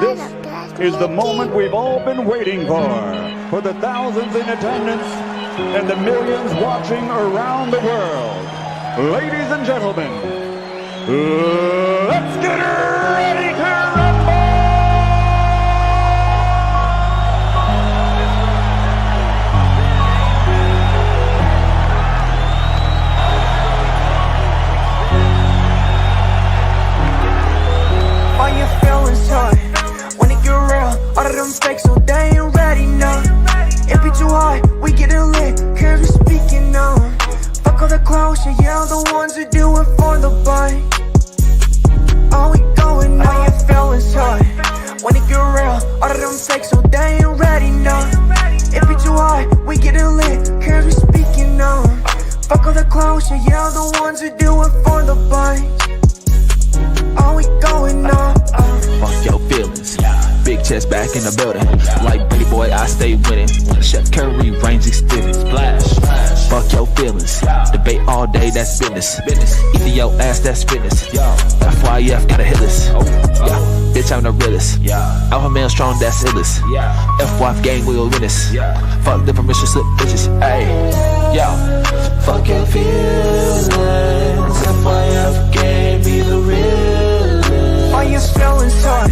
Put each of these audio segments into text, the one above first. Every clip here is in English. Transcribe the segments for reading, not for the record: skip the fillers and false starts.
This is the moment we've all been waiting for the thousands in attendance and the millions watching around the world. Ladies and gentlemen, let's get ready to rumble! All your feelings hurt when it get real. All of them fakes, so they ain't ready now. It be too hard, we getting lit, cause we speaking now. Fuck all the clowns, yeah, the ones who do it for the bite. All we going now. All your feelings hurt when it get real. All of them fakes, so they ain't ready now. It be too hard, we getting lit, cause we speaking now. Fuck all the clowns, yeah, the ones who do it for the bite. All we going now. Fuck your feelings. Big chest back in the building. Like Billy Boy, I stay winning. Chef Curry, range extended. Splash. Fuck your feelings. Debate all day, that's business. Eating your ass, that's fitness. FYF gotta hit us. Bitch, I'm the realest. Alpha male strong, that's illest. FYF gang, we'll win this. Fuck the permission slip bitches. Ayy, yo. Fuck your feelings. FYF gang, be the realest. All your feelings hurt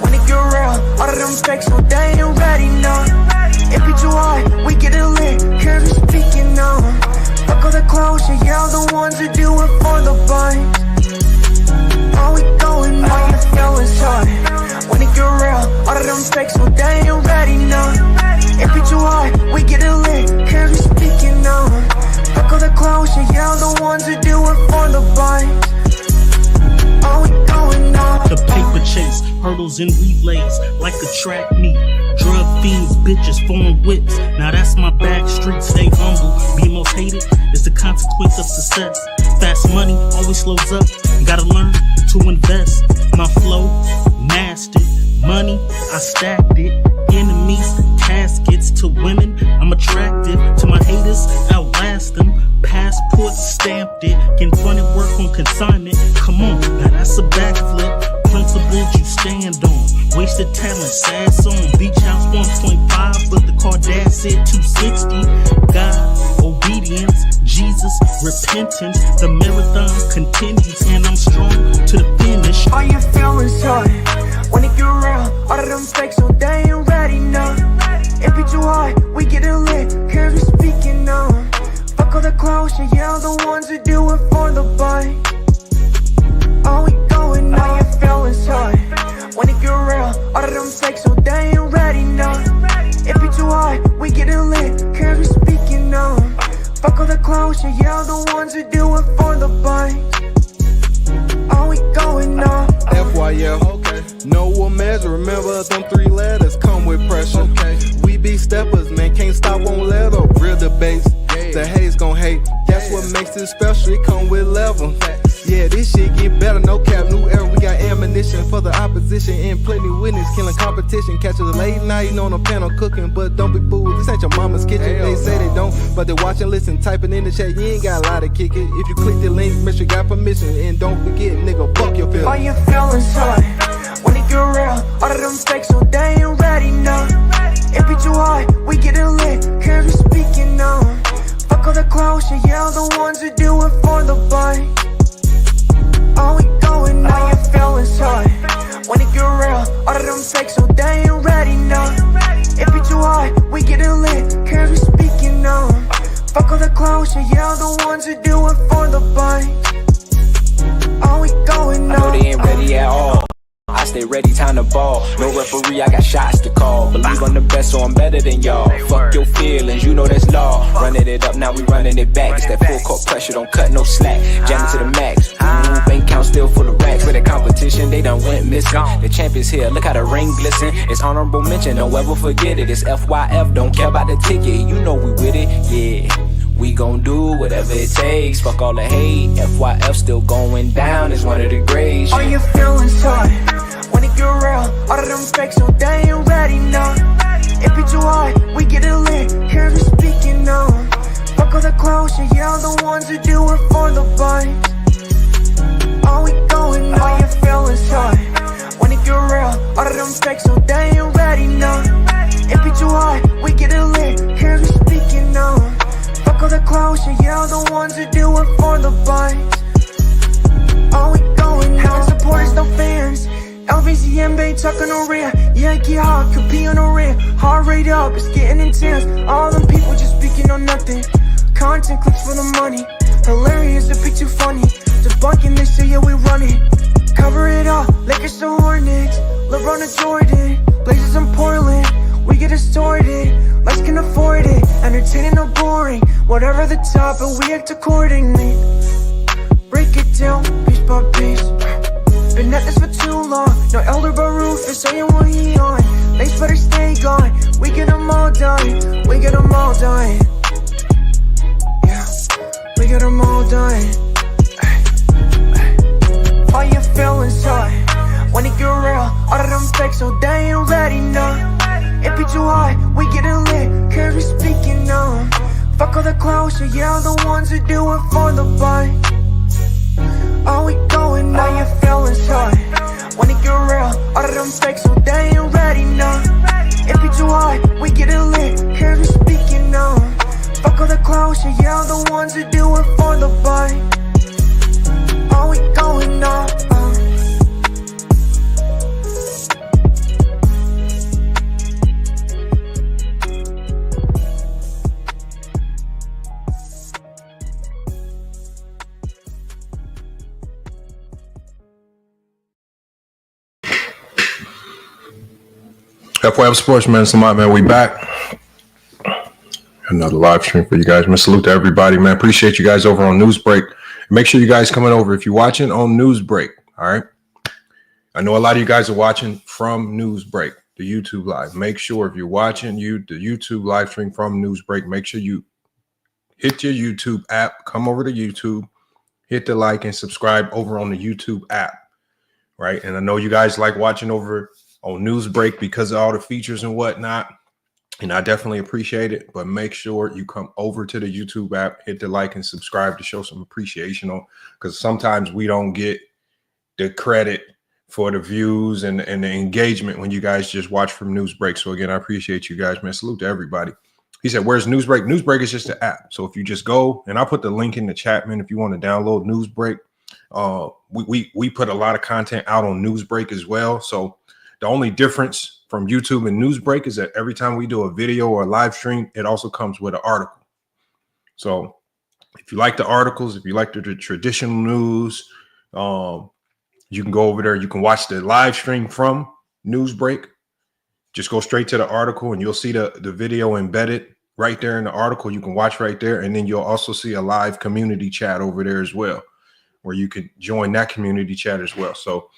when it get real. All of them fakes, so they ain't ready now. It be too hard, we getting lit, cause we speaking now. Fuck all the clowns, yeah, the ones who do it for the bite. All we going now. All your feelings hurt when it get real. All of them fakes, so they ain't ready now. It be too hard, we getting lit, cause we speaking now. Fuck all the clowns, yeah, the ones who do it for the bite. All we going now. The paper chase, hurdles and relays, like a track meet. Drug fiends, bitches, foreign whips. Now that's my back street, stay humble. Be most hated is the consequence of success. Fast money always slows up. Gotta learn to invest. My flow, mastered. Money, I stacked it. Enemies, caskets to women. I'm attractive to my haters, outlast them. Passport stamped it. Can funded work on consignment. Come on, now that's a backflip. Principles you stand on. Wasted talent, sad song. Beach house 1.5, but the car dad said 260. God, obedience, Jesus, repentance. The marathon continues, and I'm strong to the finish. All your feelings hurt when it get real. All of them fakes, so they ain't ready now. It be too hard, we getting lit, cause we speaking now. Fuck all the clowns, yeah, the ones who do it for the bite. All we going now. All your feelings hurt when it get real. All of them fakes, so they ain't ready now. It be too hard, we getting lit, cause we speaking now. Fuck all the clowns, yeah, the ones who do it for the bite. All we going now. FYF, okay. No one measure, remember them 3 letters come with pressure. Okay. We be steppers, man, can't stop, won't let up. Real debates, the haters gon' hate. That's what makes it special, it come with level. Yeah, this shit get better, no cap, new era. We got ammunition for the opposition and plenty witness, killing competition. Catch us late night on the panel cooking, but don't be fooled, this ain't your mama's kitchen. They say they don't, but they watch and listen, typing in the chat. You ain't got a lot to kick it. If you click the link, make sure you got permission, and don't forget, nigga, fuck your feelings. All your feelings hurt when it get real. All of them fakes, so they ain't ready now. It be too hard, we getting lit, cause we speaking now. Fuck all the clowns, yeah, the ones who do it for the bite. All we going now. All your feelings hurt when it get real. All of them fakes, so they ain't ready now. It be too hard, we getting lit, cause we speaking now. Fuck all the clowns, yeah, the ones who do it for the bite. All we going now. I know they ain't ready at all. I stay ready, time to ball. No referee, I got shots to call. Believe I'm the best, so I'm better than y'all. Fuck your feelings, you know that's law. Running it up, now we running it back. It's that full court pressure, don't cut no slack. Jam it to the max. Bank count still full of racks. For the competition, they done went missing. The champ is here, look how the ring glisten. It's honorable mention, don't ever forget it. It's FYF, don't care about the ticket. You know we with it, yeah. We gon' do whatever it takes. Fuck all the hate. FYF still going down. It's one of the greats. All your feelings hurt when it get real. All of them fakes, so they ain't ready now. It be too hard, we getting lit, cause we speaking now. Fuck all the clowns, yeah, the ones who do it for the bite. All we going now. All your feelings hurt when it get real. of them fakes, so they ain't ready, no. It be too hard, we get it lit, cause we speaking on. Fuck all the clowns, yeah, the ones that do it for the bites. Oh, we going now, supporters, no fans. LVCM, they talking on rear. Yankee Hawk, could be on the rear. Heart rate up, it's getting intense. All them people just speaking on nothing. Content clicks for the money. Hilarious, it be too funny. Debunking this shit, yeah, we run it. Cover it all, Lakers to Hornets. LeBron to Jordan, Blazers in Portland. We get distorted, lights can afford it. Entertaining or boring, whatever the top, but we act accordingly. Break it down, piece by piece. Been at this for too long. No elder but Rufus, saying what he on. Lace better stay gone. We get them all done. We get them all done. Yeah, we get them all done. All your feelings hurt when it get real. All of them fakes, so they ain't ready, no. It be too hard, we get it lit, cause we speaking on. Fuck all the clowns, yeah, the ones that do it for the bite. Oh, we going now, your feelings hurt when it get real. All of them fakes, so they ain't ready, no. It be too hard, we get it lit, cause we speaking on. Fuck all the clowns, yeah, the ones that do it for the bite. Oh, we going now. FYF Sports, man. It's Lamont, man. We back. Another live stream for you guys, man. Salute to everybody, man. Appreciate you guys over on Newsbreak. Make sure you guys coming over if you're watching on Newsbreak. All right. I know a lot of you guys are watching from Newsbreak, the YouTube live. Make sure if you're watching the YouTube live stream from Newsbreak, make sure you hit your YouTube app, come over to YouTube, hit the like and subscribe over on the YouTube app. Right. And I know you guys like watching over on Newsbreak because of all the features and whatnot. And I definitely appreciate it. But make sure you come over to the YouTube app, hit the like and subscribe to show some appreciation on, because sometimes we don't get the credit for the views and the engagement when you guys just watch from Newsbreak. So again, I appreciate you guys, man. Salute to everybody. He said, where's Newsbreak? Newsbreak is just an app. So if you just go, and I'll put the link in the chat, man, if you want to download Newsbreak. We put a lot of content out on Newsbreak as well. So the only difference from YouTube and Newsbreak is that every time we do a video or a live stream, it also comes with an article. So if you like the articles, if you like the traditional news, you can go over there. You can watch the live stream from Newsbreak. Just go straight to the article and you'll see the video embedded right there in the article. You can watch right there. And then you'll also see a live community chat over there as well, where you can join that community chat as well. So,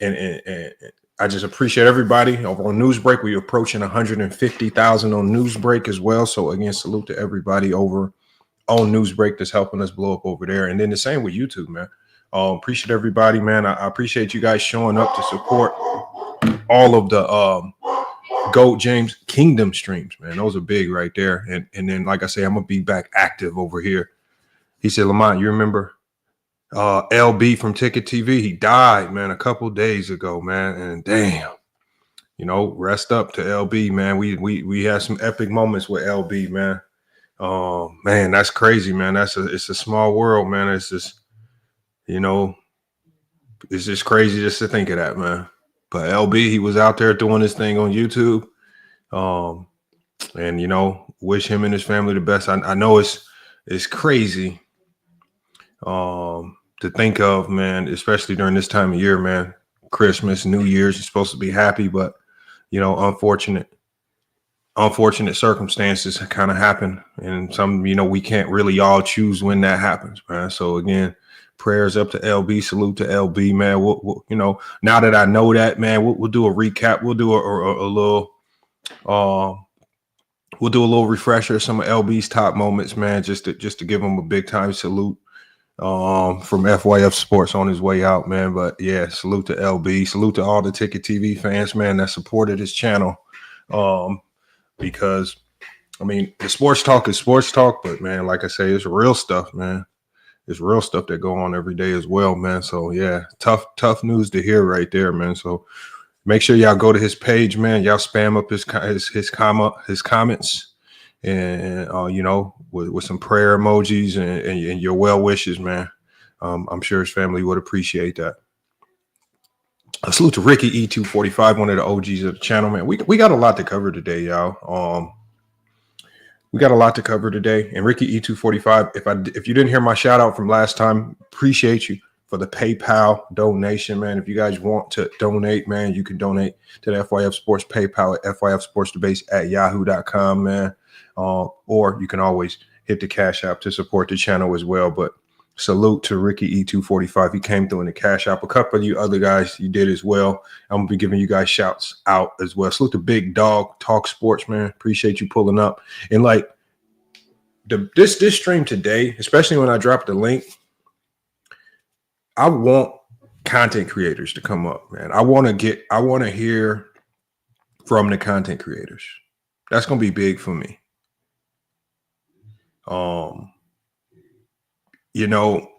and I just appreciate everybody over on Newsbreak. We're approaching 150,000 on Newsbreak as well. So again, salute to everybody over on Newsbreak that's helping us blow up over there. And then the same with YouTube, man. Appreciate everybody, man. I appreciate you guys showing up to support all of the GOAT James Kingdom streams, man. Those are big right there. And then, like I say, I'm gonna be back active over here. He said, Lamont, you remember LB from Ticket TV? He died, man, a couple days ago, man. And damn, you know, rest up to LB, man. We had some epic moments with LB, man. Man, that's crazy, man. It's a small world, man. It's just, you know, it's just crazy just to think of that, man. But LB, he was out there doing his thing on YouTube. And, you know, wish him and his family the best. I know it's crazy to think of, man, especially during this time of year, man. Christmas, New Year's, you're supposed to be happy, but, you know, unfortunate circumstances kind of happen. And some, you know, we can't really all choose when that happens, man. So again, prayers up to LB. Salute to LB, man. We'll, you know, now that I know that, man, we'll do a recap. We'll do a little, we'll do a little refresher of some of LB's top moments, man, just to give him a big time salute from FYF Sports on his way out, man. But yeah, salute to LB. Salute to all the Ticket TV fans, man, that supported his channel. Because I mean, the sports talk is sports talk, but man, like I say, it's real stuff, man. It's real stuff that go on every day as well, man. So yeah, tough news to hear right there, man. So Make sure y'all go to his page, man. Y'all spam up his comments, and you know, with some prayer emojis and your well wishes, man. I'm sure his family would appreciate that. A salute to Ricky E245, one of the OGs of the channel, man. We got a lot to cover today, y'all. We got a lot to cover today. And Ricky E245, if you didn't hear my shout out from last time, appreciate you for the PayPal donation, man. If you guys want to donate, man, you can donate to the FYF Sports PayPal at fyfsportsdebates@yahoo.com, man. Or you can always hit the Cash App to support the channel as well. But salute to Ricky E245. He came through in the Cash App. A couple of you other guys, you did as well. I'm going to be giving you guys shouts out as well. Salute to Big Dog Talk Sports, man. Appreciate you pulling up. And like this stream today, especially when I drop the link, I want content creators to come up, man. I want to hear from the content creators. That's going to be big for me. You know,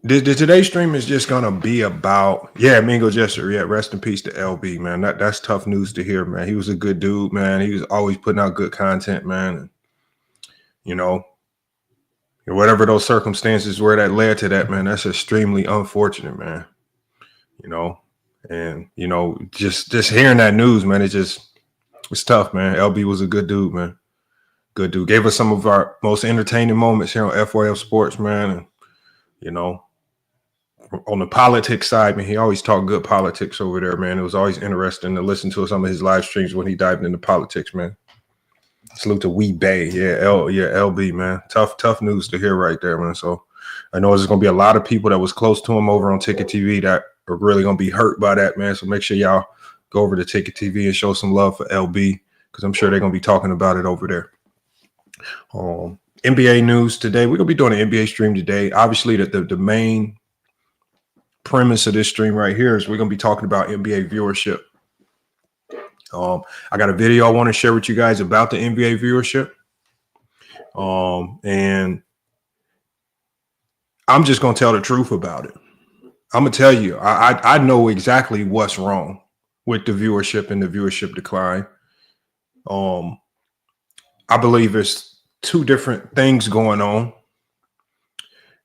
today's stream is just gonna be about, Mingo Jester. Yeah, rest in peace to LB, man. That's tough news to hear, man. He was a good dude, man. He was always putting out good content, man. And, you know, whatever those circumstances were that led to that, man, that's extremely unfortunate, man. You know, and you know, just hearing that news, man, it's tough, man. LB was a good dude, man. Good dude. Gave us some of our most entertaining moments here on FYF Sports, man. And, you know, on the politics side, man, he always talked good politics over there, man. It was always interesting to listen to some of his live streams when he dived into politics, man. Salute to Wee Bay. LB, man. Tough news to hear right there, man. So I know there's going to be a lot of people that was close to him over on Ticket TV that are really going to be hurt by that, man. So make sure y'all go over to Ticket TV and show some love for LB, because I'm sure they're going to be talking about it over there. NBA news today. We're gonna be doing an NBA stream today. Obviously, the main premise of this stream right here is we're gonna be talking about NBA viewership. I got a video I want to share with you guys about the NBA viewership. And I'm just gonna tell the truth about it. I'm gonna tell you, I know exactly what's wrong with the viewership and the viewership decline. I believe it's two different things going on,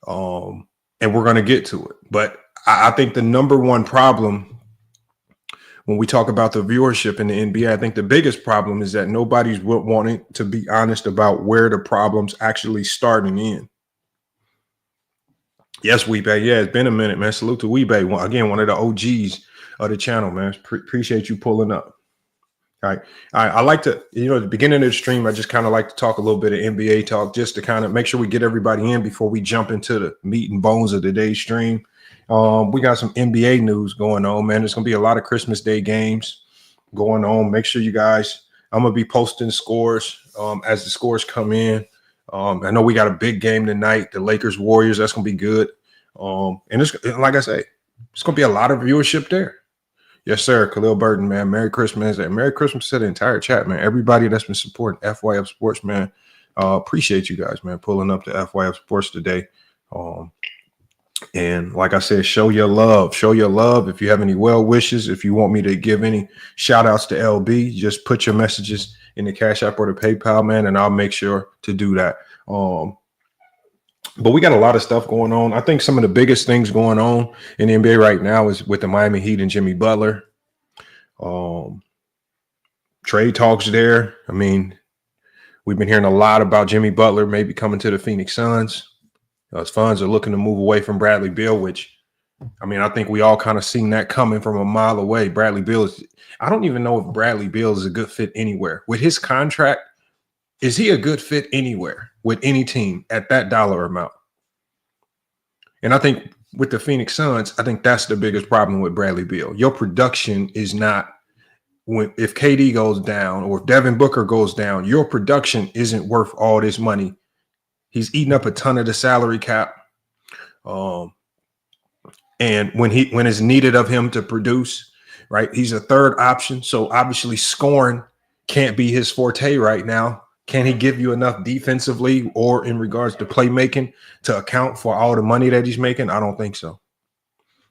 and we're going to get to it. But I think the number one problem when we talk about the viewership in the NBA, I think the biggest problem is that nobody's wanting to be honest about where the problem's actually starting in. Yes, Weebay. Yeah, it's been a minute, man. Salute to Weebay. Again, one of the OGs of the channel, man. Appreciate you pulling up. All right. I like to, you know, at the beginning of the stream, I just kind of like to talk a little bit of NBA talk just to kind of make sure we get everybody in before we jump into the meat and bones of today's stream. We got some NBA news going on, man. There's going to be a lot of Christmas Day games going on. Make sure you guys, I'm going to be posting scores as the scores come in. I know we got a big game tonight, the Lakers Warriors. That's going to be good. And it's, like I say, it's going to be a lot of viewership there. Yes, sir. Khalil Burton, man. Merry Christmas. And Merry Christmas to the entire chat, man. Everybody that's been supporting FYF Sports, man. Appreciate you guys, man, pulling up to FYF Sports today. And like I said, show your love. Show your love. If you have any well wishes, if you want me to give any shout outs to LB, just put your messages in the Cash App or the PayPal, man, and I'll make sure to do that. But we got a lot of stuff going on. I think some of the biggest things going on in the NBA right now is with the Miami Heat and Jimmy Butler. Trade talks there. I mean, we've been hearing a lot about Jimmy Butler maybe coming to the Phoenix Suns. His Suns are looking to move away from Bradley Beal, which, I mean, I think we all kind of seen that coming from a mile away. Bradley Beal is, I don't even know if Bradley Beal is a good fit anywhere. With his contract, is he a good fit anywhere with any team at that dollar amount? And I think with the Phoenix Suns, I think that's the biggest problem with Bradley Beal. Your production is not, if KD goes down or if Devin Booker goes down, your production isn't worth all this money. He's eating up a ton of the salary cap. And when it's needed of him to produce, right, he's a third option. So obviously scoring can't be his forte right now. Can he give you enough defensively or in regards to playmaking to account for all the money that he's making? I don't think so.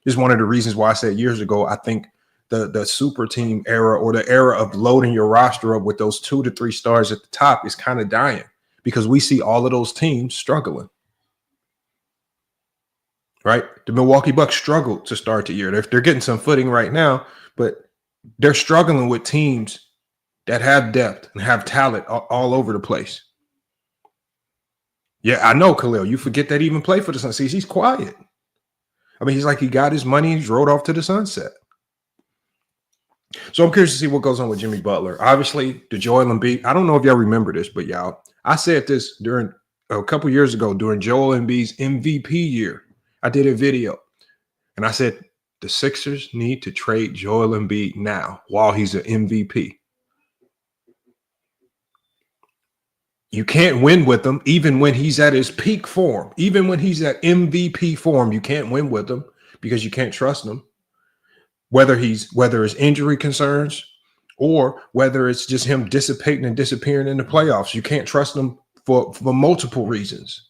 This is one of the reasons why I said years ago, I think the super team era or the era of loading your roster up with those 2 to 3 stars at the top is kind of dying because we see all of those teams struggling. Right? The Milwaukee Bucks struggled to start the year. They're getting some footing right now, but they're struggling with teams that have depth and have talent all over the place. Yeah, I know, Khalil. You forget that he even played for the Suns. See, he's quiet. I mean, he's like he got his money. He's rode off to the sunset. So I'm curious to see what goes on with Jimmy Butler. Obviously, the Joel Embiid. I don't know if y'all remember this, but y'all, I said this during a couple years ago during Joel Embiid's MVP year. I did a video, and I said the Sixers need to trade Joel Embiid now while he's an MVP. You can't win with him even when he's at his peak form. Even when he's at MVP form, you can't win with him because you can't trust him. Whether it's injury concerns or whether it's just him dissipating and disappearing in the playoffs, you can't trust him for multiple reasons.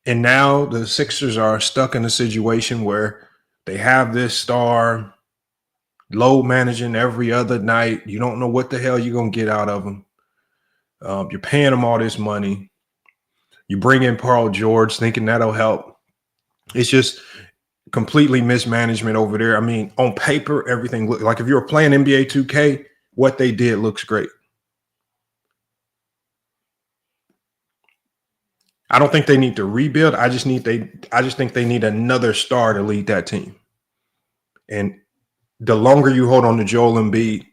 And now the Sixers are stuck in a situation where they have this star load managing every other night. You don't know what the hell you're going to get out of him. You're paying him all this money. You bring in Paul George thinking that'll help. It's just completely mismanagement over there. I mean, on paper, everything looked like if you were playing NBA 2K, what they did looks great. I don't think they need to rebuild. I just think they need another star to lead that team. And the longer you hold on to Joel Embiid,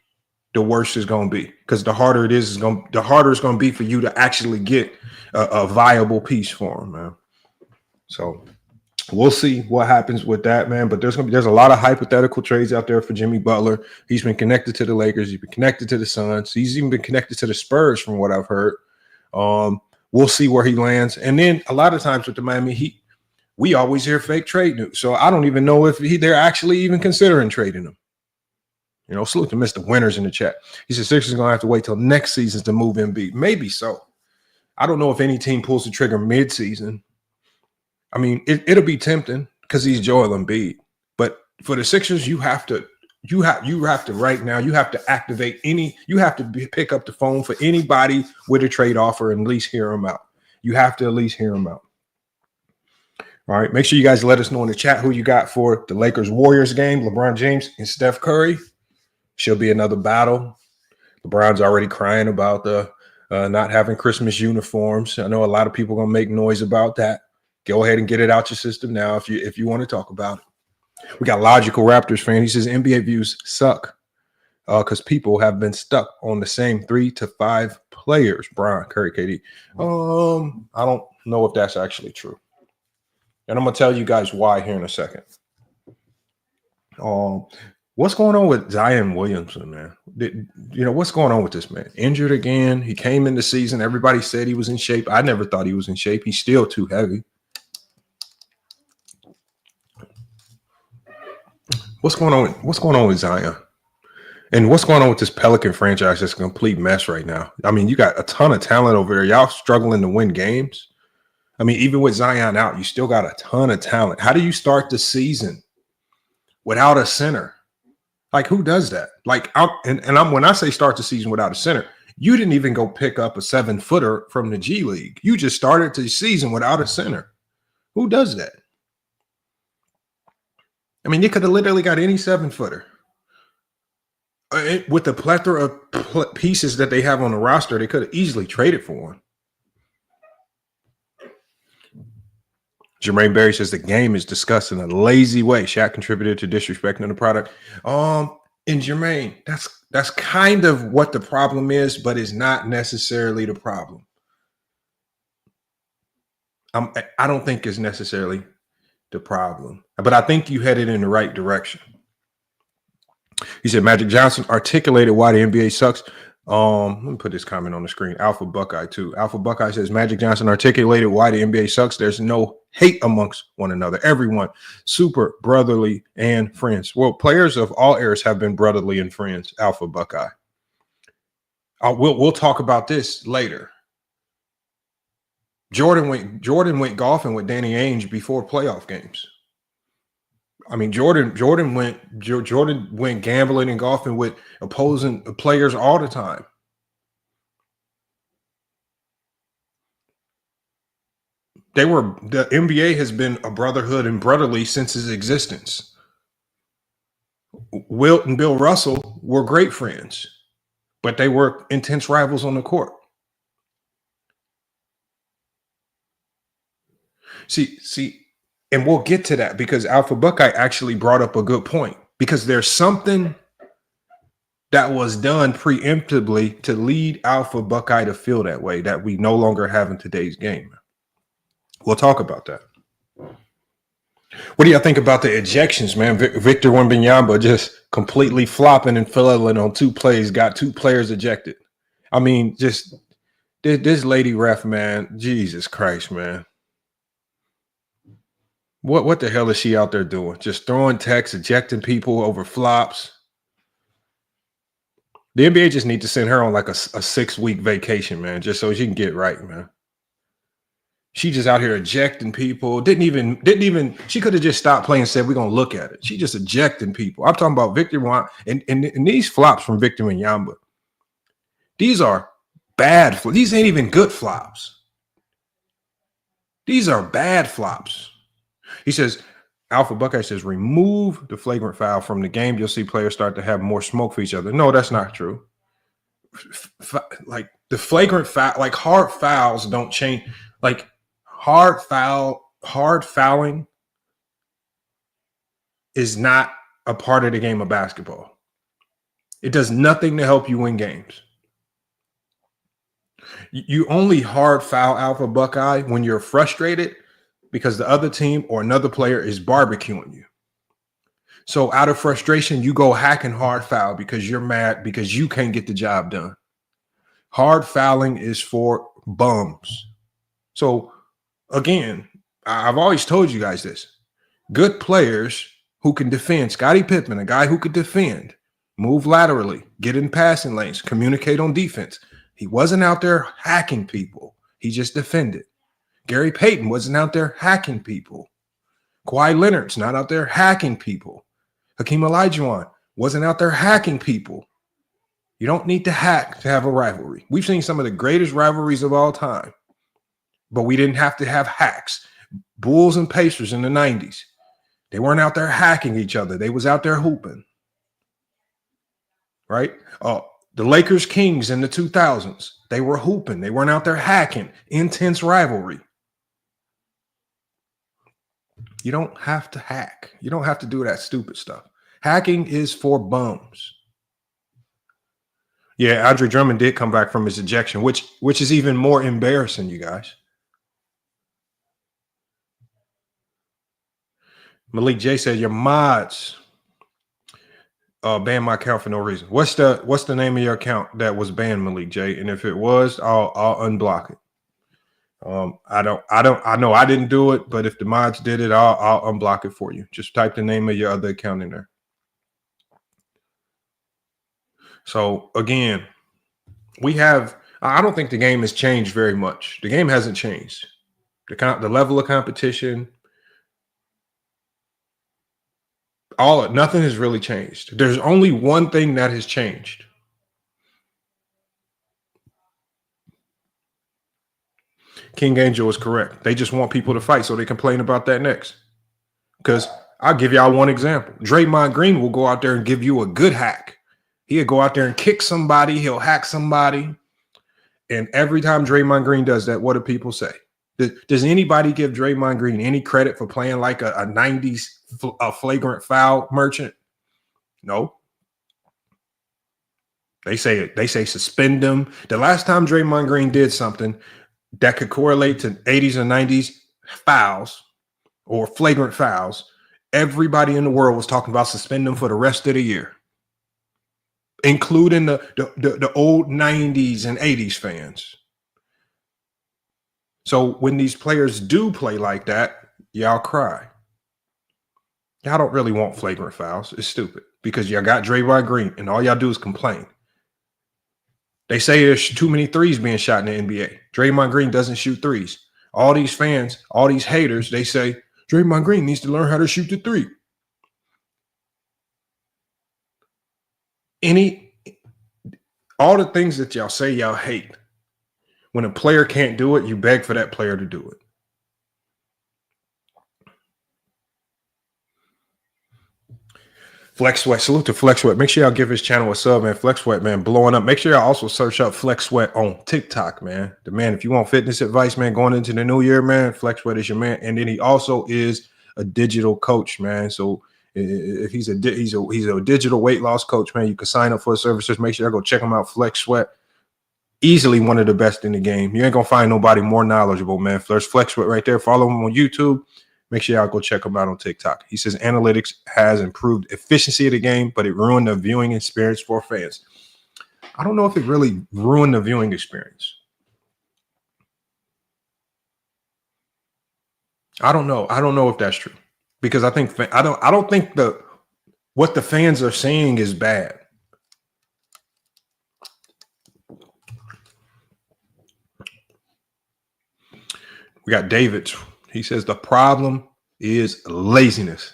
the worse it's going to be because the harder it's going to be for you to actually get a viable piece for him, man. So we'll see what happens with that, man. But there's a lot of hypothetical trades out there for Jimmy Butler. He's been connected to the Lakers. He's been connected to the Suns. He's even been connected to the Spurs, from what I've heard. We'll see where he lands. And then a lot of times with the Miami Heat, we always hear fake trade news. So I don't even know if they're actually even considering trading him. You know, salute to Mr. Winners in the chat. He said Sixers are going to have to wait till next season to move Embiid. Maybe so. I don't know if any team pulls the trigger mid-season. I mean, it'll be tempting because he's Joel Embiid. But for the Sixers, you have to right now, you have to activate you have to pick up the phone for anybody with a trade offer and at least hear them out. You have to at least hear them out. All right. Make sure you guys let us know in the chat who you got for the Lakers-Warriors game. LeBron James and Steph Curry. Should be another battle. LeBron's already crying about the not having Christmas uniforms. I know a lot of people are going to make noise about that. Go ahead and get it out your system now if you want to talk about it. We got Logical Raptors fan. He says NBA views suck because people have been stuck on the same 3 to 5 players. Brian, Curry, KD. I don't know if that's actually true. And I'm going to tell you guys why here in a second. What's going on with Zion Williamson, man? What's going on with this man? Injured again. He came in the season. Everybody said he was in shape. I never thought he was in shape. He's still too heavy. What's going on with Zion? And what's going on with this Pelican franchise that's a complete mess right now? I mean, you got a ton of talent over there. Y'all struggling to win games. I mean, even with Zion out, you still got a ton of talent. How do you start the season without a center? Like, who does that? Like, when I say start the season without a center, you didn't even go pick up a 7-footer from the G League. You just started the season without a center. Who does that? I mean, you could have literally got any 7-footer. With the plethora of pieces that they have on the roster, they could have easily traded for one. Jermaine Berry says the game is discussed in a lazy way. Shaq contributed to disrespecting the product. And Jermaine, that's kind of what the problem is, but it's not necessarily the problem. I don't think it's necessarily the problem, but I think you headed in the right direction. He said Magic Johnson articulated why the NBA sucks. Let me put this comment on the screen. Alpha Buckeye too. Alpha Buckeye says Magic Johnson articulated why the NBA sucks. There's no hate amongst one another. Everyone super brotherly and friends. Well, players of all eras have been brotherly and friends. Alpha Buckeye. We'll talk about this later. Jordan went golfing with Danny Ainge before playoff games. I mean, Jordan went gambling and golfing with opposing players all the time. The NBA has been a brotherhood and brotherly since its existence. Wilt and Bill Russell were great friends, but they were intense rivals on the court. See, and we'll get to that because Alpha Buckeye actually brought up a good point, because there's something that was done preemptively to lead Alpha Buckeye to feel that way that we no longer have in today's game. We'll talk about that. What do y'all think about the ejections, man? Victor Wembanyama just completely flopping and flailing on 2 plays, got 2 players ejected. I mean, just this lady ref, man, Jesus Christ, man. What the hell is she out there doing? Just throwing texts, ejecting people over flops. The NBA just need to send her on like a 6-week vacation, man, just so she can get right, man. She just out here ejecting people. Didn't even. She could have just stopped playing and said, we're going to look at it. She just ejecting people. I'm talking about Victor and these flops from Victor Wembanyama. These are bad. These ain't even good flops. These are bad flops. He says, Alpha Buckeye says, remove the flagrant foul from the game. You'll see players start to have more smoke for each other. No, that's not true. Like the flagrant foul, like hard fouls don't change. Like hard fouling is not a part of the game of basketball. It does nothing to help you win games. You only hard foul Alpha Buckeye when you're frustrated because the other team or another player is barbecuing you. So out of frustration, you go hacking hard foul because you're mad because you can't get the job done. Hard fouling is for bums. So again, I've always told you guys this. Good players who can defend, Scottie Pippen, a guy who could defend, move laterally, get in passing lanes, communicate on defense. He wasn't out there hacking people. He just defended. Gary Payton wasn't out there hacking people. Kawhi Leonard's not out there hacking people. Hakeem Olajuwon wasn't out there hacking people. You don't need to hack to have a rivalry. We've seen some of the greatest rivalries of all time, but we didn't have to have hacks. Bulls and Pacers in the 90s. They weren't out there hacking each other. They was out there hooping. Right? The Lakers Kings in the 2000s. They were hooping. They weren't out there hacking. Intense rivalry. You don't have to hack. You don't have to do that stupid stuff. Hacking is for bums. Yeah, Andre Drummond did come back from his ejection, which is even more embarrassing, you guys. Malik J said, your mods banned my account for no reason. What's the name of your account that was banned, Malik J? And if it was, I'll unblock it. I know I didn't do it, but if the mods did it, I'll unblock it for you. Just type the name of your other account in there. So again, I don't think the game has changed very much. The game hasn't changed. The level of competition, nothing has really changed. There's only one thing that has changed. King Angel is correct. They just want people to fight so they complain about that next. Because I'll give y'all one example. Draymond Green will go out there and give you a good hack. He'll go out there and kick somebody. He'll hack somebody. And every time Draymond Green does that, what do people say? Does anybody give Draymond Green any credit for playing like a 90s flagrant foul merchant? No. They say suspend him. The last time Draymond Green did something that could correlate to 80s and 90s fouls or flagrant fouls, everybody in the world was talking about suspending him for the rest of the year, including the old 90s and 80s fans. So when these players do play like that, y'all cry. Y'all don't really want flagrant fouls. It's stupid because y'all got Draymond Green and all y'all do is complain. They say there's too many threes being shot in the NBA. Draymond Green doesn't shoot threes. All these fans, all these haters, they say Draymond Green needs to learn how to shoot the three. all the things that y'all say y'all hate, when a player can't do it, you beg for that player to do it. Flex Sweat, salute to Flex Sweat. Make sure y'all give his channel a sub, man. Flex Sweat, man, blowing up. Make sure y'all also search up Flex Sweat on TikTok, man. The man, if you want fitness advice, man, going into the new year, man, Flex Sweat is your man. And then he also is a digital coach, man. So if he's a digital weight loss coach, man, you can sign up for his services. Make sure y'all go check him out. Flex Sweat, easily one of the best in the game. You ain't gonna find nobody more knowledgeable, man. There's Flex Sweat right there. Follow him on YouTube. Make sure y'all go check him out on TikTok. He says analytics has improved efficiency of the game, but it ruined the viewing experience for fans. I don't know if it really ruined the viewing experience. I don't know. I don't know if that's true, because I don't think what the fans are saying is bad. We got David. He says the problem is laziness.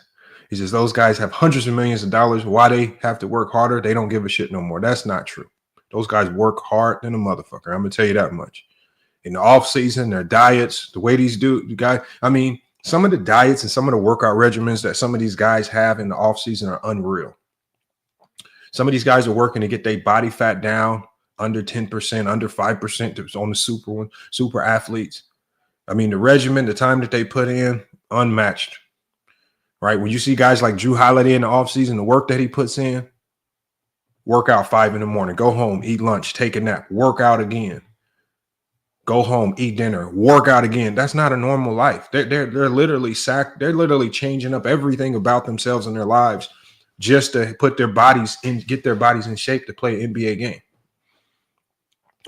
He says those guys have hundreds of millions of dollars. Why they have to work harder? They don't give a shit no more. That's not true. Those guys work hard than a motherfucker. I'm gonna tell you that much. In the off season, their diets, the way these guys. I mean, some of the diets and some of the workout regimens that some of these guys have in the off season are unreal. Some of these guys are working to get their body fat down under 10%, under 5% on the super athletes. I mean, the regimen, the time that they put in, unmatched, right? When you see guys like Drew Holiday in the offseason, the work that he puts in, work out 5 a.m, go home, eat lunch, take a nap, work out again, go home, eat dinner, work out again. That's not a normal life. They're literally they're literally changing up everything about themselves and their lives just to put their bodies in, get their bodies in shape to play an NBA game.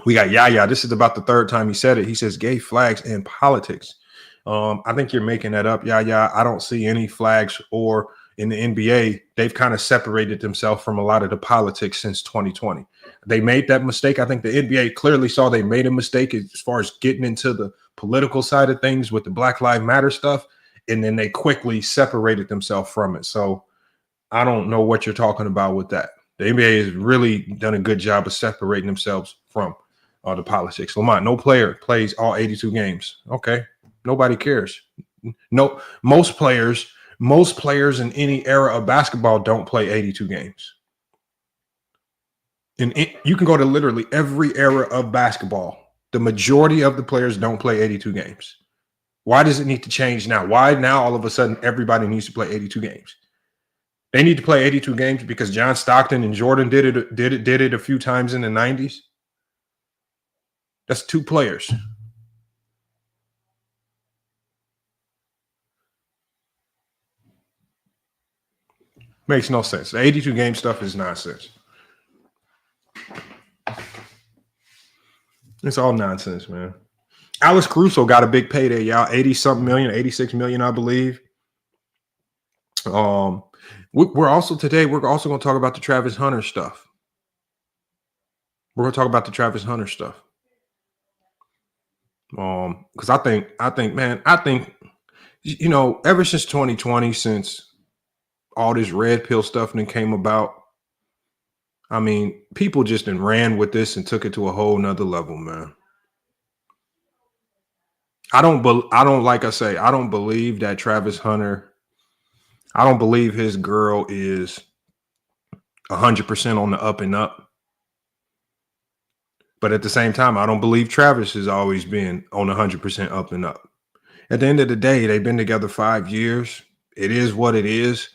We got Yaya. This is about the third time he said it. He says gay flags in politics. I think you're making that up, Yaya. I don't see any flags, or in the NBA, they've kind of separated themselves from a lot of the politics since 2020. They made that mistake. I think the NBA clearly saw they made a mistake as far as getting into the political side of things with the Black Lives Matter stuff, and then they quickly separated themselves from it. So I don't know what you're talking about with that. The NBA has really done a good job of separating themselves from the politics. Lamont, no player plays all 82 games. Okay, nobody cares. No, most players in any era of basketball don't play 82 games. And you can go to literally every era of basketball. The majority of the players don't play 82 games. Why does it need to change now? Why now all of a sudden everybody needs to play 82 games? They need to play 82 games because John Stockton and Jordan did it a few times in the 90s. That's 2 players. Makes no sense. The 82 game stuff is nonsense. It's all nonsense, man. Alex Caruso got a big payday, y'all. 80-something million, 86 million, I believe. We're also going to talk about the Travis Hunter stuff. We're going to talk about the Travis Hunter stuff. Because I think, you know, ever since 2020, since all this red pill stuff then came about, I mean, people just ran with this and took it to a whole nother level, man. I don't believe that Travis Hunter, I don't believe his girl is 100% on the up and up. But at the same time, I don't believe Travis has always been on 100% up and up. At the end of the day, they've been together 5 years. It is what it is.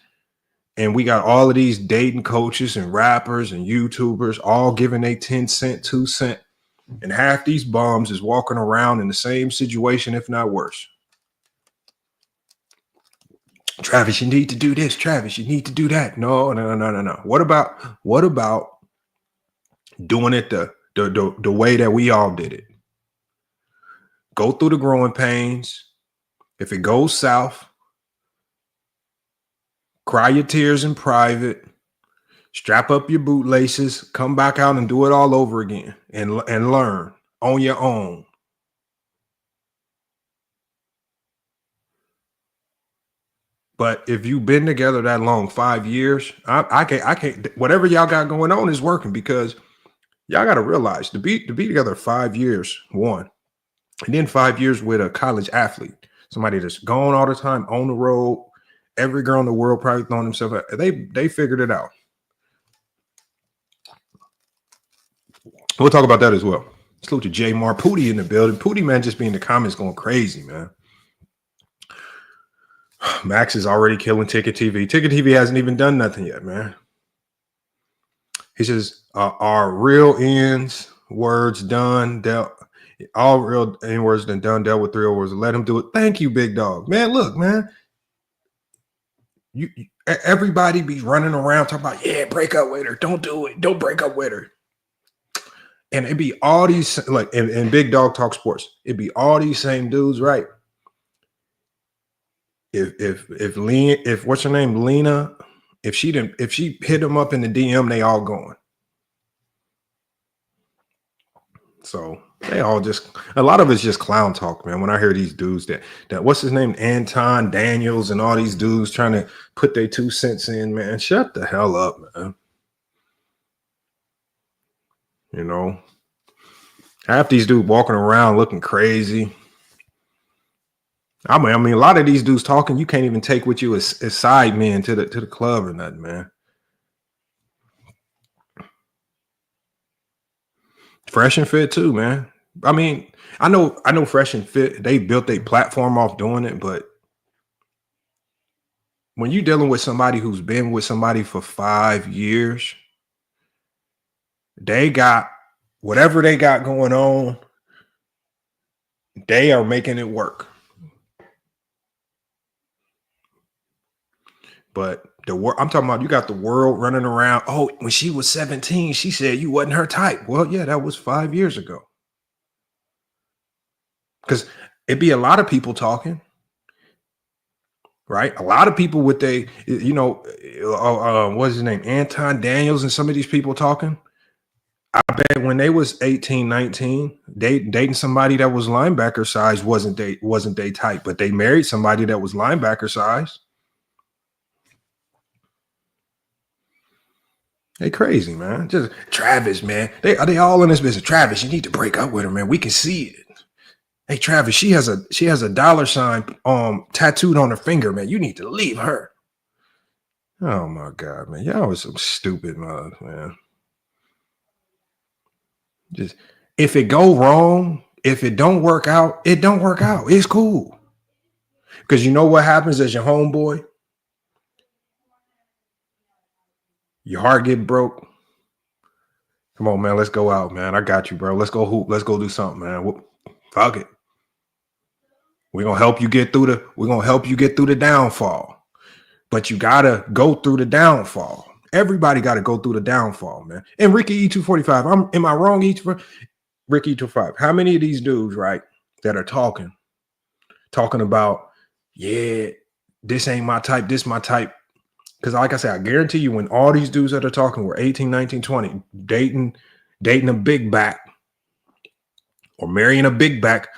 And we got all of these dating coaches and rappers and YouTubers all giving a 10 cent, 2 cent. And half these bums is walking around in the same situation, if not worse. Travis, you need to do this. Travis, you need to do that. No. What about doing it the way that we all did it? Go through the growing pains. If it goes south, cry your tears in private, strap up your bootlaces, come back out and do it all over again and learn on your own. But if you've been together that long, 5 years, I can't. Whatever y'all got going on is working, because y'all got to realize to be together 5 years, one, and then 5 years with a college athlete, somebody that's gone all the time on the road. Every girl in the world probably throwing themselves out. They figured it out. We'll talk about that as well. Salute to J Mar Pootie in the building. Pootie, man, just be in the comments going crazy, man. Max is already killing Ticket TV. Ticket TV hasn't even done nothing yet, man. He says, are real ends words done? All real N words done dealt with 3 words. Let him do it. Thank you, big dog. Man, look, man. You everybody be running around talking about, yeah, break up with her. Don't do it. Don't break up with her. And it'd be all these, like, in Big Dog Talk Sports, it'd be all these same dudes, right? If what's her name, Lena, if she hit them up in the DM, they all going. So they all just, a lot of it's just clown talk, man. When I hear these dudes that what's his name, Anton Daniels, and all these dudes trying to put their 2 cents in, man, shut the hell up, man. You know, half these dudes walking around looking crazy. I mean, a lot of these dudes talking, you can't even take with you as side men to the club or nothing, man. Fresh and Fit too, man. I mean, I know Fresh and Fit, they built a platform off doing it, but when you're dealing with somebody who's been with somebody for 5 years, they got whatever they got going on, they are making it work. But I'm talking about, you got the world running around. Oh, when she was 17, she said you wasn't her type. Well, yeah, that was 5 years ago. Because it'd be a lot of people talking, right? A lot of people with what's his name? Anton Daniels and some of these people talking. I bet when they was 18, 19, dating somebody that was linebacker size wasn't they type, but they married somebody that was linebacker size. They crazy, man. Just Travis, man. They all in this business. Travis, you need to break up with her, man. We can see it. Hey, Travis, she has a dollar sign tattooed on her finger, man. You need to leave her. Oh my God, man. Y'all was some stupid mother, man. Just if it go wrong, if it don't work out, it don't work out. It's cool. Because you know what happens as your homeboy? Your heart get broke. Come on, man. Let's go out, man. I got you, bro. Let's go hoop. Let's go do something, man. Fuck it. We're gonna help you get through the downfall. But you gotta go through the downfall. Everybody gotta go through the downfall, man. And Ricky E245. Am I wrong, Ricky E245? How many of these dudes, right, that are talking about, yeah, this ain't my type, this my type? Because like I said, I guarantee you, when all these dudes that are talking were 18, 19, 20, dating a big back or marrying a big back,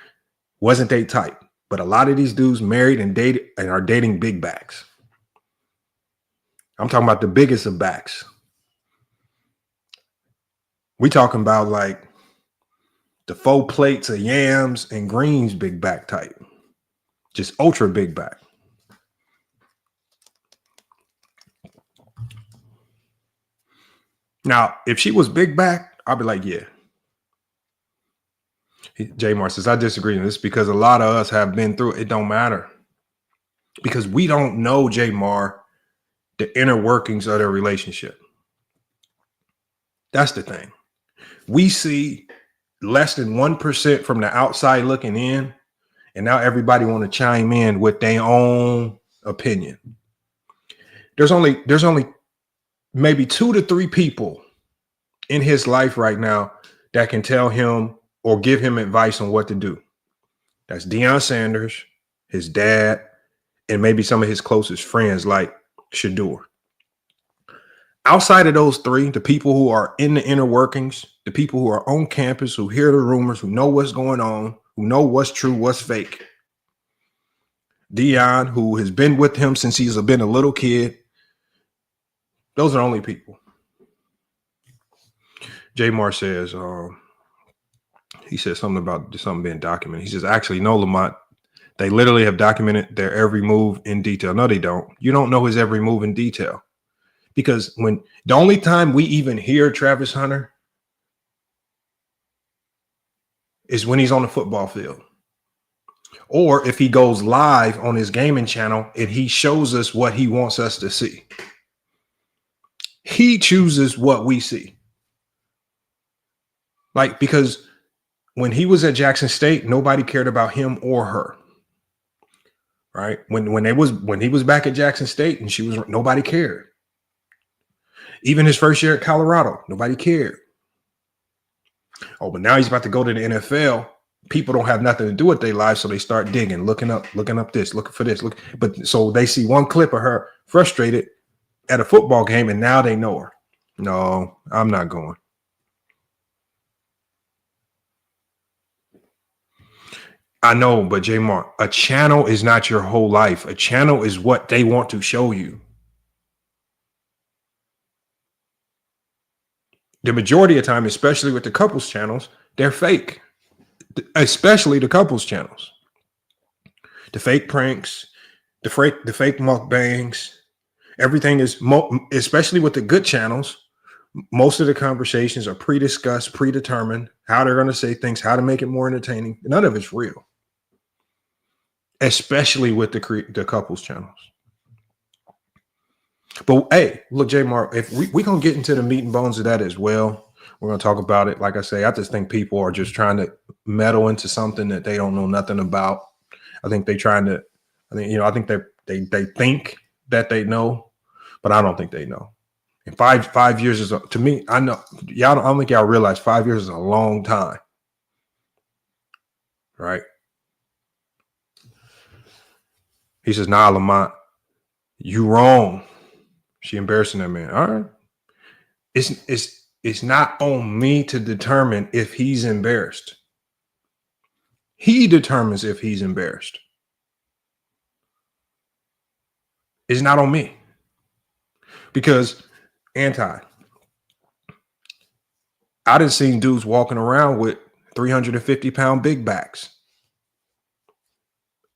wasn't they type. But a lot of these dudes married and dated and are dating big backs. I'm talking about the biggest of backs. We talking about like the 4 plates of yams and greens big back type. Just ultra big back. Now, if she was big back, I'd be like, yeah. J Mar says, I disagree. This is because a lot of us have been through it. It don't matter. Because we don't know, J Mar, the inner workings of their relationship. That's the thing. We see less than 1% from the outside looking in, and now everybody want to chime in with their own opinion. There's only maybe 2 to 3 people in his life right now that can tell him or give him advice on what to do. That's Deion Sanders, his dad, and maybe some of his closest friends like Shador. Outside of those 3, the people who are in the inner workings, the people who are on campus, who hear the rumors, who know what's going on, who know what's true, what's fake. Dion, who has been with him since he's been a little kid. Those are the only people. J Mar says, he said something about something being documented. He says, actually, no, Lamont, they literally have documented their every move in detail. No, they don't. You don't know his every move in detail. Because when the only time we even hear Travis Hunter is when he's on the football field. Or if he goes live on his gaming channel and he shows us what he wants us to see. He chooses what we see. Like, because when he was at Jackson State, nobody cared about him or her. Right? When he was back at Jackson State and nobody cared. Even his first year at Colorado, nobody cared. Oh, but now he's about to go to the NFL. People don't have nothing to do with their lives, so they start digging, looking up this, looking for this. But so they see one clip of her frustrated at a football game, and now they know her. No, I'm not going. I know, but J-Mark, a channel is not your whole life. A channel is what they want to show you. The majority of the time, especially with the couples channels, they're fake. Especially the couples channels. The fake pranks, the fake mukbangs, everything is, especially with the good channels, most of the conversations are pre-discussed, predetermined, how they're going to say things, how to make it more entertaining. None of it's real. Especially with the couples channels. But hey, look, J-Mark, if we're going to get into the meat and bones of that as well. We're going to talk about it. Like I say, I just think people are just trying to meddle into something that they don't know nothing about. I think they think that they know, but I don't think they know. And five years is, to me, I know, I don't think y'all realize 5 years is a long time. Right? He says, nah, Lamont, you wrong. She embarrassing that man. All right. It's not on me to determine if he's embarrassed. He determines if he's embarrassed. It's not on me. Because I done seen dudes walking around with 350-pound big backs.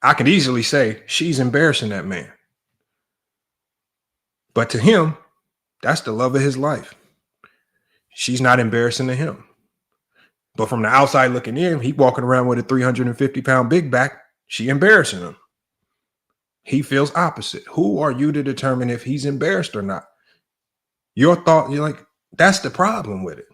I could easily say she's embarrassing that man. But to him, that's the love of his life. She's not embarrassing to him. But from the outside looking in, he walking around with a 350-pound big back. She embarrassing him. He feels opposite. Who are you to determine if he's embarrassed or not? Your thought, you're like, that's the problem with it.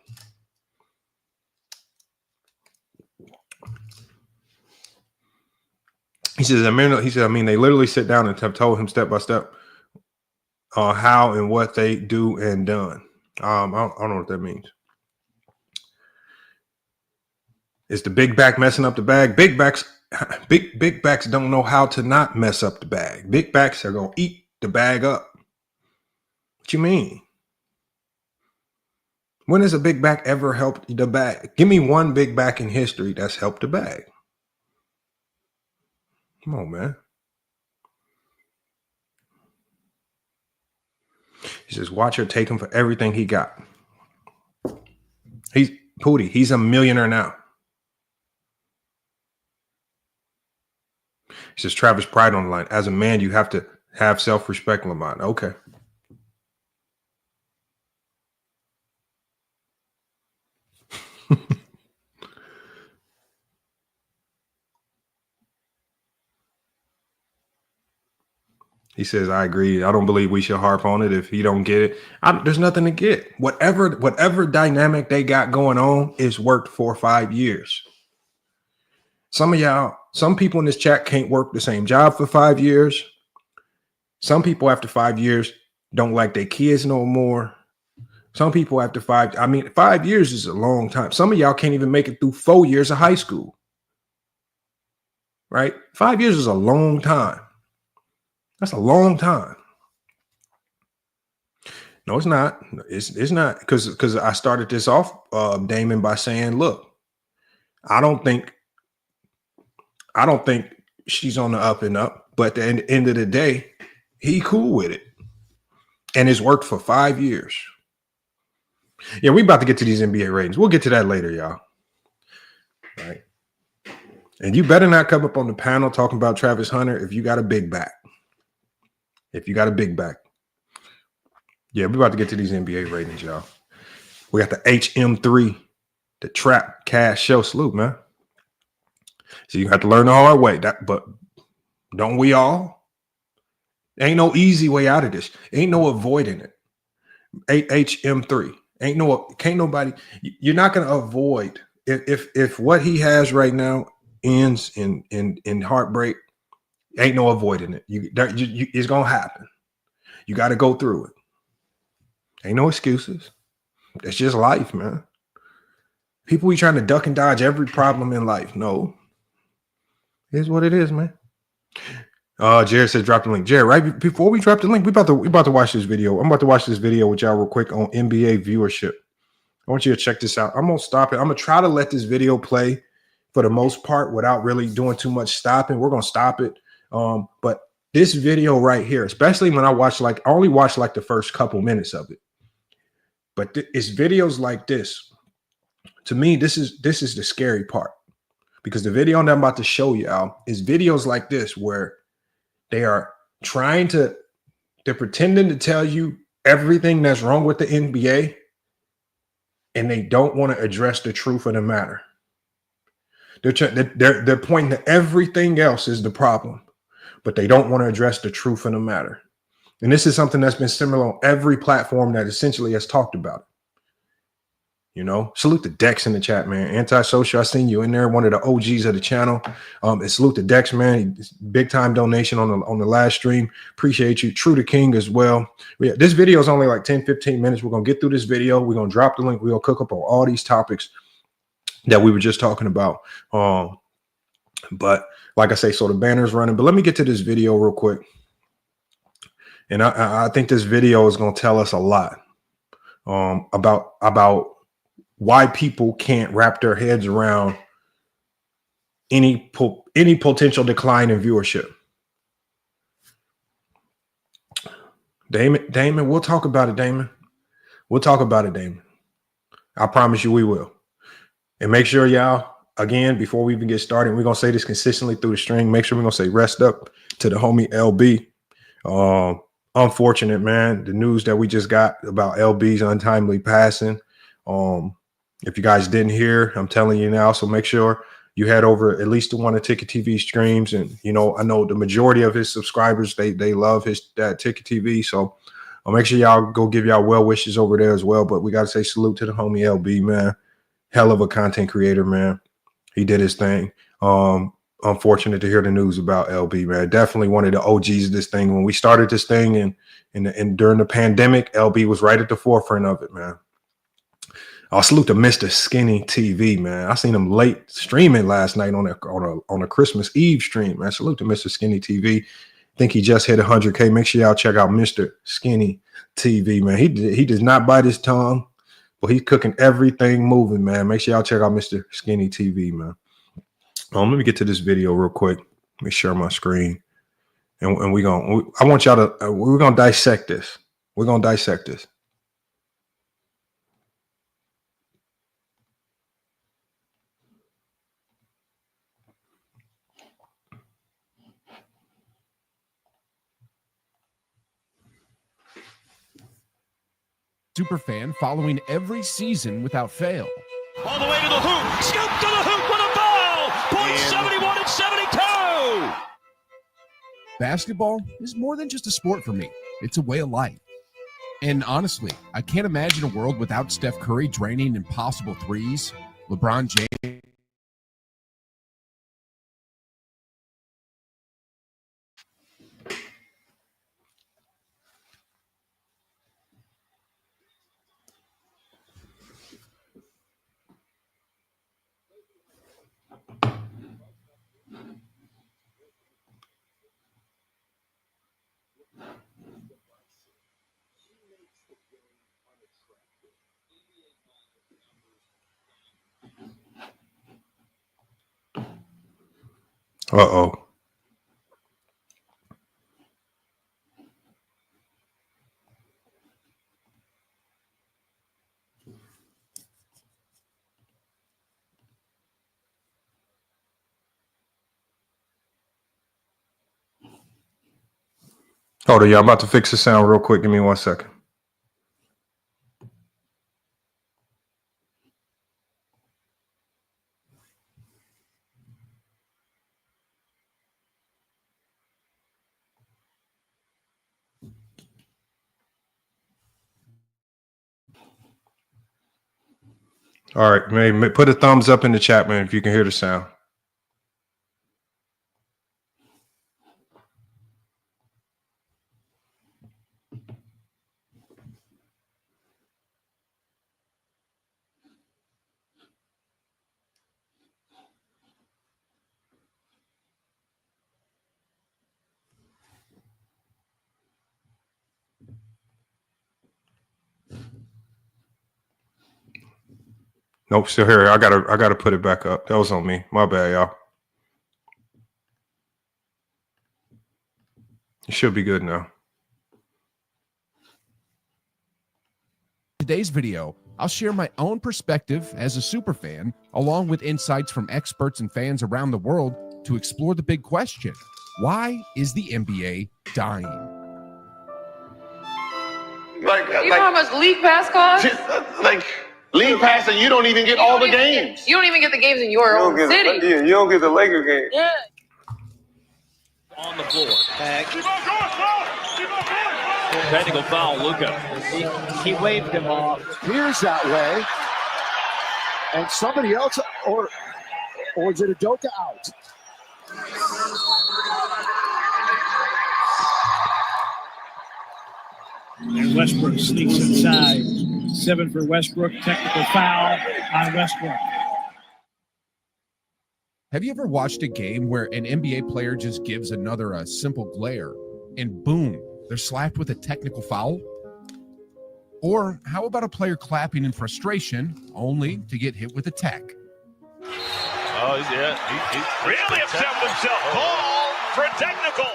He says, I mean, they literally sit down and have told him step by step how and what they do and done. I don't know what that means. Is the big back messing up the bag? Big backs don't know how to not mess up the bag. Big backs are gonna eat the bag up. What you mean? When has a big back ever helped the bag? Give me one big back in history that's helped the bag. Come on, man. He says, watch her take him for everything he got. He's a millionaire now. He says, Travis Pride on the line. As a man, you have to have self-respect, Lamont. Okay. He says, I agree. I don't believe we should harp on it if he don't get it. There's nothing to get. Whatever dynamic they got going on is worked for 5 years. Some people in this chat can't work the same job for 5 years. Some people after 5 years don't like their kids no more. Some people after 5 years is a long time. Some of y'all can't even make it through 4 years of high school. Right? 5 years is a long time. That's a long time. No, it's not. It's not, because I started this off, Damon, by saying, look, I don't think she's on the up and up. But at the end of the day, he cool with it. And it's worked for 5 years. Yeah, we about to get to these NBA ratings. We'll get to that later, y'all. All right. And you better not come up on the panel talking about Travis Hunter if you got a big back. If you got a big back. Yeah, we about to get to these NBA ratings, y'all. We got the HM3, the Trap Cash Show. Salute, man. So you have to learn the hard way. But don't we all? Ain't no easy way out of this. Ain't no avoiding it. HM3. Can't nobody. You're not gonna avoid if what he has right now ends in heartbreak. Ain't no avoiding it. It's gonna happen. You got to go through it. Ain't no excuses. That's just life, man. People be trying to duck and dodge every problem in life. No, here's what it is, man. Jared says drop the link. Jared, right before we drop the link, we about to watch this video. I'm about to watch this video with y'all real quick on NBA viewership. I want you to check this out. I'm gonna stop it. I'm gonna try to let this video play for the most part without really doing too much stopping. We're gonna stop it. But this video right here, especially when I only watch like the first couple minutes of it. But it's videos like this. To me, this is the scary part, because the video that I'm about to show y'all is videos like this where they're pretending to tell you everything that's wrong with the NBA, and they don't want to address the truth of the matter. They're pointing to everything else is the problem, but they don't want to address the truth of the matter. And this is something that's been similar on every platform that essentially has talked about it. You know, salute the Dex in the chat, man. Antisocial, I seen you in there, one of the OGs of the channel. And salute the Dex, man. Big time donation on the last stream. Appreciate you. True to King as well. Yeah, this video is only like 10, 15 minutes. We're gonna get through this video. We're gonna drop the link. We're gonna cook up on all these topics that we were just talking about. But like I say, so the banner's running. But let me get to this video real quick. And I think this video is gonna tell us a lot about why people can't wrap their heads around any potential decline in viewership. Damon, we'll talk about it, Damon. We'll talk about it, Damon. I promise you we will. And make sure y'all, again, before we even get started, we're going to say this consistently through the string. Make sure we're going to say rest up to the homie LB. Unfortunate, man, the news that we just got about LB's untimely passing. If you guys didn't hear, I'm telling you now. So make sure you head over at least to one of Ticket TV streams. And, you know, I know the majority of his subscribers, they love that Ticket TV. So I'll make sure y'all go give y'all well wishes over there as well. But we got to say salute to the homie LB, man. Hell of a content creator, man. He did his thing. Unfortunate to hear the news about LB, man. Definitely one of the OGs of this thing. When we started this thing and during the pandemic, LB was right at the forefront of it, man. I'll salute to Mr. Skinny TV, man. I seen him late streaming last night on a Christmas Eve stream, man. Salute to Mr. Skinny TV. I think he just hit 100K. Make sure y'all check out Mr. Skinny TV, man. He does not bite his tongue, but he's cooking everything moving, man. Make sure y'all check out Mr. Skinny TV, man. Let me get to this video real quick. Let me share my screen, and we're gonna dissect this. We're gonna dissect this. Superfan following every season without fail. All the way to the hoop. Scoop to the hoop with a foul. Point 71 and 72. Basketball is more than just a sport for me. It's a way of life. And honestly, I can't imagine a world without Steph Curry draining impossible threes, LeBron James. Uh-oh. Hold on, y'all. I'm about to fix the sound real quick. Give me 1 second. All right, man. Put a thumbs up in the chat, man, if you can hear the sound. Nope, still here. I gotta put it back up. That was on me. My bad, y'all. It should be good now. Today's video, I'll share my own perspective as a super fan, along with insights from experts and fans around the world to explore the big question: why is the NBA dying? You know how much league pass costs? League pass, and you don't even get all the games. You don't even get the games in your own city. Yeah, you don't get the Laker game. Yeah. On the floor. Technical foul, Luka. He waved him off. Appears that way. And somebody else, or is it Udoka out? And Westbrook sneaks inside. 7 for Westbrook. Technical foul on Westbrook. Have you ever watched a game where an NBA player just gives another a simple glare and boom, they're slapped with a technical foul? Or how about a player clapping in frustration only to get hit with a tech? Oh, yeah. He really upset himself. Ball for a technical.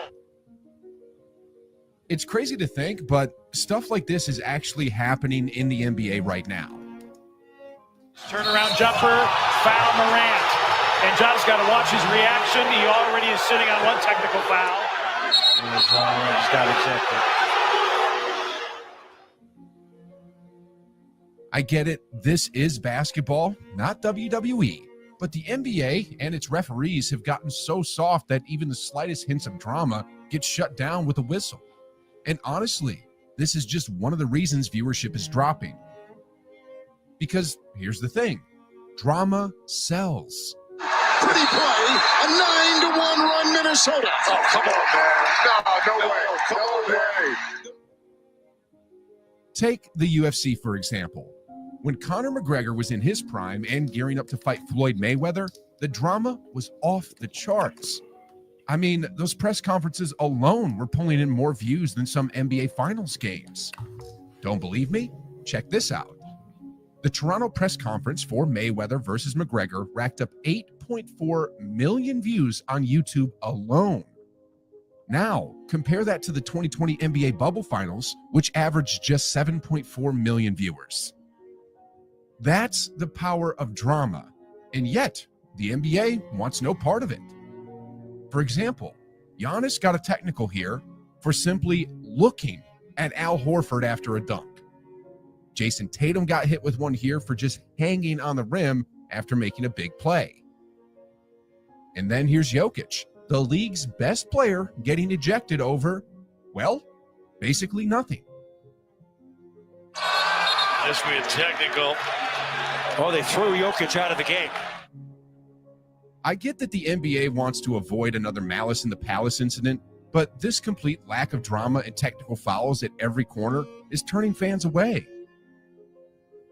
It's crazy to think, but stuff like this is actually happening in the NBA right now. Turnaround jumper, foul Morant. And John's got to watch his reaction. He already is sitting on 1 technical foul. I get it. This is basketball, not WWE. But the NBA and its referees have gotten so soft that even the slightest hints of drama get shut down with a whistle. And honestly, this is just one of the reasons viewership is dropping. Because here's the thing, drama sells. Pretty play, a 9-1 run, Minnesota. Oh, come on, man. No way. Come on, man. Take the UFC, for example. When Conor McGregor was in his prime and gearing up to fight Floyd Mayweather, the drama was off the charts. I mean, those press conferences alone were pulling in more views than some NBA Finals games. Don't believe me? Check this out. The Toronto press conference for Mayweather versus McGregor racked up 8.4 million views on YouTube alone. Now, compare that to the 2020 NBA Bubble Finals, which averaged just 7.4 million viewers. That's the power of drama, and yet the NBA wants no part of it. For example, Giannis got a technical here for simply looking at Al Horford after a dunk. Jason Tatum got hit with one here for just hanging on the rim after making a big play. And then here's Jokic, the league's best player, getting ejected over, well, basically nothing. This will be a technical. Oh, they threw Jokic out of the game. I get that the NBA wants to avoid another Malice in the Palace incident, but this complete lack of drama and technical fouls at every corner is turning fans away.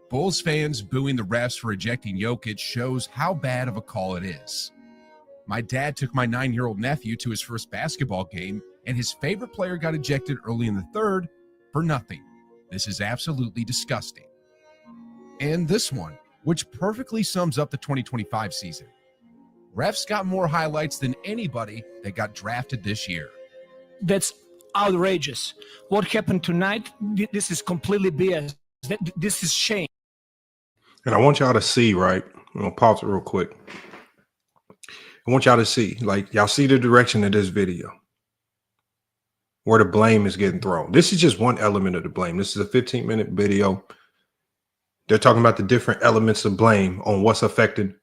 Bulls fans booing the refs for ejecting Jokic shows how bad of a call it is. My dad took my 9-year-old nephew to his first basketball game, and his favorite player got ejected early in the third for nothing. This is absolutely disgusting. And this one, which perfectly sums up the 2025 season. Refs got more highlights than anybody that got drafted this year. That's outrageous. What happened tonight, this is completely BS. This is shame. And I want y'all to see, right? I'm going to pause it real quick. I want y'all to see, like, y'all see the direction of this video. where the blame is getting thrown. This is just one element of the blame. This is a 15-minute video. They're talking about the different elements of blame on what's affected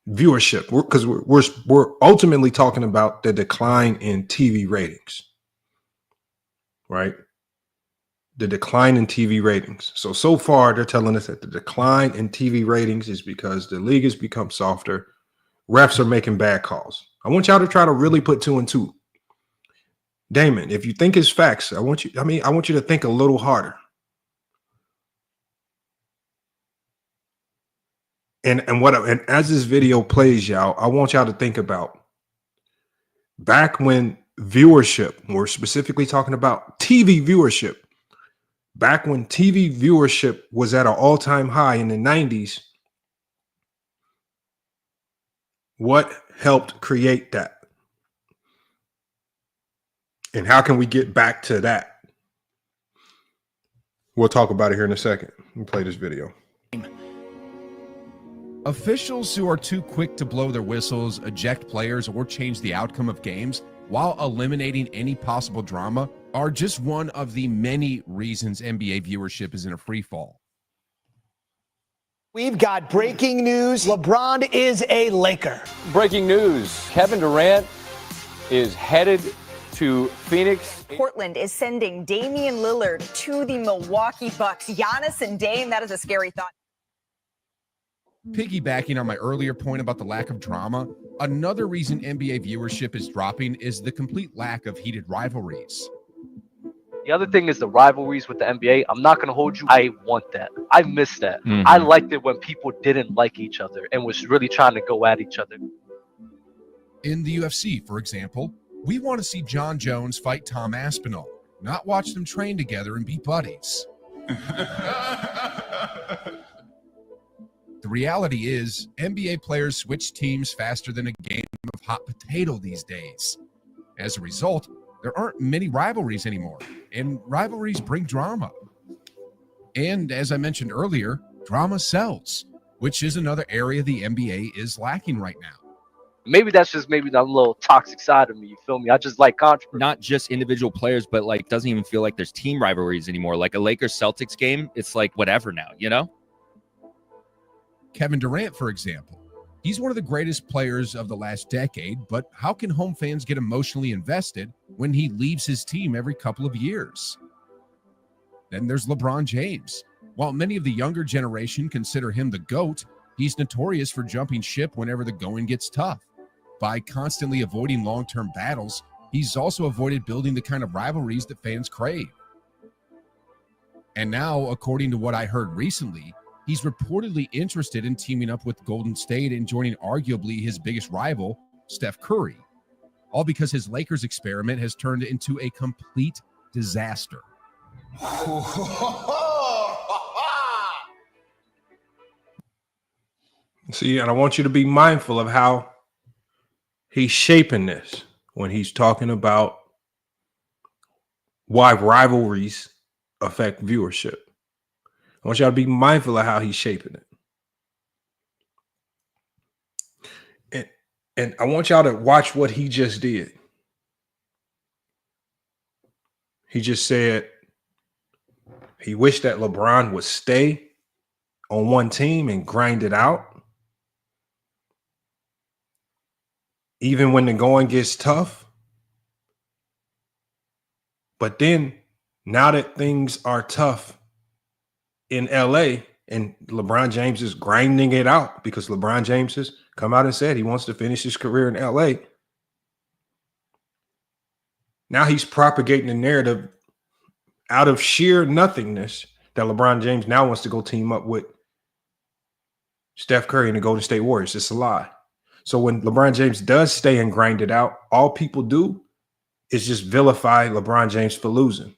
viewership, because we're ultimately talking about the decline in TV ratings, right? The decline in TV ratings. So far, they're telling us that the decline in TV ratings is because the league has become softer. Refs are making bad calls. I want y'all to try to really put 2 and 2. Damon, if you think it's facts, I want you to think a little harder. And as this video plays, y'all, I want y'all to think about back when viewership, we're specifically talking about TV viewership, back when TV viewership was at an all-time high in the 90s, what helped create that? And how can we get back to that? We'll talk about it here in a second. Let me play this video. Officials who are too quick to blow their whistles, eject players, or change the outcome of games while eliminating any possible drama are just one of the many reasons NBA viewership is in a free fall. We've got breaking news. LeBron is a Laker. Breaking news. Kevin Durant is headed to Phoenix. Portland is sending Damian Lillard to the Milwaukee Bucks. Giannis and Dame, that is a scary thought. Piggybacking on my earlier point about the lack of drama, another reason NBA viewership is dropping is the complete lack of heated rivalries. The other thing is the rivalries with the NBA. I'm not going to hold you. I want that. I miss that. I liked it when people didn't like each other and was really trying to go at each other. In the UFC, for example, we want to see John Jones fight Tom Aspinall, not watch them train together and be buddies. The reality is, NBA players switch teams faster than a game of hot potato these days. As a result, there aren't many rivalries anymore, and rivalries bring drama. And as I mentioned earlier, drama sells, which is another area the NBA is lacking right now. Maybe that's just maybe that little toxic side of me, you feel me? I just like controversy. Not just individual players, but like doesn't even feel like there's team rivalries anymore. Like a Lakers-Celtics game, it's like whatever now, you know? Kevin Durant, for example, he's one of the greatest players of the last decade, but how can home fans get emotionally invested when he leaves his team every couple of years? Then there's LeBron James. While many of the younger generation consider him the GOAT, he's notorious for jumping ship whenever the going gets tough. By constantly avoiding long-term battles, he's also avoided building the kind of rivalries that fans crave. And now, according to what I heard recently, he's reportedly interested in teaming up with Golden State and joining arguably his biggest rival, Steph Curry, all because his Lakers experiment has turned into a complete disaster. See, and I want you to be mindful of how he's shaping this when he's talking about why rivalries affect viewership. I want y'all to be mindful of how he's shaping it. And I want y'all to watch what he just did. He just said he wished that LeBron would stay on one team and grind it out. Even when the going gets tough. But then, now that things are tough in LA and LeBron James is grinding it out because LeBron James has come out and said he wants to finish his career in LA. Now he's propagating the narrative out of sheer nothingness that LeBron James now wants to go team up with Steph Curry and the Golden State Warriors. It's a lie. So when LeBron James does stay and grind it out, all people do is just vilify LeBron James for losing.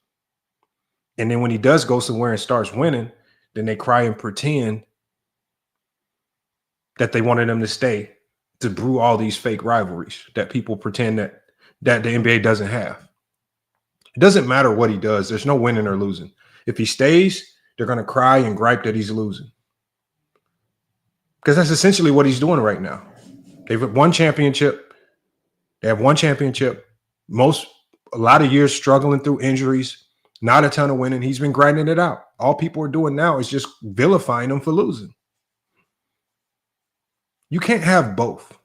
And then when he does go somewhere and starts winning, then they cry and pretend that they wanted him to stay to brew all these fake rivalries that people pretend that the NBA doesn't have. It doesn't matter what he does. There's no winning or losing. If he stays, they're going to cry and gripe that he's losing. Because that's essentially what he's doing right now. They've won championship. They have one championship. Most a lot of years struggling through injuries, not a ton of winning. He's been grinding it out. All people are doing now is just vilifying him for losing. You can't have both.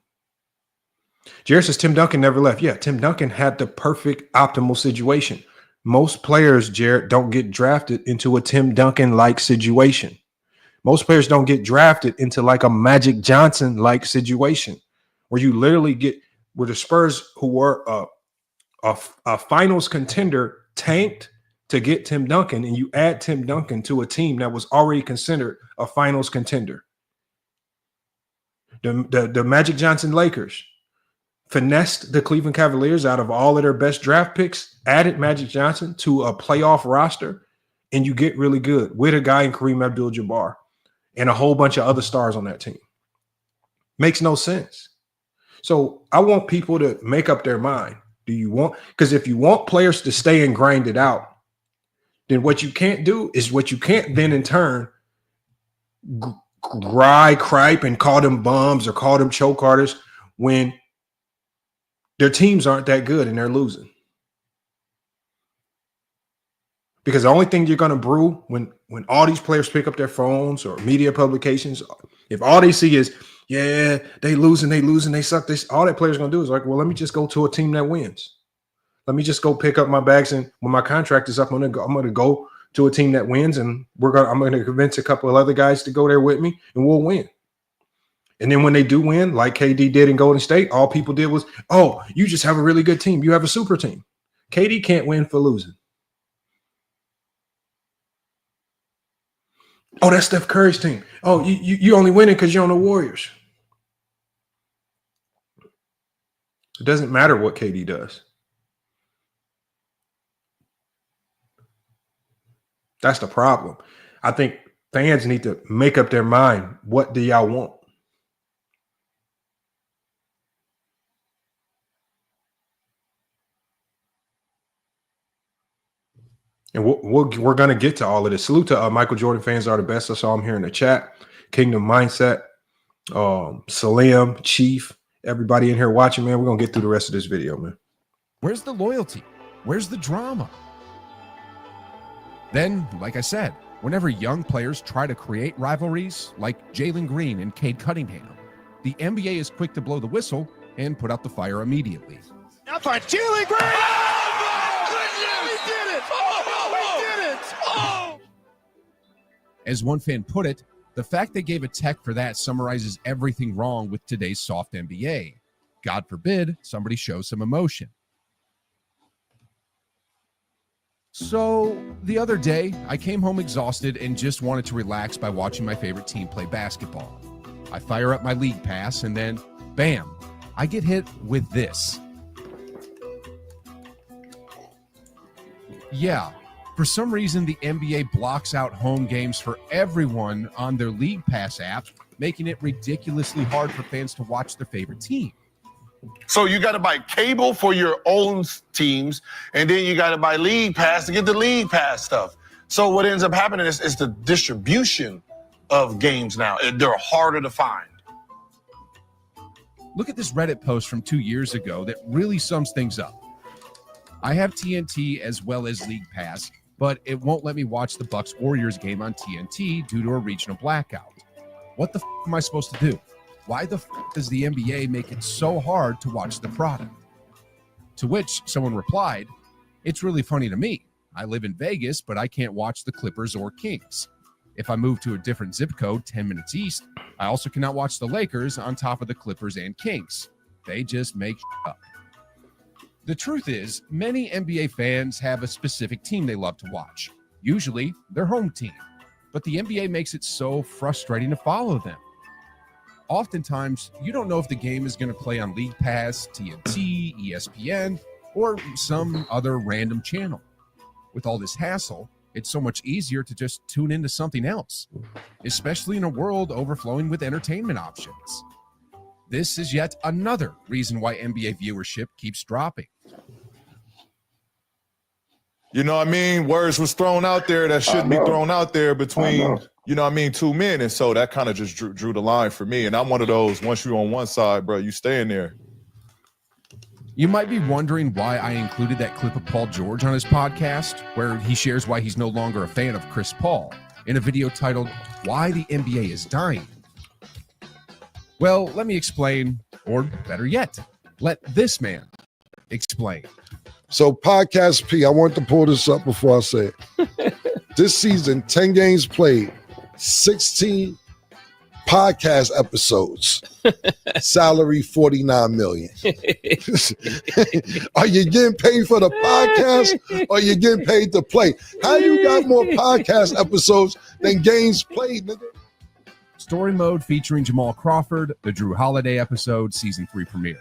Jared says Tim Duncan never left. Yeah, Tim Duncan had the perfect optimal situation. Most players, Jared, don't get drafted into a Tim Duncan-like situation. Most players don't get drafted into like a Magic Johnson-like situation where you literally get where the Spurs, who were a finals contender, tanked to get Tim Duncan, and you add Tim Duncan to a team that was already considered a finals contender. The Magic Johnson Lakers finessed the Cleveland Cavaliers out of all of their best draft picks, added Magic Johnson to a playoff roster, and you get really good with a guy in Kareem Abdul-Jabbar and a whole bunch of other stars on that team. Makes no sense. So I want people to make up their mind. Do you want – because if you want players to stay and grind it out, then what you can't do is what you can't then in turn gripe and call them bums or call them choke artists when their teams aren't that good and they're losing. Because the only thing you're going to brew when all these players pick up their phones or media publications, if all they see is, yeah, they losing, they suck, this, all that player's going to do is like, well, let me just go to a team that wins. Let me just go pick up my bags, and when my contract is up, I'm going to go to a team that wins, and I'm going to convince a couple of other guys to go there with me, and we'll win. And then when they do win, like KD did in Golden State, all people did was, oh, you just have a really good team. You have a super team. KD can't win for losing. Oh, that's Steph Curry's team. Oh, you only winning because you're on the Warriors. It doesn't matter what KD does. That's the problem. I think fans need to make up their mind. What do y'all want? And we're going to get to all of this. Salute to Michael Jordan fans are the best. I saw him here in the chat. Kingdom Mindset, Salim, Chief, everybody in here watching, man. We're going to get through the rest of this video, man. Where's the loyalty? Where's the drama? Then, like I said, whenever young players try to create rivalries like Jalen Green and Cade Cunningham, the NBA is quick to blow the whistle and put out the fire immediately. Now for Jalen Green! As one fan put it, the fact they gave a tech for that summarizes everything wrong with today's soft NBA. God forbid somebody shows some emotion. So the other day, I came home exhausted and just wanted to relax by watching my favorite team play basketball. I fire up my league pass and then, bam, I get hit with this. Yeah. For some reason, the NBA blocks out home games for everyone on their League Pass app, making it ridiculously hard for fans to watch their favorite team. So you got to buy cable for your own teams, and then you got to buy League Pass to get the League Pass stuff. So what ends up happening is the distribution of games now. They're harder to find. Look at this Reddit post from 2 years ago that really sums things up. I have TNT as well as League Pass, but it won't let me watch the Bucks-Warriors game on TNT due to a regional blackout. What the am I supposed to do? Why the does the NBA make it so hard to watch the product? To which someone replied, it's really funny to me. I live in Vegas, but I can't watch the Clippers or Kings. If I move to a different zip code 10 minutes east, I also cannot watch the Lakers on top of the Clippers and Kings. They just make up. The truth is, many NBA fans have a specific team they love to watch, usually their home team, but the NBA makes it so frustrating to follow them. Oftentimes, you don't know if the game is going to play on League Pass, TNT, ESPN, or some other random channel. With all this hassle, it's so much easier to just tune into something else, especially in a world overflowing with entertainment options. This is yet another reason why NBA viewership keeps dropping. You know what I mean? Words was thrown out there that shouldn't be thrown out there between, you know what I mean, two men. And so that kind of just drew the line for me. And I'm one of those, once you're on one side, bro, you stay in there. You might be wondering why I included that clip of Paul George on his podcast, where he shares why he's no longer a fan of Chris Paul, in a video titled, Why the NBA is Dying. Well, let me explain, or better yet, let this man explain. So Podcast P, I want to pull this up before I say it. This season, 10 games played, 16 podcast episodes, salary $49 million. Are you getting paid for the podcast or you getting paid to play? How you got more podcast episodes than games played, nigga? Story Mode featuring Jamal Crawford, the Drew Holiday episode, season 3 premiere.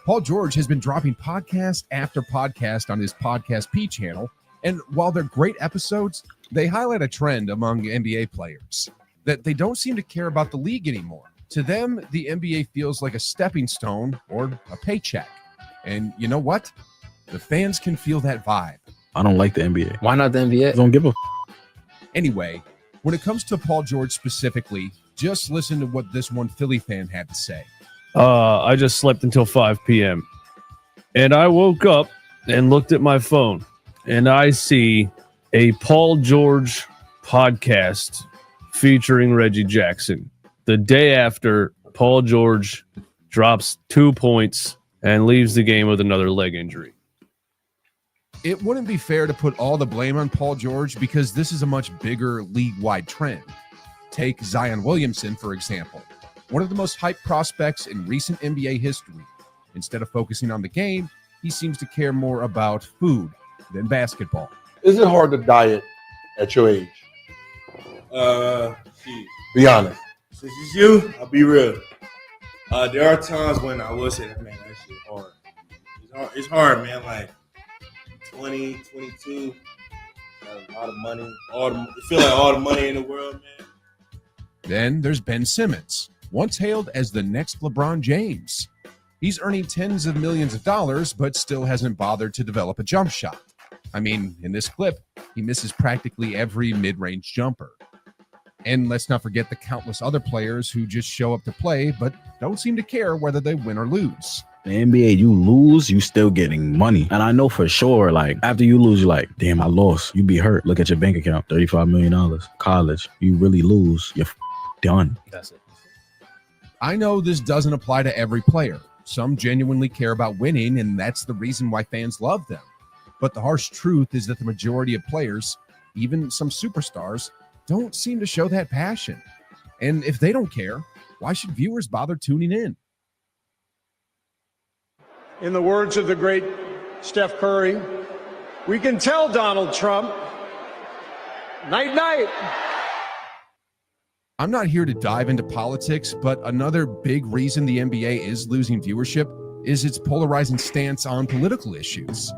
Paul George has been dropping podcast after podcast on his Podcast P channel, and while they're great episodes, they highlight a trend among NBA players that they don't seem to care about the league anymore. To them, the NBA feels like a stepping stone or a paycheck. And you know what? The fans can feel that vibe. I don't like the NBA. Why not the NBA? Don't give a Anyway, when it comes to Paul George specifically, just listen to what this one Philly fan had to say. I just slept until 5 p.m. And I woke up and looked at my phone, and I see a Paul George podcast featuring Reggie Jackson the day after Paul George drops 2 points and leaves the game with another leg injury. It wouldn't be fair to put all the blame on Paul George because this is a much bigger league-wide trend. Take Zion Williamson, for example, one of the most hyped prospects in recent NBA history. Instead of focusing on the game, he seems to care more about food than basketball. Is it hard to diet at your age? Be honest. Since it's you, I'll be real. There are times when I will say that, man, that shit hard. It's hard, man. Like 20, 22, a lot of money. You feel like all the money in the world, man. Then there's Ben Simmons, once hailed as the next LeBron James. He's earning tens of millions of dollars, but still hasn't bothered to develop a jump shot. I mean, in this clip, he misses practically every mid-range jumper. And let's not forget the countless other players who just show up to play, but don't seem to care whether they win or lose. The NBA, you lose, you still getting money. And I know for sure, like, after you lose, you're like, damn, I lost. You be hurt. Look at your bank account, $35 million. College, you really lose, you're done. That's it. I know this doesn't apply to every player. Some genuinely care about winning, and that's the reason why fans love them. But the harsh truth is that the majority of players, even some superstars, don't seem to show that passion. And if they don't care, why should viewers bother tuning in? In the words of the great Steph Curry, we can tell Donald Trump, night, night. I'm not here to dive into politics, but another big reason the NBA is losing viewership is its polarizing stance on political issues.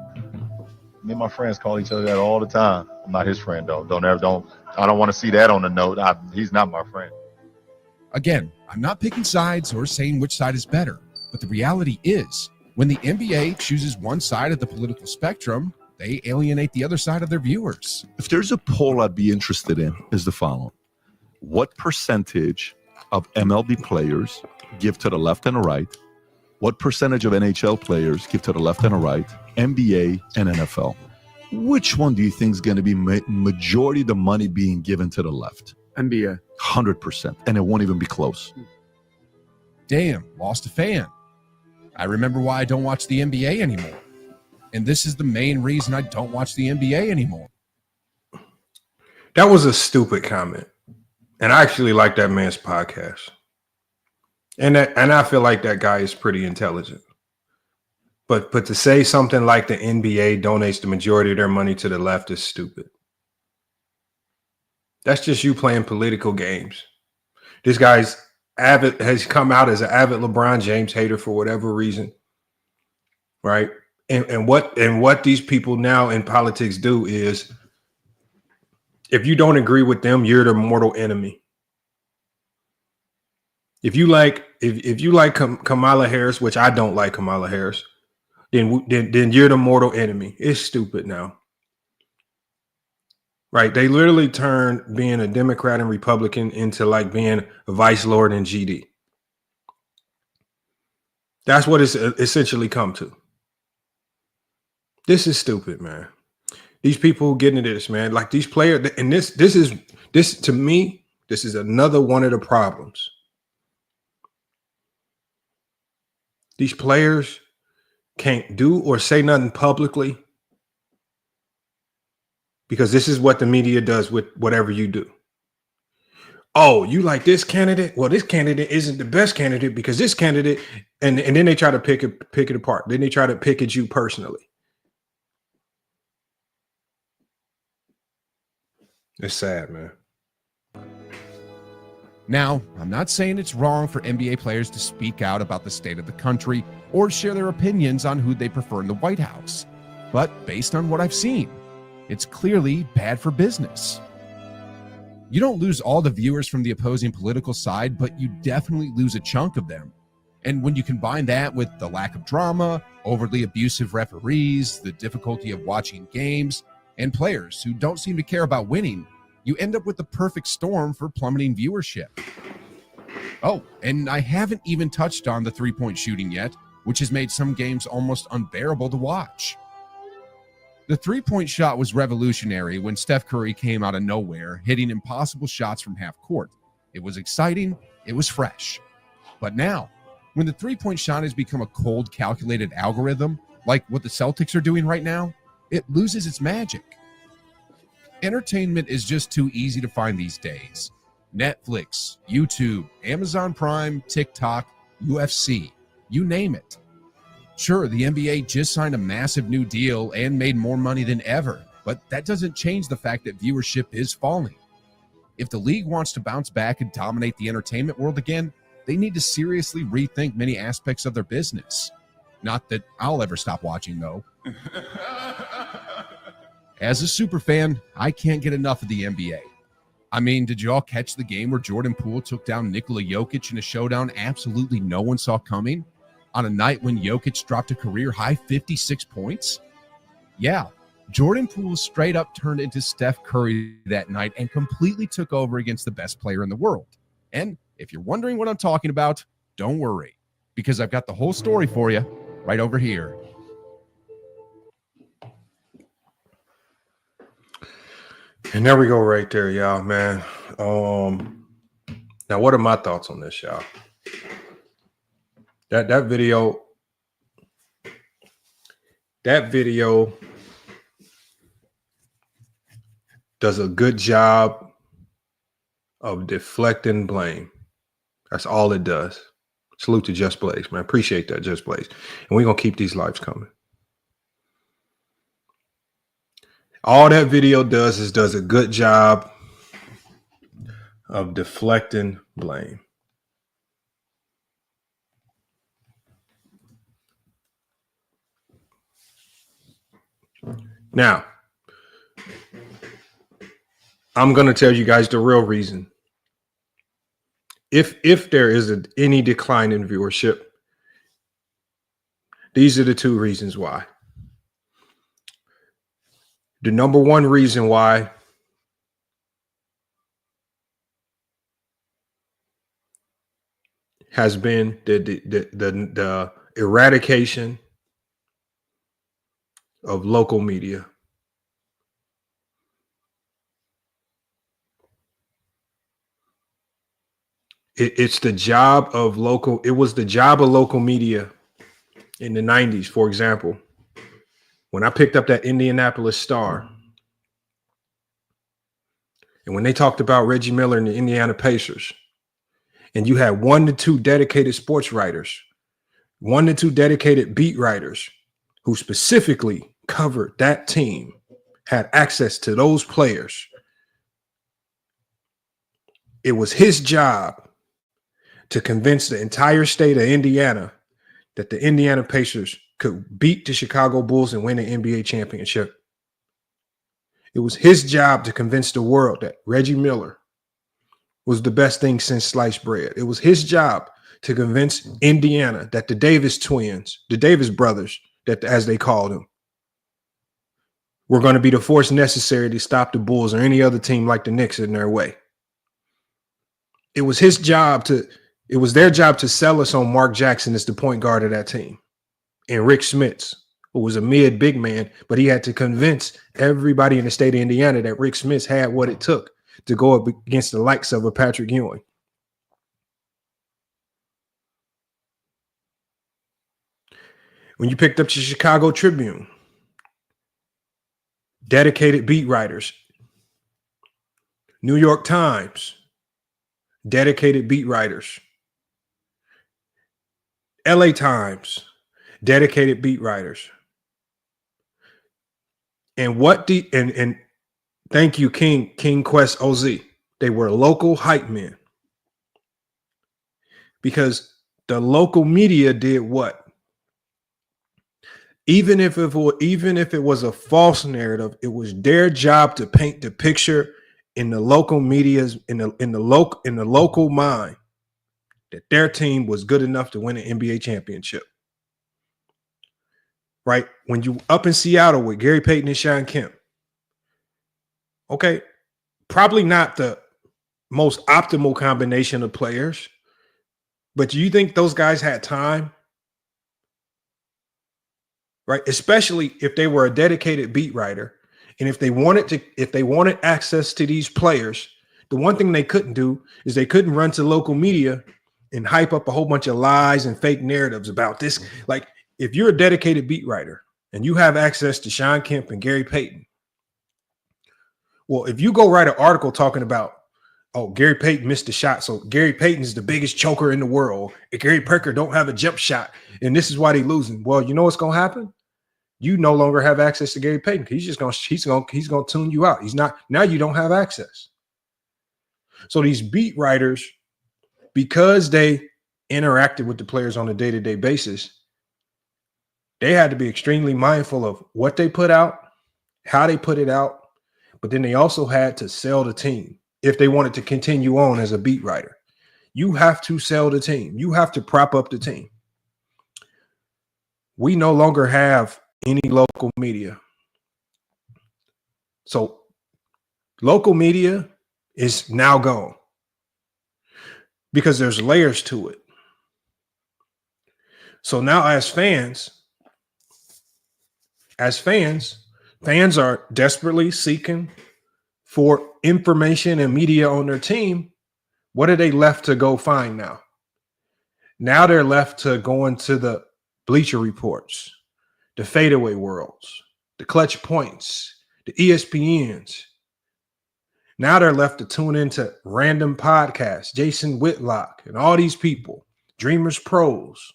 Me and my friends call each other that all the time. I'm not his friend, though. I don't want to see that on the note. He's not my friend. Again, I'm not picking sides or saying which side is better, but the reality is, when the NBA chooses one side of the political spectrum, they alienate the other side of their viewers. If there's a poll I'd be interested in, is the following. What percentage of MLB players give to the left and the right? What percentage of NHL players give to the left and the right? NBA and NFL. Which one do you think is going to be majority of the money being given to the left? NBA. 100%. And it won't even be close. Damn, lost a fan. I remember why I don't watch the NBA anymore. And this is the main reason I don't watch the NBA anymore. That was a stupid comment. And I actually like that man's podcast. And I feel like that guy is pretty intelligent. But to say something like the NBA donates the majority of their money to the left is stupid. That's just you playing political games. This guy's has come out as an avid LeBron James hater for whatever reason. Right? And what these people now in politics do is, if you don't agree with them, you're the mortal enemy. If you like Kamala Harris, which I don't like Kamala Harris, then you're the mortal enemy. It's stupid now. Right? They literally turned being a Democrat and Republican into like being a vice lord and GD. That's what it's essentially come to. This is stupid, man. These people who get into this, man, like these players, and this to me, this is another one of the problems. These players can't do or say nothing publicly because this is what the media does with whatever you do. Oh, you like this candidate? Well, this candidate isn't the best candidate because this candidate, and then they try to pick it apart. Then they try to pick at you personally. It's sad, man. Now, I'm not saying it's wrong for NBA players to speak out about the state of the country or share their opinions on who they prefer in the White House. But based on what I've seen, it's clearly bad for business. You don't lose all the viewers from the opposing political side, but you definitely lose a chunk of them. And when you combine that with the lack of drama, overly abusive referees, the difficulty of watching games, and players who don't seem to care about winning, you end up with the perfect storm for plummeting viewership. Oh, and I haven't even touched on the three-point shooting yet, which has made some games almost unbearable to watch. The three-point shot was revolutionary when Steph Curry came out of nowhere, hitting impossible shots from half court. It was exciting, it was fresh. But now, when the three-point shot has become a cold, calculated algorithm, like what the Celtics are doing right now, it loses its magic. Entertainment is just too easy to find these days. Netflix, YouTube, Amazon Prime, TikTok, UFC, you name it. Sure, the NBA just signed a massive new deal and made more money than ever, but that doesn't change the fact that viewership is falling. If the league wants to bounce back and dominate the entertainment world again, they need to seriously rethink many aspects of their business. Not that I'll ever stop watching, though. As a super fan, I can't get enough of the NBA. I mean, did you all catch the game where Jordan Poole took down Nikola Jokic in a showdown absolutely no one saw coming? On a night when Jokic dropped a career-high 56 points? Yeah, Jordan Poole straight up turned into Steph Curry that night and completely took over against the best player in the world. And if you're wondering what I'm talking about, don't worry, because I've got the whole story for you right over here. And there we go right there, y'all, man. Now, what are my thoughts on this, y'all? That video does a good job of deflecting blame. That's all it does. Salute to Just Blaze, man. Appreciate that, Just Blaze. And we're going to keep these lives coming. All that video does a good job of deflecting blame. Now, I'm going to tell you guys the real reason. If there is any decline in viewership, these are the two reasons why. The number one reason why has been the eradication of local media. It's the job of local. It was the job of local media in the 90s, for example. When I picked up that Indianapolis Star, and when they talked about Reggie Miller and the Indiana Pacers, and you had 1 to 2 dedicated sports writers, 1 to 2 dedicated beat writers who specifically covered that team, had access to those players, it was his job to convince the entire state of Indiana that the Indiana Pacers could beat the Chicago Bulls and win the NBA championship. It was his job to convince the world that Reggie Miller was the best thing since sliced bread. It was his job to convince Indiana that the Davis twins, the Davis brothers, that as they called them, were going to be the force necessary to stop the Bulls or any other team like the Knicks in their way. It was his job to It was their job to sell us on Mark Jackson as the point guard of that team. And Rick Smits, who was a mid big man, but he had to convince everybody in the state of Indiana that Rick Smits had what it took to go up against the likes of a Patrick Ewing. When you picked up the Chicago Tribune, dedicated beat writers. New York Times, dedicated beat writers. LA Times, dedicated beat writers. And and thank you, King Quest OZ. They were local hype men. Because the local media did what? Even if it was a false narrative, it was their job to paint the picture in the local media's in the local mind that their team was good enough to win an NBA championship. Right? When you up in Seattle with Gary Payton and Sean Kemp, okay, probably not the most optimal combination of players, but do you think those guys had time? Right? Especially if they were a dedicated beat writer. And if they wanted access to these players, the one thing they couldn't do is they couldn't run to local media and hype up a whole bunch of lies and fake narratives about this. Like, if you're a dedicated beat writer and you have access to Sean Kemp and Gary Payton, well, if you go write an article talking about, oh, Gary Payton missed a shot, so Gary Payton's the biggest choker in the world, and Gary Perker don't have a jump shot, and this is why they losing. Well, you know what's gonna happen? You no longer have access to Gary Payton. He's gonna tune you out. Now you don't have access. So these beat writers, because they interacted with the players on a day-to-day basis, they had to be extremely mindful of what they put out, how they put it out, but then they also had to sell the team if they wanted to continue on as a beat writer. You have to sell the team. You have to prop up the team. We no longer have any local media. So local media is now gone because there's layers to it. So now as fans are desperately seeking for information and media on their team. What are they left to go find now? Now they're left to go into the Bleacher Reports, the Fadeaway Worlds, the Clutch Points, the ESPNs. Now they're left to tune into random podcasts, Jason Whitlock and all these people, Dreamers Pros.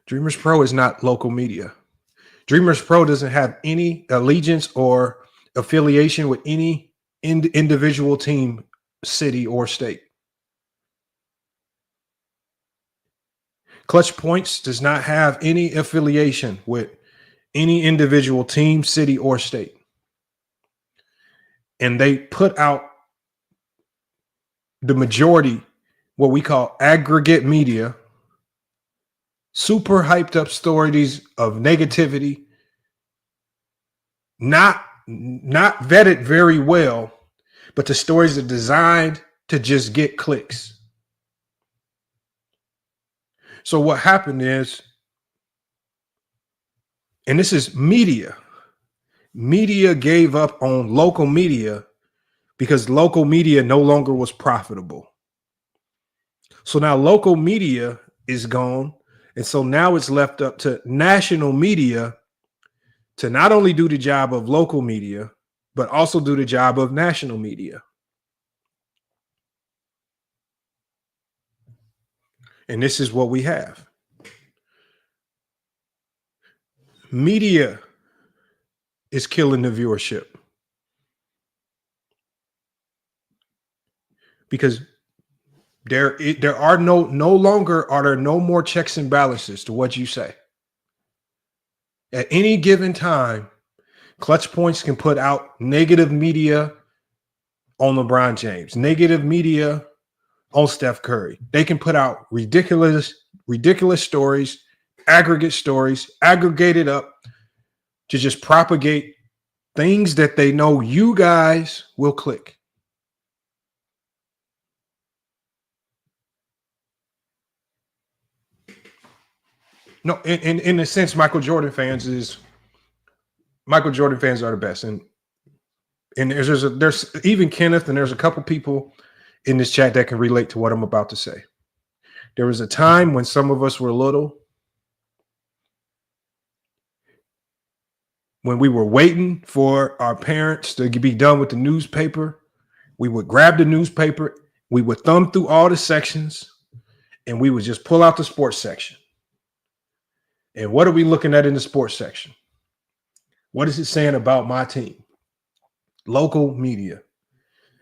Dreamers Pro is not local media. Dreamers Pro doesn't have any allegiance or affiliation with any individual team, city, or state. Clutch Points does not have any affiliation with any individual team, city, or state. And they put out the majority, what we call aggregate media, super hyped up stories of negativity, not vetted very well, but the stories are designed to just get clicks. So what happened is, and this is media gave up on local media because local media no longer was profitable. So now local media is gone. And so now it's left up to national media to not only do the job of local media, but also do the job of national media. And this is what we have. Media is killing the viewership. Because there are no more checks and balances to what you say. At any given time, Clutch Points can put out negative media on LeBron James, negative media on Steph Curry. They can put out ridiculous stories, aggregated up to just propagate things that they know you guys will click. No, in a sense, Michael Jordan fans are the best. And there's even Kenneth, and there's a couple people in this chat that can relate to what I'm about to say. There was a time when some of us were little, when we were waiting for our parents to be done with the newspaper. We would grab the newspaper, we would thumb through all the sections, and we would just pull out the sports section. And what are we looking at in the sports section? What is it saying about my team? Local media.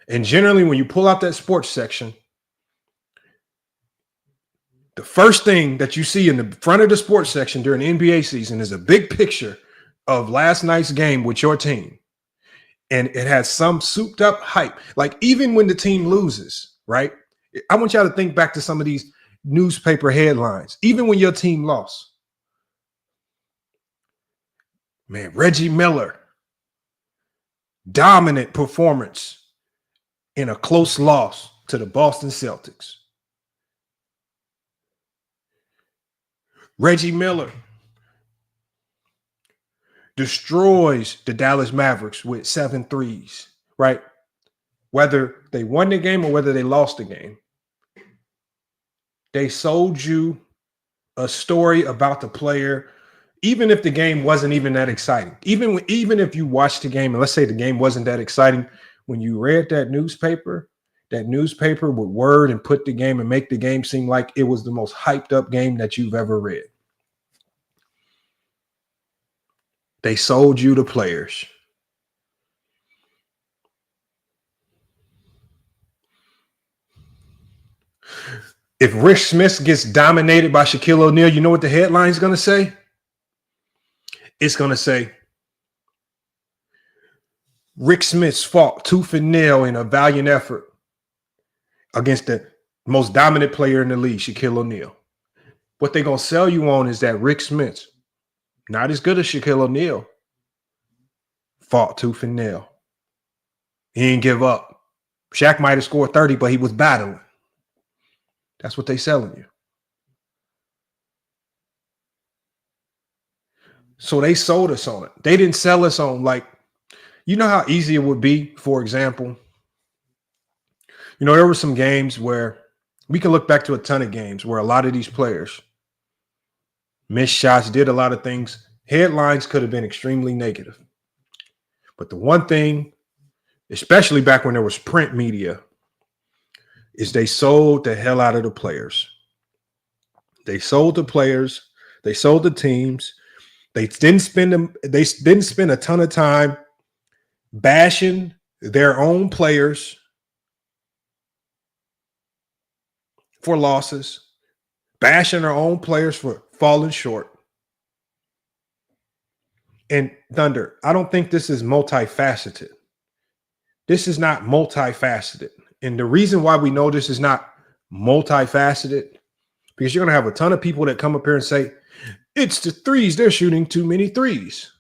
And generally, when you pull out that sports section, the first thing that you see in the front of the sports section during the NBA season is a big picture of last night's game with your team. And it has some souped up hype. Like even when the team loses, right? I want y'all to think back to some of these newspaper headlines. Even when your team lost. Man, Reggie Miller, dominant performance in a close loss to the Boston Celtics. Reggie Miller destroys the Dallas Mavericks with 7 threes, right? Whether they won the game or whether they lost the game. They sold you a story about the player, even if the game wasn't even that exciting. Even if you watched the game, and let's say the game wasn't that exciting, when you read that newspaper would word and put the game and make the game seem like it was the most hyped up game that you've ever read. They sold you the players. If Rick Smith gets dominated by Shaquille O'Neal, you know what the headline is going to say? It's going to say, Rick Smith fought tooth and nail in a valiant effort against the most dominant player in the league, Shaquille O'Neal. What they're going to sell you on is that Rick Smith, not as good as Shaquille O'Neal, fought tooth and nail. He didn't give up. Shaq might have scored 30, but he was battling. That's what they selling you. So they sold us on it. They didn't sell us on, like, you know how easy it would be, for example. You know, there were some games where we can look back to a ton of games where a lot of these players missed shots, did a lot of things. Headlines could have been extremely negative. But the one thing, especially back when there was print media, is they sold the hell out of the players. They sold the players. They sold the teams. They didn't spend a ton of time bashing their own players for losses, bashing their own players for falling short. And Thunder, I don't think this is multifaceted. This is not multifaceted. And the reason why we know this is not multifaceted, because you're going to have a ton of people that come up here and say, it's the threes. They're shooting too many threes.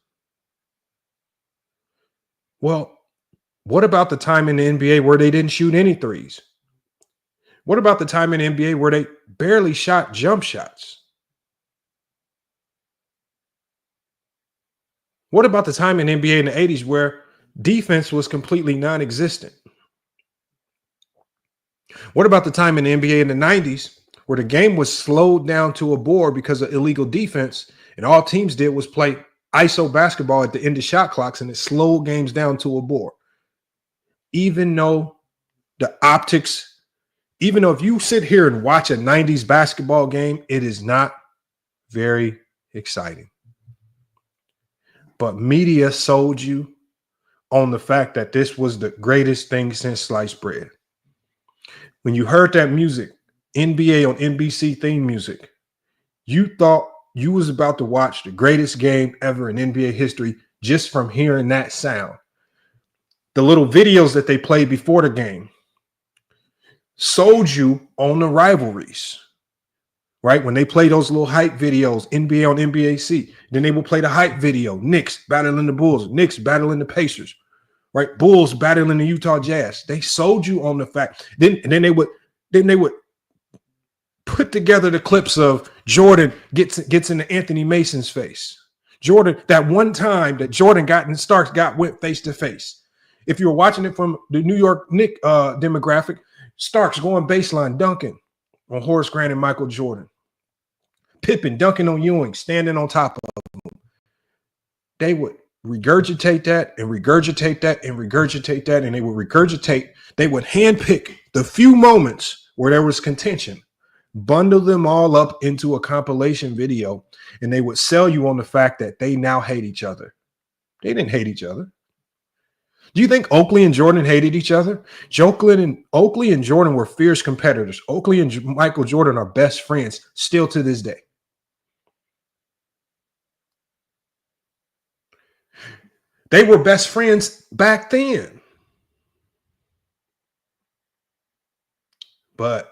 Well, what about the time in the NBA where they didn't shoot any threes? What about the time in the NBA where they barely shot jump shots? What about the time in the NBA in the 80s where defense was completely non-existent? What about the time in the NBA in the 90s where the game was slowed down to a bore because of illegal defense, and all teams did was play ISO basketball at the end of shot clocks, and it slowed games down to a bore? Even though the optics, even though if you sit here and watch a 90s basketball game, it is not very exciting. But media sold you on the fact that this was the greatest thing since sliced bread. When you heard that music, NBA on NBC theme music, you thought you was about to watch the greatest game ever in NBA history just from hearing that sound. The little videos that they played before the game sold you on the rivalries, right? When they play those little hype videos, NBA on NBAC, then they will play the hype video, Knicks battling the Bulls, Knicks battling the Pacers, right? Bulls battling the Utah Jazz. They sold you on the fact. Then they would Put together the clips of Jordan gets into Anthony Mason's face. Jordan, that one time that Jordan went face to face. If you were watching it from the New York Knicks demographic, Starks going baseline dunking on Horace Grant and Michael Jordan. Pippen dunking on Ewing, standing on top of him. They would regurgitate that and regurgitate that and regurgitate that, and they would handpick the few moments where there was contention, bundle them all up into a compilation video, and they would sell you on the fact that they now hate each other. They didn't hate each other. Do you think Oakley and Jordan hated each other? Oakley and Jordan were fierce competitors. Oakley and Michael Jordan are best friends still to this day. They were best friends back then. But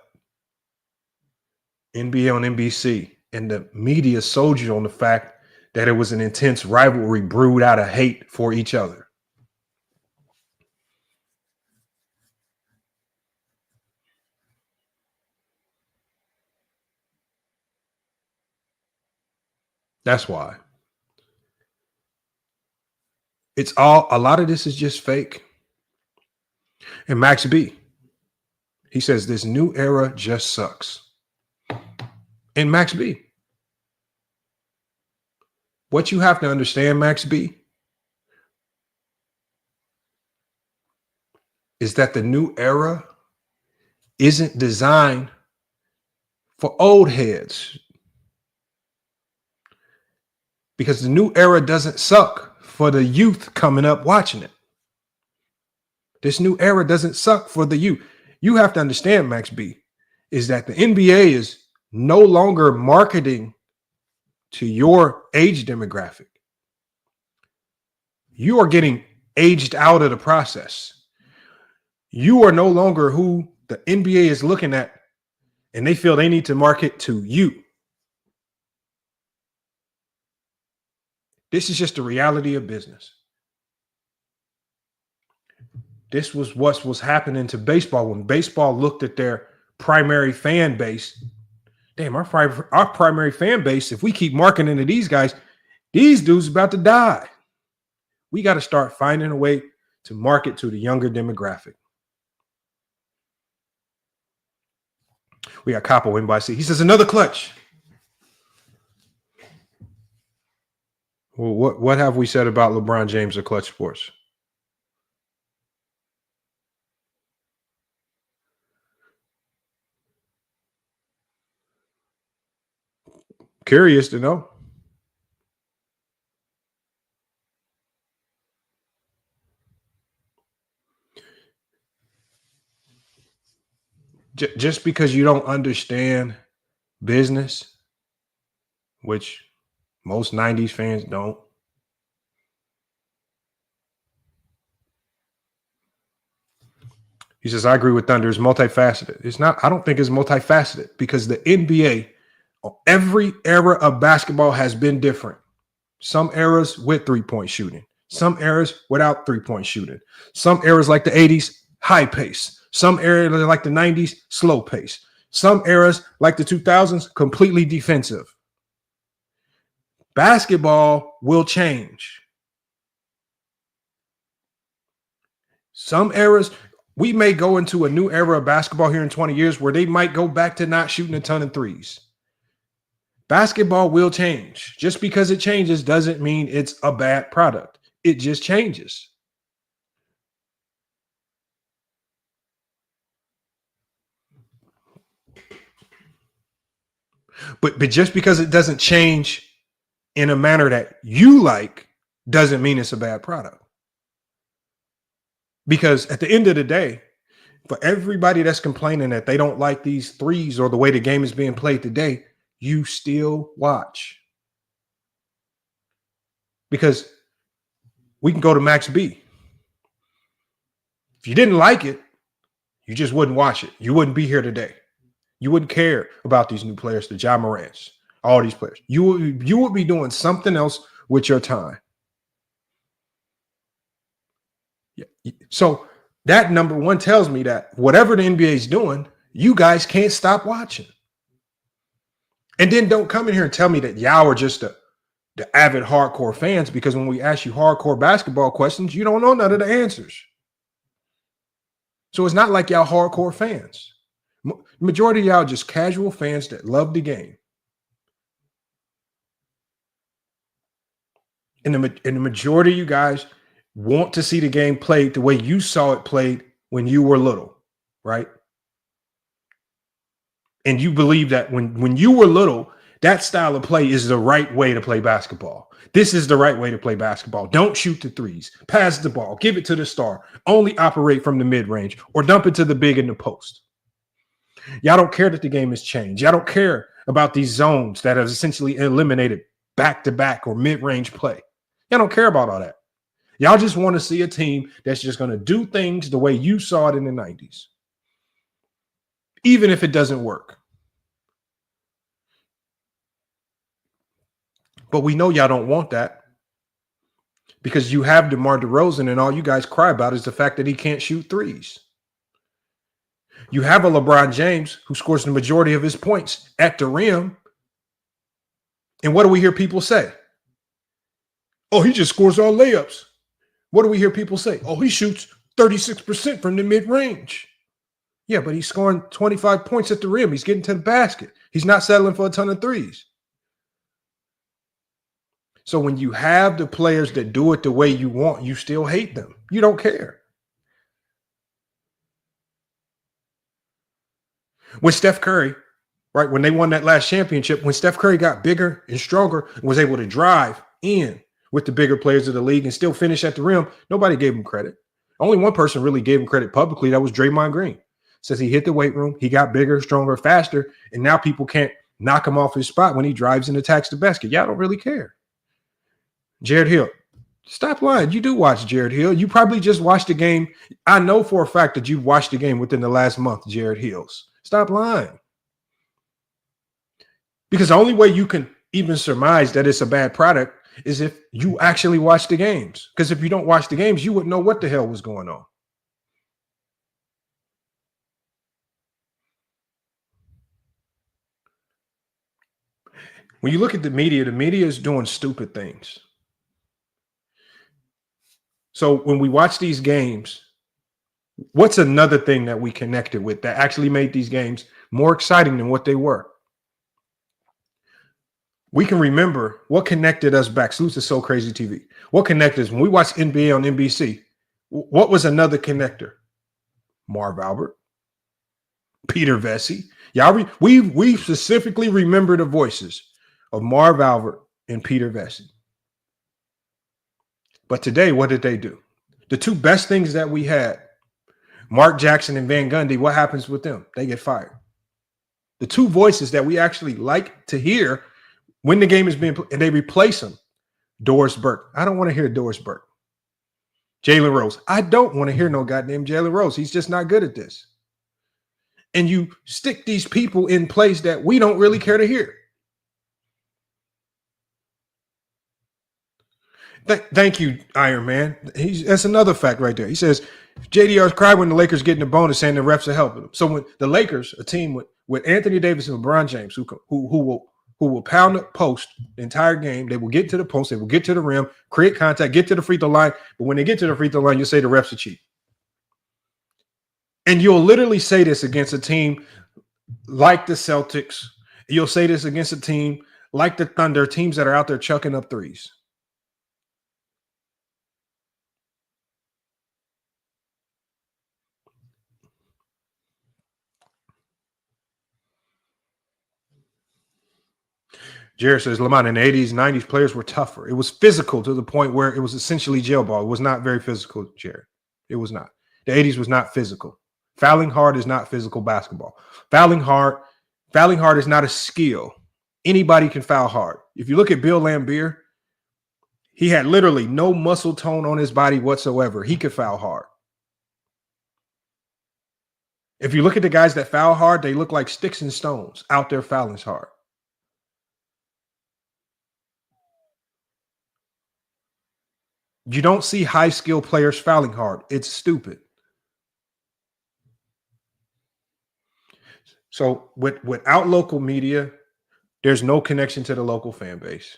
NBA on NBC and the media sold you on the fact that it was an intense rivalry brewed out of hate for each other. That's why. A lot of this is just fake. And Max B, he says this new era just sucks. And Max B, what you have to understand, Max B, is that the new era isn't designed for old heads. Because the new era doesn't suck for the youth coming up watching it. This new era doesn't suck for the youth. You have to understand, Max B, is that the NBA is no longer marketing to your age demographic. You are getting aged out of the process. You are no longer who the NBA is looking at, and they feel they need to market to you. This is just the reality of business. This was what was happening to baseball when baseball looked at their primary fan base. Damn, our primary fan base, if we keep marketing to these guys, these dudes about to die. We got to start finding a way to market to the younger demographic. We got Capo in by C. He says, another clutch. Well, what have we said about LeBron James or Clutch Sports? Curious to know. Just because you don't understand business, which most 90s fans don't. He says, I agree with Thunder. It's multifaceted. It's not, I don't think it's multifaceted because the NBA, every era of basketball has been different. Some eras with three-point shooting. Some eras without three-point shooting. Some eras like the 80s, high pace. Some eras like the 90s, slow pace. Some eras like the 2000s, completely defensive. Basketball will change. Some eras, we may go into a new era of basketball here in 20 years where they might go back to not shooting a ton of threes. Basketball will change. Just because it changes doesn't mean it's a bad product. It just changes. But just because it doesn't change in a manner that you like doesn't mean it's a bad product. Because at the end of the day, for everybody that's complaining that they don't like these threes or the way the game is being played today, you still watch. Because we can go to Max B. If you didn't like it, you just wouldn't watch it. You wouldn't be here today. You wouldn't care about these new players, the Ja Morants, all these players. You would be doing something else with your time. Yeah. So that number one tells me that whatever the NBA is doing, you guys can't stop watching. And then don't come in here and tell me that y'all are just the avid hardcore fans, because when we ask you hardcore basketball questions, you don't know none of the answers. So it's not like y'all hardcore fans. Majority of y'all just casual fans that love the game. And the majority of you guys want to see the game played the way you saw it played when you were little, right? And you believe that when you were little, that style of play is the right way to play basketball. This is the right way to play basketball. Don't shoot the threes. Pass the ball. Give it to the star. Only operate from the mid-range or dump it to the big in the post. Y'all don't care that the game has changed. Y'all don't care about these zones that have essentially eliminated back-to-back or mid-range play. Y'all don't care about all that. Y'all just want to see a team that's just going to do things the way you saw it in the 90s. Even if it doesn't work. But we know y'all don't want that, because you have DeMar DeRozan and all you guys cry about is the fact that he can't shoot threes. You have a LeBron James who scores the majority of his points at the rim. And what do we hear people say? Oh, he just scores all layups. What do we hear people say? Oh, he shoots 36% from the mid-range. Yeah, but he's scoring 25 points at the rim. He's getting to the basket. He's not settling for a ton of threes. So when you have the players that do it the way you want, you still hate them. You don't care. When Steph Curry, right, when they won that last championship, when Steph Curry got bigger and stronger and was able to drive in with the bigger players of the league and still finish at the rim, nobody gave him credit. Only one person really gave him credit publicly. That was Draymond Green. Says he hit the weight room, he got bigger, stronger, faster, and now people can't knock him off his spot when he drives and attacks the basket. Y'all don't really care. Jared Hill, stop lying. You do watch Jared Hill. You probably just watched the game. I know for a fact that you've watched the game within the last month, Jared Hills. Stop lying. Because the only way you can even surmise that it's a bad product is if you actually watch the games. Because if you don't watch the games, you wouldn't know what the hell was going on. When you look at the media is doing stupid things. So when we watch these games, what's another thing that we connected with that actually made these games more exciting than what they were? We can remember what connected us back. Salute to So Crazy TV. What connected us when we watched NBA on NBC? What was another connector? Marv Albert, Peter Vesey. Y'all, we specifically remember the voices of Marv Albert and Peter Vesey. But today, what did they do? The two best things that we had, Mark Jackson and Van Gundy, what happens with them? They get fired. The two voices that we actually like to hear when the game is being played, and they replace them. Doris Burke. I don't want to hear Doris Burke. Jalen Rose. I don't want to hear no goddamn Jalen Rose. He's just not good at this. And you stick these people in place that we don't really care to hear. Thank you, Iron Man. That's another fact right there. He says JDR's cry when the Lakers getting the bonus, saying the refs are helping them. So when the Lakers, a team with Anthony Davis and LeBron James, who will pound the post the entire game, they will get to the post, they will get to the rim, create contact, get to the free throw line. But when they get to the free throw line, you say the refs are cheap. And you'll literally say this against a team like the Celtics. You'll say this against a team like the Thunder, teams that are out there chucking up threes. Jared says, Lamont, in the 80s, 90s, players were tougher. It was physical to the point where it was essentially jail ball. It was not very physical, Jared. It was not. The 80s was not physical. Fouling hard is not physical basketball. Fouling hard is not a skill. Anybody can foul hard. If you look at Bill Laimbeer, he had literally no muscle tone on his body whatsoever. He could foul hard. If you look at the guys that foul hard, they look like sticks and stones out there fouling hard. You don't see high-skill players fouling hard. It's stupid. So without local media, there's no connection to the local fan base.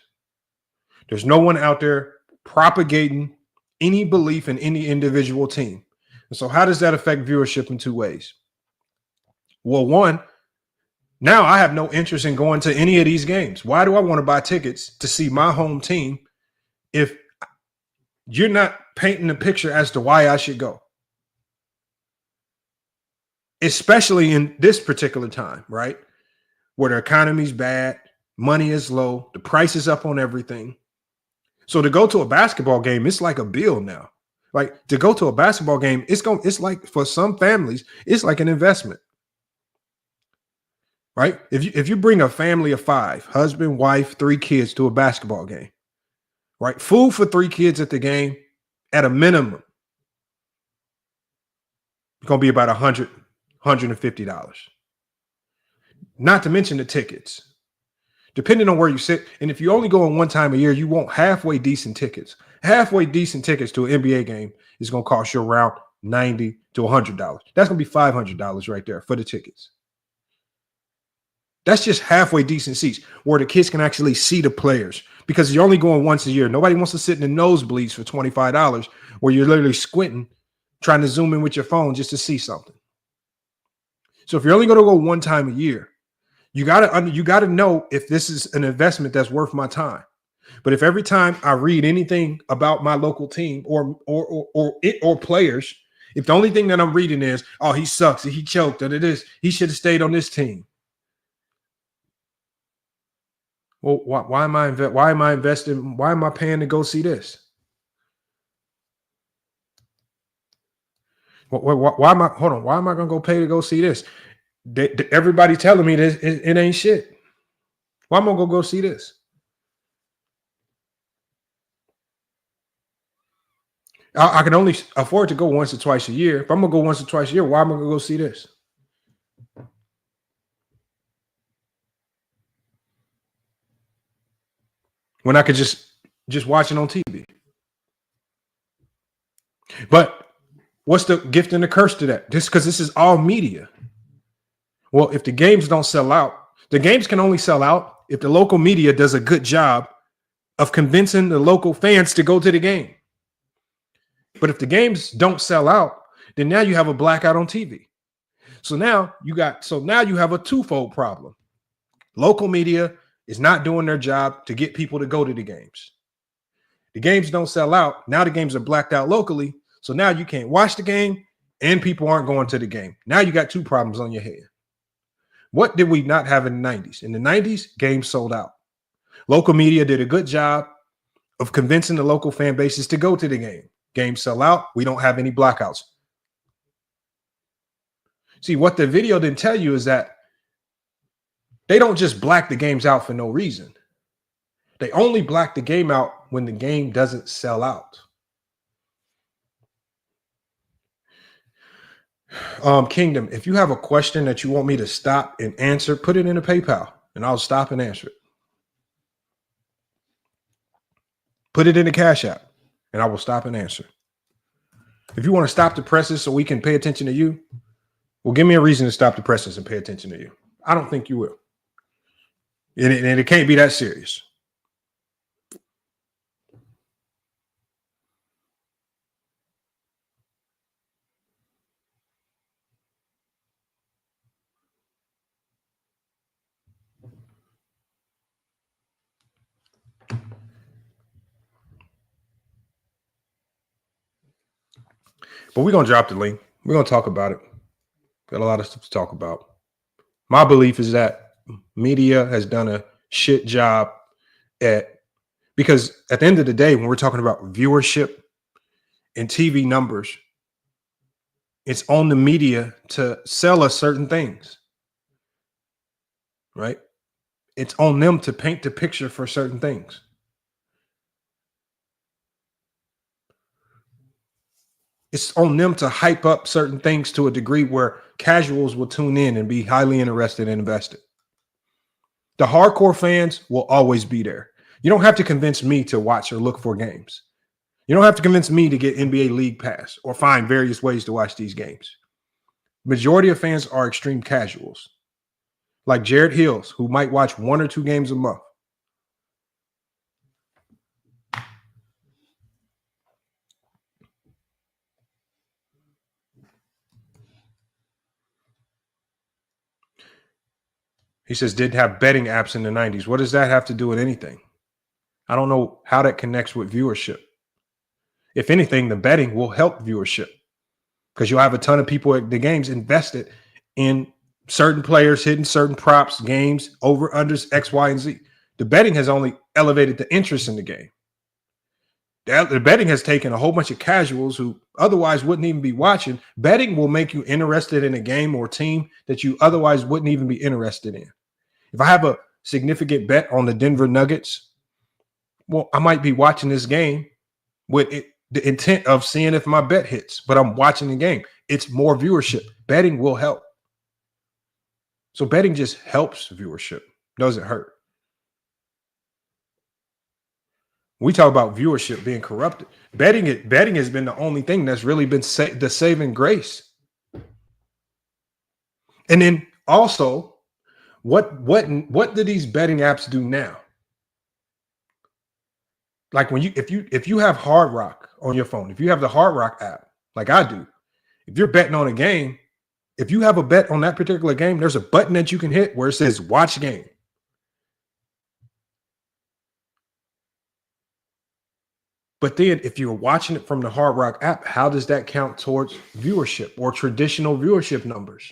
There's no one out there propagating any belief in any individual team. And so how does that affect viewership in two ways? Well, one, now I have no interest in going to any of these games. Why do I want to buy tickets to see my home team if you're not painting a picture as to why I should go? Especially in this particular time, right? Where the economy's bad, money is low, the price is up on everything. So to go to a basketball game, it's like a bill now. Like to go to a basketball game, it's like for some families, it's like an investment. Right? If you bring a family of 5, husband, wife, 3 kids to a basketball game, right? Food for 3 kids at the game at a minimum, it's going to be about $100, $150. Not to mention the tickets. Depending on where you sit, and if you only go in one time a year, you want halfway decent tickets. Halfway decent tickets to an NBA game is going to cost you around $90 to $100. That's going to be $500 right there for the tickets. That's just halfway decent seats where the kids can actually see the players because you're only going once a year. Nobody wants to sit in the nosebleeds for $25 where you're literally squinting, trying to zoom in with your phone just to see something. So if you're only going to go one time a year, you gotta know if this is an investment that's worth my time. But if every time I read anything about my local team or players, if the only thing that I'm reading is, oh, he sucks, he choked, and he should have stayed on this team. Well, why am I investing? Why am I paying to go see this? Why am I going to go pay to go see this? Everybody telling me this it ain't shit. Why am I going to go see this? I can only afford to go once or twice a year. If I'm going to go once or twice a year, why am I going to go see this? When I could just watch it on TV. But what's the gift and the curse to that? Just because this is all media. Well, if the games don't sell out, the games can only sell out if the local media does a good job of convincing the local fans to go to the game. But if the games don't sell out, then now you have a blackout on TV. So now you have a twofold problem. Local media is not doing their job to get people to go to the games. The games don't sell out. Now the games are blacked out locally. So now you can't watch the game and people aren't going to the game. Now you got 2 problems on your head. What did we not have in the 90s? In the 90s, games sold out. Local media did a good job of convincing the local fan bases to go to the game. Games sell out. We don't have any blackouts. See, what the video didn't tell you is that they don't just black the games out for no reason. They only black the game out when the game doesn't sell out. Kingdom, if you have a question that you want me to stop and answer, put it in a PayPal and I'll stop and answer it. Put it in the Cash App and I will stop and answer. If you want to stop the presses so we can pay attention to you, well, give me a reason to stop the presses and pay attention to you. I don't think you will. And it can't be that serious. But we're going to drop the link. We're going to talk about it. Got a lot of stuff to talk about. My belief is that media has done a shit job because at the end of the day, when we're talking about viewership and TV numbers, it's on the media to sell us certain things, right? It's on them to paint the picture for certain things. It's on them to hype up certain things to a degree where casuals will tune in and be highly interested and invested. The hardcore fans will always be there. You don't have to convince me to watch or look for games. You don't have to convince me to get NBA League Pass or find various ways to watch these games. Majority of fans are extreme casuals. like Jared Hills, who might watch 1 or 2 games a month. He says, didn't have betting apps in the 90s. What does that have to do with anything? I don't know how that connects with viewership. If anything, the betting will help viewership because you'll have a ton of people at the games invested in certain players, hitting certain props, games, over, unders, X, Y, and Z. The betting has only elevated the interest in the game. The betting has taken a whole bunch of casuals who otherwise wouldn't even be watching. Betting will make you interested in a game or team that you otherwise wouldn't even be interested in. If I have a significant bet on the Denver Nuggets, well, I might be watching this game with the intent of seeing if my bet hits, but I'm watching the game. It's more viewership. Betting will help. So betting just helps viewership, doesn't hurt. We talk about viewership being corrupted. Betting has been the only thing that's really been the saving grace. And then also, what do these betting apps do now? Like if you have Hard Rock on your phone, if you have the Hard Rock app, like I do, if you're betting on a game, if you have a bet on that particular game, there's a button that you can hit where it says watch game. But then if you're watching it from the Hard Rock app, how does that count towards viewership or traditional viewership numbers?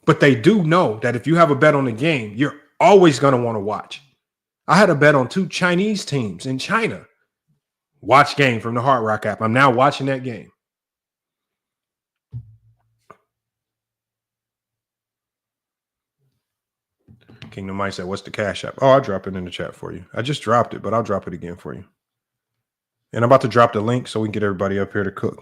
But they do know that if you have a bet on the game, you're always going to want to watch. I had a bet on 2 Chinese teams in China. Watch game from the Hard Rock app. I'm now watching that game. Kingdom Mindset, what's the Cash App? Oh, I'll drop it in the chat for you. I just dropped it, but I'll drop it again for you. And I'm about to drop the link so we can get everybody up here to cook.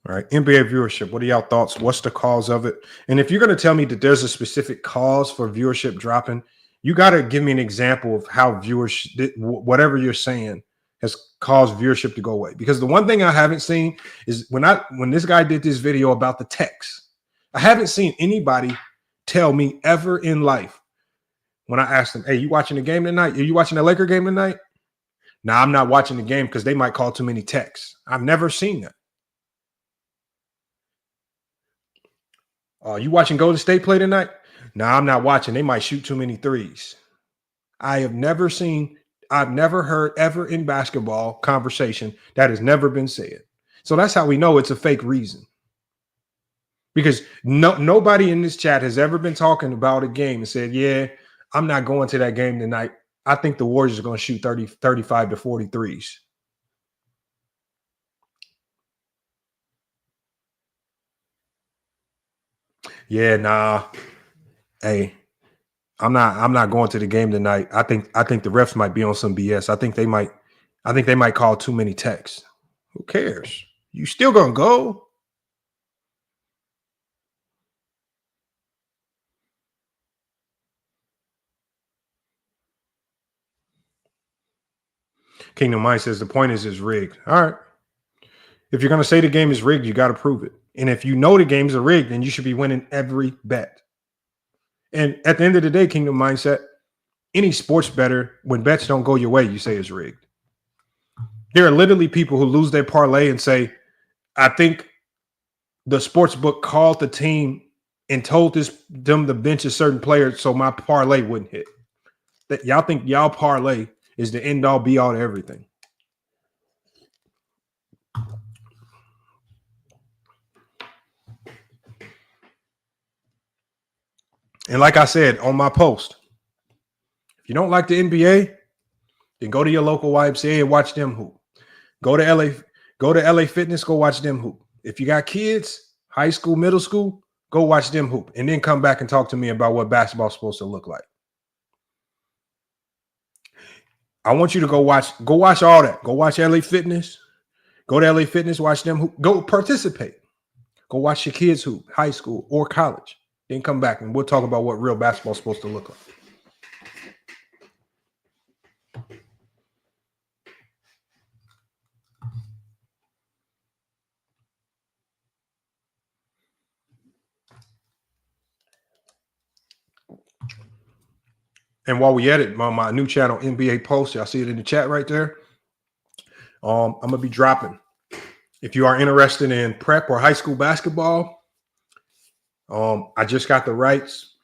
All right, NBA viewership. What are y'all thoughts? What's the cause of it? And if you're going to tell me that there's a specific cause for viewership dropping, you got to give me an example of how viewership, whatever you're saying, has caused viewership to go away. Because the one thing I haven't seen is when this guy did this video about the text, I haven't seen anybody tell me ever in life when I asked them, hey, you watching the game tonight? Are you watching the Laker game tonight? No, I'm not watching the game because they might call too many texts. I've never seen that. You watching Golden State play tonight? No, I'm not watching. They might shoot too many threes. I've never heard ever in basketball conversation that has never been said. So that's how we know it's a fake reason. Because nobody in this chat has ever been talking about a game and said, yeah, I'm not going to that game tonight. I think the Warriors are going to shoot 35 to 43s. Yeah, nah. Hey, I'm not going to the game tonight. I think the refs might be on some BS. I think they might call too many texts. Who cares? You still gonna go? Kingdom Mind says the point is rigged. All right. If you're going to say the game is rigged, you got to prove it. And if you know the games are rigged, then you should be winning every bet. And at the end of the day, Kingdom Mindset, any sports bettor, when bets don't go your way, you say it's rigged. There are literally people who lose their parlay and say, I think the sports book called the team and told them to bench a certain player so my parlay wouldn't hit. That y'all think y'all parlay is the end all be all to everything. And like I said on my post, if you don't like the NBA, then go to your local YMCA and watch them hoop. Go to LA Fitness, go watch them hoop. If you got kids, high school, middle school, go watch them hoop. And then come back and talk to me about what basketball is supposed to look like. I want you to go watch all that. Go watch LA Fitness. Go to LA Fitness, watch them hoop. Go participate. Go watch your kids hoop, high school or college. Then come back and we'll talk about what real basketball is supposed to look like. And while we at it, on my new channel, NBA Post, y'all see it in the chat right there. I'm gonna be dropping. If you are interested in prep or high school basketball, I just got the rights.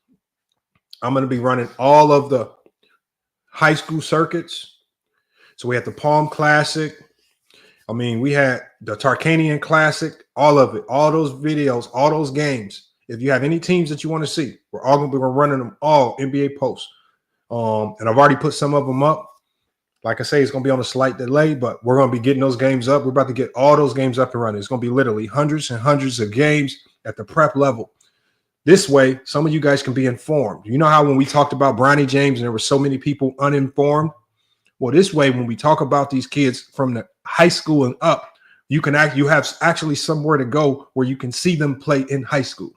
I'm gonna be running all of the high school circuits. So we had the Palm Classic. I mean, we had the Tarkanian Classic, all of it, all those videos, all those games. If you have any teams that you want to see, we're running them all NBA Post. And I've already put some of them up. Like I say, it's going to be on a slight delay, but we're going to be getting those games up. We're about to get all those games up and running. It's going to be literally hundreds and hundreds of games at the prep level. This way, some of you guys can be informed. You know how when we talked about LeBron James and there were so many people uninformed? Well, this way, when we talk about these kids from the high school and up, you have actually somewhere to go where you can see them play in high school.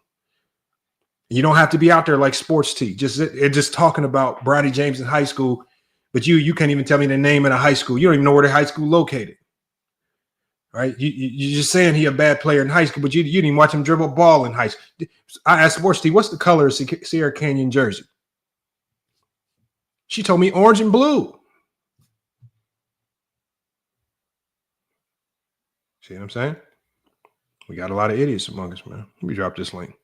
You don't have to be out there like Sports T, just talking about Bronny James in high school, but you can't even tell me the name of a high school. You don't even know where the high school located, right? You're just saying he a bad player in high school, but you didn't even watch him dribble a ball in high school. I asked Sports T, what's the color of Sierra Canyon jersey? She told me orange and blue. See what I'm saying? We got a lot of idiots among us, man. Let me drop this link.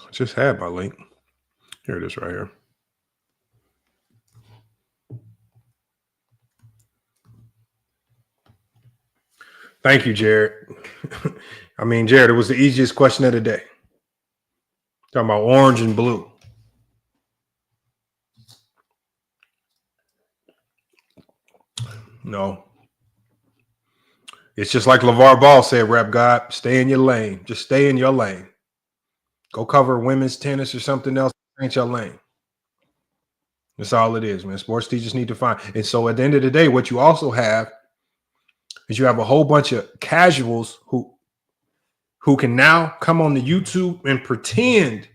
I just had my link. Here it is right here. Thank you, Jared. I mean, Jared, it was the easiest question of the day. Talking about orange and blue. No. It's just like LeVar Ball said, Rep God, stay in your lane. Just stay in your lane. Go cover women's tennis or something else. Ain't your lane. That's all it is, man. Sports teachers need to find. And so at the end of the day, what you also have is you have a whole bunch of casuals who can now come on the YouTube and pretend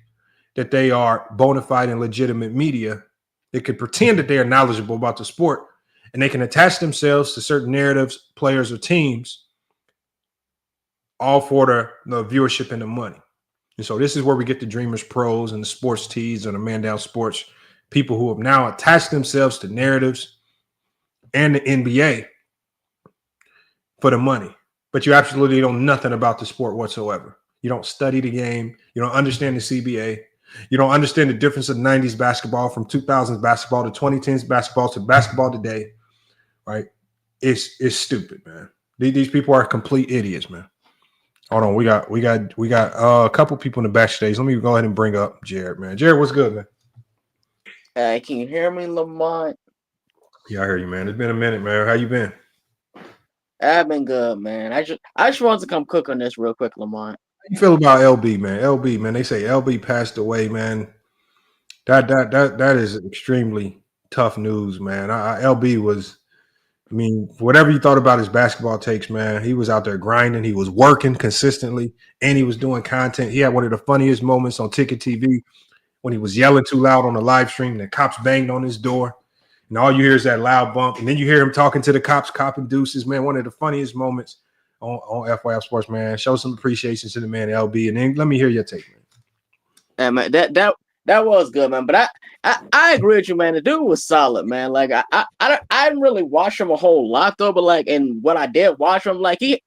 that they are bona fide and legitimate media. They could pretend that they are knowledgeable about the sport, and they can attach themselves to certain narratives, players, or teams, all for the viewership and the money. And so this is where we get the Dreamers Pros and the Sports Tees and the Man Down Sports, people who have now attached themselves to narratives and the NBA for the money. But you absolutely know nothing about the sport whatsoever. You don't study the game. You don't understand the CBA. You don't understand the difference of 90s basketball from 2000s basketball to 2010s basketball to basketball today, right? It's stupid, man. These people are complete idiots, man. Hold on, we got a couple people in the backstage. Let me go ahead and bring up Jared, man. Jared, what's good, man? Hey, can you hear me, Lamont? Yeah, I hear you, man. It's been a minute, man. How you been? I've been good, man. I just wanted to come cook on this real quick, Lamont. How you feel about LB, man? LB, man. They say LB passed away, man. That is extremely tough news, man. LB was, I mean, whatever you thought about his basketball takes, man, he was out there grinding. He was working consistently, and he was doing content. He had one of the funniest moments on Ticket TV when he was yelling too loud on the live stream, and the cops banged on his door, and all you hear is that loud bump, and then you hear him talking to the cops, copping deuces, man. One of the funniest moments on FYF Sports, man. Show some appreciation to the man LB, and then let me hear your take, man. Yeah, man, that was good, man. But I agree with you, man. The dude was solid, man. Like I didn't really watch him a whole lot though, but like, and when I did watch him, like he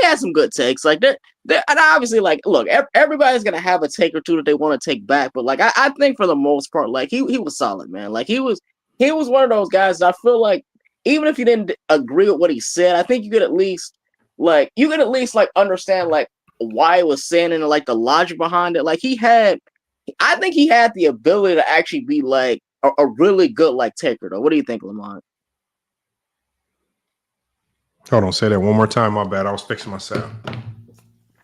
had some good takes. Like that, and obviously, like, look, everybody's gonna have a take or two that they want to take back, but like I think for the most part, like he was solid, man. Like he was one of those guys that I feel like even if you didn't agree with what he said, I think you could at least understand like why he was saying and like the logic behind it. Like I think he had the ability to actually be like a really good like taker though. What do you think, Lamont? Hold on, say that one more time. My bad. I was fixing my sound.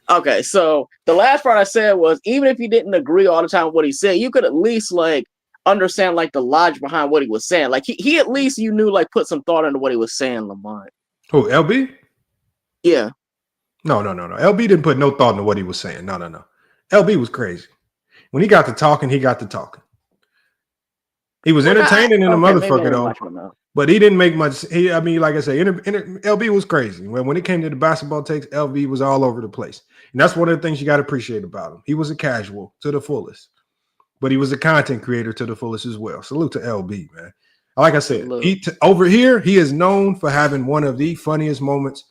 Okay, so the last part I said was even if you didn't agree all the time with what he said, you could at least like understand like the logic behind what he was saying. Like he at least you knew like put some thought into what he was saying, Lamont. Who, LB? Yeah. No. LB didn't put no thought into what he was saying. No. LB was crazy. When he got to talking, he got to talking. He was entertaining in the maybe I motherfucker didn't though, watch him enough. but he didn't make much. I mean, like I say, LB was crazy. When it came to the basketball takes, LB was all over the place, and that's one of the things you got to appreciate about him. He was a casual to the fullest, but he was a content creator to the fullest as well. Salute to LB, man. Like I said, over here, he is known for having one of the funniest moments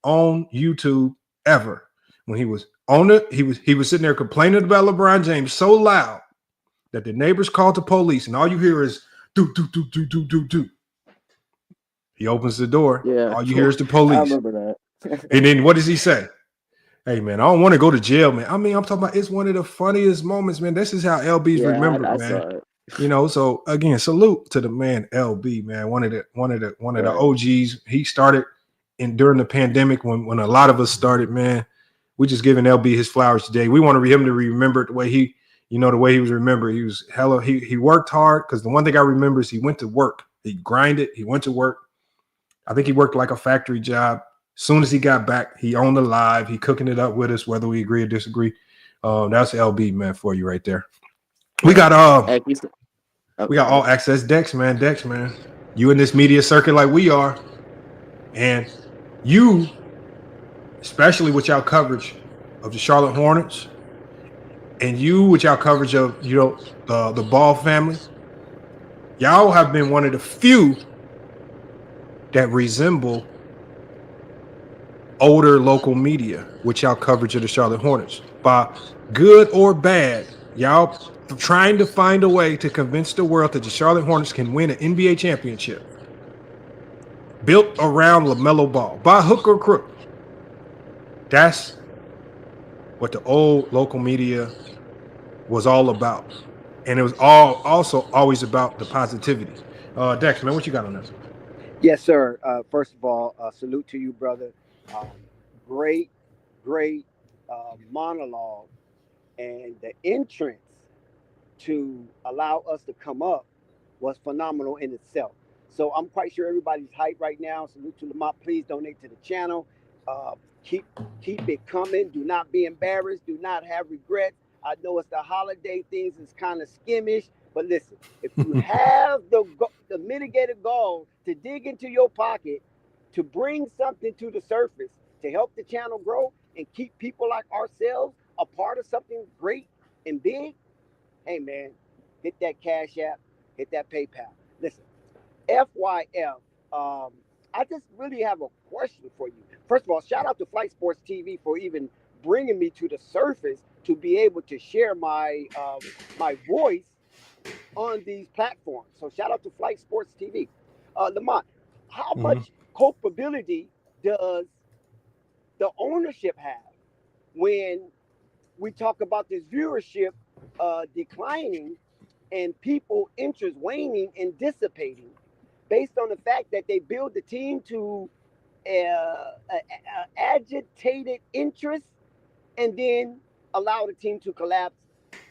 on YouTube ever. When he was on it, he was sitting there complaining about LeBron James so loud that the neighbors called the police, and all you hear is do do do do do do do. He opens the door. Yeah, all you hear is the police. I remember that. And then what does he say? Hey man, I don't want to go to jail, man. I mean, I'm talking about it's one of the funniest moments, man. This is how LB's remembered, I man. saw it. You know, so again, salute to the man LB, man. One of the OGs. He started during the pandemic when a lot of us started, man. We just giving LB his flowers today. We want him to remember the way he was remembered. He was he worked hard, because the one thing I remember is he went to work. He grinded, he went to work. I think he worked like a factory job. As soon as he got back, he owned the live. He cooking it up with us, whether we agree or disagree. That's LB, man, for you right there. We got all access Dex, man. Dex, man. You in this media circuit like we are. And you, especially with y'all coverage of the Charlotte Hornets, and you with y'all coverage of the Ball family, y'all have been one of the few that resemble older local media with y'all coverage of the Charlotte Hornets. By good or bad, y'all trying to find a way to convince the world that the Charlotte Hornets can win an NBA championship built around LaMelo Ball, by hook or crook. That's what the old local media was all about. And it was also always about the positivity. Dex, man, what you got on this? Yes, sir. First of all, salute to you, brother. Great monologue, and the entrance to allow us to come up was phenomenal in itself. So I'm quite sure everybody's hyped right now. Salute to Lamont. Please donate to the channel. Keep it coming. Do not be embarrassed. Do not have regrets. I know it's the holiday, things is kind of skimmish, but listen, if you have the mitigated goal to dig into your pocket, to bring something to the surface, to help the channel grow and keep people like ourselves a part of something great and big, hey man, hit that Cash App, hit that PayPal. Listen, FYF, I just really have a question for you. First of all, shout out to Flight Sports TV for even bringing me to the surface to be able to share my my voice on these platforms. So shout out to Flight Sports TV. Lamont, how much culpability does the ownership have when we talk about this viewership declining and people interest waning and dissipating based on the fact that they build the team to agitated interest and then allow the team to collapse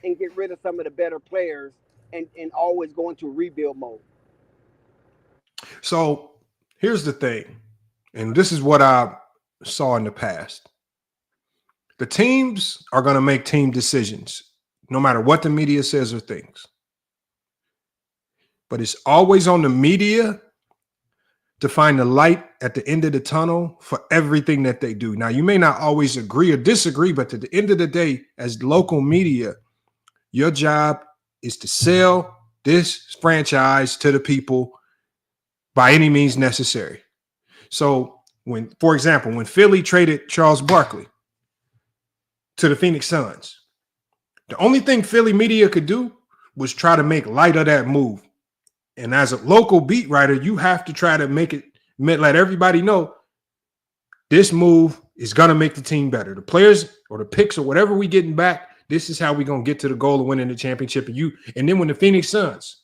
and get rid of some of the better players and always go into rebuild mode? So here's the thing, and this is what I saw in the past. The teams are going to make team decisions, no matter what the media says or thinks. But it's always on the media to find the light at the end of the tunnel for everything that they do. Now, you may not always agree or disagree, but at the end of the day, as local media, your job is to sell this franchise to the people by any means necessary. So for example, when Philly traded Charles Barkley to the Phoenix Suns, the only thing Philly media could do was try to make light of that move. And as a local beat writer, you have to try to let everybody know this move is going to make the team better. The players or the picks or whatever we getting back, this is how we're going to get to the goal of winning the championship. And then when the Phoenix Suns,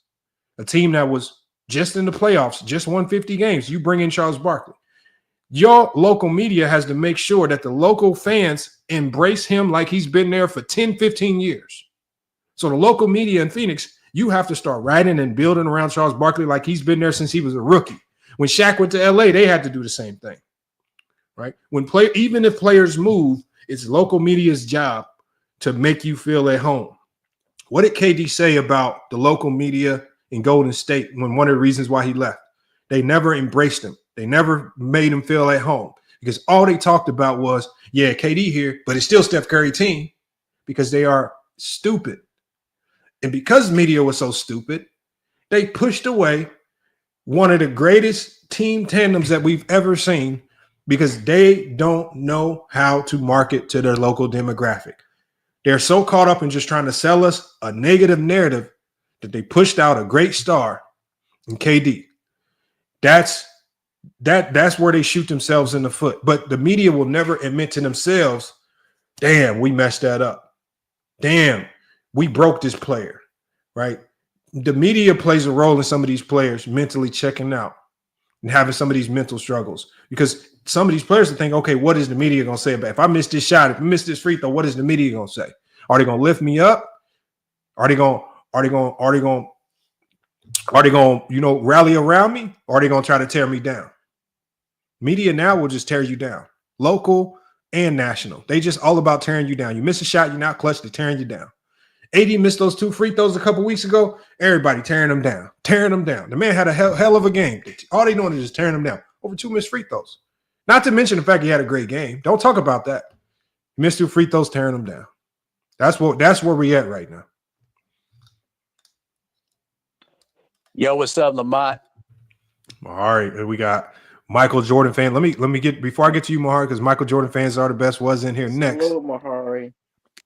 a team that was just in the playoffs, just won 50 games, you bring in Charles Barkley. Your local media has to make sure that the local fans embrace him like he's been there for 10, 15 years. So the local media in Phoenix, you have to start writing and building around Charles Barkley like he's been there since he was a rookie. When Shaq went to LA, they had to do the same thing, right? Even if players move, it's local media's job to make you feel at home. What did KD say about the local media in Golden State when one of the reasons why he left. They never embraced him. They never made him feel at home because all they talked about was, yeah, KD here, but it's still Steph Curry team because they are stupid. And because media was so stupid, they pushed away one of the greatest team tandems that we've ever seen because they don't know how to market to their local demographic. They're so caught up in just trying to sell us a negative narrative that they pushed out a great star in KD. That's where they shoot themselves in the foot. But the media will never admit to themselves, damn, we messed that up. Damn, we broke this player, right? The media plays a role in some of these players mentally checking out and having some of these mental struggles because some of these players think, okay, what is the media going to say about it? If I miss this shot, if I miss this free throw, what is the media going to say? Are they going to lift me up? Are they going to rally around me? Or are they going to try to tear me down? Media now will just tear you down, local and national. They just all about tearing you down. You miss a shot, you're not clutch, they're tearing you down. AD missed those 2 free throws a couple weeks ago. Everybody tearing them down. The man had a hell of a game. All they doing is just tearing him down. Over 2 missed free throws. Not to mention the fact he had a great game. Don't talk about that. He missed 2 free throws, tearing them down. That's where we at right now. Yo, what's up, Lamont? All right, we got Michael Jordan fan. Let me get before I get to you, Mahari, because Michael Jordan fans are the best. Was in here next. Hello, Mahari.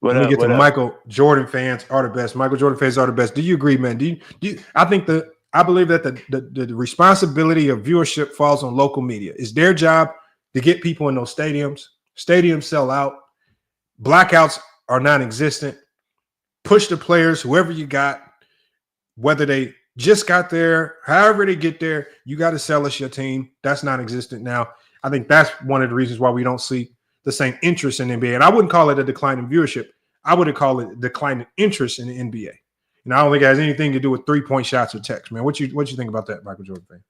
Let me get to Michael Jordan fans are the best. Michael Jordan fans are the best. Do you agree, man? Do you I believe that the responsibility of viewership falls on local media. It's their job to get people in those stadiums. Stadiums sell out. Blackouts are non-existent. Push the players, whoever you got, whether they just got there, however they get there, you got to sell us your team. That's non-existent now. I think that's one of the reasons why we don't see the same interest in NBA. And I wouldn't call it a decline in viewership. I would call it a decline in interest in the NBA. And I don't think it has anything to do with 3-point shots or text, man. What you think about that, Michael Jordan fan?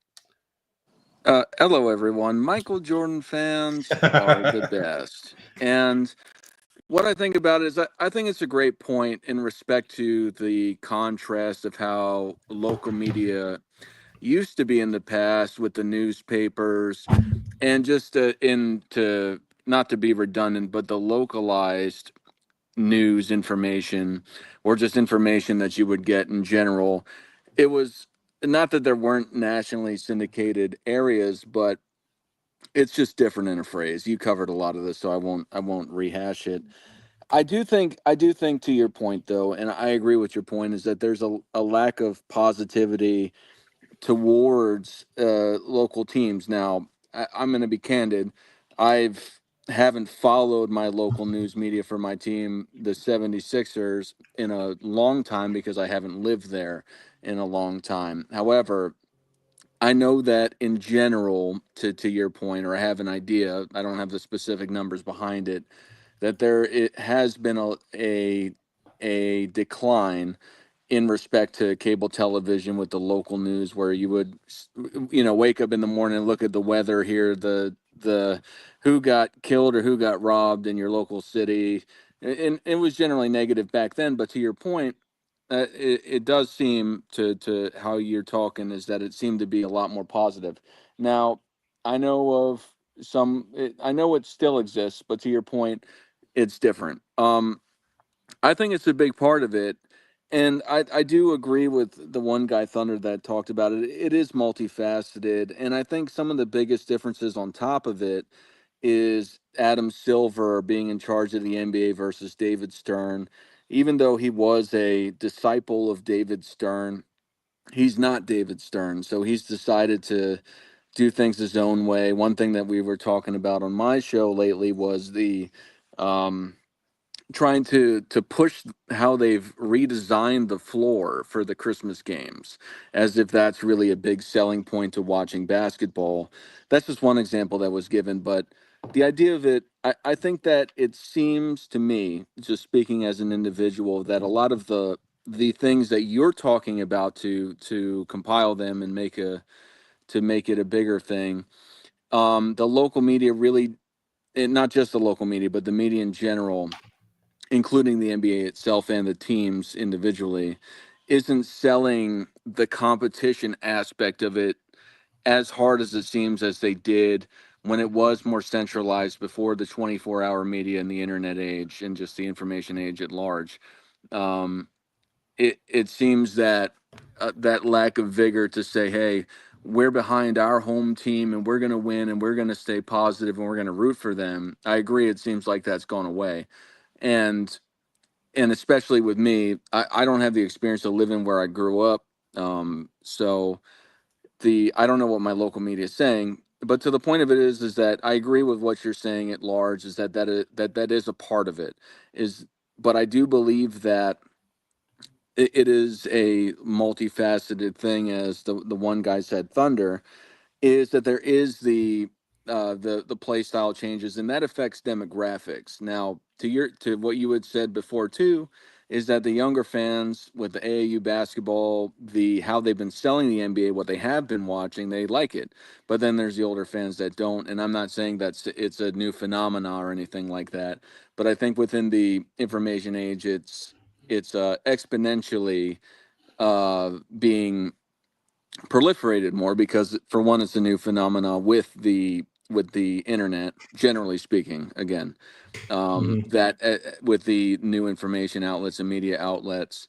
Hello, everyone. Michael Jordan fans are the best. And what I think about it is I think it's a great point in respect to the contrast of how local media used to be in the past with the newspapers and just to not to be redundant, but the localized news information or just information that you would get in general. It was not that there weren't nationally syndicated areas, but it's just different in a phrase. You covered a lot of this, so I won't rehash it. I do think to your point though, and I agree with your point, is that there's a lack of positivity towards local teams. Now, I'm going to be candid. Haven't followed my local news media for my team, the 76ers, in a long time because I haven't lived there in a long time. However, I know that in general, to your point, or I have an idea, I don't have the specific numbers behind it, that it has been a decline in respect to cable television with the local news, where you would, wake up in the morning and look at the weather, hear the who got killed or who got robbed in your local city, and it was generally negative back then. But to your point, it does seem to how you're talking is that it seemed to be a lot more positive. Now, I know of I know it still exists, but to your point, it's different. I think it's a big part of it. And I do agree with the one guy, Thunder, that talked about it. It is multifaceted. And I think some of the biggest differences on top of it is Adam Silver being in charge of the NBA versus David Stern. Even though he was a disciple of David Stern, he's not David Stern. So he's decided to do things his own way. One thing that we were talking about on my show lately was the trying to push how they've redesigned the floor for the Christmas games, as if that's really a big selling point to watching basketball. That's just one example that was given, but the idea of it, I think that it seems to me, just speaking as an individual, that a lot of the things that you're talking about to compile them and make it a bigger thing, the local media really, and not just the local media, but the media in general, including the NBA itself and the teams individually, isn't selling the competition aspect of it as hard as it seems as they did when it was more centralized before the 24-hour media and the internet age and just the information age at large. It seems that that lack of vigor to say, hey, we're behind our home team and we're going to win and we're going to stay positive and we're going to root for them. I agree. It seems like that's gone away. And especially with me, I don't have the experience of living where I grew up. So I don't know what my local media is saying, but to the point of it is that I agree with what you're saying at large, is that is a part of it, but I do believe that it is a multifaceted thing, as the one guy said, Thunder, is that there is the play style changes, and that affects demographics. Now, to what you had said before too, is that the younger fans with the AAU basketball, how they've been selling the NBA, what they have been watching, they like it. But then there's the older fans that don't, and I'm not saying it's a new phenomena or anything like that. But I think within the information age, it's exponentially being proliferated more, because for one, it's a new phenomena with the internet, generally speaking, again, that with the new information outlets and media outlets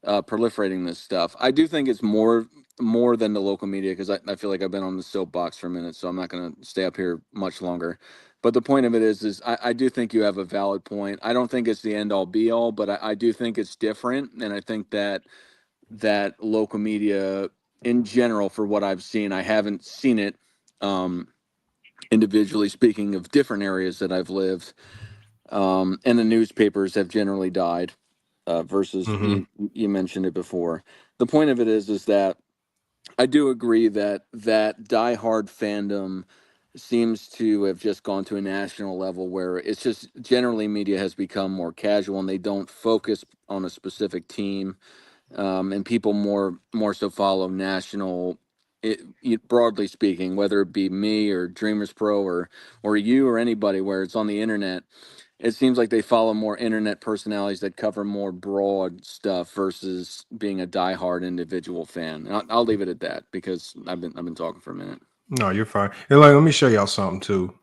proliferating this stuff. I do think it's more than the local media, because I feel like I've been on the soapbox for a minute, so I'm not going to stay up here much longer. But the point of it is I do think you have a valid point. I don't think it's the end all be all, but I do think it's different. And I think that local media in general, for what I've seen, I haven't seen it individually speaking of different areas that I've lived, and the newspapers have generally died versus you mentioned it before. The point of it is that I do agree that diehard fandom seems to have just gone to a national level, where it's just generally media has become more casual and they don't focus on a specific team. And people more so follow national, broadly speaking, whether it be me or Dreamers Pro or you or anybody, where it's on the internet. It seems like they follow more internet personalities that cover more broad stuff versus being a diehard individual fan. And I'll leave it at that, because I've been talking for a minute. No, you're fine. And like, let me show y'all something too.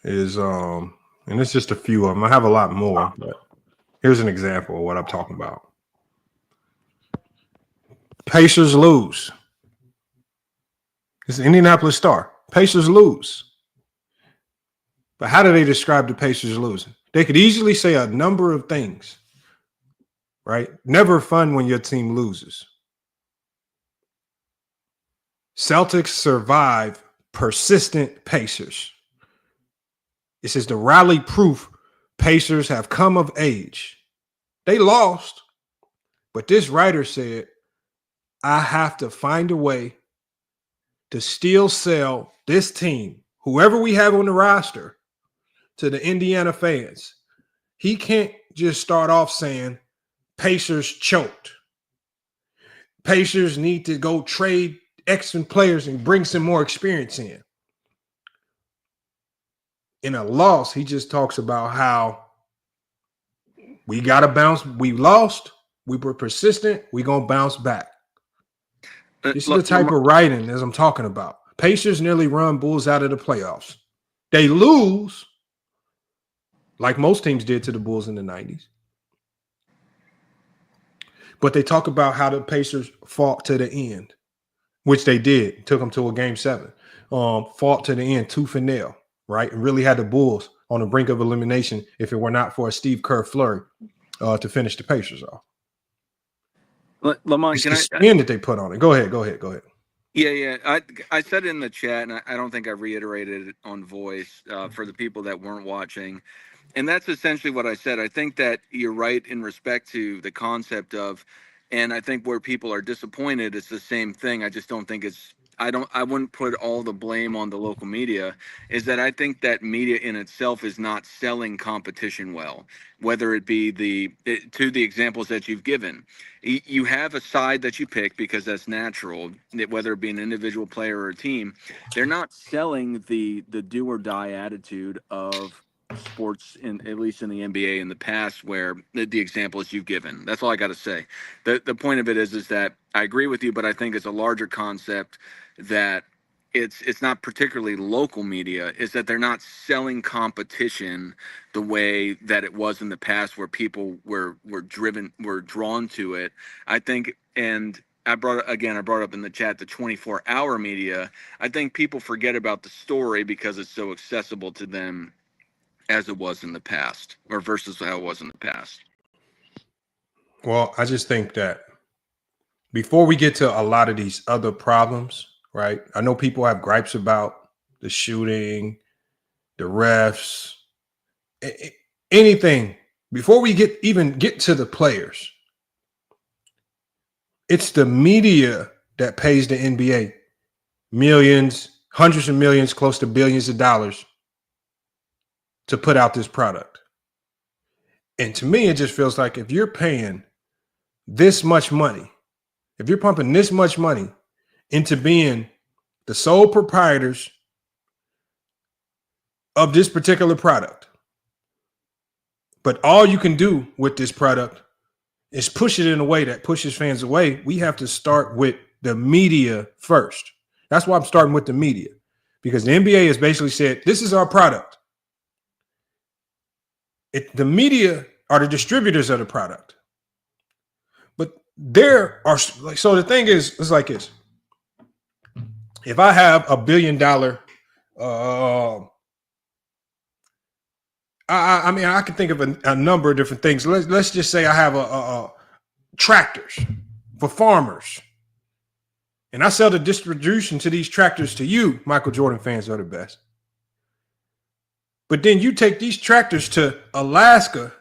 And it's just a few of them. I have a lot more, but here's an example of what I'm talking about. Pacers lose. It's the Indianapolis Star. Pacers lose. But how do they describe the Pacers losing? They could easily say a number of things, right? Never fun when your team loses. Celtics survive persistent Pacers. It says the rally proof Pacers have come of age. They lost, but this writer said, I have to find a way to still sell this team, whoever we have on the roster, to the Indiana fans. He can't just start off saying Pacers choked. Pacers need to go trade excellent players and bring some more experience in. In a loss, he just talks about how we got to bounce. We lost. We were persistent. We're going to bounce back. This is the type of writing as I'm talking about. Pacers nearly run Bulls out of the playoffs. They lose, like most teams did to the Bulls in the 90s. But they talk about how the Pacers fought to the end, which they did. Took them to a game 7. Fought to the end, tooth and nail, right? And really had the Bulls on the brink of elimination if it were not for a Steve Kerr flurry to finish the Pacers off. Lamont, it's the spin that they put on it. Go ahead. Yeah. I said it in the chat, and I don't think I reiterated it on voice for the people that weren't watching. And that's essentially what I said. I think that you're right in respect to the concept of, and I think where people are disappointed, it's the same thing. I just don't think I wouldn't put all the blame on the local media, is that I think that media in itself is not selling competition well, whether it be to the examples that you've given. You have a side that you pick because that's natural, whether it be an individual player or a team. They're not selling the do or die attitude of sports, at least in the NBA in the past, where the examples you've given. That's all I got to say. The point of it is that I agree with you, but I think it's a larger concept that it's not particularly local media, is that they're not selling competition the way that it was in the past, where people were drawn to it. I think, and I brought up in the chat the 24-hour media. I think people forget about the story because it's so accessible to them as it was in the past, or versus how it was in the past. Well, I just think that before we get to a lot of these other problems, right? I know people have gripes about the shooting, the refs, anything. Before we even get to the players, it's the media that pays the NBA millions, hundreds of millions, close to billions of dollars to put out this product. And to me, it just feels like if you're paying this much money, if you're pumping this much money into being the sole proprietors of this particular product, but all you can do with this product is push it in a way that pushes fans away, we have to start with the media first. That's why I'm starting with the media, because the NBA has basically said, this is our product. The media are the distributors of the product. But there are, so the thing is, it's like this. If I have $1 billion, I mean, I can think of a number of different things. Let's just say I have a tractors for farmers, and I sell the distribution to these tractors to you. Michael Jordan fans are the best. But then you take these tractors to Alaska,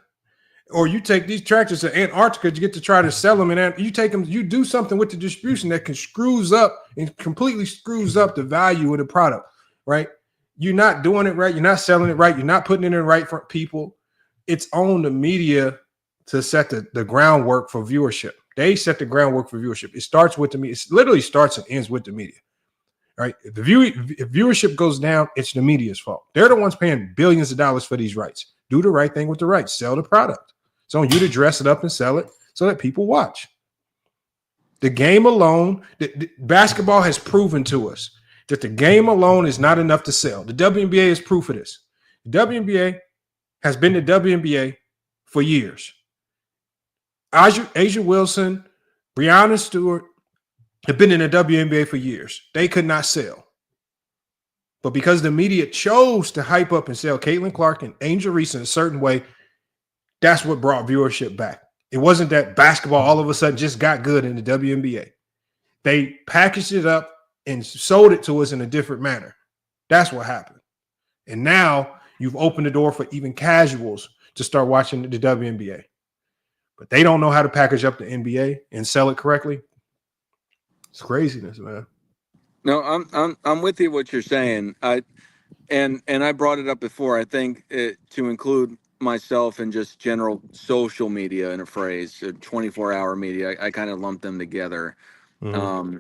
or you take these tractors to Antarctica, you get to try to sell them, and you take them, you do something with the distribution that completely screws up the value of the product, right? You're not doing it right. You're not selling it right. You're not putting it in right for people. It's on the media to set the groundwork for viewership. They set the groundwork for viewership. It starts with the media. It literally starts and ends with the media, right? If viewership goes down, it's the media's fault. They're the ones paying billions of dollars for these rights. Do the right thing with the rights. Sell the product. It's on you to dress it up and sell it so that people watch. The game alone, basketball has proven to us that the game alone is not enough to sell. The WNBA is proof of this. The WNBA has been the WNBA for years. Asia Wilson, Breonna Stewart have been in the WNBA for years. They could not sell. But because the media chose to hype up and sell Caitlin Clark and Angel Reese in a certain way, that's what brought viewership back. It wasn't that basketball all of a sudden just got good in the WNBA. They packaged it up and sold it to us in a different manner. That's what happened. And now you've opened the door for even casuals to start watching the WNBA. But they don't know how to package up the NBA and sell it correctly. It's craziness, man. No, I'm with you what you're saying. I brought it up before. I think to include myself in just general social media in a phrase, 24-hour media, I kind of lump them together. Mm-hmm.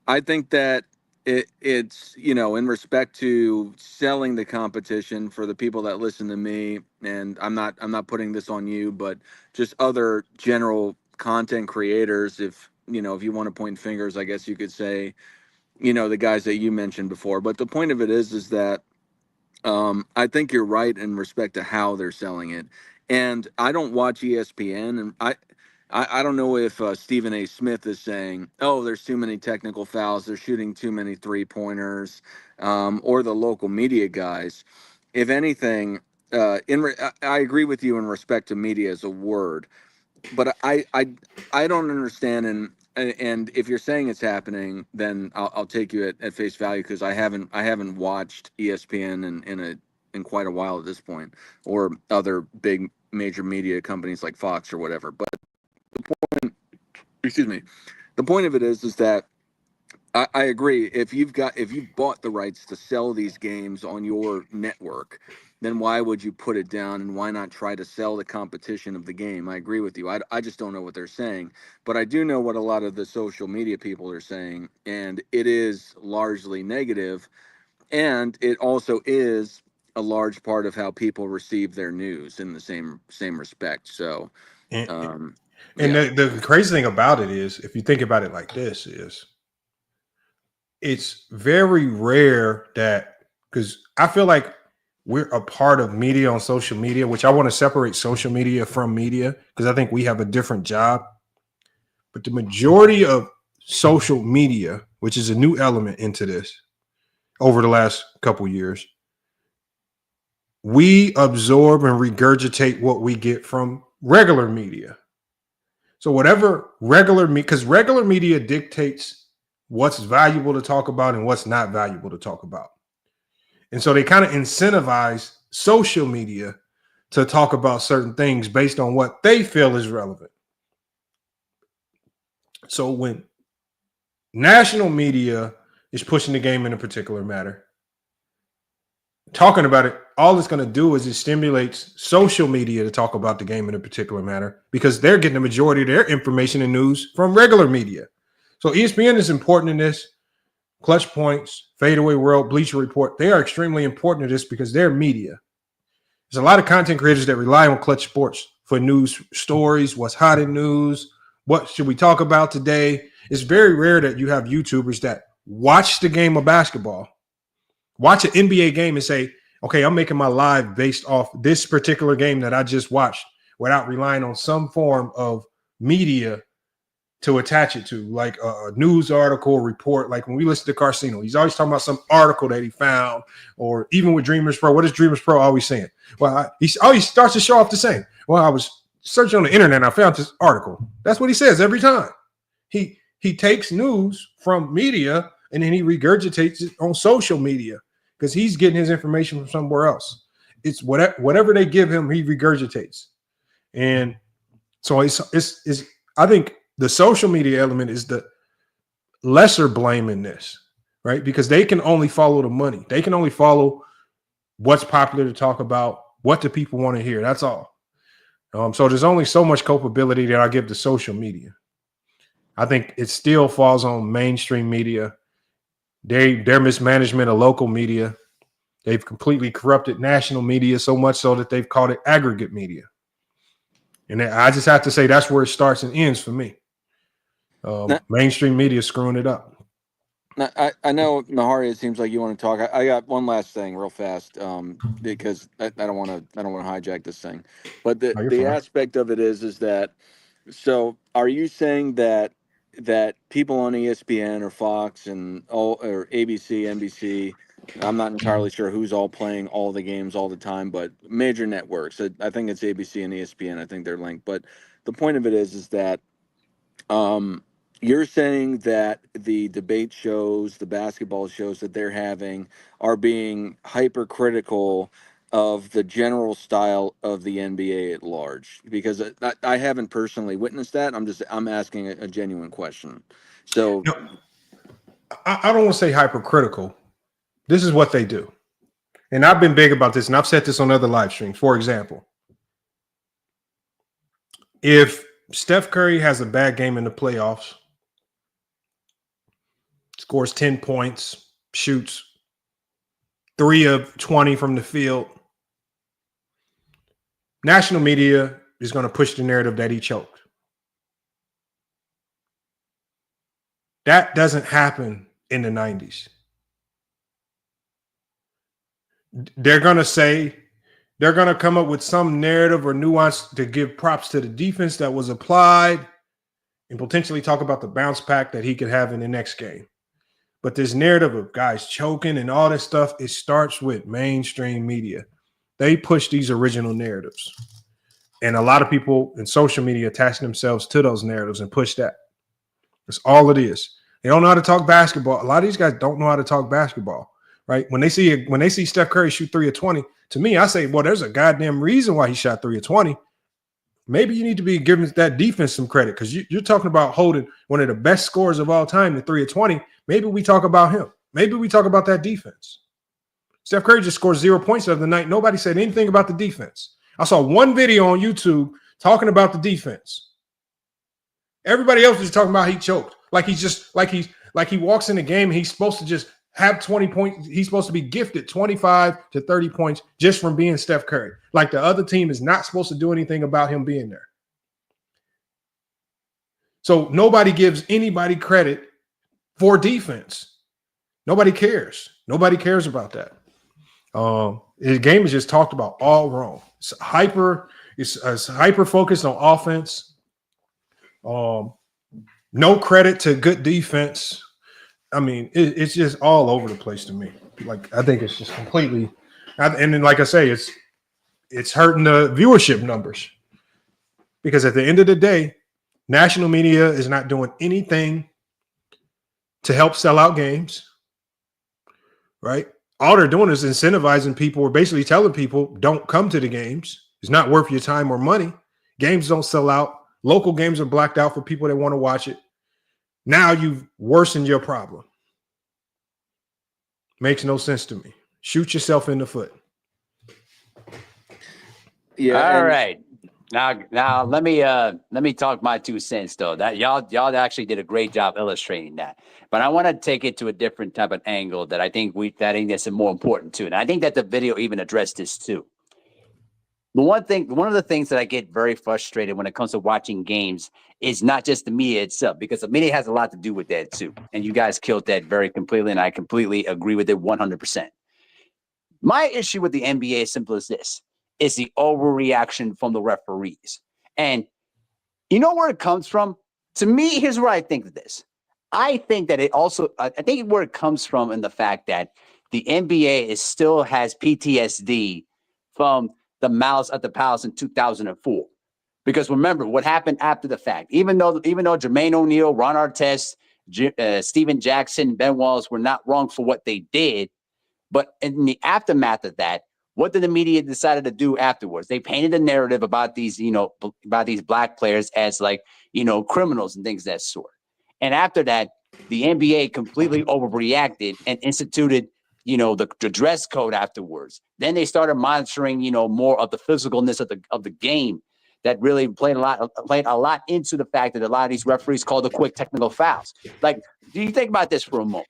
I think that it's, in respect to selling the competition for the people that listen to me, and I'm not putting this on you, but just other general content creators. If you want to point fingers, I guess you could say, the guys that you mentioned before. But the point of it is that I think you're right in respect to how they're selling it. And I don't watch ESPN, and I don't know if Stephen A. Smith is saying, oh, there's too many technical fouls, they're shooting too many three-pointers, or the local media guys. If anything, I agree with you in respect to media as a word, but I don't understand, and if you're saying it's happening, then I'll take you at face value, because I haven't watched ESPN in quite a while at this point, or other big major media companies like Fox or whatever. But the point of it is that I agree. If you've bought the rights to sell these games on your network, then why would you put it down, and why not try to sell the competition of the game? I agree with you. I just don't know what they're saying, but I do know what a lot of the social media people are saying, and it is largely negative, and it also is a large part of how people receive their news in the same respect. So, And yeah. the crazy thing about it is, if you think about it like this, is it's very rare that, because I feel like we're a part of media on social media, which I want to separate social media from media because I think we have a different job. But the majority of social media, which is a new element into this over the last couple years, we absorb and regurgitate what we get from regular media. So whatever regular media, because regular media dictates what's valuable to talk about and what's not valuable to talk about. And so they kind of incentivize social media to talk about certain things based on what they feel is relevant. So when national media is pushing the game in a particular matter, talking about it, all it's going to do is it stimulates social media to talk about the game in a particular matter because they're getting the majority of their information and news from regular media. So ESPN is important in this. Clutch Points, Fadeaway World, Bleacher Report, they are extremely important to this because they're media. There's a lot of content creators that rely on Clutch Sports for news stories, what's hot in news, what should we talk about today. It's very rare that you have YouTubers that watch the game of basketball, watch an NBA game and say, okay, I'm making my live based off this particular game that I just watched without relying on some form of media to attach it to, like a news article, report. Like when we listen to Carcino, he's always talking about some article that he found, or even with Dreamers Pro. What is Dreamers Pro always saying? Well, he starts to show off the same. Well, I was searching on the internet and I found this article. That's what he says every time. He takes news from media and then he regurgitates it on social media because he's getting his information from somewhere else. It's whatever they give him, he regurgitates. And so it's I think the social media element is the lesser blame in this, right? Because they can only follow the money. They can only follow what's popular to talk about, what do people want to hear. That's all. So there's only so much culpability that I give to social media. I think it still falls on mainstream media. Their mismanagement of local media. They've completely corrupted national media so much so that they've called it aggregate media. And I just have to say that's where it starts and ends for me. Mainstream media screwing it up. I know, Nahari, it seems like you want to talk. I got one last thing real fast because I don't want to hijack this thing. But the aspect of it is that, so are you saying that people on ESPN or Fox and or ABC, NBC, I'm not entirely sure who's all playing all the games all the time, but major networks, I think it's ABC and ESPN, I think they're linked. But the point of it is that you're saying that the debate shows, the basketball shows that they're having are being hypercritical of the general style of the NBA at large, because I haven't personally witnessed that. I'm asking a genuine question. So I don't want to say hypercritical. This is what they do. And I've been big about this, and I've said this on other live streams. For example, if Steph Curry has a bad game in the playoffs, scores 10 points, shoots 3 of 20 from the field, national media is going to push the narrative that he choked. That doesn't happen in the 90s. They're going to come up with some narrative or nuance to give props to the defense that was applied and potentially talk about the bounce back that he could have in the next game. But this narrative of guys choking and all this stuff, it starts with mainstream media. They push these original narratives. And a lot of people in social media attach themselves to those narratives and push that. That's all it is. They don't know how to talk basketball. A lot of these guys don't know how to talk basketball, right? When they see Steph Curry shoot 3 of 20, to me, I say, well, there's a goddamn reason why he shot 3 of 20. Maybe you need to be giving that defense some credit because you're talking about holding one of the best scorers of all time to 3 of 20. Maybe we talk about him. Maybe we talk about that defense. Steph Curry just scored 0 points the other night. Nobody said anything about the defense. I saw one video on YouTube talking about the defense. Everybody else is talking about he choked. Like he walks in the game and he's supposed to just have 20 points. He's supposed to be gifted 25 to 30 points just from being Steph Curry. Like the other team is not supposed to do anything about him being there. So nobody gives anybody credit for defense. Nobody cares. Nobody cares about that. His game is just talked about all wrong. It's hyper focused on offense. No credit to good defense. I mean, it's just all over the place to me. Like, I think it's just completely, and then like I say, it's hurting the viewership numbers because at the end of the day, national media is not doing anything to help sell out games, right? All they're doing is incentivizing people or basically telling people don't come to the games. It's not worth your time or money. Games don't sell out. Local games are blacked out for people that want to watch it. Now you've worsened your problem. Makes no sense to me. Shoot yourself in the foot. Yeah. All right. Now let me talk my 2 cents though. That y'all actually did a great job illustrating that. But I want to take it to a different type of angle that I think that's more important too. And I think that the video even addressed this too. One of the things that I get very frustrated when it comes to watching games is not just the media itself, because the media has a lot to do with that too. And you guys killed that very completely, and I completely agree with it 100%. My issue with the NBA is simple as this. It's the overreaction from the referees. And you know where it comes from? To me, here's where I think of this. I think that I think where it comes from in the fact that the NBA still has PTSD from the Malice at the Palace in 2004. Because remember what happened after the fact. Even though Jermaine O'Neal, Ron Artest, Steven Jackson, Ben Wallace were not wrong for what they did, but in the aftermath of that, what did the media decided to do afterwards? They painted a narrative about these, about these black players as criminals and things of that sort. And after that, the NBA completely overreacted and instituted, the dress code afterwards. Then they started monitoring, more of the physicalness of the game that really played a lot into the fact that a lot of these referees called the quick technical fouls. Like, do you think about this for a moment?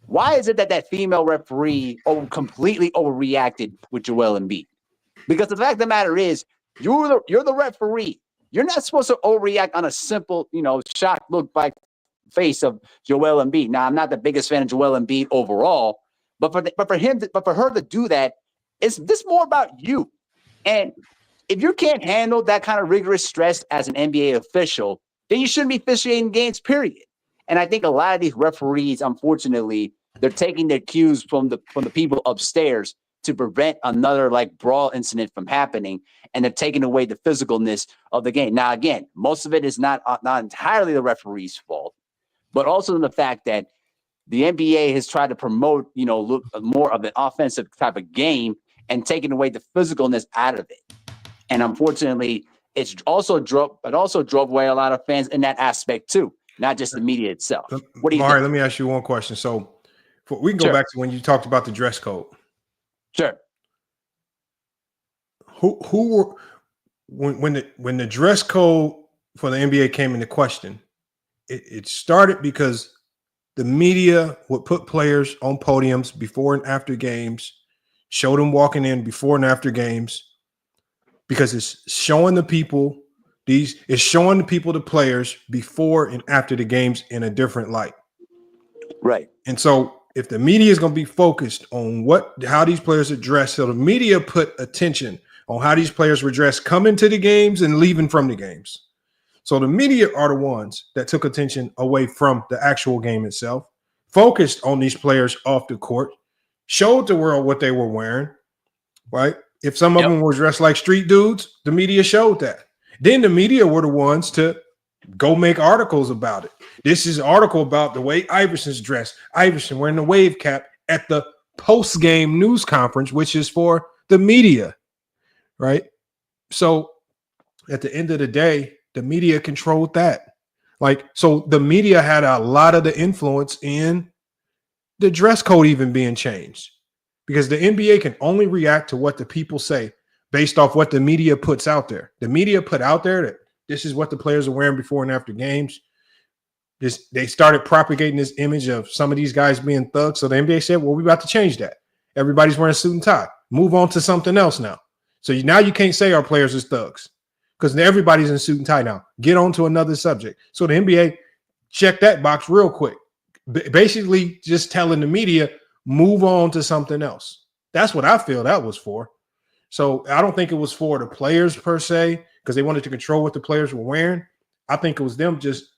Why is it that female referee completely overreacted with Joel Embiid? Because the fact of the matter is, you're the referee. You're not supposed to overreact on a simple, shocked look by face of Joel Embiid. Now, I'm not the biggest fan of Joel Embiid overall, but for her to do that, it's this more about you. And if you can't handle that kind of rigorous stress as an NBA official, then you shouldn't be officiating games, period. And I think a lot of these referees, unfortunately, they're taking their cues from the people upstairs to prevent another brawl incident from happening, and they're taking away the physicalness of the game. Now, again, most of it is not entirely the referee's fault, but also in the fact that the NBA has tried to promote, more of an offensive type of game and taking away the physicalness out of it. And unfortunately, it also drove away a lot of fans in that aspect too. Not just the media itself. What do you think? Let me ask you one question. So we can go back to when you talked about the dress code. Sure. Who were when the dress code for the NBA came into question, it started because the media would put players on podiums before and after games, show them walking in before and after games, because it's showing the people the players before and after the games in a different light. Right. And so if the media is going to be focused on how these players are dressed, so the media put attention on how these players were dressed coming to the games and leaving from the games. So the media are the ones that took attention away from the actual game itself, focused on these players off the court, showed the world what they were wearing, right? If some of them were dressed like street dudes, the media showed that. Then the media were the ones to go make articles about it. This is an article about the way Iverson's dressed. Iverson wearing the wave cap at the post-game news conference, which is for the media, right? So at the end of the day, the media controlled that. So the media had a lot of the influence in the dress code even being changed, because the NBA can only react to what the people say based off what the media puts out there. The media put out there that this is what the players are wearing before and after games. They started propagating this image of some of these guys being thugs. So the NBA said, well, we're about to change that. Everybody's wearing a suit and tie. Move on to something else now. So now you can't say our players is thugs because everybody's in suit and tie now. Get on to another subject. So the NBA checked that box real quick. Basically just telling the media, move on to something else. That's what I feel that was for. So I don't think it was for the players per se because they wanted to control what the players were wearing. I think it was them just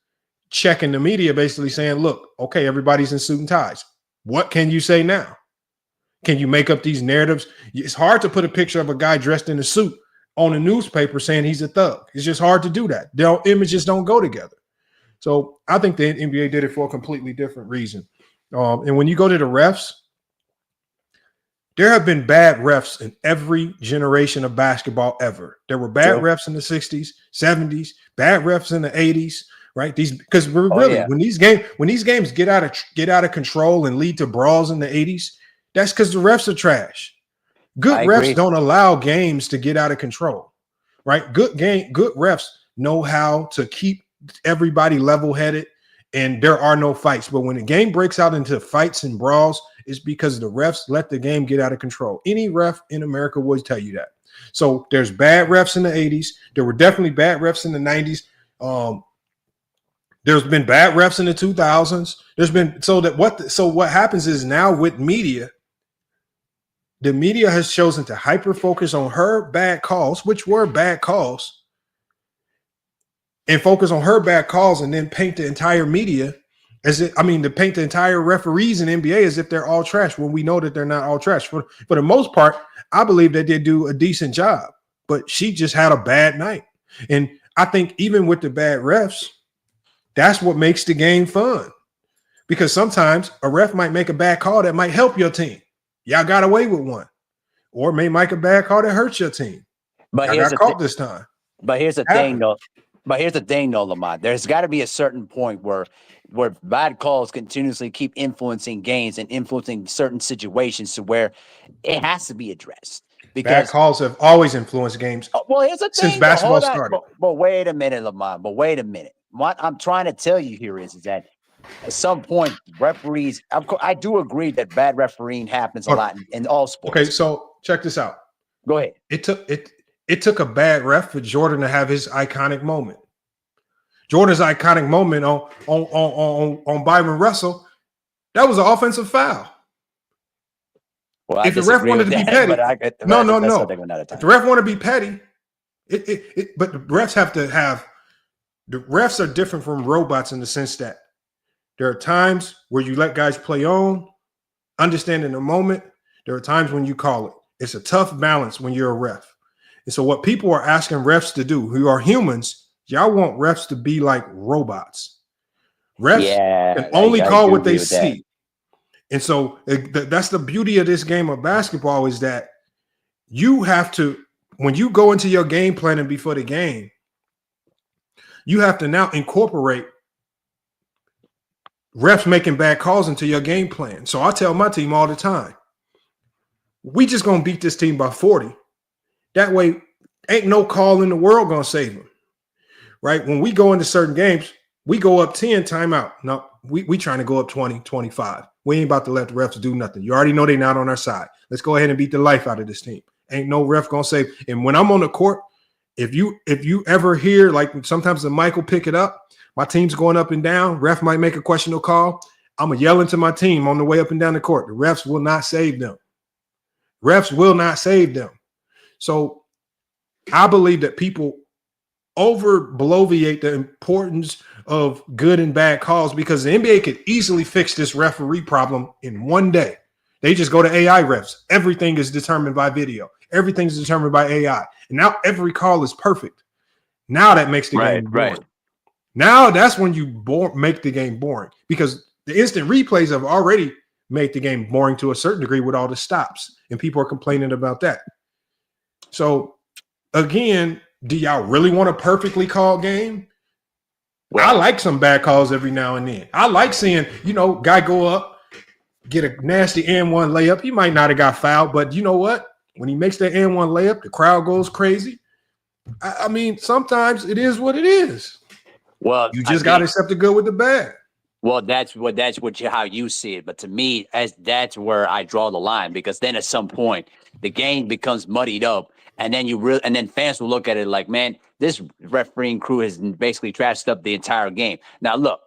checking the media, basically saying, look, okay, everybody's in suit and ties. What can you say now? Can you make up these narratives? It's hard to put a picture of a guy dressed in a suit on a newspaper saying he's a thug. It's just hard to do that. Their images don't go together. So I think the NBA did it for a completely different reason. And when you go to the refs, there have been bad refs in every generation of basketball ever. There were bad refs in the 60s, 70s, bad refs in the 80s, right? Because when these games get out of control and lead to brawls in the 80s, that's because the refs are trash. Good refs don't allow games to get out of control, right? Good refs know how to keep everybody level-headed, and there are no fights. But when the game breaks out into fights and brawls, it's because the refs let the game get out of control. Any ref in America would tell you that. So there's bad refs in the 80s. There were definitely bad refs in the 90s. There's been bad refs in the 2000s. So what happens is now with media, the media has chosen to hyper focus on her bad calls, which were bad calls, and focus on her bad calls, and then paint the entire media to paint the entire referees in NBA as if they're all trash when we know that they're not all trash. For the most part, I believe that they do a decent job, but she just had a bad night. And I think even with the bad refs, that's what makes the game fun, because sometimes a ref might make a bad call that might help your team. Y'all got away with one, or may make a bad call that hurts your team. But I got caught this time. But here's the thing, though, Lamont. There's got to be a certain point where bad calls continuously keep influencing games and influencing certain situations to where it has to be addressed. Because bad calls have always influenced games. Well, here's the thing, since basketball started. But wait a minute, Lamont. But wait a minute. What I'm trying to tell you here is that at some point, referees. I do agree that bad refereeing happens a lot in all sports. Okay, so check this out. Go ahead. It took a bad ref for Jordan to have his iconic moment. Jordan's iconic moment on Byron Russell, that was an offensive foul. Well, if the ref wanted to be petty, no. If the ref wanted to be petty, but the refs have to have. The refs are different from robots in the sense that there are times where you let guys play on, understanding the moment. There are times when you call it. It's a tough balance when you're a ref. And so what people are asking refs to do, who are humans, y'all want refs to be like robots. Refs can only call what they see. And so that's the beauty of this game of basketball, is that you have to, when you go into your game planning before the game, you have to now incorporate refs making bad calls into your game plan. So I tell my team all the time, we just going to beat this team by 40. That way, ain't no call in the world going to save them, right? When we go into certain games, we go up 10, timeout. No, we trying to go up 20, 25. We ain't about to let the refs do nothing. You already know they're not on our side. Let's go ahead and beat the life out of this team. Ain't no ref going to save. And when I'm on the court, if you ever hear, like sometimes the mic will pick it up, my team's going up and down, ref might make a questionable call, I'm going to yell into my team on the way up and down the court. The refs will not save them. Refs will not save them. So I believe that people over-bloviate the importance of good and bad calls, because the NBA could easily fix this referee problem in one day. They just go to AI refs. Everything is determined by video. Everything is determined by AI. And now every call is perfect. Now that makes the game boring. Right. Now that's when you make the game boring, because the instant replays have already made the game boring to a certain degree with all the stops, and people are complaining about that. So again, do y'all really want a perfectly called game? Well, I like some bad calls every now and then. I like seeing, guy go up, get a nasty N1 layup. He might not have got fouled, but you know what? When he makes that N1 layup, the crowd goes crazy. I mean, sometimes it is what it is. Well, You just got to accept the good with the bad. Well, that's how you see it. But to me, that's where I draw the line, because then at some point the game becomes muddied up, and then fans will look at it like, man, this refereeing crew has basically trashed up the entire game. Now, look,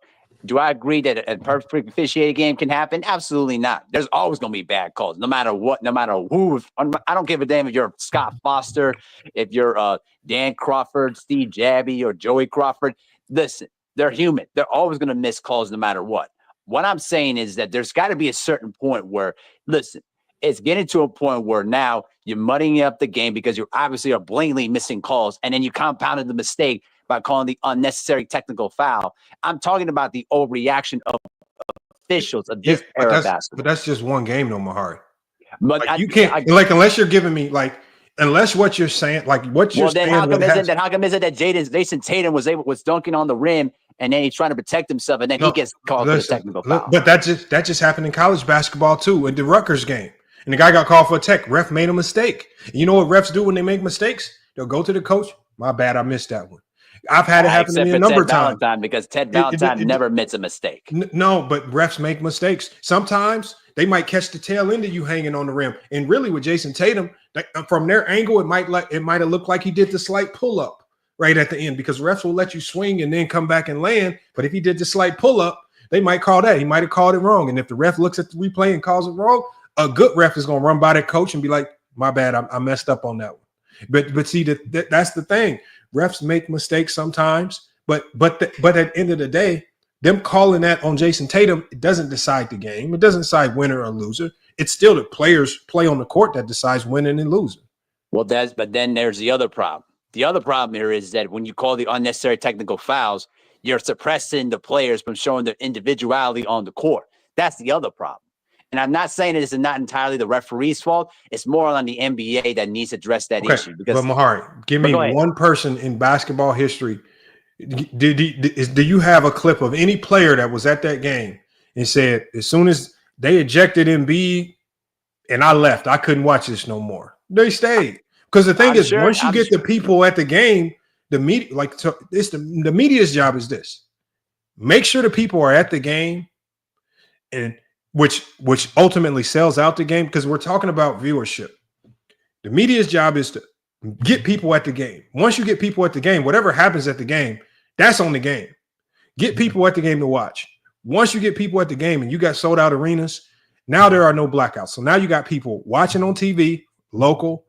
do I agree that a perfect officiated game can happen? Absolutely not. There's always going to be bad calls, no matter what, no matter who. I don't give a damn if you're Scott Foster, if you're Dan Crawford, Steve Jabby, or Joey Crawford. Listen. They're human. They're always going to miss calls no matter what. What I'm saying is that there's got to be a certain point where, listen, it's getting to a point where now you're muddying up the game because you obviously are blatantly missing calls, and then you compounded the mistake by calling the unnecessary technical foul. I'm talking about the overreaction of officials of this era of basketball. But that's just one game, though, Mahari. But like, you can't, unless you're giving me, unless what you're saying, then how come is it that Jason Tatum was dunking on the rim, and then he's trying to protect himself, and then he gets called for the technical foul? But that just happened in college basketball too, in the Rutgers game. And the guy got called for a tech. Ref made a mistake. You know what refs do when they make mistakes? They'll go to the coach. My bad, I missed that one. I've had it happen to me a number of times. Because Ted Valentine never admits a mistake. No, but refs make mistakes. Sometimes they might catch the tail end of you hanging on the rim. And really, with Jason Tatum, from their angle, it might have looked like he did the slight pull up right at the end, because refs will let you swing and then come back and land. But if he did the slight pull up, they might call that. He might have called it wrong. And if the ref looks at the replay and calls it wrong, a good ref is going to run by that coach and be like, my bad, I messed up on that one. But see, that's the thing. Refs make mistakes sometimes, but at the end of the day, them calling that on Jason Tatum, it doesn't decide the game. It doesn't decide winner or loser. It's still the players play on the court that decides winning and losing. Well, but then there's the other problem. The other problem here is that when you call the unnecessary technical fouls, you're suppressing the players from showing their individuality on the court. That's the other problem. And I'm not saying it's not entirely the referee's fault. It's more on the NBA that needs to address that issue. But Mahari, give me one person in basketball history. Do you have a clip of any player that was at that game and said, as soon as they ejected Embiid and I left, I couldn't watch this no more? They stayed. Because the thing is, once you get the people at the game, the media, the media's job is this: make sure the people are at the game, and which ultimately sells out the game, because we're talking about viewership. The media's job is to get people at the game. Once you get people at the game, whatever happens at the game, that's on the game. Get people at the game to watch. Once you get people at the game and you got sold out arenas, now there are no blackouts. So now you got people watching on TV, local,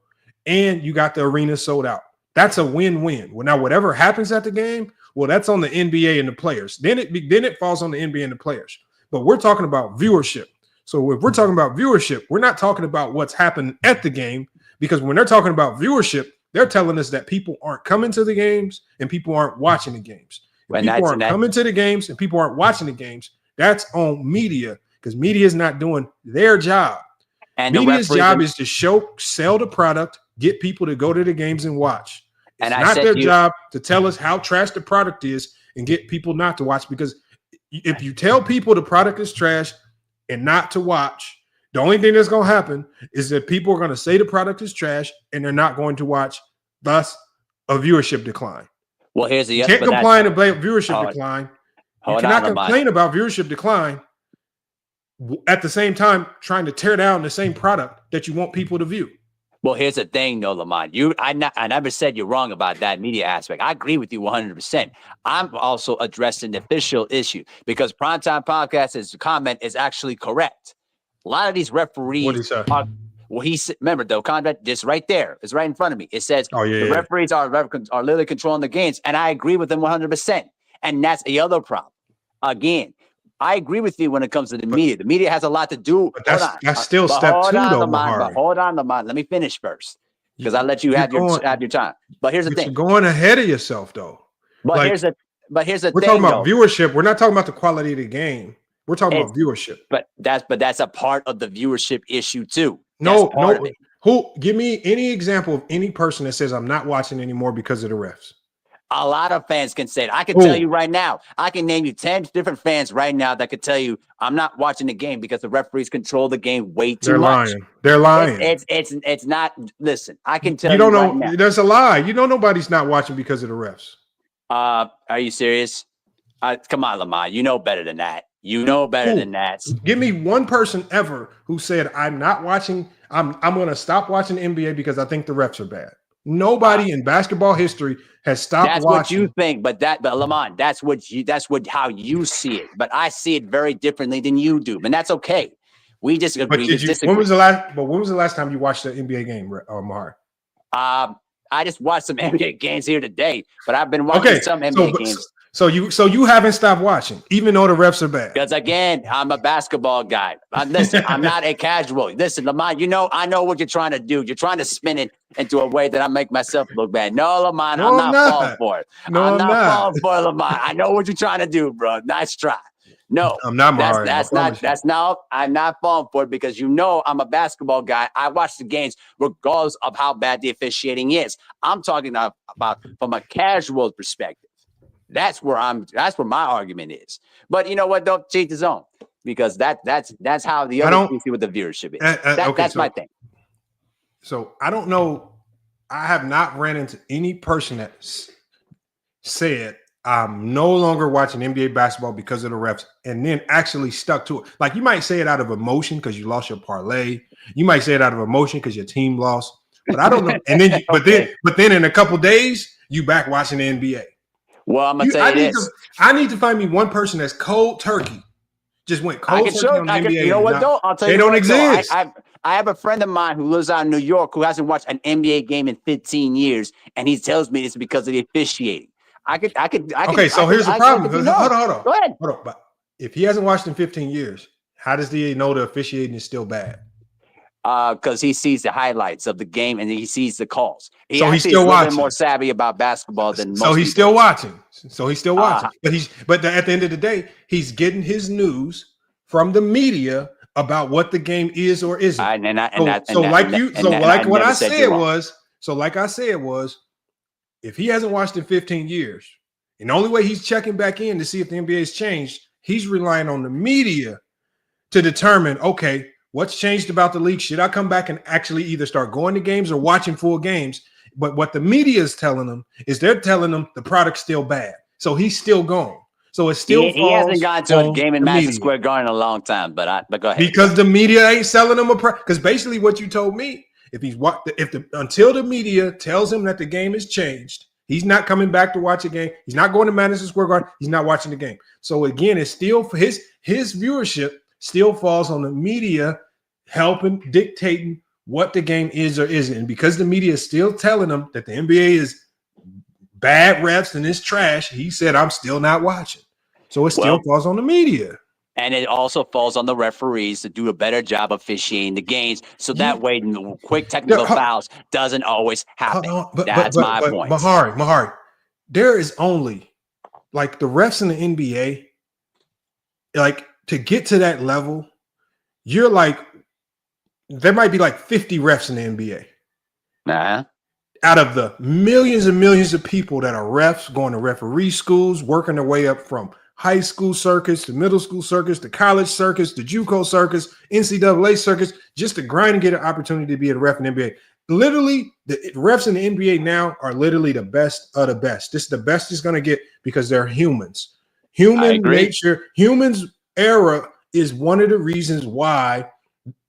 and you got the arena sold out. That's a win-win. Well, now whatever happens at the game, well, that's on the NBA and the players. Then it falls on the NBA and the players. But we're talking about viewership. So if we're talking about viewership, we're not talking about what's happened at the game, because when they're talking about viewership, they're telling us that people aren't coming to the games and people aren't watching the games. If people aren't coming to the games and people aren't watching the games, that's on media, because media is not doing their job. And media's job is to sell the product, get people to go to the games and watch. It's not their job to tell us how trash the product is and get people not to watch, because if you tell people the product is trash and not to watch, the only thing that's going to happen is that people are going to say the product is trash and they're not going to watch, thus a viewership decline. Well, here's the you can't complain about viewership decline. You cannot complain about viewership decline at the same time trying to tear down the same product that you want people to view. Well, here's the thing, though, Lamont. I never said you're wrong about that media aspect. I agree with you 100%. I'm also addressing the official issue, because Primetime Podcast's comment is actually correct. A lot of these referees what is that? Remember, though, Conrad, this right there is right in front of me. It says the referees are literally controlling the games, and I agree with them 100%. And that's the other problem. Again, I agree with you when it comes to the media. The media has a lot to do. But that's still step two, though, Mahari. Hold on, Lamont. Let me finish first, because I let you have your time. But here's the thing: you're going ahead of yourself, though. But here's the thing. We're talking about viewership. We're not talking about the quality of the game. We're talking about viewership. But that's a part of the viewership issue too. No. Who? Give me any example of any person that says I'm not watching anymore because of the refs. A lot of fans can say it. I can tell you right now. I can name you 10 different fans right now that could tell you I'm not watching the game because the referees control the game way too much. They're lying. It's not. Listen, I can tell you. You don't know. Right now. There's a lie. You know nobody's not watching because of the refs. Are you serious? Come on, Lamont. You know better than that. You know better than that. Give me one person ever who said, I'm not watching, I'm going to stop watching the NBA because I think the refs are bad. Nobody in basketball history has stopped That's watching. what you think, but Lamont, that's how you see it. But I see it very differently than you do, and that's okay. We just agree to disagree. When was the last time you watched an NBA game, Mahar? I just watched some NBA games here today, but I've been watching some NBA games. So you haven't stopped watching, even though the refs are bad. Because again, I'm a basketball guy. Listen, I'm not a casual. Listen, Lamont, I know what you're trying to do. You're trying to spin it into a way that I make myself look bad. No, Lamont, I'm not falling for it. No, I'm not falling for it, Lamont. I know what you're trying to do, bro. Nice try. No, I'm not. I'm not falling for it because I'm a basketball guy. I watch the games regardless of how bad the officiating is. I'm talking about from a casual perspective. That's where my argument is. But you know what? Don't cheat the zone because that's how the other people see what the viewership is. That's my thing. So I don't know. I have not ran into any person that said I'm no longer watching NBA basketball because of the refs, and then actually stuck to it. Like you might say it out of emotion because you lost your parlay. You might say it out of emotion because your team lost. But I don't know. And then, but then in a couple days, you back watching the NBA. Well, I'm gonna tell you this. I need to find me one person that's cold turkey. Just went cold turkey on the NBA. You know what though? I'll tell you. They don't exist. I have a friend of mine who lives out in New York who hasn't watched an NBA game in 15 years, and he tells me it's because of the officiating. Okay, so here's the problem. Hold on. Go ahead. Hold on. But if he hasn't watched in 15 years, how does he know the officiating is still bad? Because he sees the highlights of the game and he sees the calls. So he's still watching. More savvy about basketball than most. So he's still watching. But at the end of the day, he's getting his news from the media about what the game is or isn't. Like I said was, if he hasn't watched in 15 years, and the only way he's checking back in to see if the NBA has changed, he's relying on the media to determine, okay, what's changed about the league? Should I come back and actually either start going to games or watching full games? But what the media is telling them is they're telling them the product's still bad. So he's still gone. So it's still he hasn't gone to a game in Madison Square Garden in a long time. But go ahead. Because the media ain't selling him because basically what you told me, until the media tells him that the game has changed, he's not coming back to watch a game. He's not going to Madison Square Garden. He's not watching the game. So again, it's still his viewership still falls on the media helping, dictating what the game is or isn't. And because the media is still telling them that the NBA is bad refs and it's trash, he said, I'm still not watching. So it still falls on the media. And it also falls on the referees to do a better job of officiating the games. So that way, quick technical fouls doesn't always happen. That's my point. Mahari, there is only, like, the refs in the NBA, like, to get to that level, you're like, there might be like 50 refs in the NBA. Out of the millions and millions of people that are refs, going to referee schools, working their way up from high school circuits to middle school circuits to college circuits to JUCO circuits, NCAA circuits, just to grind and get an opportunity to be a ref in the NBA. Literally, the refs in the NBA now are literally the best of the best. This is the best it's going to get because they're humans. Human nature, humans era is one of the reasons why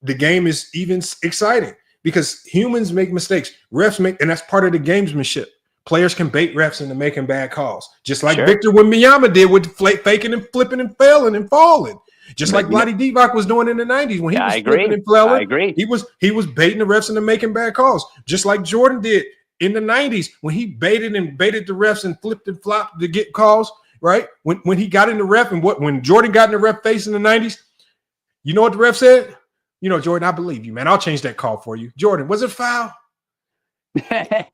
the game is even exciting, because humans make mistakes. Refs make, and that's part of the gamesmanship. Players can bait refs into making bad calls, just like Victor Wembanyama did with faking and flipping and failing and falling, just like Vlade Divac was doing in the 90s when he was flipping and flailing. I agree. He was baiting the refs into making bad calls, just like Jordan did in the 90s when he baited the refs and flipped and flopped to get calls. Right when he got in the ref and when Jordan got in the ref face in the 90s, you know what the ref said? You know, Jordan, I believe you, man. I'll change that call for you. Jordan, was it foul? Yeah,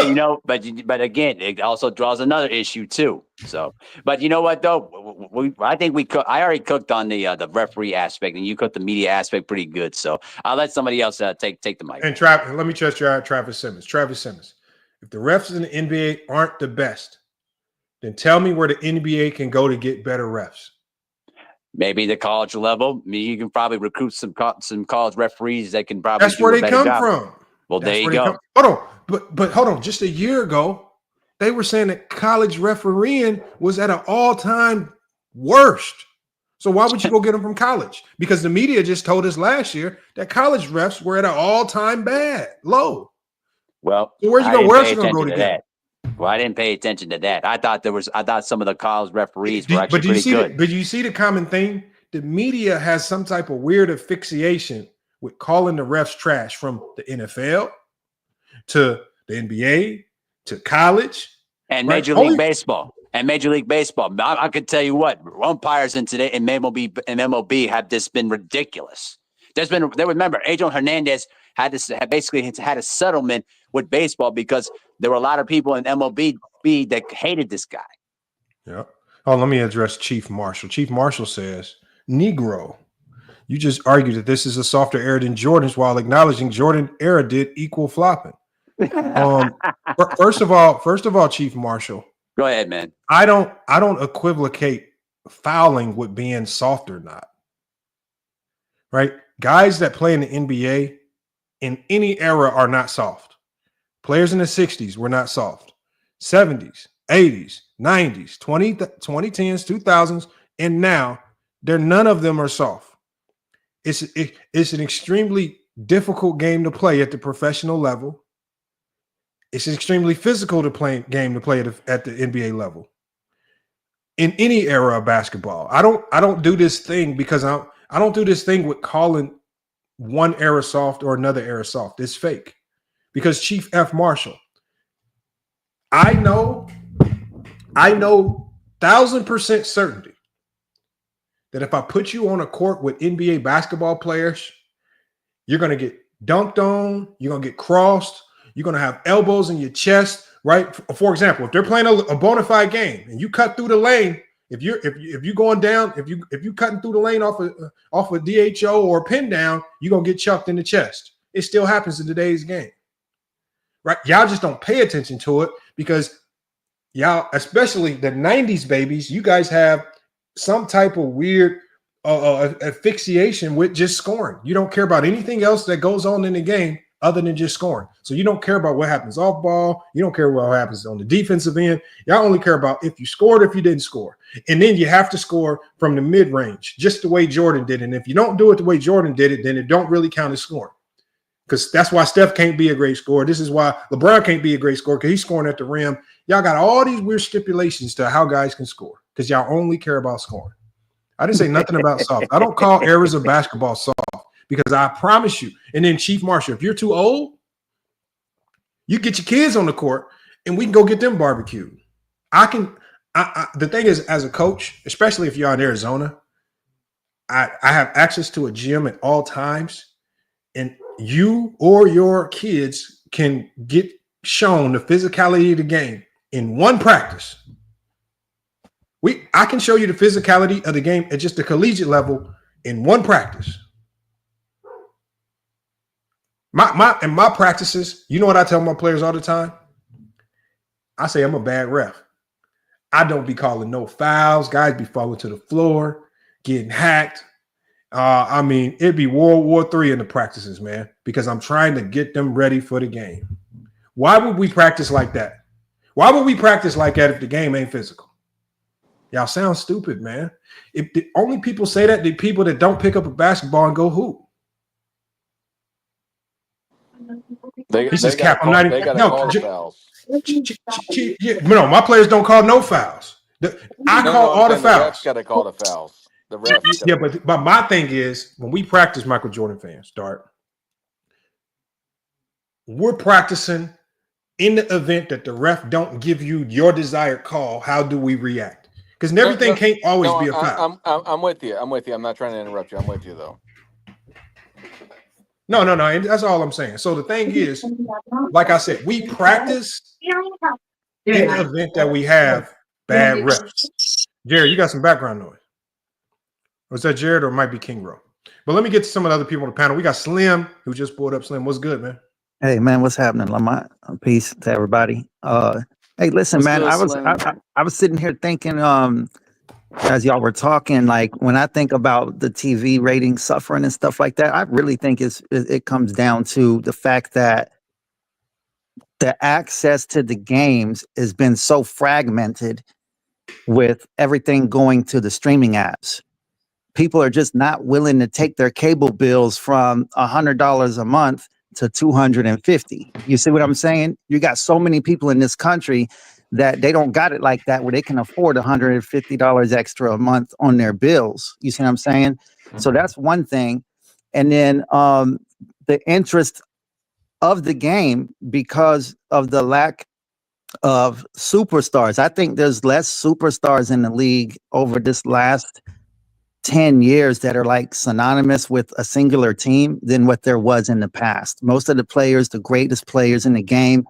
you know, but again, it also draws another issue too. So, but you know what though, I think I already cooked on the referee aspect, and you cooked the media aspect pretty good. So I'll let somebody else take the mic. And let me trust you out, Travis Simmons. Travis Simmons, if the refs in the NBA aren't the best, then tell me where the NBA can go to get better refs. Maybe the college level. I mean, you can probably recruit some college referees that can probably. That's where they come from. Well, there you go. Hold on, but hold on. Just a year ago, they were saying that college refereeing was at an all-time worst. So why would you go get them from college? Because the media just told us last year that college refs were at an all-time low. Well, so where's you go? Where's you gonna go to that? Well, I didn't pay attention to that. I thought some of the college referees were actually pretty good. But you see the common thing? The media has some type of weird asphyxiation with calling the refs trash, from the NFL to the NBA to college and Major League Baseball. And Major League Baseball. I could tell you what, umpires in MLB have just been ridiculous. Remember, Adrian Hernandez had a settlement with baseball because there were a lot of people in MLB that hated this guy. Yeah. Oh, let me address Chief Marshall. Chief Marshall says, Negro, you just argued that this is a softer era than Jordan's while acknowledging Jordan era did equal flopping. First of all, Chief Marshall. Go ahead, man. I don't equivocate fouling with being soft or not. Right? Guys that play in the NBA in any era are not soft. Players in the 60s were not soft. 70s, 80s, 90s, 2010s, 2000s, and now none of them are soft. It's an extremely difficult game to play at the professional level. It's an extremely physical game to play at the NBA level. In any era of basketball, I don't do this thing because I don't do this thing with calling one era soft or another era soft. It's fake. Because Chief F. Marshall, I know 1,000% certainty that if I put you on a court with NBA basketball players, you're going to get dunked on, you're going to get crossed, you're going to have elbows in your chest, right? For example, if they're playing a bona fide game and you cut through the lane, if you're going down, if you cutting through the lane off a DHO or a pin down, you're going to get chucked in the chest. It still happens in today's game. Right? Y'all just don't pay attention to it because y'all, especially the 90s babies, you guys have some type of weird asphyxiation with just scoring. You don't care about anything else that goes on in the game other than just scoring. So you don't care about what happens off ball. You don't care what happens on the defensive end. Y'all only care about if you scored or if you didn't score. And then you have to score from the mid-range, just the way Jordan did. And if you don't do it the way Jordan did it, then it don't really count as scoring. Because that's why Steph can't be a great scorer. This is why LeBron can't be a great scorer, because he's scoring at the rim. Y'all got all these weird stipulations to how guys can score because y'all only care about scoring. I didn't say nothing about soft. I don't call eras of basketball soft because I promise you. And then Chief Marshall, if you're too old, you get your kids on the court and we can go get them barbecued. The thing is, as a coach, especially if you're in Arizona, I have access to a gym at all times, and you or your kids can get shown the physicality of the game in one practice. I can show you the physicality of the game at just the collegiate level in one practice. My practices, you know what I tell my players all the time? I say I'm a bad ref. I don't be calling no fouls. Guys be falling to the floor, getting hacked. I mean, it'd be World War III in the practices, man, because I'm trying to get them ready for the game. Why would we practice like that? Why would we practice like that if the game ain't physical? Y'all sound stupid, man. If the only people say that, the people that don't pick up a basketball and go hoop. They He says, gotta Cap, I'm not they even. gotta call the fouls. No, my players don't call no fouls. I call all the fouls. The refs gotta call the fouls. The refs. Yeah, but my thing is, when we practice, Michael Jordan fans, we're practicing in the event that the ref don't give you your desired call. How do we react? Because everything can't always be a foul. I'm with you. I'm with you. I'm not trying to interrupt you. I'm with you though. No. That's all I'm saying. So the thing is, like I said, we practice in the event that we have bad refs. Jared, you got some background noise. Was that Jared or it might be King Rowe? But let me get to some of the other people on the panel. We got Slim, who just pulled up. Slim, what's good, man? Hey, man, what's happening, Lamont? Peace to everybody. Hey, listen, man, I was sitting here thinking, as y'all were talking, like when I think about the TV ratings suffering and stuff like that, I really think it comes down to the fact that the access to the games has been so fragmented with everything going to the streaming apps. People are just not willing to take their cable bills from $100 a month to $250. You see what I'm saying? You got so many people in this country that they don't got it like that, where they can afford $150 extra a month on their bills. You see what I'm saying? So that's one thing. And then the interest of the game, because of the lack of superstars. I think there's less superstars in the league over this last 10 years that are like synonymous with a singular team than what there was in the past. Most of the players, the greatest players in the game,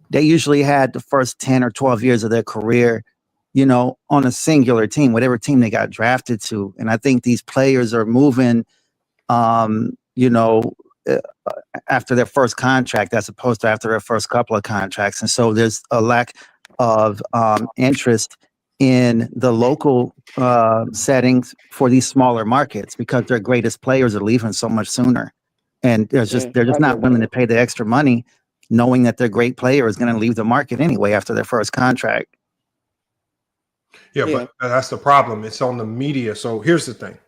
they usually had the first 10 or 12 years of their career, you know, on a singular team, whatever team they got drafted to. And I think these players are moving, you know, after their first contract as opposed to after their first couple of contracts. And so there's a lack of interest in the local settings for these smaller markets because their greatest players are leaving so much sooner. And they're just not willing to pay the extra money, knowing that their great player is going to leave the market anyway after their first contract. Yeah, but that's the problem. It's on the media. So here's the thing.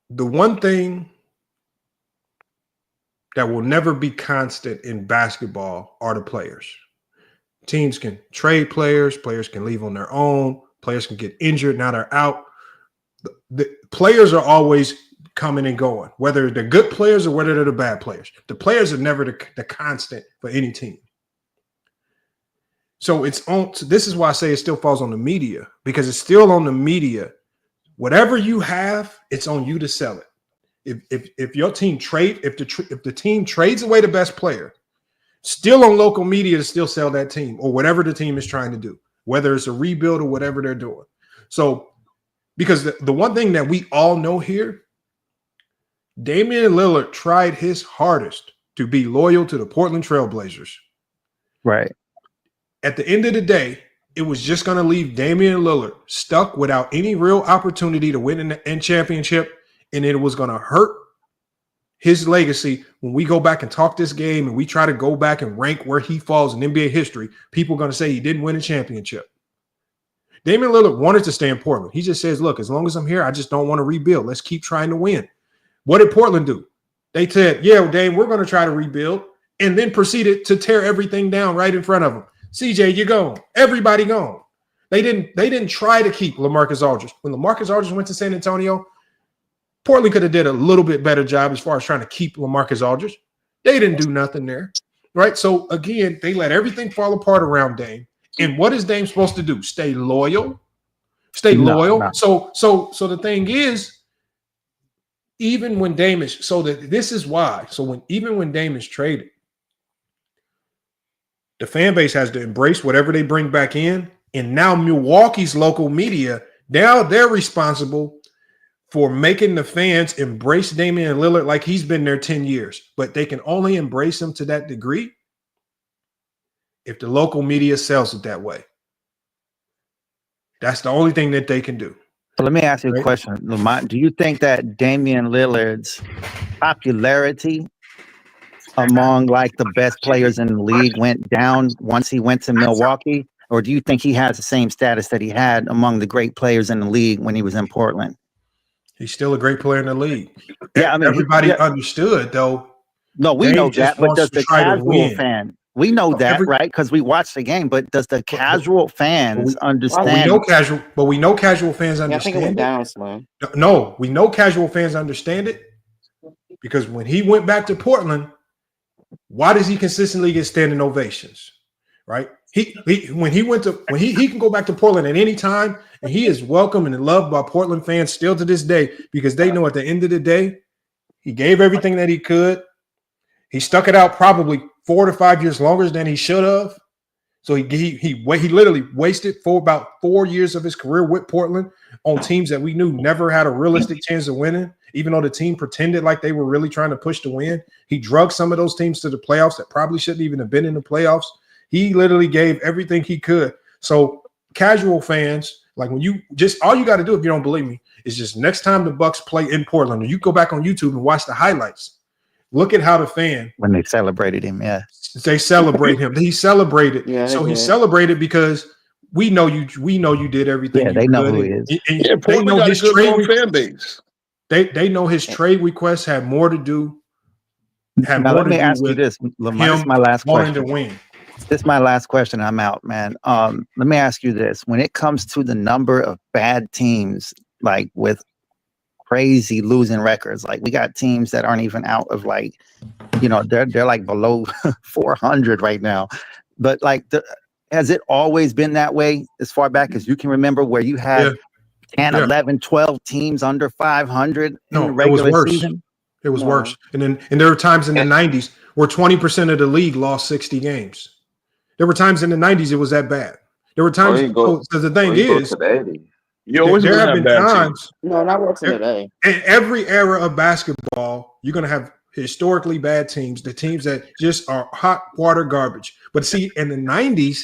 The one thing that will never be constant in basketball are the players. Teams can trade players. Players can leave on their own. Players can get injured. Now they're out. The players are always coming and going, whether they're good players or whether they're the bad players. The players are never the constant for any team. So it's on. This is why I say it still falls on the media, because it's still on the media. Whatever you have, it's on you to sell it. If your team if the team trades away the best player, still on local media to still sell that team or whatever the team is trying to do, whether it's a rebuild or whatever they're doing. So, because the one thing that we all know here, Damian Lillard tried his hardest to be loyal to the Portland Trail Blazers. Right. At the end of the day, it was just going to leave Damian Lillard stuck without any real opportunity to win an championship, and it was going to hurt his legacy when we go back and talk this game and we try to go back and rank where he falls in NBA history. People are going to say he didn't win a championship. Damian Lillard wanted to stay in Portland. He just says, look, as long as I'm here, I just don't want to rebuild. Let's keep trying to win. What did Portland do? They said, yeah, Dame, we're going to try to rebuild, and then proceeded to tear everything down right in front of them. CJ, you're gone. Everybody gone. They didn't try to keep LaMarcus Aldridge. When LaMarcus Aldridge went to San Antonio, Portland could have did a little bit better job as far as trying to keep LaMarcus Aldridge. They didn't do nothing there, right? So again, they let everything fall apart around Dame. And what is Dame supposed to do? Stay loyal. Stay loyal. No. So the thing is, even when Dame is this is why. So even when Dame is traded, the fan base has to embrace whatever they bring back in. And now Milwaukee's local media, now they're responsible for making the fans embrace Damian Lillard like he's been there 10 years. But they can only embrace him to that degree if the local media sells it that way. That's the only thing that they can do. So let me ask you a question, Lamont. Do you think that Damian Lillard's popularity among like the best players in the league went down once he went to Milwaukee? Or do you think he has the same status that he had among the great players in the league when he was in Portland? He's still a great player in the league. Yeah, I mean, everybody understood though. No, we know that, but does the casual fan? We know that, right? Because we watched the game. But does the casual fans understand? We know casual fans understand. I think it went down, Slim. No, we know casual fans understand it because when he went back to Portland, why does he consistently get standing ovations? Right? He can go back to Portland at any time, and he is welcome and loved by Portland fans still to this day because they know at the end of the day, he gave everything that he could. He stuck it out probably 4 to 5 years longer than he should have. So he literally wasted for about 4 years of his career with Portland on teams that we knew never had a realistic chance of winning, even though the team pretended like they were really trying to push to win. He drugged some of those teams to the playoffs that probably shouldn't even have been in the playoffs. He literally gave everything he could. So casual fans, like when you just all you got to do if you don't believe me is just next time the Bucks play in Portland, or you go back on YouTube and watch the highlights. Look at how the fan when they celebrated him. Yeah, they celebrate him. He celebrated. Yeah, So they he did. celebrated because we know you did everything. Yeah, they you know could, who and- he is. and Yeah, they Portland know got a his good trade. long fan base. They know his trade requests had more to do. Now let me ask you this, Lamar. This is him my last wanting question. to win. This is my last question. I'm out, man. Let me ask you this: when it comes to the number of bad teams, like with crazy losing records, like we got teams that aren't even out of like, they're like below 400 right now. But like, has it always been that way as far back as you can remember, where you had 10, 11, 12 teams under 500 in the No, it was regular worse. season? It was worse. And there were times in the 90s where 20% of the league lost 60 games. There were times in the 90s it was that bad. There were times. So the thing is, there have been times. No, not working today. In every era of basketball, you're going to have historically bad teams, the teams that just are hot water garbage. But see, in the 90s,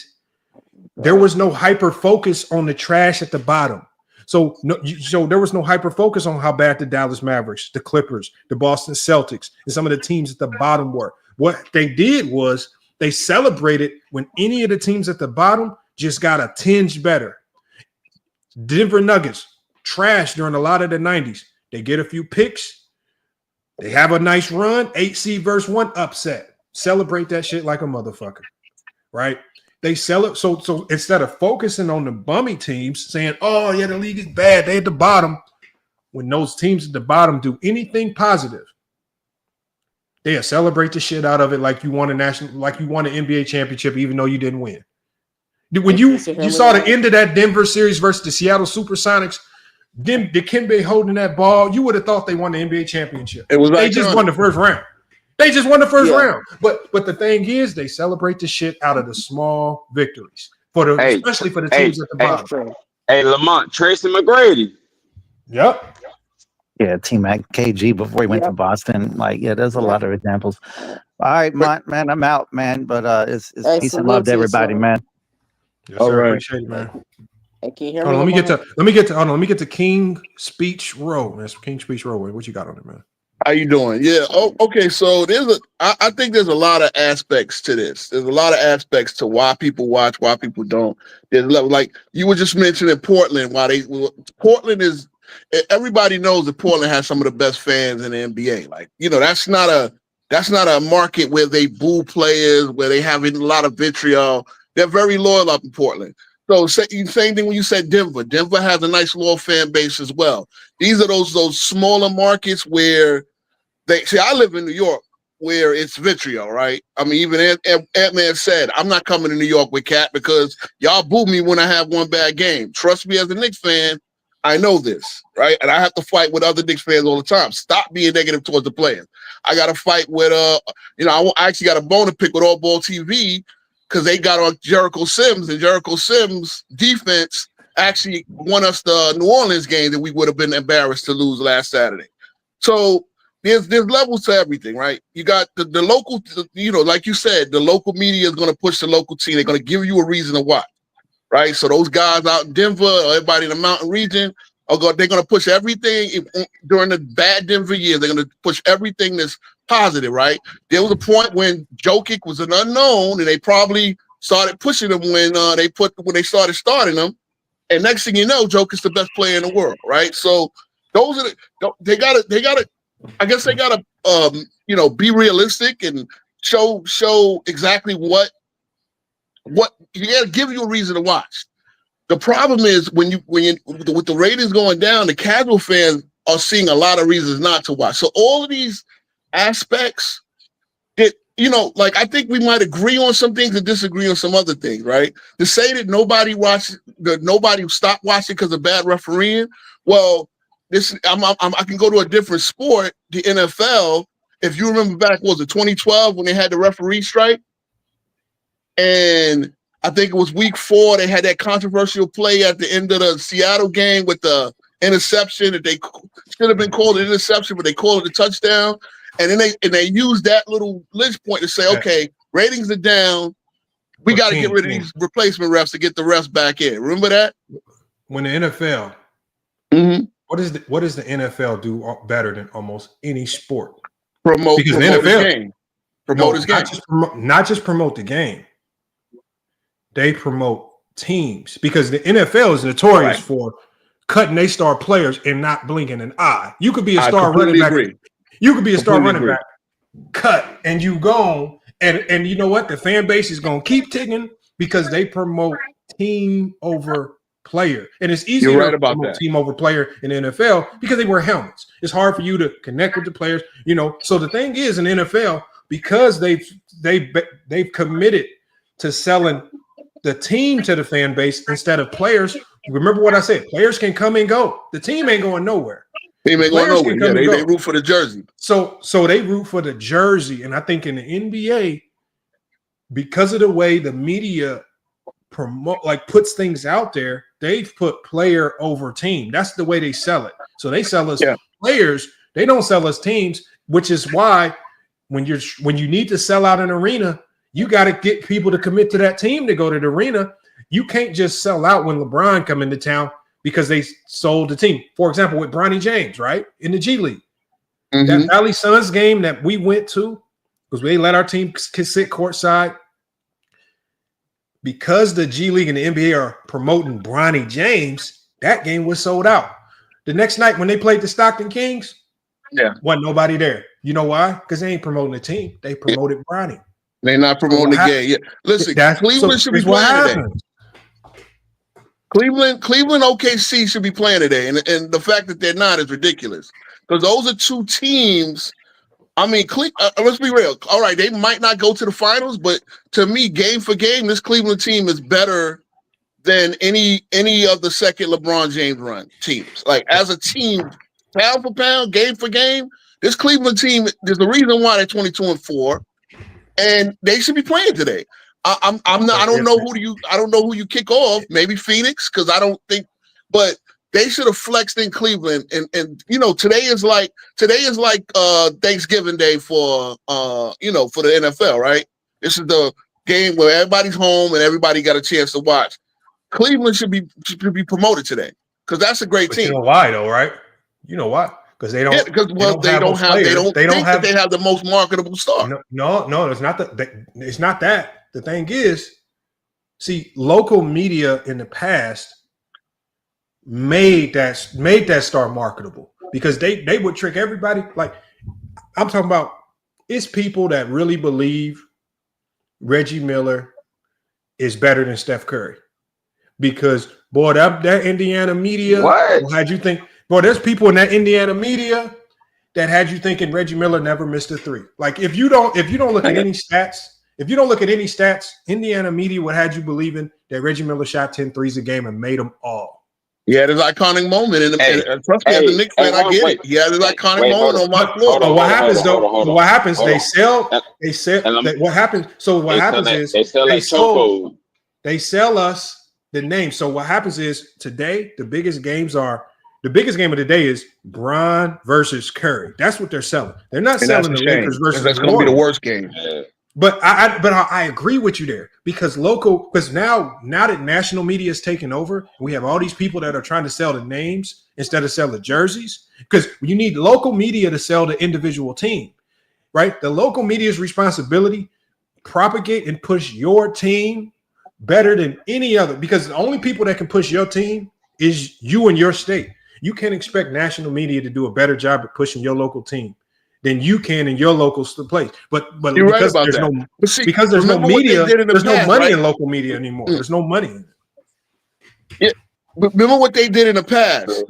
there was no hyper focus on the trash at the bottom. So there was no hyper focus on how bad the Dallas Mavericks, the Clippers, the Boston Celtics, and some of the teams at the bottom were. What they did was they celebrated when any of the teams at the bottom just got a tinge better. Denver Nuggets, trash during a lot of the 90s. They get a few picks. They have a nice run. 8 seed versus 1 upset. Celebrate that shit like a motherfucker, right? They sell it. So instead of focusing on the bummy teams, saying, "Oh yeah, the league is bad. They at the bottom." When those teams at the bottom do anything positive, they celebrate the shit out of it like you won a like you won an NBA championship, even though you didn't win. When you saw the end of that Denver series versus the Seattle Supersonics, the Dikembe holding that ball, you would have thought they won the NBA championship. They just won the first round. They just won the first round. But the thing is, they celebrate the shit out of the small victories, especially for the teams at the bottom. Hey, Lamont, Tracy McGrady. Yep. Yeah, Team KG before he went to Boston. Like, there's a lot of examples. All right, man, I'm out, man. But it's peace and love to everybody, man. Yes, sir. Appreciate it, man. Hey, can you hear Hold on, me? let me get to King Speech Row. That's King Speech Row. What you got on it, man? How you doing? Yeah. Oh, okay. So I think there's a lot of aspects to this. There's a lot of aspects to why people watch, why people don't. There's like you were just mentioning Portland. Portland is, everybody knows that Portland has some of the best fans in the NBA. Like, that's not a market where they boo players, where they have a lot of vitriol. They're very loyal up in Portland. So same thing when you said Denver. Denver has a nice loyal fan base as well. These are those smaller markets where I live in New York, where it's vitriol, right? I mean, even Ant-Man said, I'm not coming to New York with Cat because y'all boo me when I have one bad game. Trust me, as a Knicks fan, I know this, right? And I have to fight with other Knicks fans all the time. Stop being negative towards the players. I got to fight with, I actually got a bone to pick with All Ball TV because they got on Jericho Sims, and Jericho Sims' defense actually won us the New Orleans game that we would have been embarrassed to lose last Saturday. So there's levels to everything, right? You got the local, like you said, the local media is going to push the local team. They're going to give you a reason to watch, right? So those guys out in Denver, or everybody in the mountain region, they're going to push everything during the bad Denver year. They're going to push everything that's positive, right? There was a point when Jokic was an unknown, and they probably started pushing him when they started starting him. And next thing you know, Jokic's the best player in the world, right? So those are they gotta. I guess they gotta be realistic and show exactly what you gotta give you a reason to watch. The problem is when with the ratings going down, the casual fans are seeing a lot of reasons not to watch. So all of these aspects that I think we might agree on some things and disagree on some other things, right? To say that nobody stopped watching because of bad refereeing, well, I can go to a different sport, the NFL. If you remember back, was it 2012 when they had the referee strike? And I think it was week 4, they had that controversial play at the end of the Seattle game with the interception that they should have been called an interception, but they called it a touchdown. And then they used that little lynch point to say, okay, ratings are down. We got to get rid of these replacement refs to get the refs back in. Remember that? When the NFL, what does the NFL do better than almost any sport? promote because the his NFL game. Promote his game. Not just promote the game. They promote teams because the NFL is notorious for cutting their star players and not blinking an eye. You could be a star running back. You could be a star running back, cut, and you gone. And you know what? The fan base is going to keep ticking because they promote team over player. And it's easier to promote team over player in the NFL because they wear helmets. It's hard for you to connect with the players. You know, so the thing is in the NFL, because they've committed to selling the team to the fan base instead of players. Remember what I said, players can come and go. The team ain't going nowhere. Team ain't going nowhere. Yeah, they root for the jersey. So they root for the jersey. And I think in the NBA, because of the way the media puts things out there, they've put player over team. That's the way they sell it. So they sell us players. They don't sell us teams, which is why when you need to sell out an arena, you got to get people to commit to that team to go to the arena. You can't just sell out when LeBron come into town because they sold the team. For example, with Bronny James, right? In the G League. That Valley Suns game that we went to, because we let our team sit courtside, because the G League and the NBA are promoting Bronny James, that game was sold out. The next night when they played the Stockton Kings, wasn't nobody there. You know why? Because they ain't promoting the team. They promoted Bronny. They're not promoting the game. Yeah. Listen, Cleveland should be playing today. Cleveland, OKC should be playing today. And the fact that they're not is ridiculous. Because those are two teams. I mean, let's be real. All right, they might not go to the finals, but to me, game for game, this Cleveland team is better than any of the second LeBron James run teams. Like, as a team, pound for pound, game for game, this Cleveland team, there's a reason why they're 22-4, and they should be playing today. I don't know who you kick off. Maybe Phoenix, because I don't think, but they should have flexed in Cleveland. And you know, today is like Thanksgiving Day for for the NFL, right? This is the game where everybody's home and everybody got a chance to watch. Cleveland should be promoted today because that's a great team. You know why though, right? You know why? Because they don't. They don't have the most marketable star. No, it's not that. It's not that. The thing is, see, local media in the past made that star marketable because they would trick everybody. Like, I'm talking about, it's people that really believe Reggie Miller is better than Steph Curry because, boy, that Indiana media had you think. Boy, there's people in that Indiana media that had you thinking Reggie Miller never missed a three. Like, if you don't look at any stats, Indiana media would have you believing that Reggie Miller shot 10 threes a game and made them all. He had his iconic moment, and trust me, as a Knicks fan, I get it. He had his iconic moment on my floor. But what happens though? What happens? They sell. What happens? So what happens is they sell us the name. So what happens is today the biggest game of the day is Bron versus Curry. That's what they're selling. They're not selling the Lakers versus. That's going to be the worst game. But I agree with you there because now that national media is taking over, we have all these people that are trying to sell the names instead of sell the jerseys because you need local media to sell the individual team, right? The local media's responsibility, propagate and push your team better than any other because the only people that can push your team is you and your state. You can't expect national media to do a better job at pushing your local team than you can in your local place. But you're because right there's because there's no media, there's no money right? in local media anymore. There's no money in it. Yeah. Remember what they did in the past.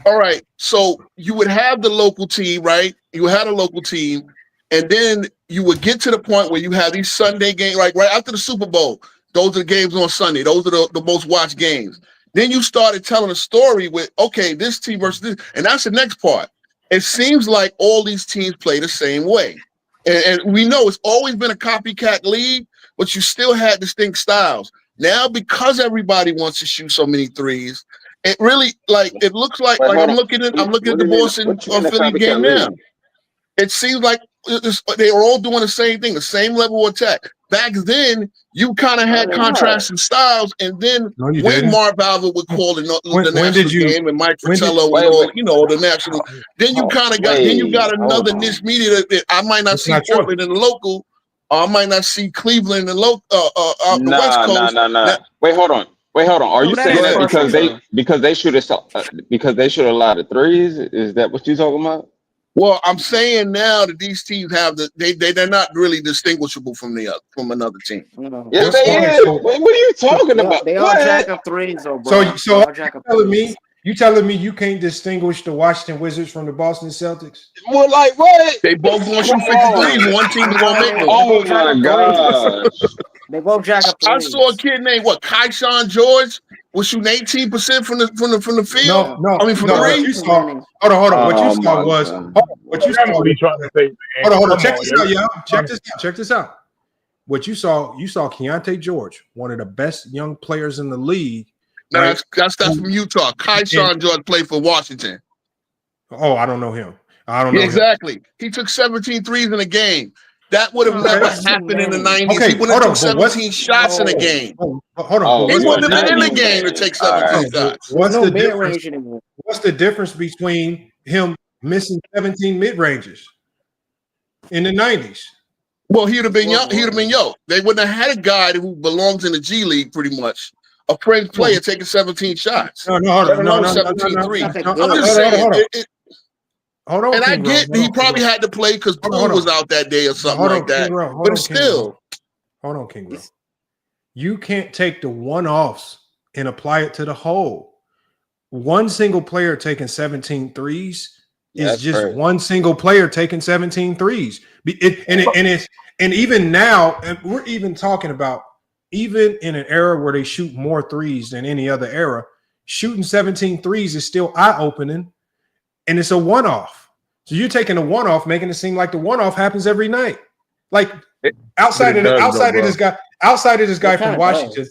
All right. So you would have the local team, right? You had a local team, and then you would get to the point where you have these Sunday games, like right after the Super Bowl. Those are the games on Sunday. Those are the most watched games. Then you started telling a story with, okay, this team versus this, and that's the next part. It seems like all these teams play the same way. And we know it's always been a copycat league, but you still had distinct styles. Now, because everybody wants to shoot so many threes, it really it looks like I'm looking at the Boston Philly game now. It seems like they are all doing the same thing, the same level of attack. back then you kind of had contrasting styles, and then No, you when didn't. Marv Albert would call the national did you? game and Mike When did- Fratello Wait, and all, wait. you know, the national, then you kind of got, then you got another niche media that I might not That's see not true. Portland in the local, or I might not see Cleveland in the local, out the West Coast. Nah. Wait, hold on. Are you that saying is that personal, because they shoot a lot of threes? Is that what you talking about? Well, I'm saying now that these teams have they're not really distinguishable from another team. Yes, they is. What are you talking about? They all What? jack up threes, though, bro. So They all jack up threes. you telling me you can't distinguish the Washington Wizards from the Boston Celtics? Well, like what? They both gonna shoot 53s. One team is gonna make one. Oh my gosh. They both jack up I threes. saw a kid named Kaishan George was shooting 18% from the field. No. I mean from no, the what ring. you saw, hold on. What you saw was what you saw. Hold on. Check this out, y'all. Check this out. What you saw Keontae George, one of the best young players in the league. No, right? that's from Utah. Kaishan George played for Washington. Oh, I don't know him. I don't know. Exactly. He took 17 threes in a game. That would have never happened in the 90s. Okay, He would have hold took on, but 17 shots in a game. Hold on. He wouldn't have been in the game to take 17 shots. What's the difference? What's the difference between him missing 17 mid-ranges in the 90s? Well, he'd have been young. He'd have been young. They wouldn't have had a guy who belongs in the G League, pretty much. A fringe player taking 17 shots. No, hold on. 17 threes. I'm just Hold saying. on. Hold on, And I King get Ron, he probably had to play because Poole was out that day or something like that. But still. Hold on, King Ron. You can't take the one-offs and apply it to the whole. One single player taking 17 threes is just right. one single player taking 17 threes. And even now, and we're even talking about even in an era where they shoot more threes than any other era, shooting 17 threes is still eye-opening, and it's a one-off. So you're taking a one-off, making it seem like the one-off happens every night. Like outside of this guy from Washington,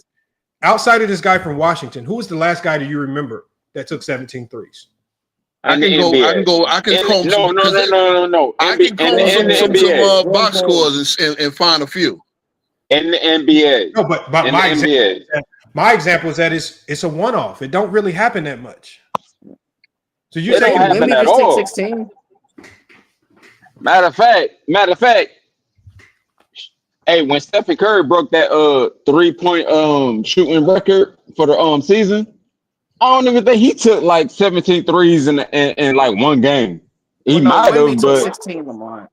who was the last guy that you remember that took 17 threes? I can comb some box scores and find a few. In the NBA. No, but my example is that it's a one-off. It don't really happen that much. So you're saying Wimby just take 16? Matter of fact, hey, when Stephen Curry broke that 3-point shooting record for the season, I don't even think he took like 17 threes in like one game. He might have, but 16 Lamar.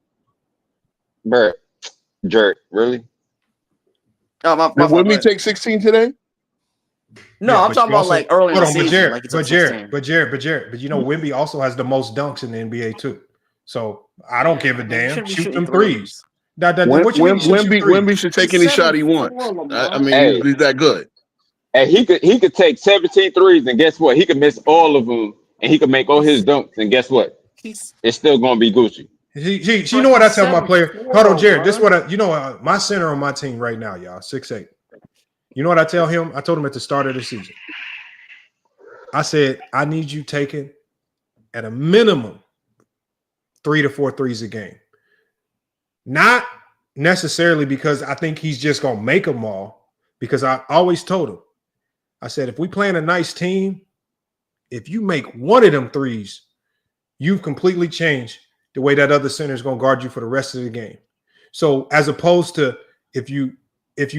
Bro, jerk, really? Oh, my Did Wimby take 16 today? No, Yeah, I'm but talking you about also- like early in hold the on, season. Jared, like he but took 16. Jared, you know, Wimby also has the most dunks in the NBA too. So I don't give a damn. shouldn't be Shoot shooting them threes. What you mean, shoot threes? Wimby should take any shot he wants. I mean, he's that good. And he could take 17 threes, and guess what? He could miss all of them, and he could make all his dunks, and guess what? It's still gonna be Gucci. You know what I tell my player? Hold on, Jared. This is what my center on my team right now, y'all, 6'8". You know what I tell him? I told him at the start of the season. I said, I need you taking at a minimum 3 to 4 threes a game. Not necessarily because I think he's just gonna make them all, because I always told him, I said, if we playing a nice team, if you make one of them threes, you've completely changed the way that other center is going to guard you for the rest of the game. So as opposed to if you're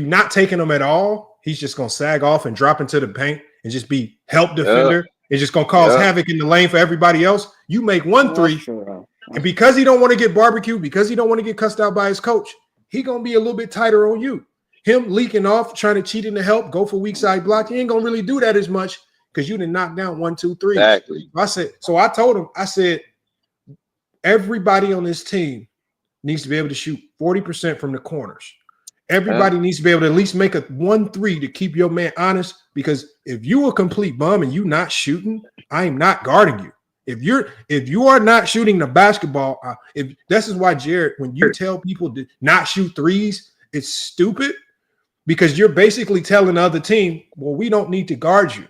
not taking them at all, he's just going to sag off and drop into the paint and just be help defender. It's just going to cause havoc in the lane for everybody else. You make one three, and because he don't want to get barbecued, because he don't want to get cussed out by his coach, he going to be a little bit tighter on you. Him leaking off, trying to cheat in the help, go for weak side block. He ain't going to really do that as much because you didn't knock down 1, 2, 3. Exactly. I told him, I said, everybody on this team needs to be able to shoot 40% from the corners. Everybody needs to be able to at least make a 1-3 to keep your man honest, because if you a complete bum and you not shooting, I am not guarding you. If you are not shooting the basketball, if this is why, Jared, when you tell people to not shoot threes, it's stupid, because you're basically telling the other team, well, we don't need to guard you.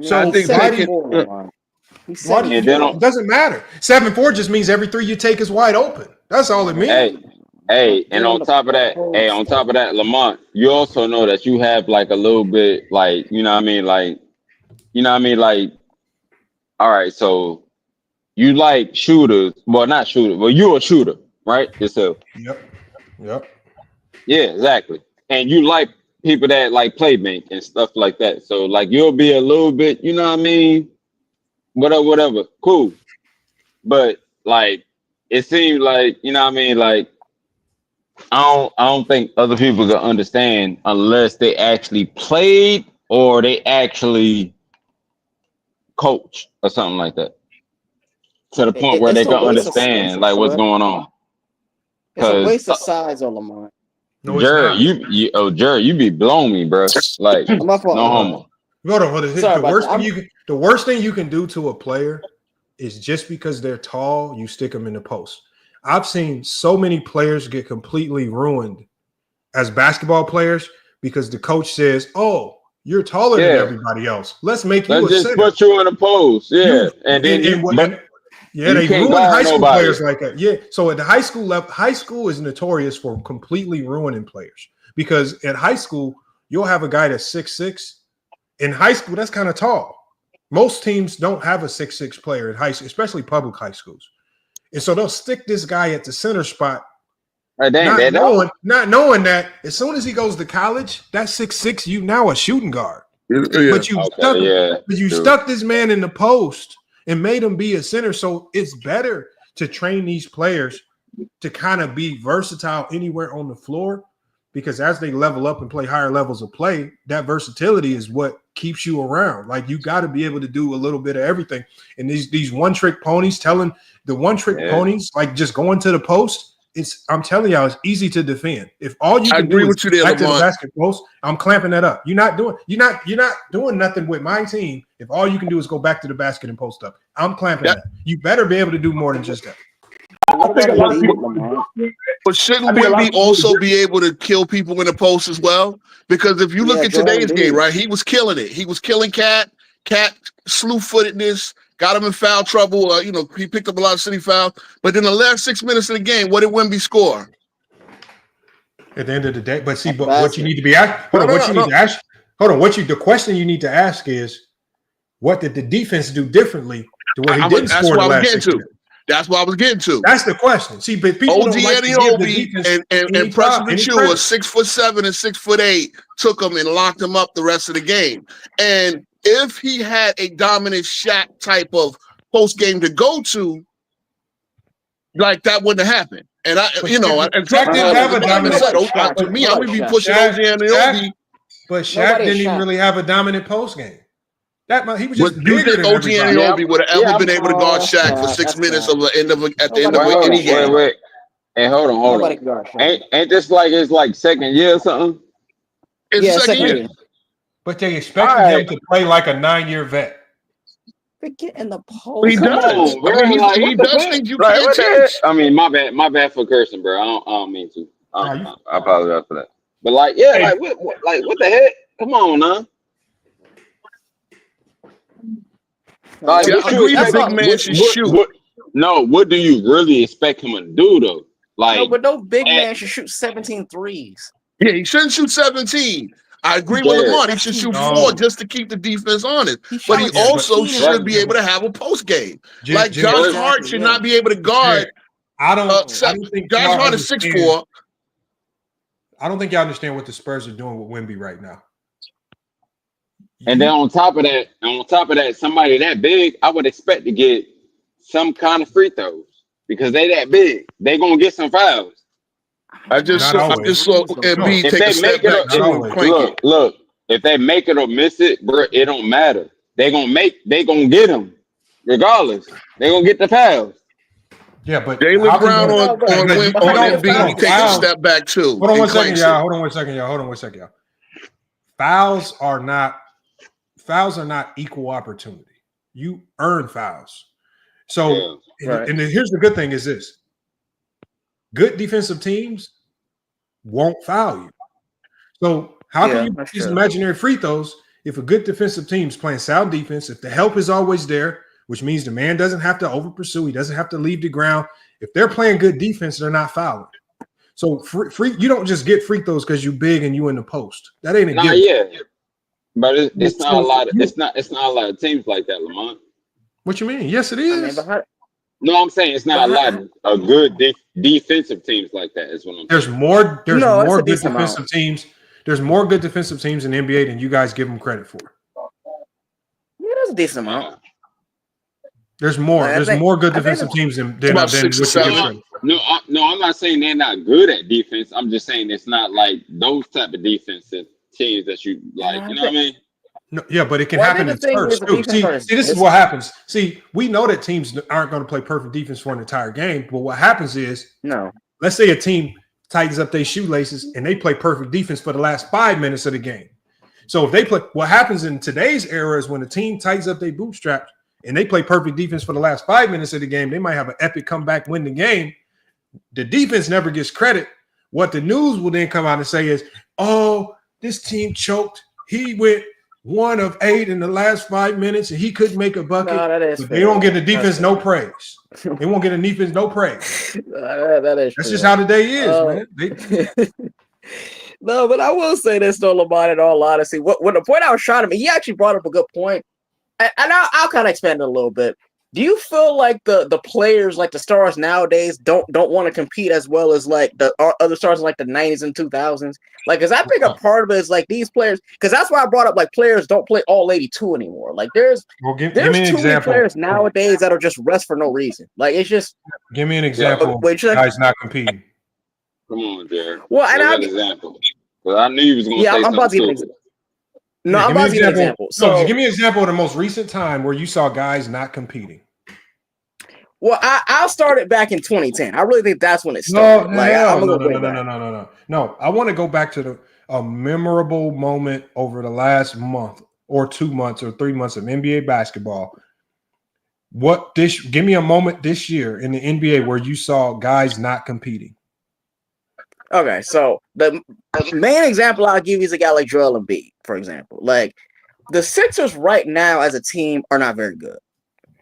So I think it doesn't matter. 7-4 just means every three you take is wide open. That's all it means. Hey, and on top of that, Lamont, you also know that you have like a little bit, like, you know what I mean, like, all right, so you like shooters, well, not shooters, well, you're a shooter, right? Yourself. Yep. Yeah, exactly. And you like people that like play make and stuff like that. So like you'll be a little bit, you know what I mean? Whatever. Cool. But like it seems like, you know what I mean, like I don't think other people can understand unless they actually played or they actually coach or something like that. To the point where they can understand like what's going on. It's a waste of size on Lamar. No, Jared, you be blowing me, bro. Like no homo. Hold on. The worst thing you can do to a player is just because they're tall, you stick them in the post. I've seen so many players get completely ruined as basketball players because the coach says, "Oh, you're taller than everybody else. Let's make you a just center. Put you in a post." Yeah, they ruin high school players like that. Yeah, so at the high school level, high school is notorious for completely ruining players because at high school you'll have a guy that's 6'6". In high school, that's kind of tall. Most teams don't have a 6'6" player in high school, especially public high schools. And so they'll stick this guy at the center spot, not knowing that as soon as he goes to college, that 6'6", you now a shooting guard. But you stuck this man in the post and made him be a center. So it's better to train these players to kind of be versatile anywhere on the floor, because as they level up and play higher levels of play, that versatility is what keeps you around. Like you got to be able to do a little bit of everything. And these one-trick ponies, ponies, like just going to the post, I'm telling y'all, it's easy to defend. If all you can do is back to the basket post, I'm clamping that up. You're not doing nothing with my team if all you can do is go back to the basket and post up. I'm clamping that. You better be able to do more than just that. But shouldn't Wemby also be able to kill people in the post as well? Because if you look at today's game, right, he was killing it. He was killing Cat. Cat slew-footedness, got him in foul trouble. He picked up a lot of city fouls. But in the last 6 minutes of the game, what did Wemby score? At the end of the day, but what you need to be asked. The question you need to ask is, what did the defense do differently to where he didn't score the last 6 minutes? That's what I was getting to. That's the question. See, but people OG Anunoby and Preston Achua, 6'7" and 6'8", took him and locked him up the rest of the game. And if he had a dominant Shaq type of post game to go to, like that wouldn't have happened. And Shaq didn't have a dominant shot. To me, I'm gonna be pushing OG Anunoby. But Shaq didn't even really have a dominant post game. He was just you think OG Anunoby would have ever been able to guard Shaq for 6 minutes at the end of any game? Wait. Hey, hold on. Ain't this like it's like second year or something? It's second year. But they expected him to play like a 9-year vet. Get in the post. He does. He does things you can't change. I mean, my bad for cursing, bro. I don't mean to. I apologize for that. But what the heck? Come on, now. Like, big man should shoot. What do you really expect him to do though? But no big man should shoot 17 threes. Yeah, he shouldn't shoot 17. I agree with Lamont. He should shoot 4 just to keep the defense honest. But he also should be able to have a post game. Like Josh Hart should not be able to guard. I don't think Josh Hart is 6'4". I don't think y'all understand what the Spurs are doing with Wemby right now. And then on top of that, somebody that big, I would expect to get some kind of free throws because they that big. They gonna get some fouls. I just saw Embiid take a step back. Look, if they make it or miss it, bro, it don't matter. They gonna get them regardless. They gonna get the fouls. Yeah, but Jaylen Brown on Embiid, he takes a step back too. Hold on one second, y'all. Fouls are not equal opportunity. You earn fouls. So, and here's the good thing is this. Good defensive teams won't foul you. So how can you make these imaginary free throws if a good defensive team is playing sound defense, if the help is always there, which means the man doesn't have to over pursue. He doesn't have to leave the ground. If they're playing good defense, they're not fouling. So free you don't just get free throws because you big and you in the post. That ain't a given. Yeah, but it's not a lot. It's not a lot of teams like that, Lamont. What you mean? Yes, it is. No, I'm saying it's not a lot of good defensive teams like that. Is what I'm saying. There's more good defensive teams. There's more good defensive teams in the NBA than you guys give them credit for. Yeah, that's a decent amount. There's more. There's more good defensive teams than what you give credit. No, I'm not saying they're not good at defense. I'm just saying it's not like those type of defensive teams that you like. You know what I mean? No, yeah, but it can happen in spurts too. See, this is what happens. See, we know that teams aren't going to play perfect defense for an entire game, but what happens is, let's say a team tightens up their shoelaces and they play perfect defense for the last 5 minutes of the game. So if they play, what happens in today's era is when a team tightens up their bootstraps and they play perfect defense for the last 5 minutes of the game, they might have an epic comeback, win the game. The defense never gets credit. What the news will then come out and say is, oh, this team choked. He went 1 of 8 in the last 5 minutes, and he couldn't make a bucket. But they don't get the defense no praise. They won't get the defense no praise. That's just how the day is, man. No, but I will say this though, Lamont, in all honesty. When the point I was trying to make, he actually brought up a good point, and I'll kind of expand it a little bit. Do you feel like the players, like the stars nowadays, don't want to compete as well as like the other stars in like the 90s and 2000s? Like, because I think a part of it is like these players, because that's why I brought up like players don't play all 82 anymore. Like there's give me an too example. many players nowadays that'll just rest for no reason. Like it's just give me an example of guys not competing. Come on, Jared. Well, and I'll example. Well, I knew you was going to say I'm about to give an stupid. example. No, I'm about to give an example. So give me an example of the most recent time where you saw guys not competing. Well, I'll start it back in 2010. I really think that's when it started. No. I want to go back to a memorable moment over the last month or 2 months or 3 months of NBA basketball. Give me a moment this year in the NBA where you saw guys not competing. Okay, so the main example I'll give you is a guy like Joel Embiid, for example. Like the Sixers right now as a team are not very good.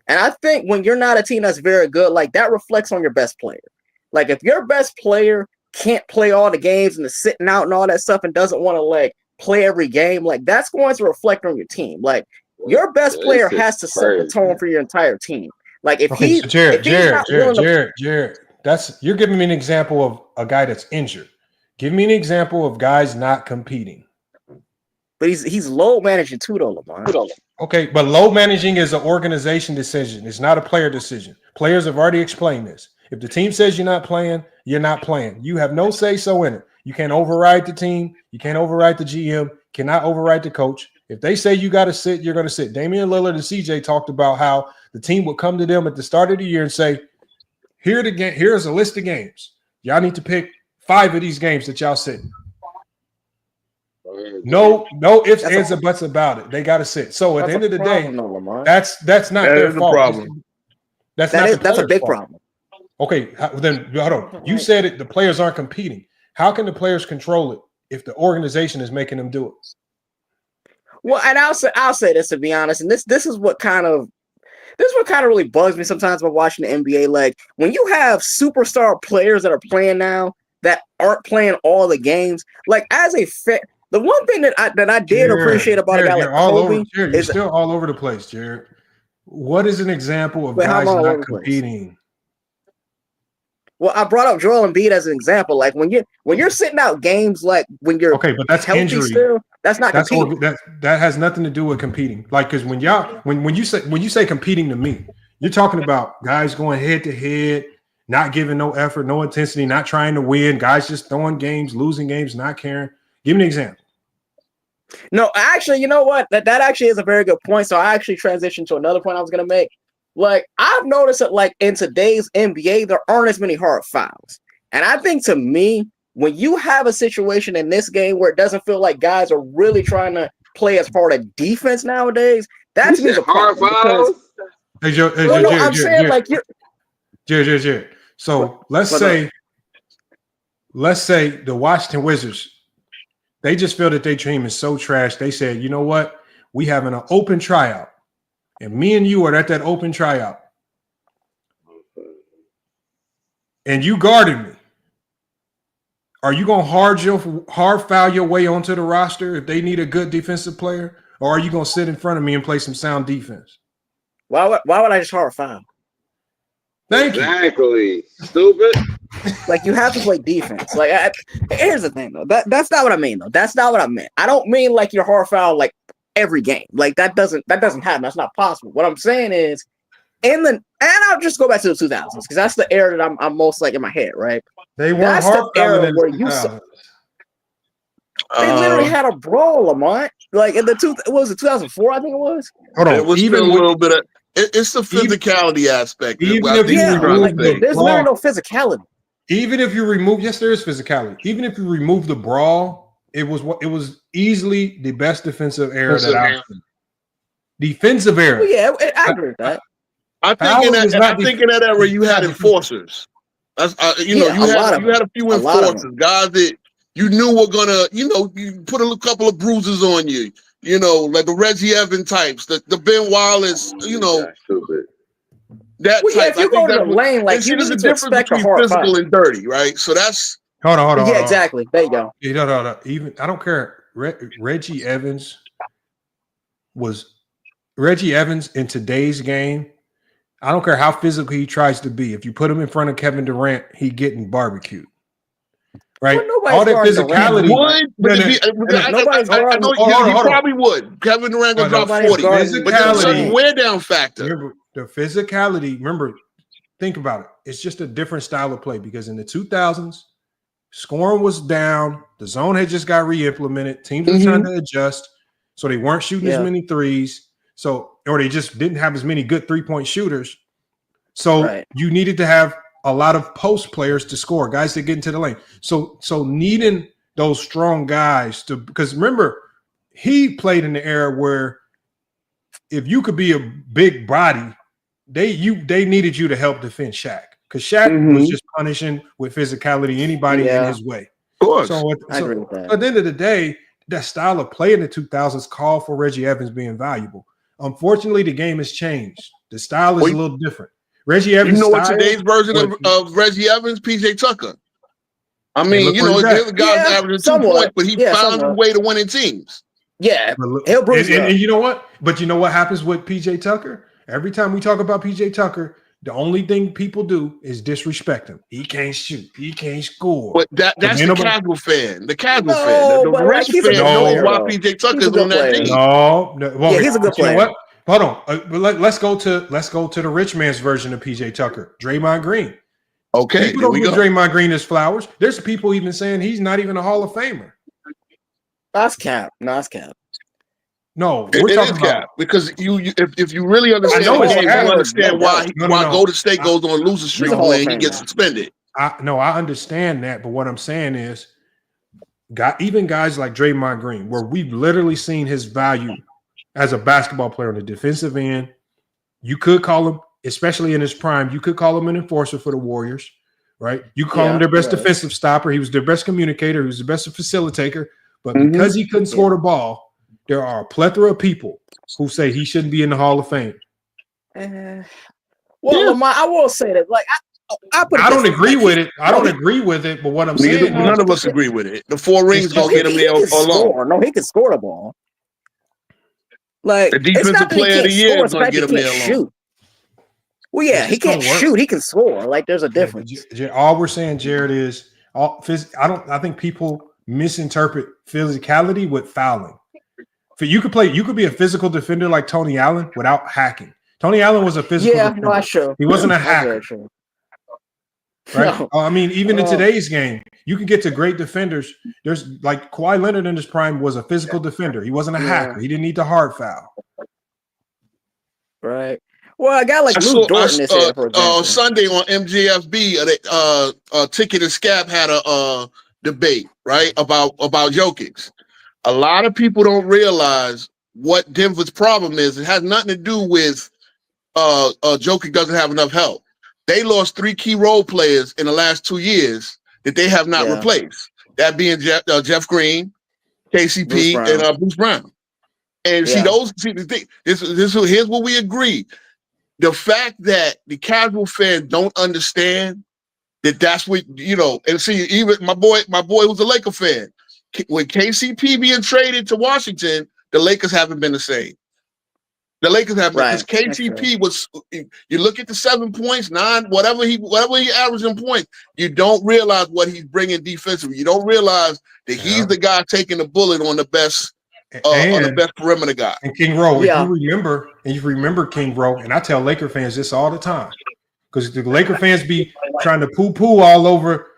And I think when you're not a team that's very good, like that reflects on your best player. Like if your best player can't play all the games and is sitting out and all that stuff and doesn't want to like play every game, like that's going to reflect on your team. Like your best player has to set the tone for your entire team. Like if Jared, you're giving me an example of a guy that's injured. Give me an example of guys not competing. But he's low managing too, though, Lamont. Okay, but low managing is an organization decision. It's not a player decision. Players have already explained this. If the team says you're not playing, you're not playing. You have no say-so in it. You can't override the team. You can't override the GM. Cannot override the coach. If they say you got to sit, you're going to sit. Damian Lillard and CJ talked about how the team would come to them at the start of the year and say, here's a list of games. Y'all need to pick 5 of these games that y'all sit. No ifs, ands, or buts about it. They got to sit. So at the end of the day, that's not their fault. Problem. That's a big problem. Okay, then hold on. You said it. The players aren't competing. How can the players control it if the organization is making them do it? Well, and I'll say this to be honest, and this is what kind of really bugs me sometimes about watching the NBA. Like when you have superstar players that are playing now that aren't playing all the games, like as a fan. The one thing that I did appreciate about a guy like Kobe you're still all over the place, Jared. What is an example of guys not competing? Well, I brought up Joel Embiid as an example. Like when you're sitting out games, like when you're okay, but that's healthy injury. Still, that's not competing. That has nothing to do with competing. Like because when you say competing to me, you're talking about guys going head to head, not giving no effort, no intensity, not trying to win. Guys just throwing games, losing games, not caring. Give me an example. No, actually, you know what? That actually is a very good point. So I actually transitioned to another point I was going to make. Like, I've noticed that, like, in today's NBA, there aren't as many hard fouls. And I think, to me, when you have a situation in this game where it doesn't feel like guys are really trying to play as hard a defense nowadays, that's the hard fouls. I'm saying, like, Jared. So let's say the Washington Wizards, they just feel that their team is so trash. They said, you know what? We having an open tryout. and me and you are at that open tryout, and you guarded me, are you going to hard foul your way onto the roster if they need a good defensive player? Or are you going to sit in front of me and play some sound defense? Why would I just hard foul? Thank you. Exactly. Stupid. Like, you have to play defense. Like, here's the thing, though. That's not what I mean, though. That's not what I meant. I don't mean like you're hard foul like every game. Like, that doesn't happen. That's not possible. What I'm saying is, and I'll just go back to the 2000s because that's the era that I'm most like in my head, right? They weren't hard fouling in the 2000s. They literally had a brawl, Lamont. Like in the 2004, I think it was. Hold on, it was even still a little bit of it's the physicality aspect. There's literally no physicality. Even if you remove, yes, there is physicality. Even if you remove the brawl, it was easily the best defensive era that I've seen. Defensive era. Well, yeah, I agree with that. I think in that era you had enforcers. That's you had a few enforcers, guys that you knew were gonna, you put a couple of bruises on you, like the Reggie Evans types, the Ben Wallace, that type. If you go to the lane, like you there's need a to difference expect a between hard physical foul. and dirty, right? So that's hold on. Yeah, exactly. There you go. No. Even I don't care. Reggie Evans in today's game. I don't care how physical he tries to be. If you put him in front of Kevin Durant, he getting barbecued. Right? Well, all that physicality. I know he probably would. Kevin Durant would drop 40. But there's a certain wear down factor. Remember, the physicality, think about it. It's just a different style of play because in the 2000s, scoring was down. The zone had just got re-implemented. Teams were trying to adjust. So they weren't shooting as many threes. Or they just didn't have as many good three-point shooters. So you needed to have a lot of post players to score, guys that get into the lane. So needing those strong guys because remember, he played in the era where if you could be a big body, they needed you to help defend Shaq. Because Shaq was just punishing with physicality anybody in his way. Of course. I agree with that. At the end of the day, that style of play in the 2000s called for Reggie Evans being valuable. Unfortunately, the game has changed. The style is a little different. Reggie Evans. You know what today's version of Reggie Evans? PJ Tucker. I mean, the guy's averaging 2 points, but he found a way to win in teams. Yeah, he'll bruise you. And you know what? But you know what happens with PJ Tucker? Every time we talk about PJ Tucker, the only thing people do is disrespect him. He can't shoot. He can't score. But that's the casual fan. The casual fan. The rest fan knows why PJ Tucker is on that team. No. Well, he's a good player. You know what? Hold on. Let's go to the rich man's version of PJ Tucker, Draymond Green. Okay, people don't give Draymond Green his flowers. There's people even saying he's not even a Hall of Famer. That's cap. No, that's cap. No, we're talking about because if you really understand, you understand why Golden State goes on a losing streak when he gets suspended. I understand that, but what I'm saying is, even guys like Draymond Green, where we've literally seen his value as a basketball player on the defensive end, you could call him, especially in his prime, you could call him an enforcer for the Warriors, right? You call him their best defensive stopper. He was their best communicator. He was the best facilitator. But because he couldn't score the ball, there are a plethora of people who say he shouldn't be in the Hall of Fame. Lamar, I will say that, like, I don't agree with it. I don't agree with it. But what I'm saying, none of us agree with it. The 4 rings don't get him there alone. No, he can score the ball. Like the defensive player of the year is going to get him there alone. Shoot. Well, yeah, he can't shoot. He can score. Like, there's a difference. All we're saying, Jared, is I think people misinterpret physicality with fouling. You could be a physical defender like Tony Allen without hacking. Tony Allen was a physical defender. No, that's true. He wasn't a hacker. Right? No. I mean, even in today's game, you can get to great defenders. There's like Kawhi Leonard in his prime was a physical defender. He wasn't a hacker. He didn't need the hard foul. Right. Well, a guy like Luke Dorton is here, for example. Sunday on MJFB, Ticket and Scap had a debate, right, about Jokic. A lot of people don't realize what Denver's problem is. It has nothing to do with Jokic doesn't have enough help. They lost 3 key role players in the last 2 years that they have not replaced. That being Jeff Green, KCP, and Bruce Brown. And see, the thing, here's what we agree. The fact that the casual fan don't understand that's what, and see, even my boy was a Laker fan. When KCP being traded to Washington, the Lakers haven't been the same. The Lakers have been, because KCP was, you look at the 7 points, 9, whatever he averaged in points, you don't realize what he's bringing defensively. You don't realize that he's the guy taking the bullet on the best perimeter guy. And King Rowe, if you remember King Rowe, and I tell Laker fans this all the time, because the Laker fans be trying to poo-poo all over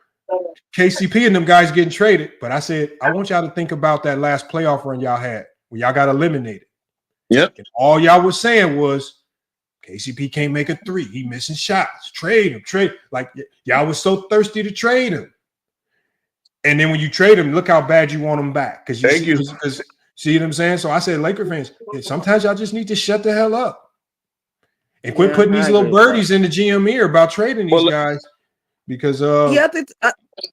KCP and them guys getting traded. But I said, I want y'all to think about that last playoff run y'all had when y'all got eliminated. Yep. And all y'all was saying was KCP can't make a 3. He missing shots. Trade him. Like y'all was so thirsty to trade him. And then when you trade him, look how bad you want him back. Because see what I'm saying? So I said, Laker fans, sometimes y'all just need to shut the hell up. And quit putting these little birdies in the GM ear about trading these guys. Because I think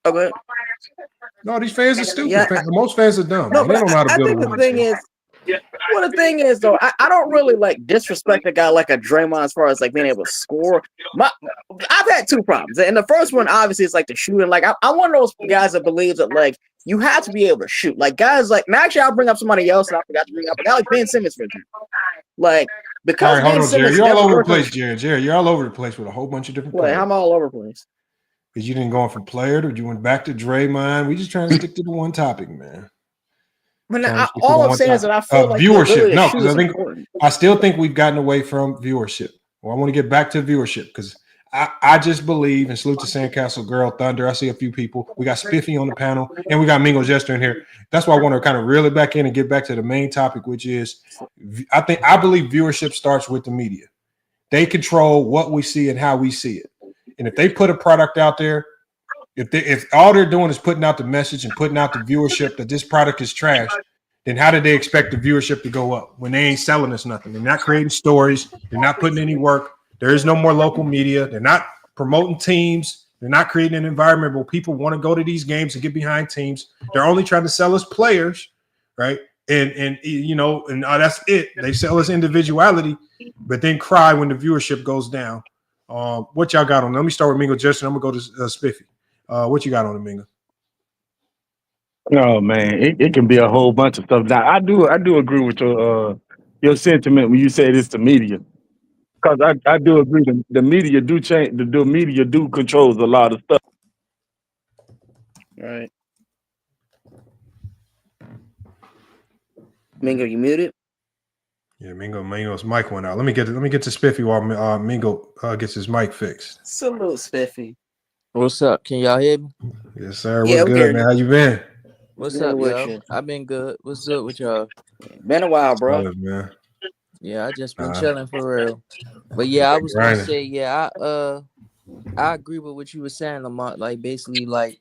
okay. No, these fans are stupid. Most fans are dumb. No, they don't know how to build a the thing is, well, the thing is though, I don't really like disrespect a guy like a Draymond as far as like being able to score. I've had 2 problems, and the first one obviously is like the shooting. Like I'm one of those guys that believes that like you have to be able to shoot. Like guys like, and actually I'll bring up somebody else that I forgot to bring up, a guy like Ben Simmons, for example. Like because all right, hold on, Jerry. You're all over the place, Jerry. You're all over the place with a whole bunch of different players. I'm all over the place. Because you didn't go from player to you went back to Draymond. We just trying to stick to the one topic, man. But all I'm saying is that I feel like viewership. No, because I still think we've gotten away from viewership. Well, I want to get back to viewership because I just believe, and salute to Sandcastle Girl Thunder. I see a few people. We got Spiffy on the panel, and we got Mingo Jester in here. That's why I want to kind of reel it back in and get back to the main topic, which is I believe viewership starts with the media. They control what we see and how we see it. And if they put a product out there, if all they're doing is putting out the message and putting out the viewership that this product is trash, then how do they expect the viewership to go up when they ain't selling us nothing? They're not creating stories. They're not putting any work. There is no more local media. They're not promoting teams. They're not creating an environment where people want to go to these games and get behind teams. They're only trying to sell us players, right? And that's it. They sell us individuality, but then cry when the viewership goes down. What y'all got on? Let me start with Mingo Justin. I'm gonna go to Spiffy. What you got on it, Mingo? Oh man, it can be a whole bunch of stuff. Now I do agree with your sentiment when you say it's the media, because I do agree the media do change. The media do controls a lot of stuff. All right, Mingo, you muted? Yeah, Mingo's mic went out. Let me get to Spiffy while Mingo gets his mic fixed. Salute, Spiffy. What's up? Can y'all hear me? Yes, sir. What's good, man? How you been? What's up, yo? I've been good. What's up with y'all? Been a while, bro. Solid, man. Yeah, I just been chilling for real. But yeah, I was gonna say, I agree with what you were saying, Lamont. Like basically, like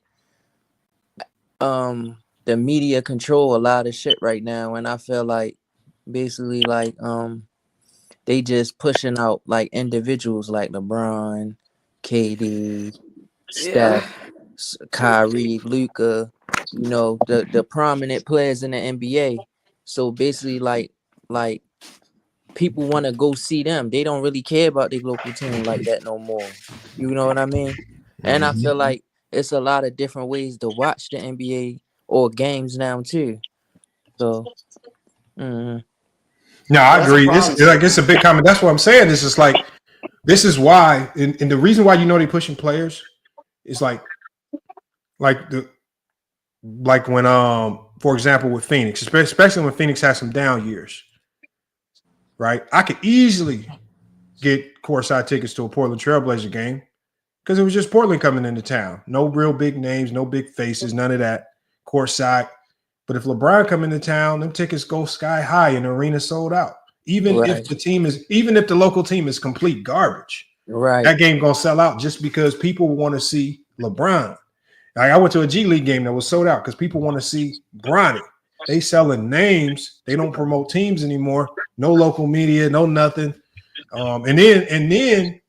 the media control a lot of shit right now, and I feel like basically like they just pushing out like individuals like LeBron, KD, Steph, Kyrie, Luka, the prominent players in the NBA. So basically like people want to go see them. They don't really care about their local team like that no more. You know what I mean? And I feel like it's a lot of different ways to watch the NBA or games now too. So No, I agree. It's a big comment. That's what I'm saying. This is like, this is why, and the reason why they're pushing players is like when for example with Phoenix, especially when Phoenix has some down years, right? I could easily get courtside tickets to a Portland Trailblazer game because it was just Portland coming into town. No real big names, no big faces, none of that courtside. But if LeBron come into town, them tickets go sky high and the arena sold out. Even if the local team is complete garbage, right? That game gonna sell out just because people want to see LeBron. Like I went to a G League game that was sold out because people want to see Bronny. They selling names. They don't promote teams anymore. No local media, no nothing. And then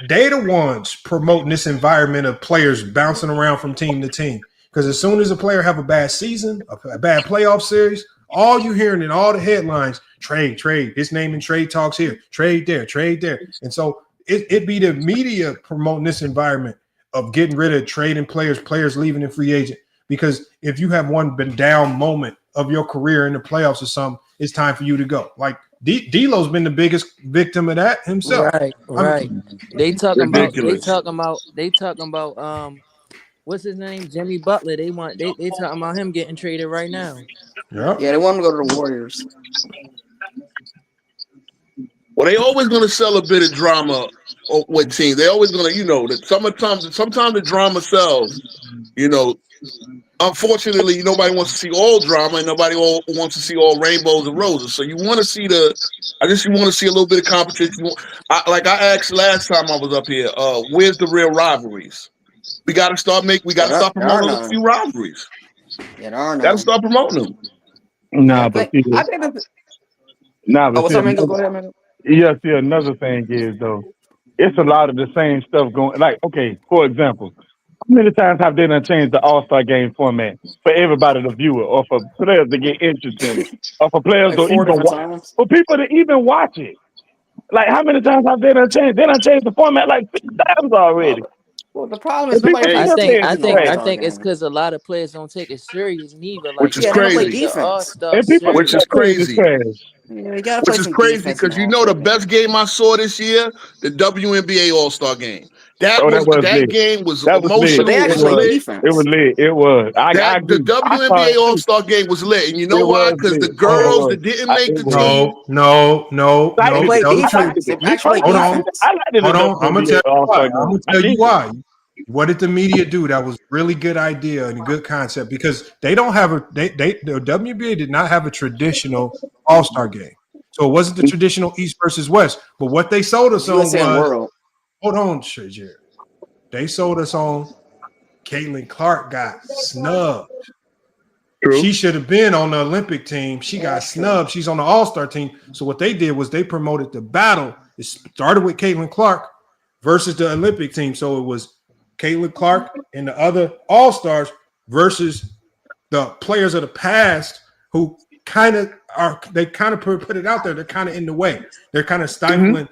they the ones promoting this environment of players bouncing around from team to team. Because as soon as a player have a bad season, a bad playoff series, all you hearing in all the headlines, trade, his name in trade talks here, trade there. And so it be the media promoting this environment of getting rid of trading players leaving in free agent. Because if you have one been down moment of your career in the playoffs or something, it's time for you to go. Like D'Lo's been the biggest victim of that himself. Right. They talking ridiculous. about what's his name? Jimmy Butler. They talking about him getting traded right now. Yeah, they want him to go to the Warriors. Well, they always going to sell a bit of drama with teams. They always going to, that sometimes the drama sells. Unfortunately, nobody wants to see all drama, and nobody wants to see all rainbows and roses. So you want to see you want to see a little bit of competition. Like I asked last time I was up here, where's the real rivalries? We got to start promoting a few rivalries. Yeah, there are got to start promoting them. Nah, but see, I think that. but see, Go ahead, man. yeah, see, another thing is though, it's a lot of the same stuff going. Like, okay, for example, how many times have they done changed the All-Star game format for everybody to view it, or for players to get interested in it, or for players Like to even for people to even watch it? Like, how many times have they done changed? They done changed the format like 6 times already. Well, the problem is I think it's because a lot of players don't take it serious neither. Like, Which is crazy. Which is crazy. Yeah, which is crazy because the best game I saw this year, the WNBA All-Star game. That game was emotional. It was lit. It was. The WNBA All-Star game was lit, and you know why? Because the girls that didn't make the team. No. Hold on. I'm gonna tell you why. What did the media do? That was really good idea and a good concept because they don't have the WNBA did not have a traditional All-Star game. So it wasn't the traditional East versus West. But what they sold us on was hold on, Jared. They sold us on Caitlin Clark got snubbed. True. She should have been on the Olympic team. She got snubbed. She's on the All-Star team. So what they did was they promoted the battle. It started with Caitlin Clark versus the Olympic team. So it was Caitlin Clark and the other All-Stars versus the players of the past who kind of put it out there. They're kind of in the way. They're kind of stifling,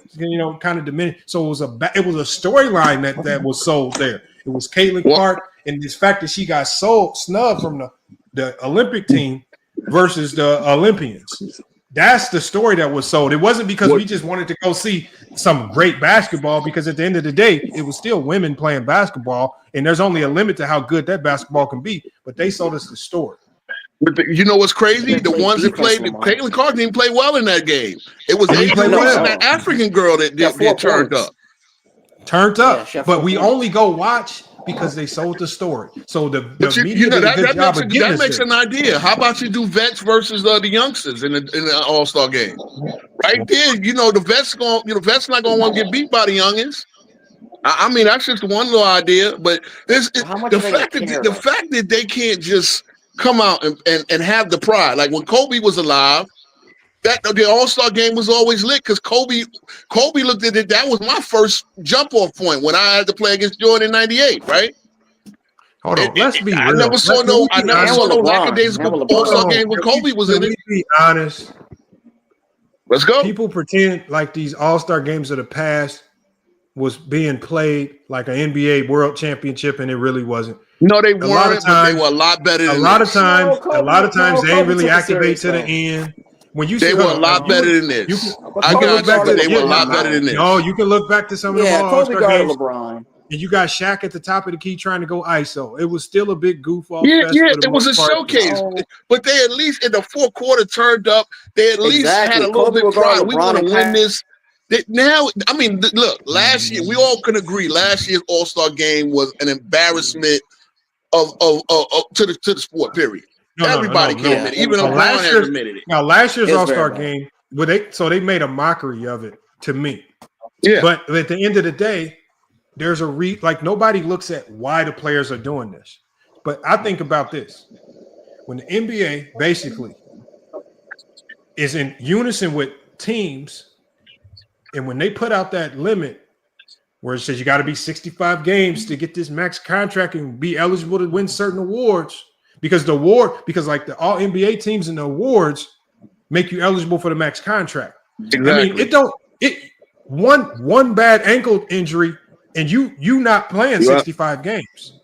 kind of diminish. So it was a storyline that was sold there. It was Caitlin Clark and this fact that she got snubbed from the Olympic team versus the Olympians. That's the story that was sold. It wasn't because we just wanted to go see some great basketball, because at the end of the day, it was still women playing basketball, and there's only a limit to how good that basketball can be. But they sold us the story. But you know what's crazy? The ones that played, Caitlin Clark didn't play well in that game. It was that African girl that turned up. Turned up. Yeah, but we only go watch because they sold the story. So the media did a good job of getting that makes an idea. How about you do vets versus the youngsters in the All-Star game? Right there, the vets not gonna want to get beat by the youngins. I mean, that's just one little idea, but the fact that they can't just come out and have the pride. Like when Kobe was alive, the All-Star game was always lit because Kobe looked at it. That was my first jump-off point when I had to play against Jordan in '98, right? Hold on, let's be real. I never saw no lackadaisical All-Star game when Kobe was in it. Let's be honest. Let's go. People pretend like these All-Star games of the past was being played like an NBA World Championship, and it really wasn't. No, they weren't, but they were a lot better than this. A lot of times they didn't really activate to the end. When you they were a lot better than this. I got you, but they were a lot better than this. No, you can look back to some of the Kobe All-Star games. LeBron. And you got Shaq at the top of the key trying to go ISO. It was still a big goof off. Yeah, it was a showcase. But they at least in the fourth quarter turned up. They at least had a little bit of pride. We want to win this. Now, I mean, look, last year, we all can agree last year's All-Star game was an embarrassment to the sport, period. Everybody can admit it. Even LeBron has admitted it. Now, last year's All-Star game, they made a mockery of it to me. Yeah. But at the end of the day, there's nobody looks at why the players are doing this. But I think about this. When the NBA basically is in unison with teams, and when they put out that limit where it says you got to be 65 games to get this max contract and be eligible to win certain awards, because like the all NBA teams and the awards make you eligible for the max contract. Exactly. I mean, one bad ankle injury and you not playing 65 games.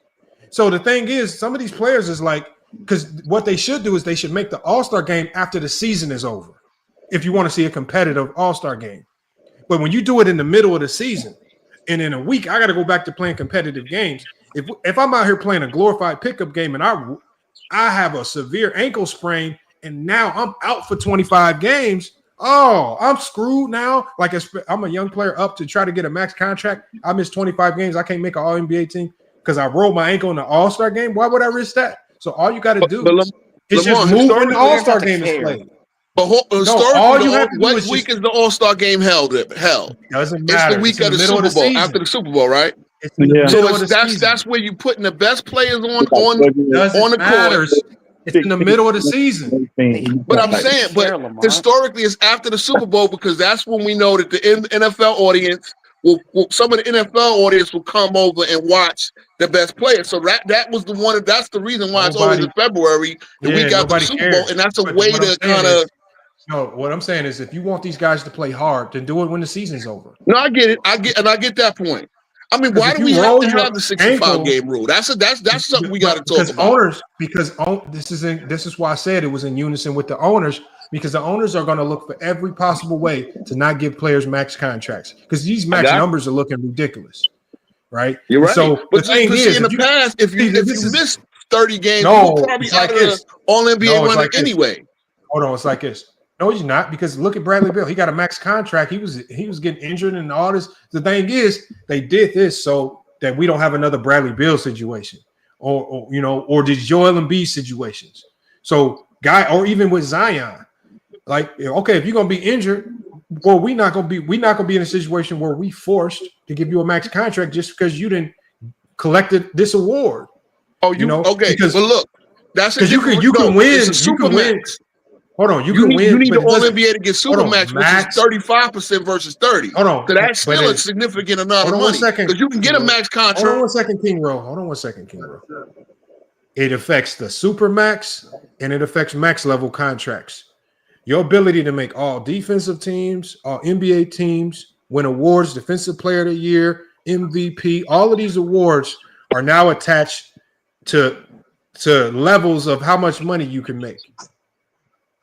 So the thing is, some of these players is like, because what they should do is they should make the All-Star game after the season is over, if you want to see a competitive All-Star game. But when you do it in the middle of the season, and in a week I got to go back to playing competitive games. If I'm out here playing a glorified pickup game and I have a severe ankle sprain and now I'm out for 25 games, oh, I'm screwed now. Like I'm a young player up to try to get a max contract. I missed 25 games. I can't make an All-NBA team because I rolled my ankle in the All-Star game. Why would I risk that? So all you got to do is just move when the All-Star game is played. But what week is the All-Star game held? Doesn't matter. It's the week of the Super Bowl, after the Super Bowl, right? So that's where you're putting the best players on the court. It's in the middle of the season. But I'm saying, historically, it's after the Super Bowl because that's when we know that the NFL audience some of the NFL audience will come over and watch the best players. So that was that's the reason why it's always in February, the week after the Super Bowl, and that's a way to kind of. No, what I'm saying is, if you want these guys to play hard, then do it when the season's over. No, I get it. I get that point. I mean, why do we have to have the 65 game rule? That's something we got to talk about. This is why I said it was in unison with the owners, because the owners are going to look for every possible way to not give players max contracts, because these max numbers are looking ridiculous, right? You're right. So but the thing is, in the past, if you miss 30 games, you're probably out of the All-NBA running anyway. Hold on, it's like this. No, he's not, because look at Bradley Beal. He got a max contract. He was getting injured and all this. The thing is, they did this so that we don't have another Bradley Beal situation, or the Joel Embiid situations. So or even with Zion, like, okay, if you're gonna be injured, well, we're not gonna be in a situation where we forced to give you a max contract just because you didn't collected this award. Oh, okay? Because look, that's because you can win. You can win. Hold on, you can win. You need the All-NBA to get Supermax, which is 35% versus 30. Hold on, so that's still a significant amount of money. Because you can get a max contract. Hold on one second, King Row. It affects the Supermax and it affects max level contracts. Your ability to make all defensive teams, all NBA teams, win awards, Defensive Player of the Year, MVP, all of these awards are now attached to levels of how much money you can make.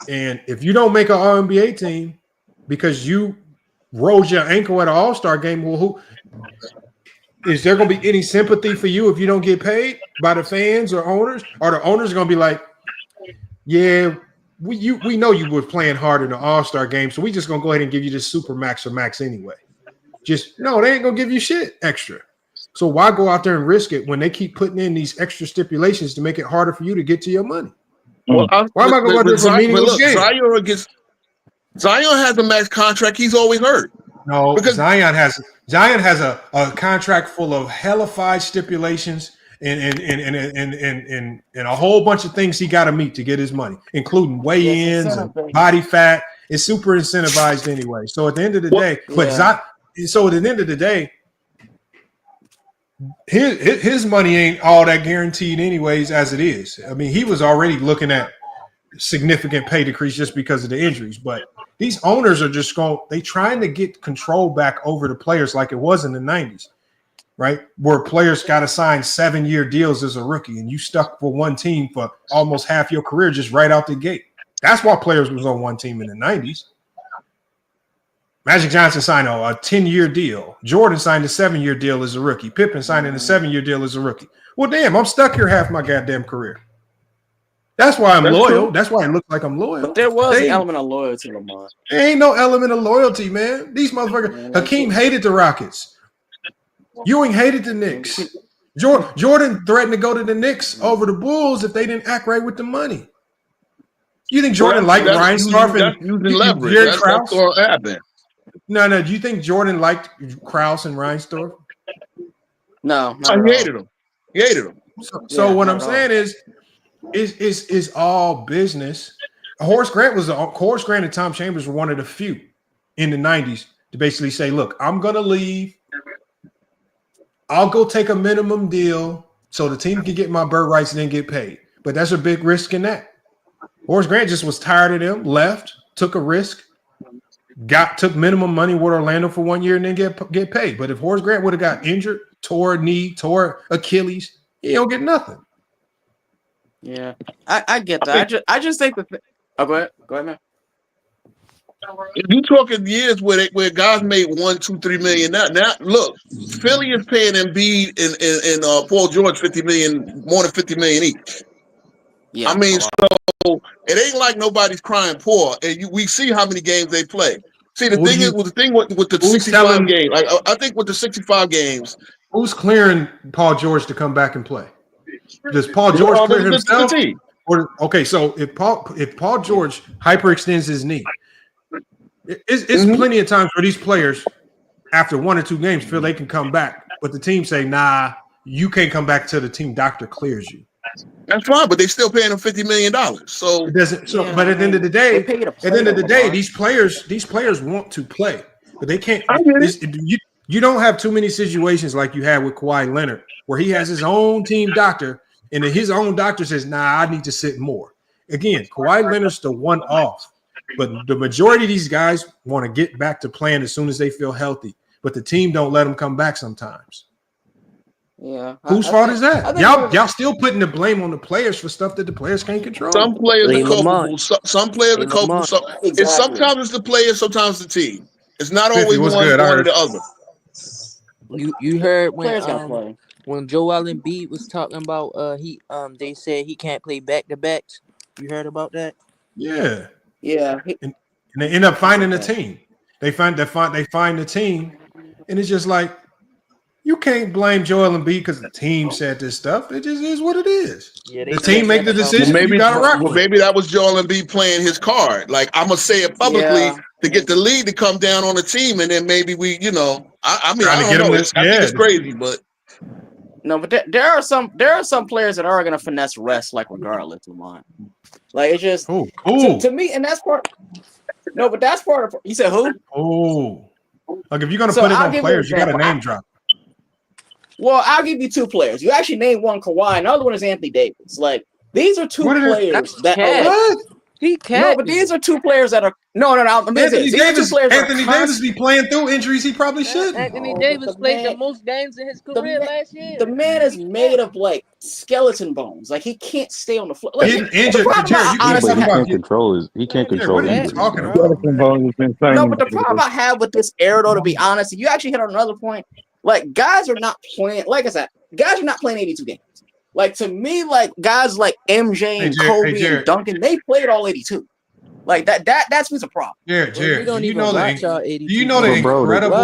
And if you don't make an All-NBA team because you rolled your ankle at an All-Star game, well, is there going to be any sympathy for you if you don't get paid by the fans or owners? Or the owners are going to be like, yeah, we know you were playing hard in the All-Star game, so we just going to go ahead and give you this super max or max anyway. No, they ain't going to give you shit extra. So why go out there and risk it when they keep putting in these extra stipulations to make it harder for you to get to your money? Well, why am I going to do for a meaningless game? Zion has a max contract. He's always hurt. No, because Zion has a contract full of hellified stipulations and a whole bunch of things he got to meet to get his money, including weigh-ins and body fat. It's super incentivized anyway. So at the end of the day, his money ain't all that guaranteed anyways as it is. I mean, he was already looking at significant pay decrease just because of the injuries, but these owners are just they trying to get control back over the players like it was in the 90s, right? Where players got to sign 7-year deals as a rookie and you stuck for one team for almost half your career just right out the gate. That's why players was on one team in the 90s. Magic Johnson signed a 10-year deal. Jordan signed a 7-year deal as a rookie. Pippen signed a 7-year deal as a rookie. Well, damn, I'm stuck here half my goddamn career. That's why I'm loyal. True. That's why it looks like I'm loyal. But there was an element of loyalty, Lamar. There ain't no element of loyalty, man. These motherfuckers. Hakeem hated the Rockets. Ewing hated the Knicks. Jordan threatened to go to the Knicks over the Bulls if they didn't act right with the money. You think Jordan liked Reinsdorf and Jerry Krause? No. Do you think Jordan liked Krause and Reinsdorf? No. He hated him. So what I'm saying is all business. Horace Grant and Tom Chambers were one of the few in the 90s to basically say, look, I'm going to leave. I'll go take a minimum deal so the team can get my bird rights and then get paid. but that's a big risk in that. Horace Grant just was tired of them, left, took a risk, took minimum money with Orlando for 1 year, and then get paid. But if Horace Grant would have got injured, tore a knee, tore Achilles, he don't get nothing. Yeah, I get that. I just think that. Oh, go ahead, man. You talking years where guys made $1, $2, $3 million. Now look, Philly is paying Embiid and Paul George more than $50 million each. Yeah, I mean, so it ain't like nobody's crying poor, and we see how many games they play. See, the thing is with the 65 games. I think with the 65 games, who's clearing Paul George to come back and play? Does Paul George clear himself? Okay, so if Paul George hyperextends his knee, it's plenty of times where these players, after 1 or 2 games, feel they can come back, but the team say, "Nah, you can't come back till the team doctor clears you." That's fine, but they still paying him $50 million. So it doesn't. So, but at the end of the day, these players want to play, but they can't. You don't have too many situations like you had with Kawhi Leonard, where he has his own team doctor, and then his own doctor says, "Nah, I need to sit more." Again, Kawhi Leonard's the one off, but the majority of these guys want to get back to playing as soon as they feel healthy, but the team don't let them come back sometimes. Yeah. Whose fault is that? Y'all still putting the blame on the players for stuff that the players can't control. Some players are culpable. Some players are culpable. It's sometimes it's the players, sometimes the team. It's not always one or the other. You heard when Joel Embiid was talking about they said he can't play back to backs. You heard about that? Yeah. And they end up finding a team. They find the team, and it's just like, you can't blame Joel Embiid because the team said this stuff. It just is what it is. Yeah, the team make the decision. Maybe you gotta rock. Maybe that was Joel Embiid playing his card. Like, I'm gonna say it publicly to get the lead to come down on the team, and then maybe we, I mean, I don't know. I think it's crazy, but no, but there are some players that are gonna finesse rest, like regardless, Lamont. Like, it's just to me, and that's part. No, but that's part of. You said who? Oh, like if you're gonna put it on players, you got to name drop. Well, I'll give you 2 players. You actually named one Kawhi, another one is Anthony Davis. Like, these are 2 players that are. He can't. No, but these are 2 players that are. No. Anthony Davis be playing through injuries. He probably should. Anthony Davis played the most games in his career last year. The man is made of like skeleton bones. Like, he can't stay on the floor. Like, getting injured. He can't control. What are you talking about? No, but the problem I have with this era, though, to be honest, you actually hit on another point. Like, guys are not playing. Like I said, guys are not playing 82 games. Like, to me, like guys like MJ and Kobe and Duncan, they played all 82. Like that's what's a problem. Yeah, Jared. Do you know the incredible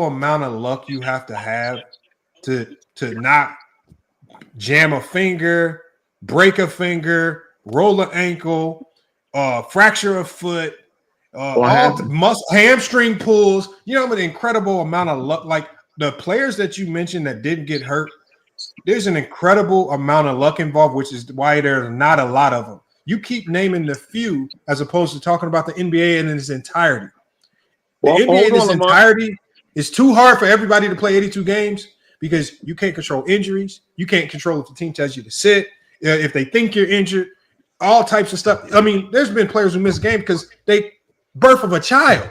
amount of luck you have to not jam a finger, break a finger, roll an ankle, fracture a foot, hamstring pulls? You know, an incredible amount of luck. Like, the players that you mentioned that didn't get hurt, there's an incredible amount of luck involved, which is why there's not a lot of them. You keep naming the few as opposed to talking about the NBA in its entirety. The NBA in its entirety is too hard for everybody to play 82 games because you can't control injuries. You can't control if the team tells you to sit, if they think you're injured, all types of stuff. I mean, there's been players who miss a game because they birth of a child.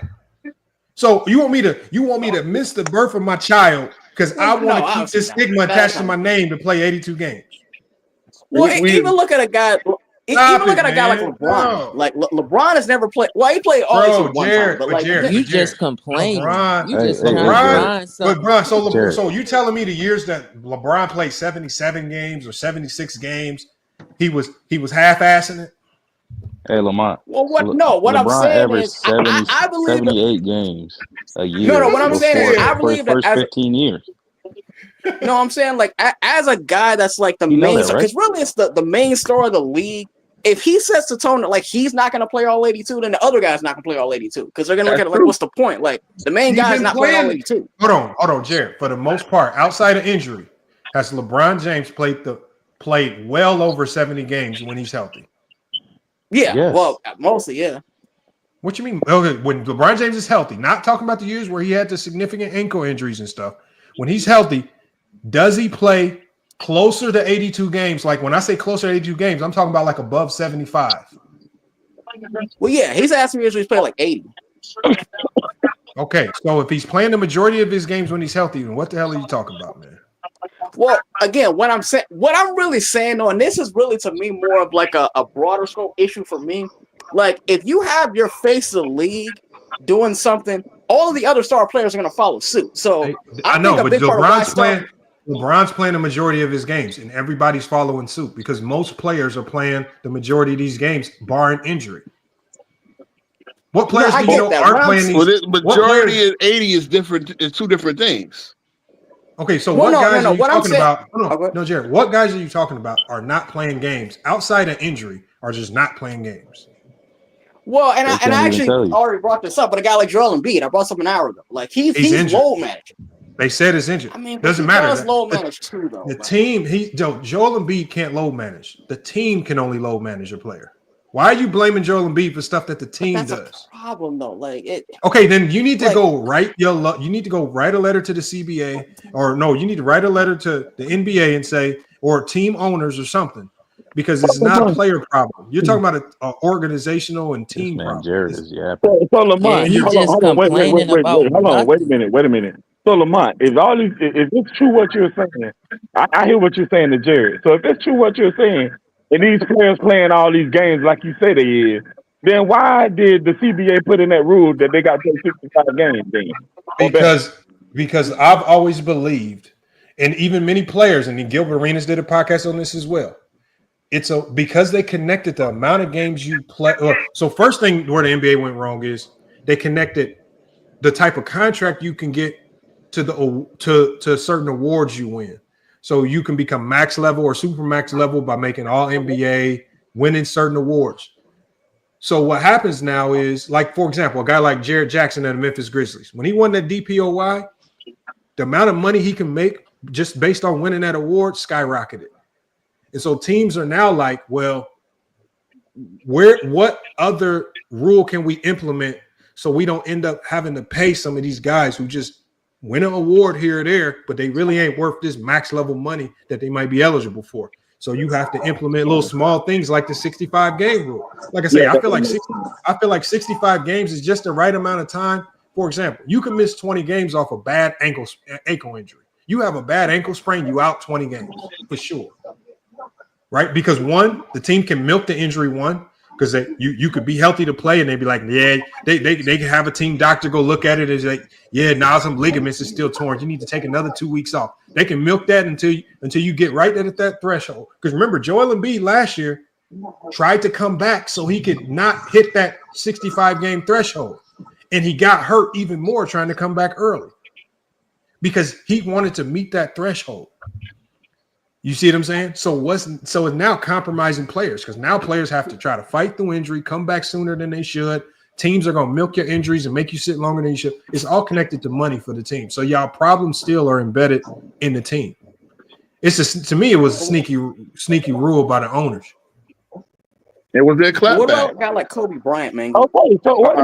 So you want me to miss the birth of my child because I want to keep this stigma attached to my name to play 82 games? Well, even look at a guy. Even look at a guy like LeBron. No. Like LeBron has never played. Well, he played all one time, but like you just complain. So you telling me the years that LeBron played 77 games or 76 games, he was half-assing it? Hey, Lamont. Well, what I'm saying is, I believe 78 games a year. No, what I'm saying is, I believe that first 15 years. No, I'm saying, like, as a guy that's like the main, because really it's the main star of the league. If he sets the tone that like he's not going to play all 82, then the other guy's not going to play all 82 because they're going to look at it like, what's the point? Like, the main guy's not playing all 82. Hold on, Jared. For the most part, outside of injury, has LeBron James played well over 70 games when he's healthy? Yeah, yes. Well, mostly, yeah. What you mean? Okay, when LeBron James is healthy, not talking about the years where he had the significant ankle injuries and stuff. When he's healthy, does he play closer to 82 games. Like when I say closer to 82 games, I'm talking about like above 75. Well, yeah, he's asking me if he's playing like 80. Okay, so if he's playing the majority of his games when he's healthy, then what the hell are you talking about, man? Well, again, what I'm really saying though, and this is really to me more of like a broader scope issue for me. Like if you have your face of the league doing something, all of the other star players are going to follow suit. So I know, but LeBron's playing the majority of his games, and everybody's following suit because most players are playing the majority of these games, barring injury. What players do you know aren't playing these? Well, this majority of 80 is different. It's two different things. Okay, so what guys are you talking about? No, Jared, what guys are you talking about are not playing games outside of injury, are just not playing games? Well, and I actually already brought this up, but a guy like Joel Embiid, I brought up an hour ago. Like he's load managing. They said it's injured. I mean, doesn't matter. Does load manage too, though. The team, Joel Embiid can't load manage. The team can only load manage a player. Why are you blaming Joel Embiid for stuff that the team does? That's a problem, though. Like it. Okay, then you need to go write you need to go write a letter to the CBA, or no, you need to write a letter to the NBA and say, or team owners or something, because it's not a player problem. You're talking about an organizational and team problem. Jared is So Lamont, wait a minute. So Lamont, if it's true what you're saying, I hear what you're saying to Jared. So if it's true what you're saying, and these players playing all these games like you say they is, then why did the CBA put in that rule that they got to play 65 games then? Because I've always believed, and even many players, and Gilbert Arenas did a podcast on this as well. Because they connected the amount of games you play. So first thing where the NBA went wrong is they connected the type of contract you can get to certain awards you win. So you can become max level or super max level by making all NBA, winning certain awards. So what happens now is, like, for example, a guy like Jared Jackson at the Memphis Grizzlies, when he won that DPOY, the amount of money he can make just based on winning that award skyrocketed. And so teams are now like, well, what other rule can we implement so we don't end up having to pay some of these guys who just win an award here or there, but they really ain't worth this max level money that they might be eligible for. So you have to implement little small things like the 65 game rule. Like I say, I feel like 65 games is just the right amount of time. For example, you can miss 20 games off a bad ankle injury. You have a bad ankle sprain, you out 20 games for sure. Right? Because one, the team can milk the injury because you could be healthy to play and they'd be like, yeah, they can have a team doctor go look at it and like, yeah, now some ligaments is still torn. You need to take another 2 weeks off. They can milk that until you get right at that threshold. Because remember, Joel Embiid last year tried to come back so he could not hit that 65 game threshold. And he got hurt even more trying to come back early because he wanted to meet that threshold. You see what I'm saying? So it's now compromising players because now players have to try to fight through injury, come back sooner than they should. Teams are going to milk your injuries and make you sit longer than you should. It's all connected to money for the team. So y'all problems still are embedded in the team. To me, it was a sneaky rule by the owners. It was their clapback. What about a guy like Kobe Bryant, man? Okay, so what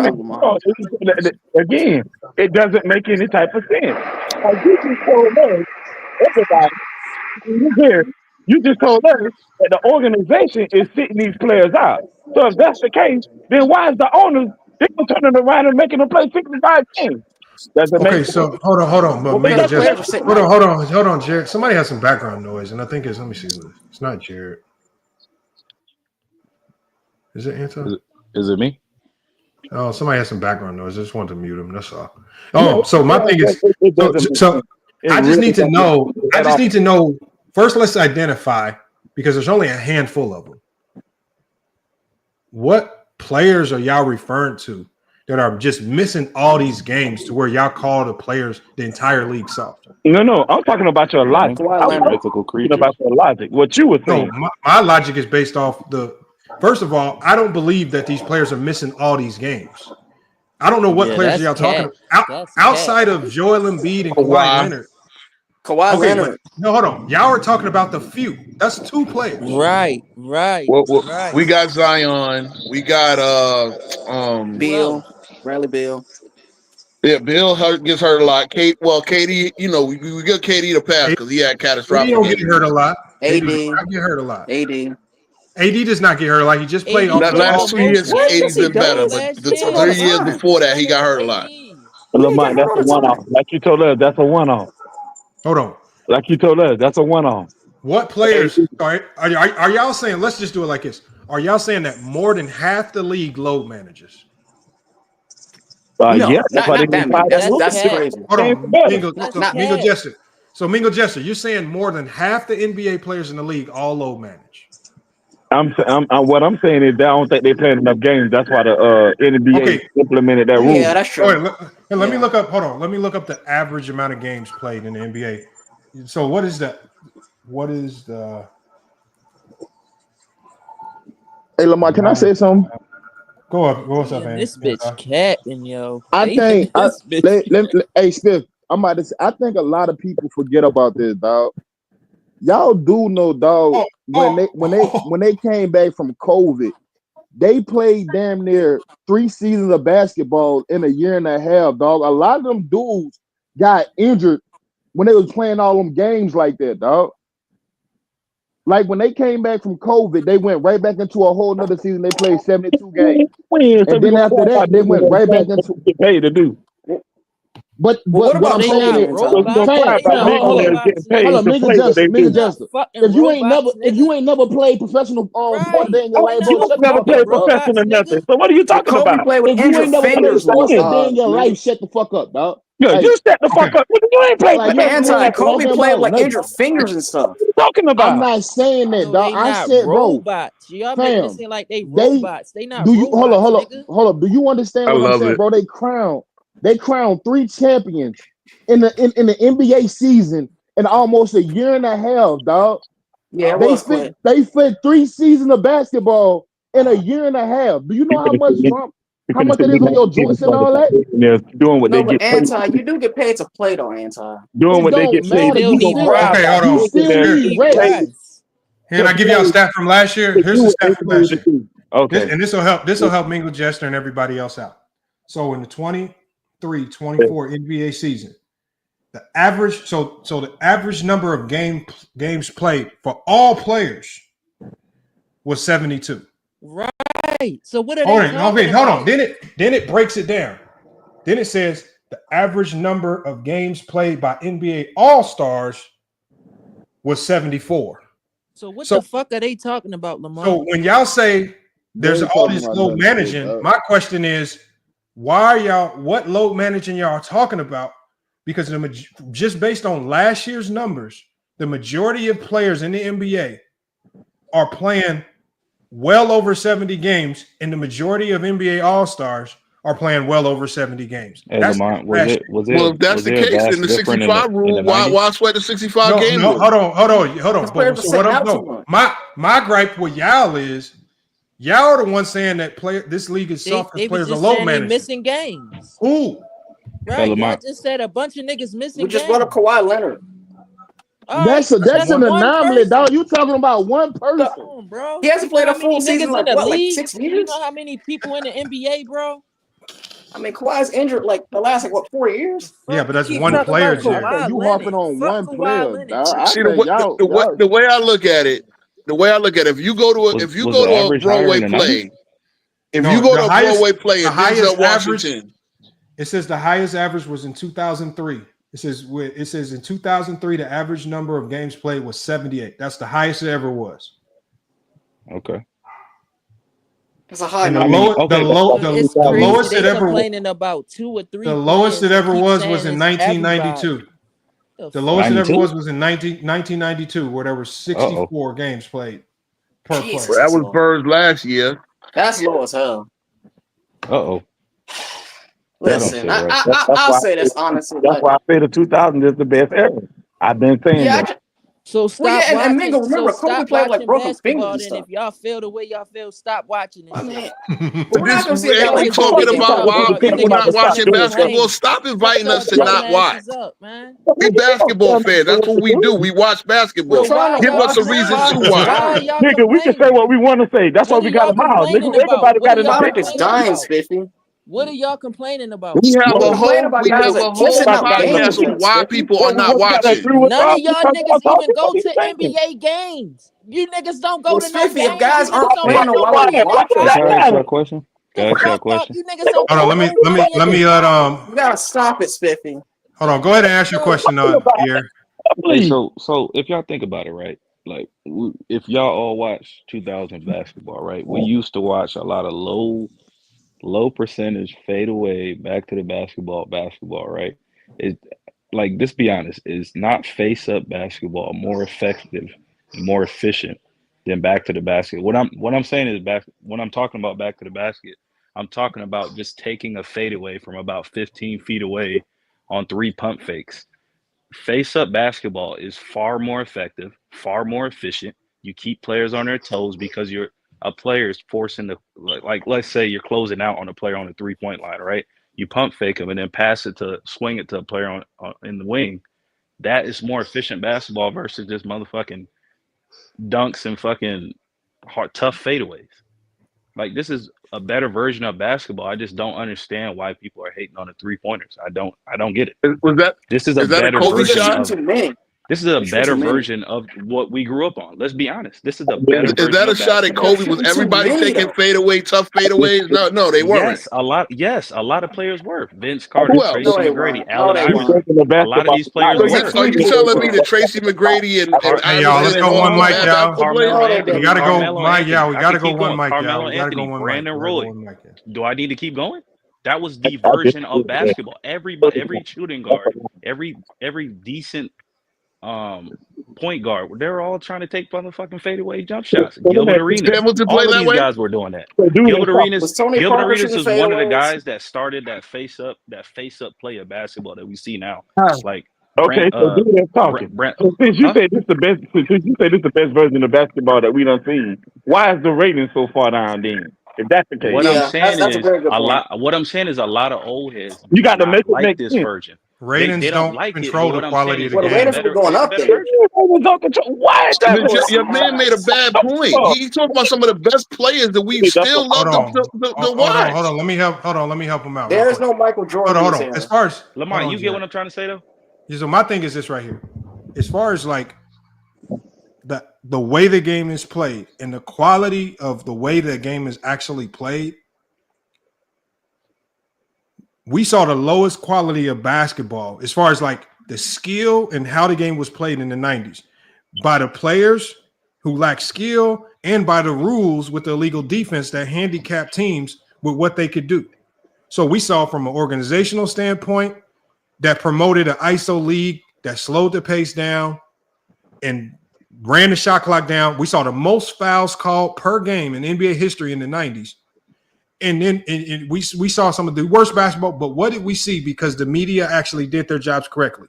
again, it doesn't make any type of sense. Like you just told us, everybody, you just told us that the organization is sitting these players out. So if that's the case, then why is the owners turning around and making them play 65 games? Okay, so hold on, but maybe just hold on, Jared. Somebody has some background noise, and I think let me see what it's not Jared. Is it Anton? Is it me? Oh, somebody has some background noise. I just wanted to mute him. That's all. Oh, so my thing is, I just need to know. First, let's identify, because there's only a handful of them. What players are y'all referring to that are just missing all these games to where y'all call the players the entire league soft? No, I'm talking about your logic. I'm talking about your logic. What you were saying. No, my logic is based off first of all, I don't believe that these players are missing all these games. I don't know what players y'all talking about. Outside of Joel Embiid and Kawhi Leonard. Kawhi Leonard. No, hold on. Y'all are talking about the few. That's two players. Right. Well, we got Zion. We got Bill, Bradley Bill. Yeah, Bill gets hurt a lot. KD, we get KD to pass because he had AD catastrophic don't get injuries. hurt a lot. AD, I get hurt a lot. AD. AD does not get hurt a lot. He just played AD all That played the last 2 most years, What? games Yes, AD's he been better, does. but last the He talk all the 3 years time. before that, he got hurt a lot. Lamont, get that's hurt a all the one-off. time. Like you told us, that's a one-off. Hold on. Like you told us, that's a one-off. What players are y'all saying? Let's just do it like this. Are y'all saying that more than half the league load managers? No, Yeah, that's why they not that been many. fighting. That's crazy. Hold on, Mingo Cap. Jester. So Mingo Jester, you're saying more than half the NBA players in the league all load manage. What I'm saying is, I don't think they playing enough games. That's why the NBA implemented that rule. Yeah, that's true. Let me look up. Hold on. Let me look up the average amount of games played in the NBA. So what is that? What is the? Hey, Lamar, can I say something? Go up. What's up, Man, man? this bitch capping, yo. I think hey Steph, I'm about to say, I think a lot of people forget about this, dog. Y'all do know, dog, when they came back from COVID, they played damn near 3 seasons of basketball in a year and a half, dog. A lot of them dudes got injured when they was playing all them games like that, dog. Like when they came back from COVID, they went right back into a whole nother season. They played 72 games. And then after that, they went right back into get paid to do. But what what I'm about saying is, robots? hold on, Nigga Justice. If you ain't never played professional sport a day in your life, bro, You shut the never fuck played up, bro. professional nothing. So what are you talking Kobe about? played with If you injured ain't never played fingers. sports a day in your life, shut the fuck up, dog. Yeah, Like, you shut the fuck up. You ain't played like you ain't Anti talking Kobe played about with nothing. injured fingers and stuff. What are you talking I'm about? not saying that, No, dog. they I not said, bro, robots. Y'all making it fam, seem like they robots. They not do you robots, nigga. hold up. Do you understand I what I'm love saying, it. bro? They crowned 3 champions in the NBA season in almost a year and a half, dog. Yeah, it They was quick. fit 3 seasons of basketball in a year and a half. Do you know how much that is on your joints and all that? They're doing what No, they but get paid. anti, you do get paid to play though, anti. Doing It what they don't get paid. matter. Still You need still Okay, hold you on. still need rest. Can I give y'all a stat from last year? Here's the stat from last year. Okay. And this will help Mingo Jester and everybody else out. So in the 23-24 NBA season, the average the average number of games played for all players was 72. Right. So what are they talking Hold on. about? Then it breaks it down. Then it says the average number of games played by NBA All-Stars was 74. So what the fuck are they talking about, Lamar? So when y'all say there's ain't all talking this about load nothing, managing, dog. my question is, what load managing y'all talking about? Because just based on last year's numbers, the majority of players in the NBA are playing well over 70 games, and the majority of NBA All-Stars are playing well over 70 games. Hey, That's Lamont, last year. Well, if that's the there case, vast then the different 65 in rule, the why 90s? sweat the 65 game No, rule? hold on. Because players are So sitting out too much. my gripe with y'all is y'all are the ones saying that this league is soft They because was players are just low saying they managing. missing games. Who? Right. Y'all Lamont. just said a bunch of niggas missing We just games. brought up Kawhi Leonard. All That's right, an one anomaly, person. dog. You talking about one person? Come on, bro. He hasn't You know played a how many full season niggas in like the what, like league? 6 You years? know how many people in the NBA, bro? I mean, Kawhi's injured like the last 4 years. Yeah, but that's Keep one talking player, about Jerry. Kawhi You Leonard. harping on Fuck one Kawhi player, Leonard. dog. I See think y'all the way I look at it, if you go to Was the a average higher Broadway in the 90s? play, if No, you go the to a highest- Broadway play the in highest Denzel Washington, It says the highest average was in 2003. It says in 2003 the average number of games played was 78. That's the highest it ever was. Okay. That's a high And the number. It's the crazy. lowest They it ever was. complaining about 2 or 3 The lowest it players and ever keep was saying in it's 1992. everybody. The lowest it ever 92? was in 1992, where there were 64 games played per Jesus, player. that that's was low. Bird's last year. That's low as hell. Uh-oh. Listen, That don't I'll sit right. say this honestly. That's why I say the 2000 is the best era. I've been saying Yeah, that. So stop and watching. Mingo, So remember, Kobe stop played with like watching broken fingers basketball. and Then, stuff. if y'all feel the way y'all feel, stop watching this I shit. mean, but we're not gonna see a guy And we like talking Kobe. about why people not watching basketball. Complain. Stop Shut inviting y'all us to dumb not watch. asses up, man. We basketball fans. That's what we do. We watch We're basketball. trying to Give y'all us a watch the reason to finals, complaining? watch. Why are John. y'all Nigga, we can say complaining? what we want to say. That's why What are we got y'all a mile. Nigga, complaining about? everybody What got are an y'all Topic opinion. is complaining dying, about? Spiffy. What are y'all complaining about? We have a complain whole about we guys have like a whole kissing out games, podcast on why Spiffy. people are not watching. None of y'all niggas even go to NBA games. You niggas don't go Well, to no Spiffy, if games. guys You aren't niggas don't playing, watch then why would we watch Can them? I ask you a question? Can I the ask you a fuck up. question? You niggas don't Hold on, put no let money me in it. You gotta stop it, Spiffy. hold on. Go ahead and ask your question, Pierre. Hey, so if y'all think about it, right? Like, if y'all all watch 2000 basketball, right? We used to watch a lot of low percentage fade away back to the basketball, right? It like, just be honest, is not face up basketball more effective, more efficient than back to the basket? What I'm saying is when I'm talking about back to the basket, I'm talking about just taking a fadeaway from about 15 feet away on 3 pump fakes. Face up basketball is far more effective, far more efficient. You keep players on their toes because a player is forcing the, like let's say you're closing out on a player on the 3-point line, right? You pump fake them and then swing it to a player on in the wing. That is more efficient basketball versus just motherfucking dunks and fucking tough fadeaways. Like, this is a better version of basketball. I just don't understand why people are hating on the 3-pointers. I don't get it. This is a Is that a better Kobe version shot? of Too many. this is a They shoot better too many. version of what we grew up on. Let's be honest. This is a better Is version that a of shot at basketball. Kobe? Was everybody many, taking though. fadeaway, tough fadeaways? No, they weren't. Yes, a lot of players were. Vince Carter, Who else? No, Tracy they McGrady, weren't. No, Allen they Iverson. weren't. A lot of these players were. So you telling me that Tracy McGrady and Hey, y'all, let's Iverson and go all one them were mic, bad y'all. basketball players? Carmelo No, they Anthony. We didn't. gotta go, Carmelo Mike. Anthony. Y'all, we I gotta could go keep one going. mic, y'all. Carmelo We gotta go Anthony, one mic. Brandon We gotta go Roy. one mic. Yeah. Do I need to keep going? That was the version of basketball. Every shooting guard, every decent point guard, they're all trying to take motherfucking fadeaway jump shots. Gilbert Arenas, Hamilton all play of that these way? guys were doing that. Gilbert Was Arenas, Tony Gilbert Parker Arenas shooting is one of the fadeaways? guys that started that face up play of basketball that we see now. Like Okay, Brent, so do that talking. Brent, So since you huh? say this the best, since you say this the best version of basketball that we done seen, why is the rating so far down then? If that's the case, What I'm Yeah, saying that's a is very good a point. lot. What I'm saying is a lot of old heads you do got to not make it like make this sense. version. They Ratings don't don't like it. But control the what I'm saying quality of is the Well, the it's a game. ratings were better going it's a up better then. version. Why is that? Your man made a bad point. He talked about some of the best players that we still Hold love on. to Hold watch. on. Let me help. Hold on. Let me help him out real There's quick. no Michael Jordan in this Hold on. As era. far as hold Lamont, on, you get what Jared. I'm trying to say though? So my thing is this right here. As far as like the way the game is played and the quality of the way the game is actually played, we saw the lowest quality of basketball as far as like the skill and how the game was played in the 90s by the players who lack skill and by the rules with the illegal defense that handicap teams with what they could do. So we saw from an organizational standpoint that promoted an ISO league that slowed the pace down and ran the shot clock down. We saw the most fouls called per game in NBA history in the 90s. And then we saw some of the worst basketball, but what did we see? Because the media actually did their jobs correctly.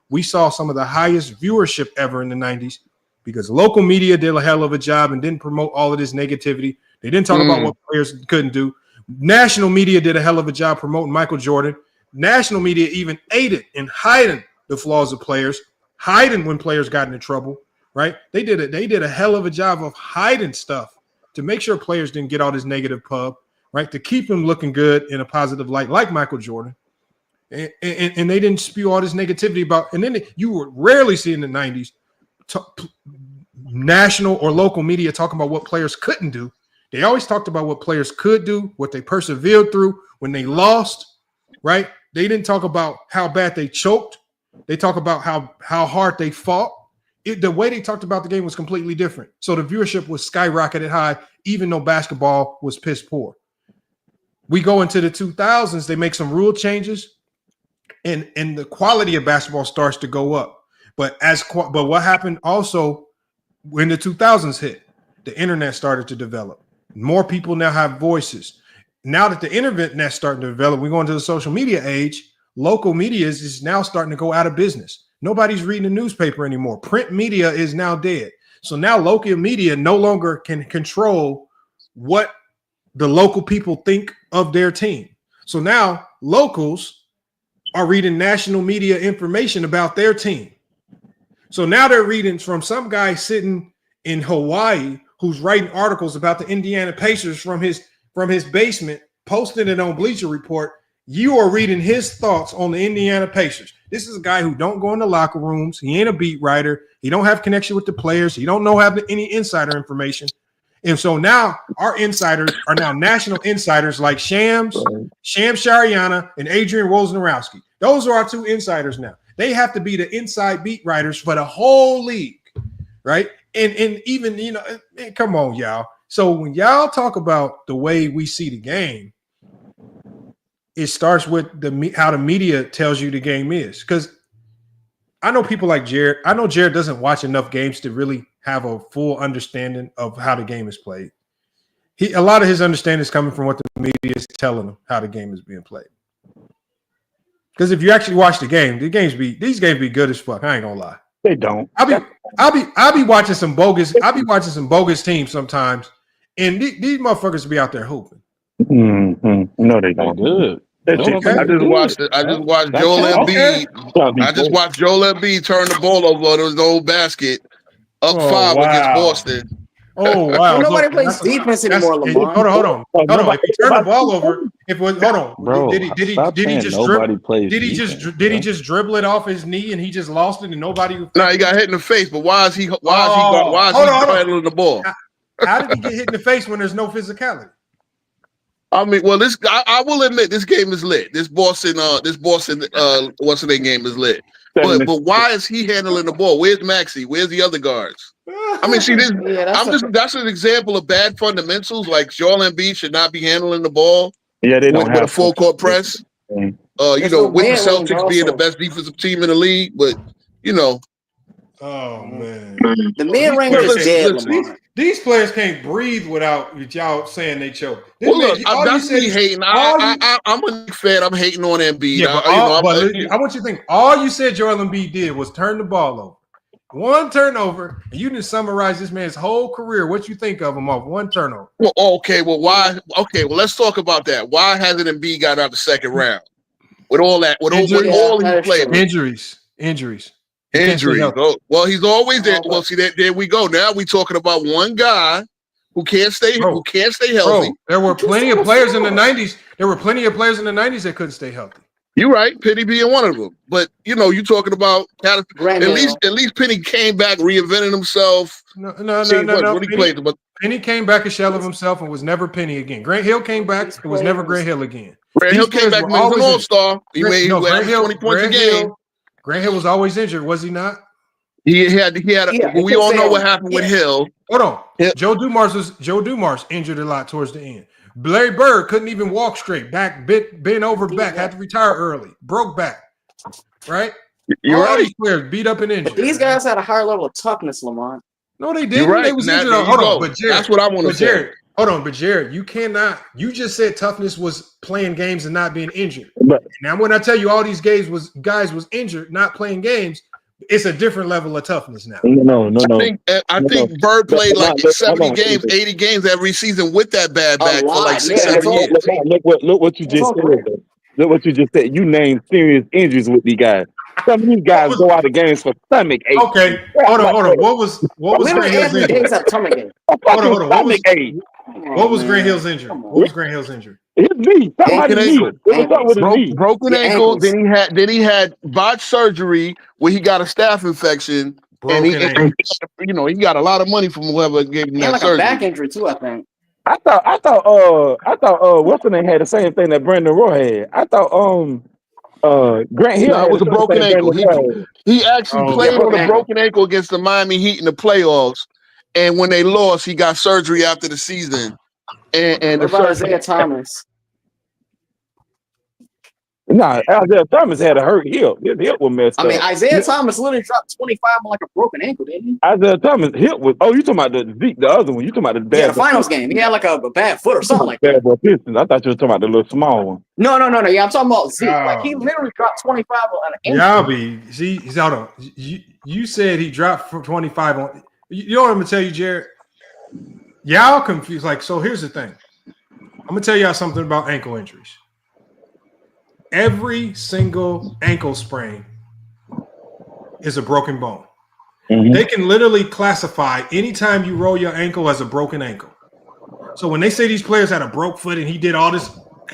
We saw some of the highest viewership ever in the 90s because local media did a hell of a job and didn't promote all of this negativity. They didn't talk about what players couldn't do. National media did a hell of a job promoting Michael Jordan. National media even aided in hiding the flaws of players, hiding when players got into trouble, right? They did a hell of a job of hiding stuff to make sure players didn't get all this negative pub, right? To keep them looking good in a positive light, like Michael Jordan. And they didn't spew all this negativity about, and then you would rarely see in the 90s national or local media talking about what players couldn't do. They always talked about what players could do, what they persevered through when they lost, right? They didn't talk about how bad they choked. They talk about how hard they fought. The way they talked about the game was completely different. So the viewership was skyrocketed high, even though basketball was piss poor. We go into the 2000s, they make some rule changes, and the quality of basketball starts to go up. But what happened also when the 2000s hit, the internet started to develop. More people now have voices. Now that the internet's starting to develop, we go into the social media age. Local media is now starting to go out of business. Nobody's reading a newspaper anymore. Print media is now dead. So now local media no longer can control what the local people think of their team. So now locals are reading national media information about their team. So now they're reading from some guy sitting in Hawaii who's writing articles about the Indiana Pacers from his basement posting it on Bleacher Report, you are reading his thoughts on the Indiana Pacers. This is a guy who don't go in the locker rooms. He ain't a beat writer. He don't have connection with the players. He don't have any insider information. And so now our insiders are now national insiders like Shams Shariana, and Adrian Wojnarowski. Those are our two insiders now. They have to be the inside beat writers for the whole league, right? And even, you know, come on, y'all. So when y'all talk about the way we see the game, it starts with how the media tells you the game is. Because I know people like Jared. I know Jared doesn't watch enough games to really have a full understanding of how the game is played. A lot of his understanding is coming from what the media is telling him how the game is being played. Because if you actually watch the game, these games be good as fuck. I ain't gonna lie. They don't. I'll be watching some bogus. I'll be watching some bogus teams sometimes, and these motherfuckers be out there hooping. Mm-hmm. No, they don't. Good. I just watched Joel Embiid. I just watched Joel Embiid turn the ball over on his old basket up 5 against Boston. Oh wow! Nobody plays defense anymore, Lamar. Hold on. If he turned the ball over, Bro, did he just dribble it off his knee and he just lost it and nobody? No, he got hit in the face. But why is he handling the ball? How did he get hit in the face when there's no physicality? I mean, well, I will admit this game is lit. This Boston what's the name game is lit. But why is he handling the ball? Where's Maxey? Where's the other guards? I mean, see this. That's an example of bad fundamentals. Like Joel Embiid should not be handling the ball. Yeah, they don't with have a full court press. With the Celtics being the best defensive team in the league, but oh man, the mid-range is dead. These players can't breathe without y'all saying they choke. Well, look, I'm definitely hating. I'm a Knicks fan. I'm hating on Embiid. Yeah, I want you to think. All you said Joel Embiid did was turn the ball over. One turnover, and you didn't summarize this man's whole career. What you think of him off one turnover? Well, okay. Well, why? Okay, well, let's talk about that. Why hasn't Embiid got out the second round with all that? With all these players, injuries. Oh, well, he's always there. Well, see, there we go. Now we're talking about one guy who can't stay healthy. Bro, there were plenty of players in the 90s. There were plenty of players in the 90s that couldn't stay healthy. You're right, Penny being one of them. But you're talking about at least Penny came back, reinvented himself. No. Penny came back a shell of himself and was never Penny again. Grant Hill came back, it was never Grant Hill again. Grant Hill came back, was an all-star. He made 20 points a game. Grant Hill was always injured, was he not? He had. We all know what happened with Hill. Hold on. Yeah. Joe Dumars injured a lot towards the end. Larry Bird couldn't even walk straight. Bent over back. Had to retire early. Broke back. Right. All these players beat up and injured. But these guys had a higher level of toughness, Lamont. No, they didn't. Right. They was injured. Hold on, but Jared, that's what I want to say. Hold on, but Jared, you cannot. You just said toughness was playing games and not being injured. Now, when I tell you all these guys was injured, not playing games, it's a different level of toughness now. No. I think Bird played like 70 games, 80 games every season with that bad back for like 6-7 years. Look what you just said. Look what you just said. You named serious injuries with these guys. Some of these guys go out of games for stomach ache. Okay, hold on. What was Grant Hill's injury? Hold on. What was Grant Hill's injury? What was Grant Hill's injury? His knee. Broken ankle. Then he had botched surgery where he got a staph infection. And he got a lot of money from whoever gave him that surgery. A back injury too, I think. I thought what's the name had the same thing that Brandon Roy had. I thought Grant Hill was a broken ankle. He actually played on a broken ankle against the Miami Heat in the playoffs. And when they lost, he got surgery after the season. And what about Isaiah Thomas? Nah, Isaiah Thomas had a hurt hip. His hip was messed up. I mean, Isaiah Thomas literally dropped 25 on like a broken ankle, didn't he? Isaiah Thomas' hip was. Oh, you talking about the other one? You talking about the bad? Yeah, the finals game. He had like a bad foot or something like that. Bad boy Pistons. I thought you were talking about the little small one. No. Yeah, I'm talking about Zeke. Like he literally dropped 25 on an ankle. Hold on. You said he dropped 25 on. You know what I'm gonna tell you, Jared? Y'all confused. Like, so here's the thing. I'm gonna tell y'all something about ankle injuries. Every single ankle sprain is a broken bone. Mm-hmm. They can literally classify anytime you roll your ankle as a broken ankle. So when they say these players had a broke foot and he did all this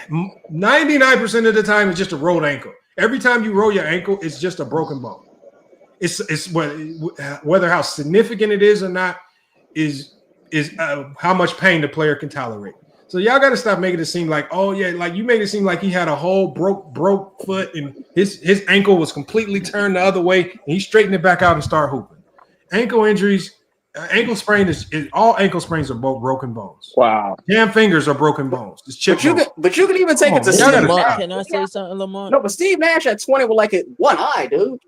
99% of the time, it's just a rolled ankle. Every time you roll your ankle, it's just a broken bone. It's whether how significant it is or not is how much pain the player can tolerate. So y'all got to stop making it seem like, oh yeah, like you made it seem like he had a whole broke foot and his ankle was completely turned the other way and he straightened it back out and started hooping. Ankle injuries, ankle sprain is all ankle sprains are both broken bones. Wow. Damn fingers are broken bones. It's chip but you can even take it to Steve. Can I say something, Lamont? No, but Steve Nash at 20 with like one eye, dude.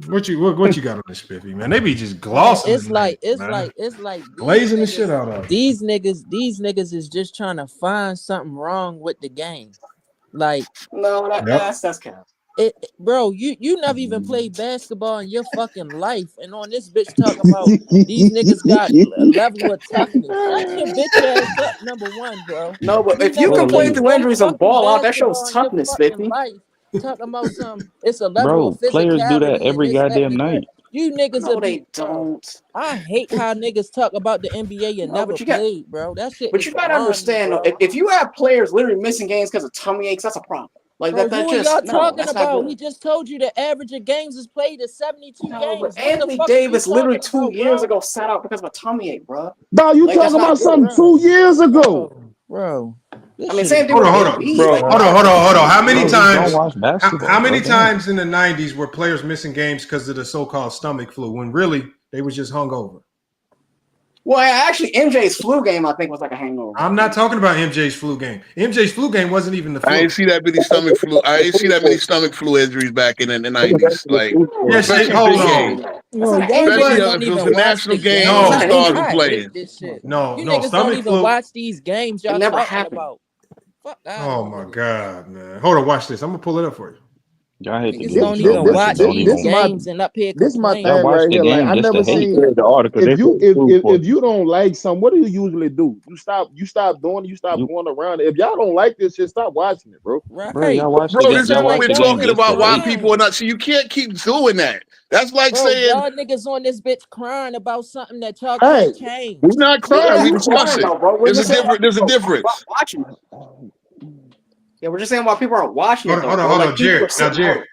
What you got on this Spiffy, man? They be just glossing. It's like glazing the shit out of these niggas is just trying to find something wrong with the game. Like no, that's kind of bro, you never even played basketball in your fucking life, and on this bitch talking about these niggas got a level of toughness. Shut your bitch ass up, number one, bro. No, but if you can play through injuries and ball out, that shows toughness, 50. Talking about it's a level of physicality. Players do that every goddamn night. You niggas they don't. I hate how niggas talk about the NBA and never played, bro. That shit. But you gotta understand, though, if you have players literally missing games because of tummy aches, that's a problem. Like bro, that who just are y'all talking about? He He just told you the average of games is played is 72 games. Anthony Davis literally 2 years ago sat out because of a tummy ache, bro. No, you talking about something 2 years ago, bro. I mean, same thing. Hold on. How many times? How many bro. times in the 90s were players missing games because of the so-called stomach flu when really they was just hungover? Well, actually, MJ's flu game I think was like a hangover. I'm not talking about MJ's flu game. MJ's flu game wasn't even the flu. I ain't see that many stomach flu. I ain't see that many stomach flu injuries back in the 90s. Like, yes, hold on. Especially the national game. No, Stars were playing. No, niggas stomach don't flu. even watch these games y'all never talking happened. about. Fuck that. Oh my god, man! Hold on, watch this. I'm gonna pull it up for you. Y'all hate to Niggas do don't this so even much, watch don't these even- games and up here this is my complaining. thing watch right the here. Like game I just never to hate. seen The article. They if you put food for if you don't like something, what do you usually do? You stop doing it, you stop going around it. If y'all don't like this shit, stop watching it, bro. Right. Bro, y'all watch the Bro, game. this is Y'all what watch we're the game talking just about. to Why hate. people are not. So you can't keep doing that. That's like Bro, saying y'all niggas on this bitch crying about something that y'all Hey, can't change. we're not crying. We discuss it. Bro. There's a difference. Watching. Yeah, we're just saying why people aren't watching it. Hold on, Jared. Now,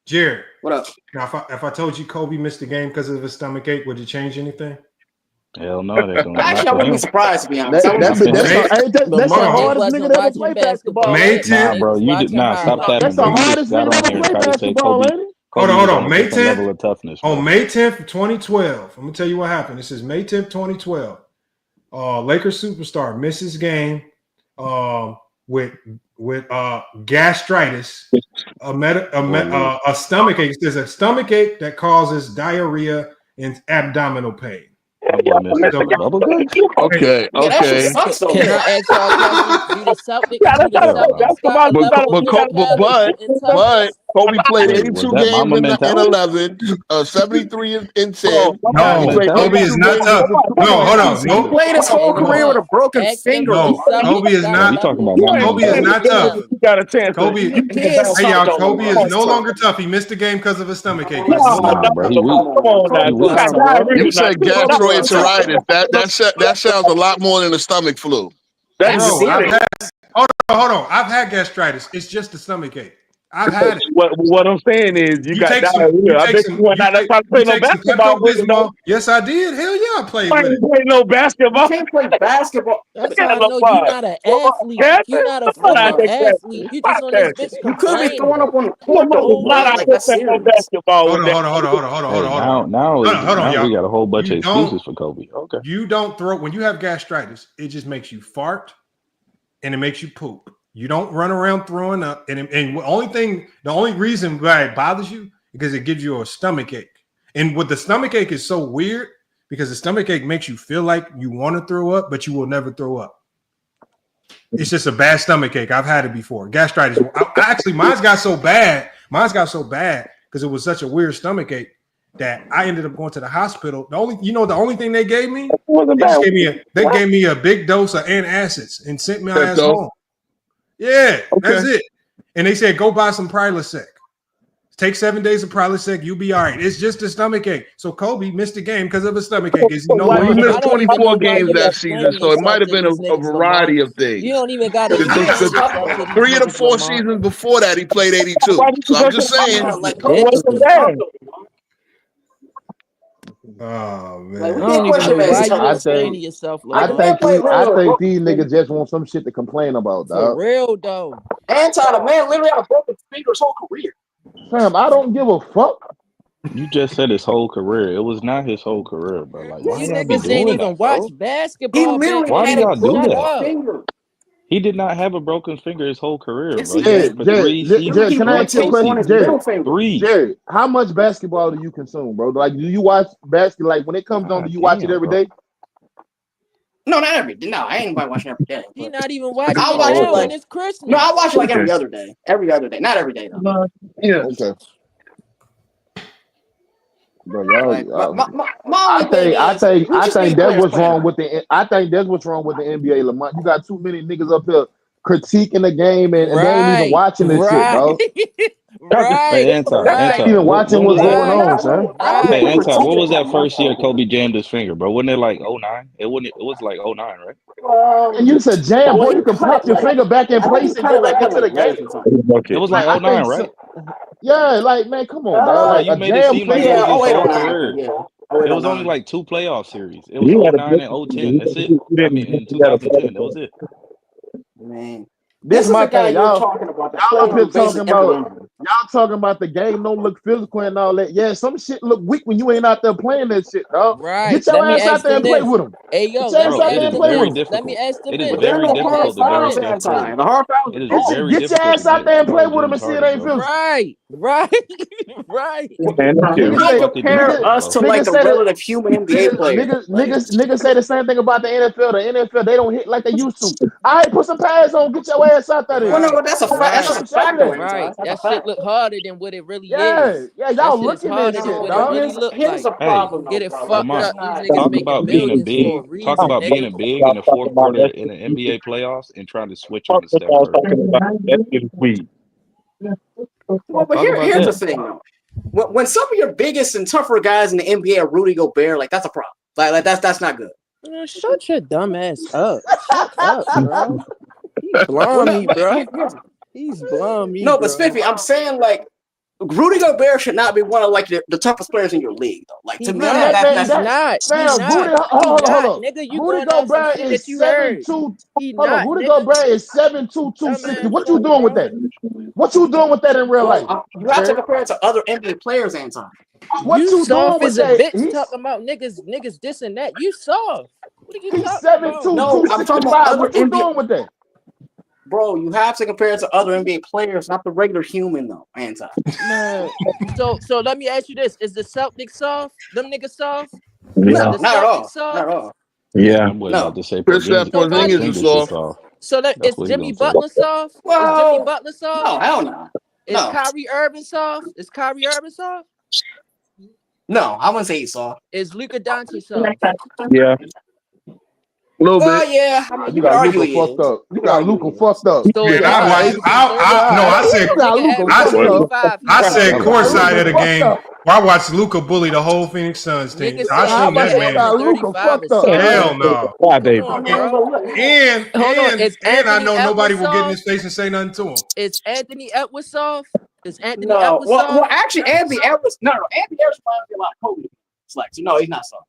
Jared. What up? Now, if I told you Kobe missed the game because of his stomach ache, would it change anything? Hell no, they don't. Actually, I wouldn't be surprised to be honest. that's the Hold hardest on. nigga to ever play basketball. May ain't it? 10th. Nah, bro, you did not stop that. That's the Bro. You just hardest got nigga to on ever here and play tried to say basketball, Kobe. ain't it? Kobe Hold was on. a May different 10th. level of toughness. Bro. On May 10th, 2012, I'm gonna tell you what happened. This is May 10th, 2012. Lakers superstar misses game with gastritis, a stomach ache. There's a stomach ache that causes diarrhea and abdominal pain. Bubble guts? Okay. Can I ask y'all a question? Do the Celtics got a level of physicality and toughness? Kobe played Wait, 82 was that games mama in mentality? 11, 73 in 10. No, He played Kobe 82 is not games tough. in- No, hold on. He No, played his whole career with a broken finger. No, Kobe is Bro, not. you talking about mama Kobe is mentality. not tough. You got a chance. Kobe, hey y'all, Kobe is no longer tough. He missed the game because of a stomach ache. He's no Nah, longer bro, he weak. Come on now. He weak. You said gastroenteritis. That sounds a lot more than a stomach flu. Bro, hold on. I've had gastritis. It's just a stomach ache. I've had it. What I'm saying is you got take some diarrhea. I bet you were not trying to play no basketball with it, though. Yes, I did. Hell yeah, I played I with ain't it. play no basketball. You can't play basketball. That's how I know you're not an athlete. You're not a fucking athlete. You just on this bitch You could be complaining. throwing up on the court though. Like that's serious. Hold on. Now y'all. we got a whole bunch of excuses for Kobe. Okay. You don't throw when you have gastritis. It just makes you fart, and it makes you poop. You don't run around throwing up, and the only reason why it bothers you because it gives you a stomach ache. And what the stomach ache is so weird because the stomach ache makes you feel like you want to throw up, but you will never throw up. It's just a bad stomach ache. I've had it before. Gastritis. Actually, mine's got so bad because it was such a weird stomach ache that I ended up going to the hospital. The only thing they gave me, they gave me a big dose of antacids and sent my ass home. Yeah, that's it. And they said, go buy some Prilosec. Take 7 days of Prilosec, you'll be all right. It's just a stomach ache. So Kobe missed the game because of a stomach ache. Is he no Well, he longer? missed 24 games that season, so it might have been a variety of things. You don't even gotta Because explain yourself to these 3 of the niggas, 4 Lamont. seasons before that, he played 82. So I'm just saying. Oh man! I don't even know why you explaining yourself, I Lamont. think these niggas just want some shit to complain about, For dog. real though. Anton, the man literally had a broken finger his whole career. Fam, I don't give a fuck. You just said his whole career. It was not his whole career, bro. Like, why You y'all be niggas ain't doing even that, bro? watch basketball. Why do y'all do Shut that? up. He did not have a broken finger his whole career, bro. He Jared, played for 3 seasons. Jared, can I ask you a question? Jared, 3. Jared, how much basketball do you consume, bro? Like, do you watch basketball? Like, when it comes on, do you watch it every day? No, not every day. No, I ain't watching every day. He not even watching I'll it watch it now, like and it's Christmas. no, I watch it like every other day. Every other day, not every day though. Yeah. Okay. Bro, y'all, Like, my I only thing is, think we just need that's players what's playing wrong right. with the. I think that's what's wrong with the NBA, Lamont. You got too many niggas up here critiquing the game, and they ain't even watching this shit, dog. Hey, Anton, They ain't even watching when what's was going on, son. Hey, Anton, what was that first year Kobe jammed his finger, bro? Wasn't it like 09? It was like 09, right? And you said jam, boy. You can pop your finger back in place and get back into the game. It was like I 09, think right? yeah, like man, come on, dog. Bro, Like you a made it jam seem like it player. was his whole 08, career. yeah. It was only like 2 playoff series. It was 09 and 010. That's it. I mean, in 2010, that was it. Man, This this is my a guy thing, you're y'all. talking about. That Y'all up played here in basically talking every about y'all talking about the game don't look physical and all that. Yeah, some shit look weak when you ain't out there playing that shit, dog. Right. Get your Let me ass out ask there them and play this. with them. Hey yo, Get your let ass me out there It ask and is them play very with this. them. Let me difficult. ask them It is this. But there are very no hard difficult to guard fouls, Steph Curry. Anton. The hard fouls. It is Are very Get your difficult ass to out there and guard play with them James and see it Harden, ain't bro. physical. Right. Right. Man, that's You you. Niggas can't say, compare difficult, us bro. to like niggas the say that. relative human NBA players. Like, Niggas say the same thing about the NFL. The NFL, they don't hit like they used to. All right, put some pads on, get your ass out there then. well, no, Right. that's a fact. That's Right. just a Show me fact, though, that. Anton. Right. That's a That shit fact. look harder than what it really Yeah, is. yeah, That y'all shit is looking at harder than shit, what it But dog. really look here's like. the Hey, problem, Get though, it bro. Like, fucked it's Lamont, up. These not. niggas talk making about being a millions for a big, talk reason, about being nigga. a big in the fourth quarter in the NBA playoffs and trying to switch on to Steph Curry. That shit is weak. Well, but Talk about here's the that. thing, though. When some of your biggest and tougher guys in the NBA are Rudy Gobert, like that's a problem. Like that's not good. Shut your dumb ass up. Shut up, bro. He's Well, blowing no, me, but bro. He's blowing me, no, but bro. Spiffy, I'm saying like Rudy Gobert should not be one of like the toughest players in your league, though. Like He to me, not. that's He not. He Fam, not. Rudy, He hold not. up. Nigga, you Rudy going off some Gobert shit is that you heard. 7'2". He Hold up, not, Rudy nigga. Gobert is 7'2", 260. Dumbass What you up, doing with bro. that? What you doing with that in real life? well, you have to compare it to other NBA players, Anton. What You you doing soft with as a that? bitch talking about niggas this and that. You soft. What are you He's talking 7'2", about? No, I'm talking about 265. other What you NBA. doing with that? Bro, you have to compare it to other NBA players, not the regular human, though, Anton. Man. So let me ask you this. Is the Celtics soft? Them niggas soft? No, The not at all. Celtics soft? Not at all. Yeah. I'm No. about to say Kristaps Porzingis is Porzingis is soft. soft. So that That's is what he Jimmy gonna say. Butler soft? Is Jimmy Well, Butler soft? no, hell no. Is No. Kyrie Irving soft? Is Kyrie Irving soft? No, I wouldn't say he's soft. Is Luka Doncic soft? Yeah. A little Well, bit. yeah. I mean, You you could got argue Luka he fucked is. up. You You could got argue he Luka is. fucked up. So Man, is I Luka watched. averaging 30? I said. You got Nigga Luka averaging fucked up. 35. He I soft. said courtside of the Fucked game. up. Where I watched Luca bully the whole Phoenix Suns team. Nigga I said seen Luka that You got man. averaging Luka 35 fucked is up. soft. Hell no. Why, Come baby? on, bro. And Hold on. Is Anthony nobody Edwards will get in his soft? face and say nothing to him. Is Anthony Edwards soft? Is Anthony No. Edwards Well, soft? actually, Anthony Edwards. No. Anthony Edwards reminds me a lot of Kobe. It's like, so no, he's not soft.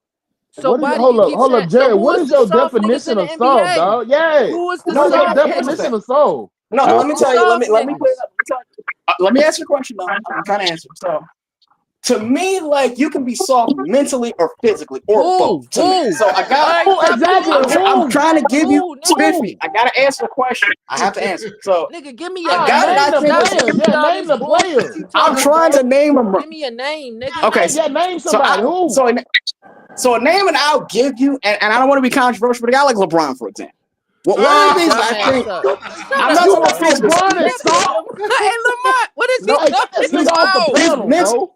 So What is why it? do you keep Hold up, saying? So Jared. who What is is the your soft niggas definition in the of soft, NBA? dog? Yeah. Who is the What is your soft Here's the niggas? definition thing. of soft? No, Who let me is the tell you. soft Let me clear niggas? that. Let me answer your question though. I'm trying to answer. So, to me, like you can be soft mentally or physically or both. To me, so I got. All right, stop playing. I'm trying to give you Nigga. Spiffy. I gotta answer the question. I have to answer. So Nigga, give me a a guy that name. I think Stop is. giving me all Name this the bullshit players. you I'm talking trying about. to name them. Give me a name, nigga. Okay, name somebody. Who? So a name and I'll give you, and I don't want to be controversial, but a guy like LeBron, for example. One of the things I think. I'm not talking about physical. LeBron is soft. Hey, Lamont, what is he No, hey, get talking this nigga off the about? panel, bro.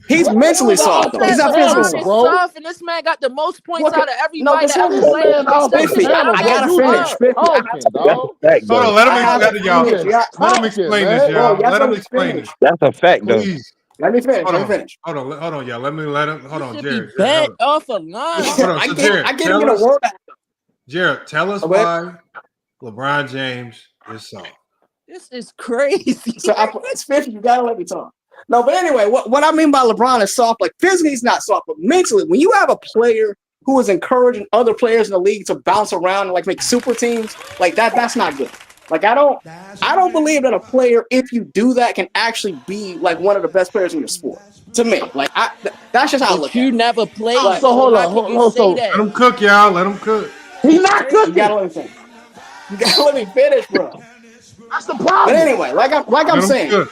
He's mentally soft though. He's not physically LeBron is soft. soft, and this man got the most points Look out at of no, everybody but that ever this played. man off the Spiffy, panel, I bro. gotta You finish. talking, Talking, That's a dog. fact, Hold though. on, let him I have explain to it, y'all. finish. Yeah, Let him Talking, explain this, man. y'all. bro, Let let him me explain finish. this. That's a fact, though. Please. Let me finish. Hold Let me on. finish. Hold on, y'all. Let him. Hold You on, should be Jared. bent Hold off a line. on. So Jared, I can't tell get a us. word out. Jared, tell us Okay? why LeBron James is soft. This is crazy. So it's 50. You gotta let me talk. No, but anyway, what I mean by LeBron is soft, like physically he's not soft, but mentally, when you have a player who is encouraging other players in the league to bounce around and like make super teams, like that's not good. Like I don't believe that a player, if you do that, can actually be like one of the best players in the sport. To me, like that's just how I But look you at it. never played, Like, So hold how on, can you hold say so that? Let him cook, y'all. Let him cook. he's not you cooking. gotta let me finish. You gotta let me finish, bro. That's the But problem. anyway, like I'm Let him saying, cook.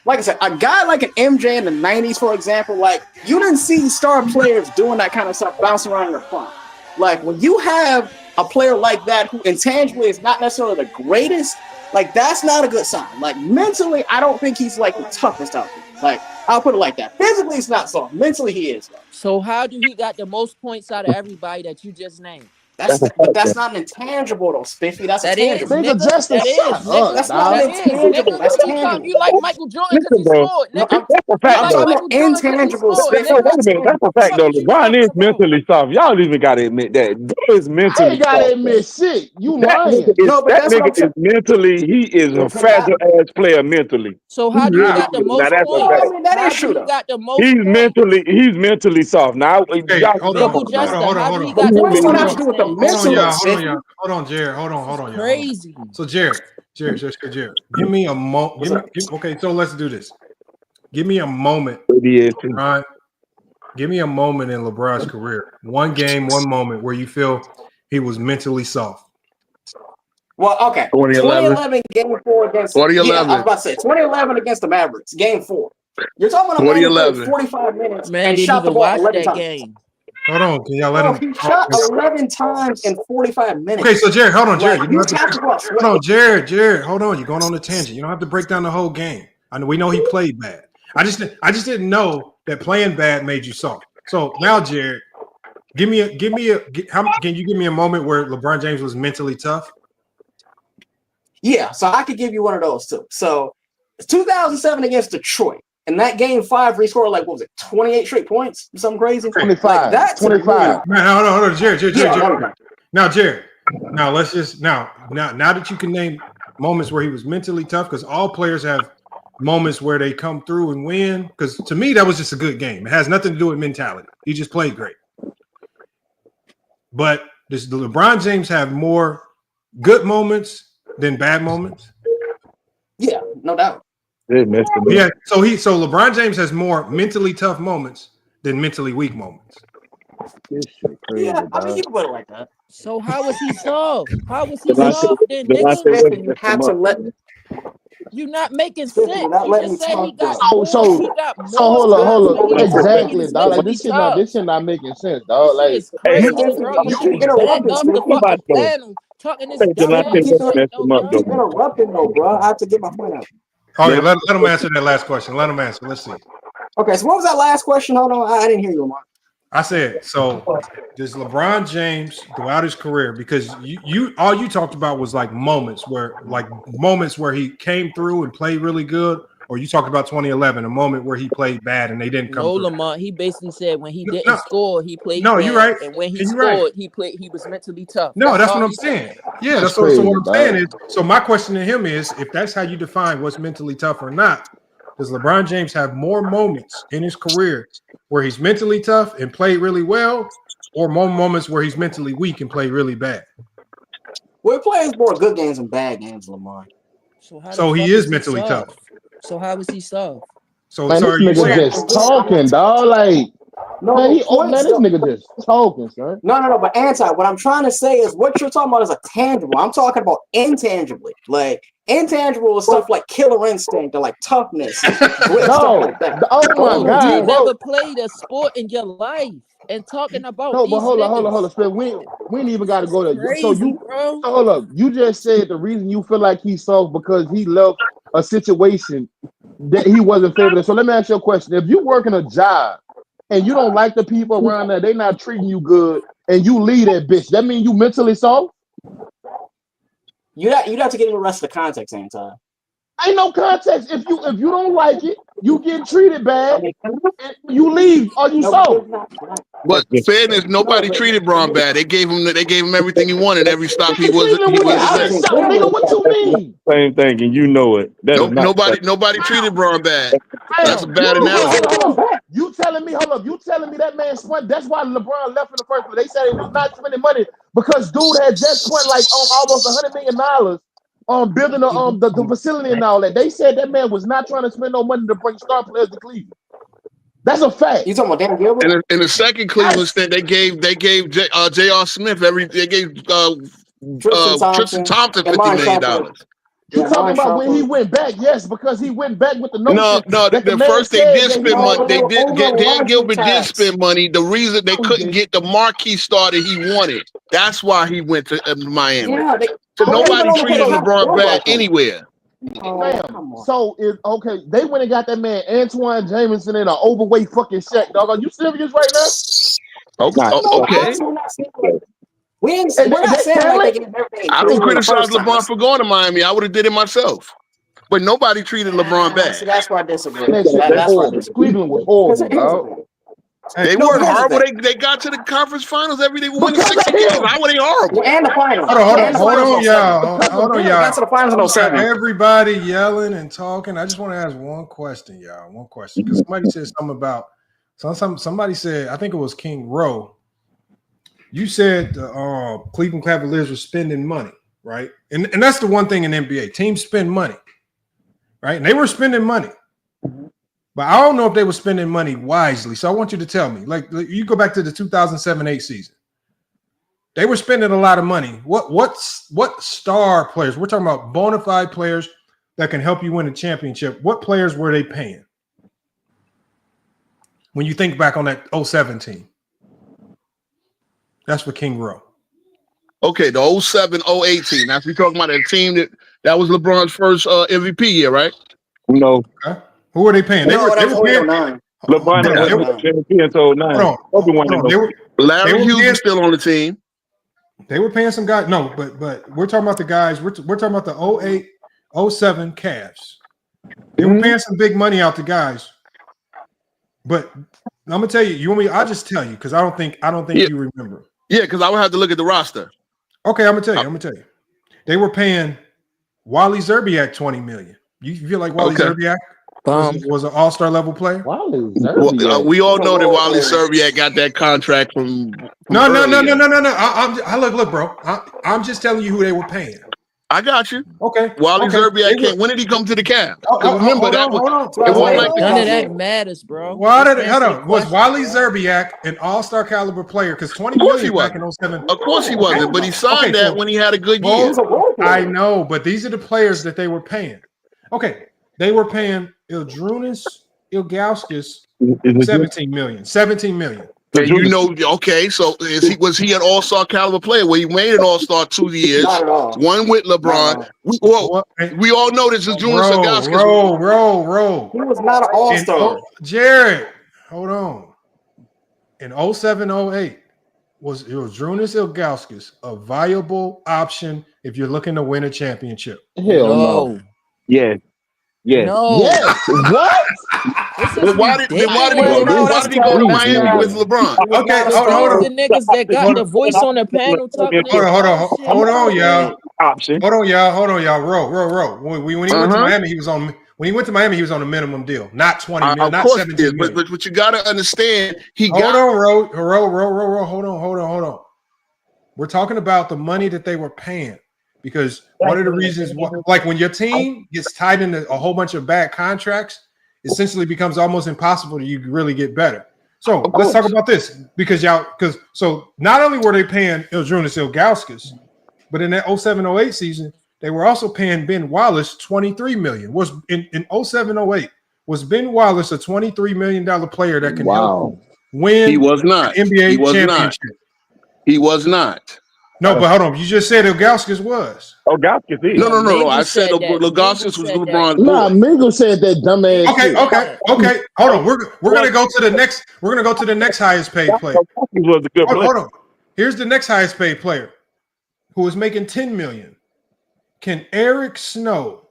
like I said, a guy like an MJ in the 90s, for example, like you didn't see star players doing that kind of stuff, bouncing around in their prime. Like when you have a player like that who intangibly is not necessarily the greatest, like that's not a good sign. Like mentally, I don't think he's like the toughest out there. Like I'll put it like that. Physically, he's not soft. Mentally, he is. Though. So how do he got the most points out of everybody that you just named? But that's not an intangible though, Spiffy. That's a That is, tangible. Nigga, nigga. just That is, shut nigga. up, That's not dog. an That is, intangible. nigga. That's What are you talking? tangible. You like Michael Jordan because Listen, he bro. scored, No, nigga. That's a You fact, I'm like though. talking Michael about Jordan because he intangible, scored, Spiffy. No, nigga. wait a minute. That's a What the fact, fuck though. is you LeBron talking is about? mentally soft. Y'all even got to admit that. Dude is I ain't mentally gotta soft, bro. admit shit. You lying. No, but That that's what nigga I'm saying. is mentally, he is a fragile ass player mentally. So He how do he really got the is. Now most that's a No, points? I fact. mean that How is do true he though. got the most points? He's mentally soft. Now Okay, y'all hold come on. Michael on, man. Jester, how do he The got the points most don't He have to points do with the then? Hold on, mental, y'all. Hold on, Spiffy. y'all. Hold on, Jared. Hold on, This y'all. is Hold on. crazy. So Jared. Give me a What's up? Okay, so let's do this. Give me a moment, is. Ron. Give me a moment in LeBron's career. One game, one moment where you feel he was mentally soft. Well, okay. 2011. 2011 game 4 against I was 2011. about to say 2011 against the Mavericks, game 4. You're talking about a man who played 2011. 45 minutes Man and didn't shot the even ball watch 11 that times. game. Hold on, can y'all let Bro, him he talk? shot 11 times in 45 minutes. Okay, so Jared, hold on, Jared. Like You don't you have have to. to watch. Hold on, Jared. Hold on, you're going on a tangent. You don't have to break down the whole game. I know we know he played bad. I just didn't know that playing bad made you soft. So now, Jared, can you give me a moment where LeBron James was mentally tough? Yeah, so I could give you one of those too. So it's 2007 against Detroit. And that game 5, he scored like, what was it, 28 straight points? Something crazy? 25. Like that to 25. me. Man, hold on, Jared. Yeah, Now, Jared. Now let's just now that you can name moments where he was mentally tough, because all players have moments where they come through and win. Because to me, that was just a good game. It has nothing to do with mentality. He just played great. But does LeBron James have more good moments than bad moments? Yeah, no doubt. Yeah. So LeBron James has more mentally tough moments than mentally weak moments. This shit crazy, Yeah, I mean, dog. you can put it like that. So how was he soft? How was he Delonte soft then, nigga? You have to let You're not making Spiffy, you're sense. not You letting just me said talk though. he got So more times hold where on. he scored and Exactly, he's dog. Like mentally this tough. shit not making sense, This dog. shit Like is crazy, Spiffy, bro. you You should keep be bent interrupting, off the Spiffy. fucking panel talking this Spiffy, dumbass shit though, you keep bro. interrupting though, bro. I have to get my point out. Oh yeah, let him answer that last question. Let him answer. Let's see. Okay, so what was that last question? Hold on, I didn't hear you, Lamar. I said, so does LeBron James throughout his career, because you all you talked about was like moments where he came through and played really good, or you talked about 2011, a moment where he played bad and they didn't come No, through. Lamar. He basically said when he didn't No, score, he played no, bad, you're right. and when he You're right. scored, he was mentally tough. No, That's that's all what I'm he said. saying. Yeah, that's so crazy, what I'm dog. saying is, so my question to him is, if that's how you define what's mentally tough or not, does LeBron James have more moments in his career where he's mentally tough and played really well, or more moments where he's mentally weak and played really bad? Well, he plays more good games than bad games, Lamar. So how the So he fuck is is he mentally tough. soft? So how is he soft? So, man, so this are you nigga saying? just talking, dog. Like, No, man, but man, points this though. nigga just talking, son. No, but what I'm trying to say is what you're talking about is a tangible. I'm talking about intangibly. Like intangible is stuff like killer instinct or like toughness and grit, stuff like that. Oh my Those are God, You tangible. bro. never played a sport in your life, and talking about No, but these hold niggas. on. Spin. We ain't even got to This is go there. crazy, bro. So hold up. You just said the reason you feel like he's soft because he left a situation that he wasn't favored. So let me ask you a question. If you working a job and you don't like the people around there, they not treating you good, and you leave that bitch, that mean you mentally soft? You have to get in the rest of the context, Anton. Ain't no context. If you don't like it, you get treated bad, and you leave. Are you soft? But fairness, nobody treated Braun bad. They gave him everything he wanted. Every stop he was I'm at. soft, nigga. What you mean? Same thing, and you know it. That is not Nobody treated Braun bad. That's a bad Hold analogy. on. You telling me that man spent? That's why LeBron left in the first place. They said it was not spending money because dude had just spent like almost $100 million on building the facility and all that. They said that man was not trying to spend no money to bring star players to Cleveland. That's a fact. You talking about Dan Gilbert? In the second Cleveland stint, they gave J.R. Smith they gave Tristan Thompson $50 million. You talking about when he went back? Yes, because he went back with the notion. No. The first they did spend money. They did. Dan Gilbert did spend money. The reason they couldn't get the marquee starter he wanted. That's why he went to Miami. Yeah, so nobody treated LeBron bad anywhere. Damn. So they went and got that man Antoine Jameson in an overweight fucking Shaq, dog. Are you serious right now? Okay. We're not saying like they get everything. I don't criticize LeBron for going to Miami. I would have did it myself. But nobody treated LeBron bad. So that's why I disagree. That's why I disagree. Cleveland was horrible, dog. They weren't horrible. They got to the conference finals every day. We won 6 games. How were they horrible? And the finals. Hold on, y'all. Got to the finals in 07. Everybody yelling and talking. I just want to ask one question, y'all. One question. Because somebody said something about somebody said, I think it was King Rowe. You said Cleveland Cavaliers were spending money, right? And that's the one thing in NBA. Teams spend money, right? And they were spending money. But I don't know if they were spending money wisely. So I want you to tell me. Like you go back to the 2007-8 season. They were spending a lot of money. What star players? We're talking about bona fide players that can help you win a championship. What players were they paying? When you think back on that 07 team. That's for King Rowe. Okay, the 07-08 team. Now, if you're talking about a team that was LeBron's first MVP year, right? No. Okay. Who were they paying? They were paying. LeBron MVP until 09. Larry Hughes is still on the team. They were paying some guys. No, but we're talking about the guys. We're talking about the 08, 07 Cavs. They were paying some big money out to guys. But I'm gonna tell you. You want me? I'll just tell you because I don't think you remember. Yeah, because I would have to look at the roster. Okay, I'm gonna tell you. They were paying Wally Zerbiak $20 million. You feel like Wally Zerbiak was an all-star level player? Wally Zerbiak. We all know that Wally Zerbiak got that contract from No. Look, bro. I'm just telling you who they were paying. I got you. Okay. Wally Zerbiak came. When did he come to the Cavs? Remember that was None of that matters, bro. Hold on. Was Wally Zerbiak an all-star caliber player? Because $20 million back in 07. Of course he wasn't, but he signed that when he had a good year. I know, but these are the players that they were paying. Okay, they were paying Ildrunas Ilgauskas $17 million. $17 million. And so was he an all-star caliber player where he made an all-star 2 years, one with LeBron? We all know this is Julius Ilgauskas. Bro. He was not an all-star. Jared, hold on. In 07-08, was Ildrunas Ilgauskas a viable option if you're looking to win a championship? Hell no. Yeah. No. Yes. What? Why did he go to Miami with LeBron? Okay, hold on. The niggas that got the voice on the panel talking. Hold on, y'all. Hold on, y'all. Roll. When he went to Miami, he was on. When he went to Miami, he was on a minimum deal, not 20 million, not 17 million. But you got to understand, Hold on. We're talking about the money that they were paying. Because one of the reasons, like when your team gets tied into a whole bunch of bad contracts, essentially becomes almost impossible to you really get better. So let's talk about this because not only were they paying Ildrunas Ilgauskas, but in that 07-08 season, they were also paying Ben Wallace $23 million. Was in 07-08, was Ben Wallace a $23 million player that can help win he was not. NBA championship? He was not. No, but hold on. You just said Ilgauskas was. Oh, Gauskas is. No. I said said that. Lagauskas was LeBron's Nah, boy. Mingle said that dumbass Okay, shit. okay. Hold on. We're gonna go to the next. We're gonna go to the next highest paid player. Was a good player. Hold on. Here's the next highest paid player, who is making $10 million. Can Eric Snow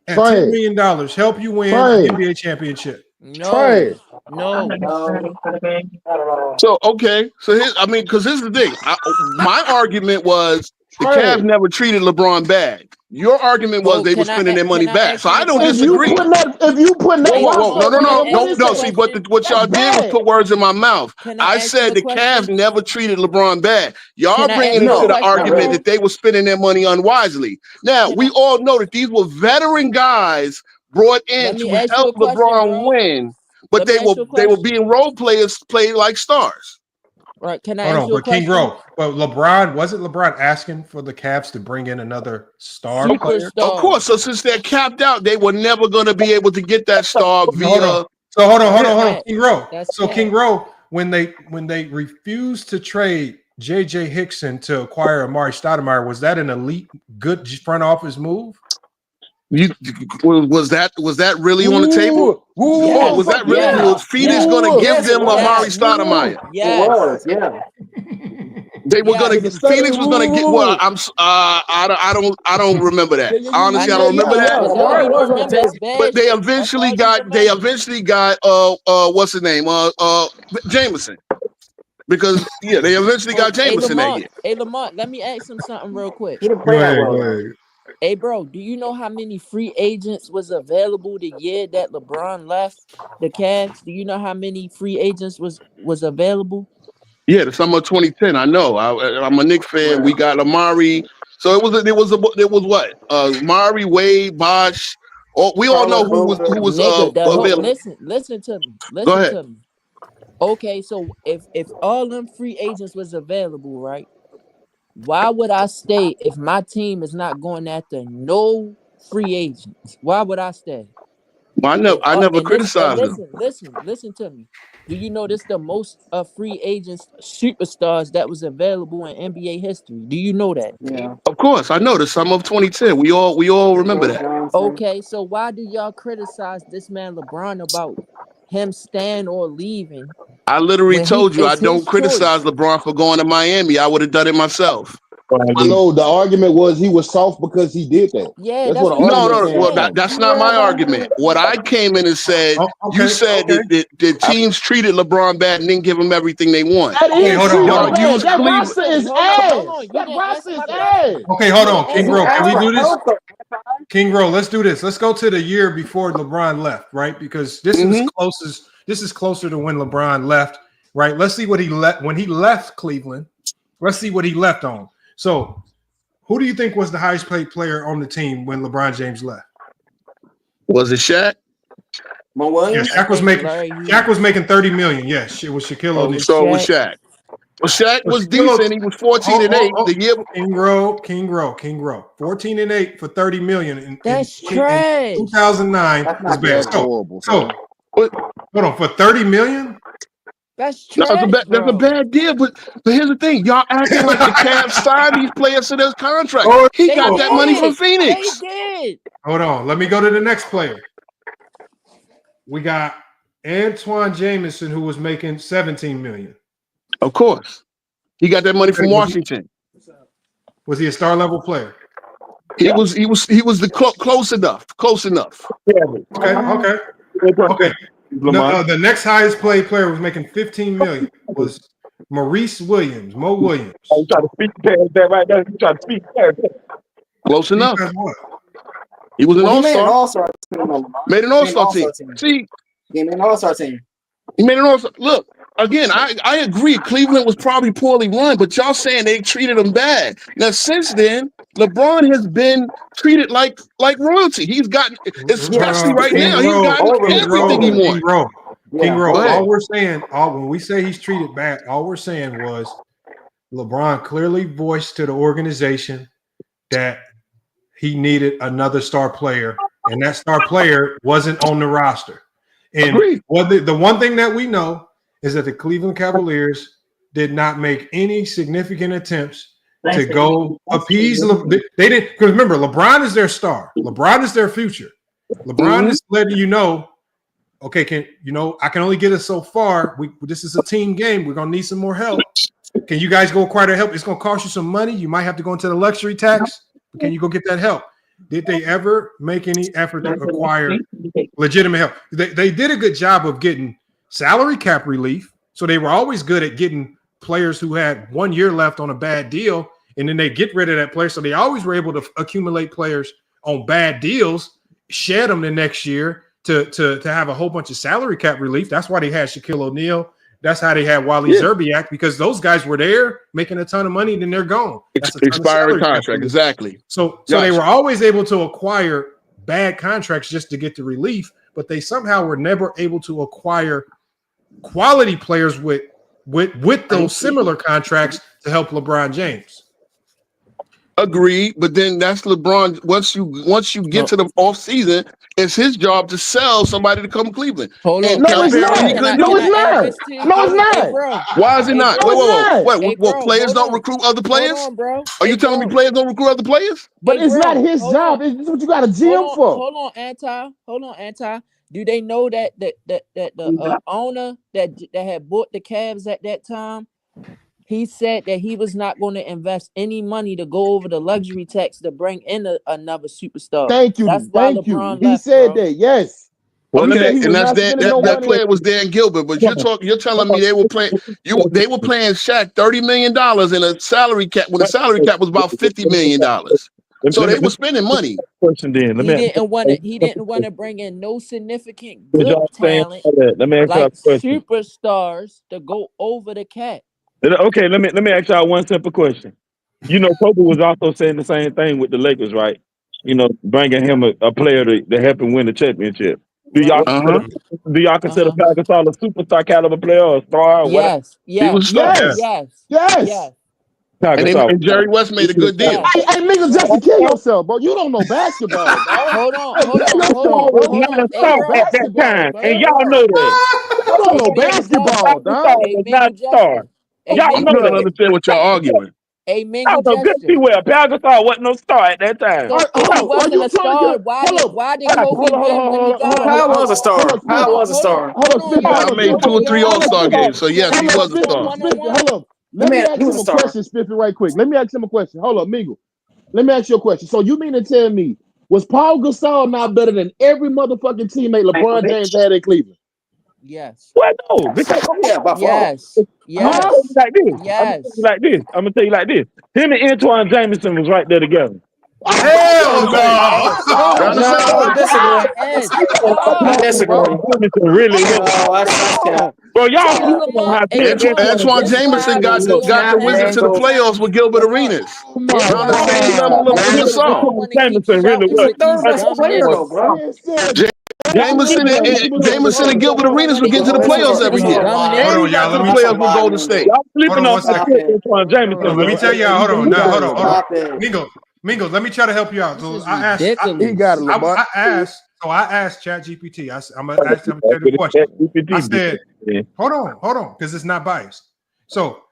at $10 million help you win an NBA championship? No. So okay, so because here's the thing. My argument was the Cavs never treated LeBron bad. Your argument was they were spending their money back. So I don't disagree. If you put that, no. See, what y'all did was put words in my mouth. I said the Cavs never treated LeBron bad. Y'all bringing into the argument that they were spending their money unwisely. Now we all know that these were veteran guys brought in to help LeBron win, but they were being role players played like stars. Right? Can I ask you a but King question? Bro, but wasn't LeBron asking for the Cavs to bring in another star player? Of course. So since they're capped out, they were never going to be able to get that star via. Hold on, King Bro. King Bro, when they refused to trade J.J. Hickson to acquire Amari Stoudemire, was that an elite, good front office move? Was that really on the table? Yes, was that really? Was Phoenix going to give them Amari Stoudemire? Yes. They were going to. Phoenix was going to get. Well, I don't remember that. Honestly, I don't remember that. But they eventually got. What's his name? Jameson. Because they eventually got Jameson that year. Hey Lamont, let me ask him something real quick. Go ahead. Hey, bro, do you know how many free agents was available the year that LeBron left the Cavs? Do you know how many free agents was available? Yeah, the summer of 2010. I know. I'm a Knicks fan. We got Amari. So it was what? Amari, Wade, Bosh. We all know who was available. Listen to me. Go ahead. To me. Okay, so if all them free agents was available, right? Why would I stay if my team is not going after no free agents? Why would I stay? Well, I never criticized them. Listen to me. Do you know this the most free agents superstars that was available in NBA history? Do you know that? Yeah. Of course, I know the summer of 2010. We all remember that. Okay, so why do y'all criticize this man LeBron about him staying or leaving? I literally told you I don't criticize LeBron for going to Miami. I would have done it myself. No, the argument was he was soft because he did that. Yeah, that's what the argument was. Well, that's not my argument. What I came in and said, you said that the teams treated LeBron bad and didn't give him everything they want. That is true. That roster is ass. That roster is ass. Okay, hold on, King Bro. Can we do this? King Bro, let's do this. Let's go to the year before LeBron left, right? Because this is closer to when LeBron left, right? Let's see what he left when he left Cleveland. Let's see what he left on. So, who do you think was the highest paid player on the team when LeBron James left? Was it Shaq? Mo Williams? Yeah, Shaq was making $30 million. Yes, it was Shaquille O'Neal. So it was Shaq. Well, Shaq was decent. He was 14-8 the year. King Rowe. 14-8 for $30 million. That's trash. 2009 was bad. So hold on, for $30 million. That's trash. That's a bad deal. But here's the thing: y'all acting like the Cavs signed these players to their contract. He got that money from Phoenix. Hold on, let me go to the next player. We got Antoine Jameson, who was making $17 million. Of course, he got that money from Washington. Was he a star level player? He was the close enough. Okay. No, the next highest paid player was making $15 million was Maurice Williams, Mo Williams. You try to speak past that right now. You try to speak past that. Close enough. He was an all-star. Made an all-star team. See, he made an all-star team. He made an all-star. Look, again, I agree. Cleveland was probably poorly run, but y'all saying they treated him bad. Now, since then, LeBron has been treated like royalty. He's gotten, especially right now, he's gotten everything he wants. King Rowe. All we're saying, when we say he's treated bad, all we're saying was LeBron clearly voiced to the organization that he needed another star player, and that star player wasn't on the roster. And the one thing that we know is that the Cleveland Cavaliers did not make any significant attempts to go appease. They didn't, because remember, LeBron is their star. LeBron is their future. LeBron is letting you know, okay, I can only get us so far. This is a team game. We're gonna need some more help. Can you guys go acquire the help? It's gonna cost you some money. You might have to go into the luxury tax. But can you go get that help? Did they ever make any effort to acquire legitimate help? They did a good job of getting salary cap relief. So they were always good at getting players who had 1 year left on a bad deal, and then they get rid of that player. So they always were able to accumulate players on bad deals, shed them the next year to have a whole bunch of salary cap relief. That's why they had Shaquille O'Neal. That's how they had Wally Zerbiak, because those guys were there making a ton of money, and then they're gone. Expiring contract, exactly. So they were always able to acquire bad contracts just to get the relief, but they somehow were never able to acquire quality players with those similar contracts to help LeBron James. Agreed, but then that's LeBron. Once you get to the off season, it's his job to sell somebody to come to Cleveland. Hold on. No, it's not. No, it's not. No, it's not. Why is it not? Wait, Bro, players don't recruit other players? Hold on, bro. Are you telling me players don't recruit other players? But it's not his job. It's what you got a GM for. Hold on, Anti. Do they know that the owner that had bought the Cavs at that time, he said that he was not going to invest any money to go over the luxury tax to bring in another superstar. Thank you. Thank you. He said that. Yes. Well, that player was Dan Gilbert, but you're telling me they were playing Shaq $30 million in a salary cap when the salary cap was about $50 million. So they were spending money. He didn't want to bring in no significant good talent like superstars to go over the cap. Okay, let me ask y'all one simple question. You know, Kobe was also saying the same thing with the Lakers, right? You know, bringing him a player to help him win the championship. Do y'all consider Pau Gasol a superstar caliber player or a star? Or yes. And Jerry West made a good deal. Hey, nigga, just to kill yourself, bro. You don't know basketball, bro. Hold on. Not a star at that time, and y'all know that. You don't know basketball, dog. Not a star. Y'all know don't understand what y'all arguing. Hey, Mingo, good see well. Pau Gasol wasn't no star at that time. He wasn't a star. Why did Kobe win when he got Pau was a star. Pau was a star. I made 2 or 3 All-Star games, so yes, he was a star. Hold on. Let me ask him a question, Spiffy, right quick. Let me ask him a question. Hold up, Mingo. Let me ask you a question. So you mean to tell me, was Pau Gasol not better than every motherfucking teammate LeBron James had in Cleveland? Yes. Well, no, because yes. I'm gonna tell you like this. Him and Antoine Jameson was right there together. Hell no! I disagree. Really? Bro, y'all. Antoine Jameson got the Wizards to the playoffs with Gilbert Arenas. Around the same level of Gasol. Jameson really was. Jameson and Gilbert Arenas would get to the playoffs every year. Hold on, y'all. Let me playoffs with Golden State. Let me tell y'all. Hold on. Mingo, let me try to help you out. So I asked ChatGPT. I'm gonna ask him the question. I said, hold on, because it's not biased. So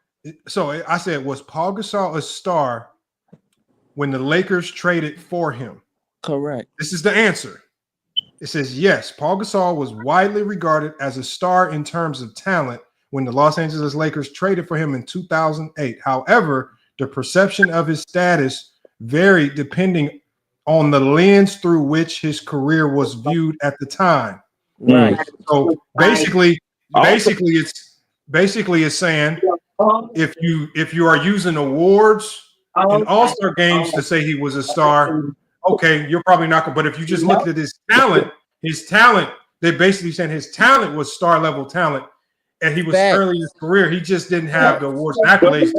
I said, was Pau Gasol a star when the Lakers traded for him? Correct. This is the answer. It says, yes, Pau Gasol was widely regarded as a star in terms of talent when the Los Angeles Lakers traded for him in 2008. However, the perception of his status varied depending on the lens through which his career was viewed at the time. Right. So basically it's saying if you are using awards in All-Star games to say he was a star, okay, you're probably not going. But if you just looked at his talent, they basically saying his talent was star level talent, and he was early in his career. He just didn't have the awards and accolades.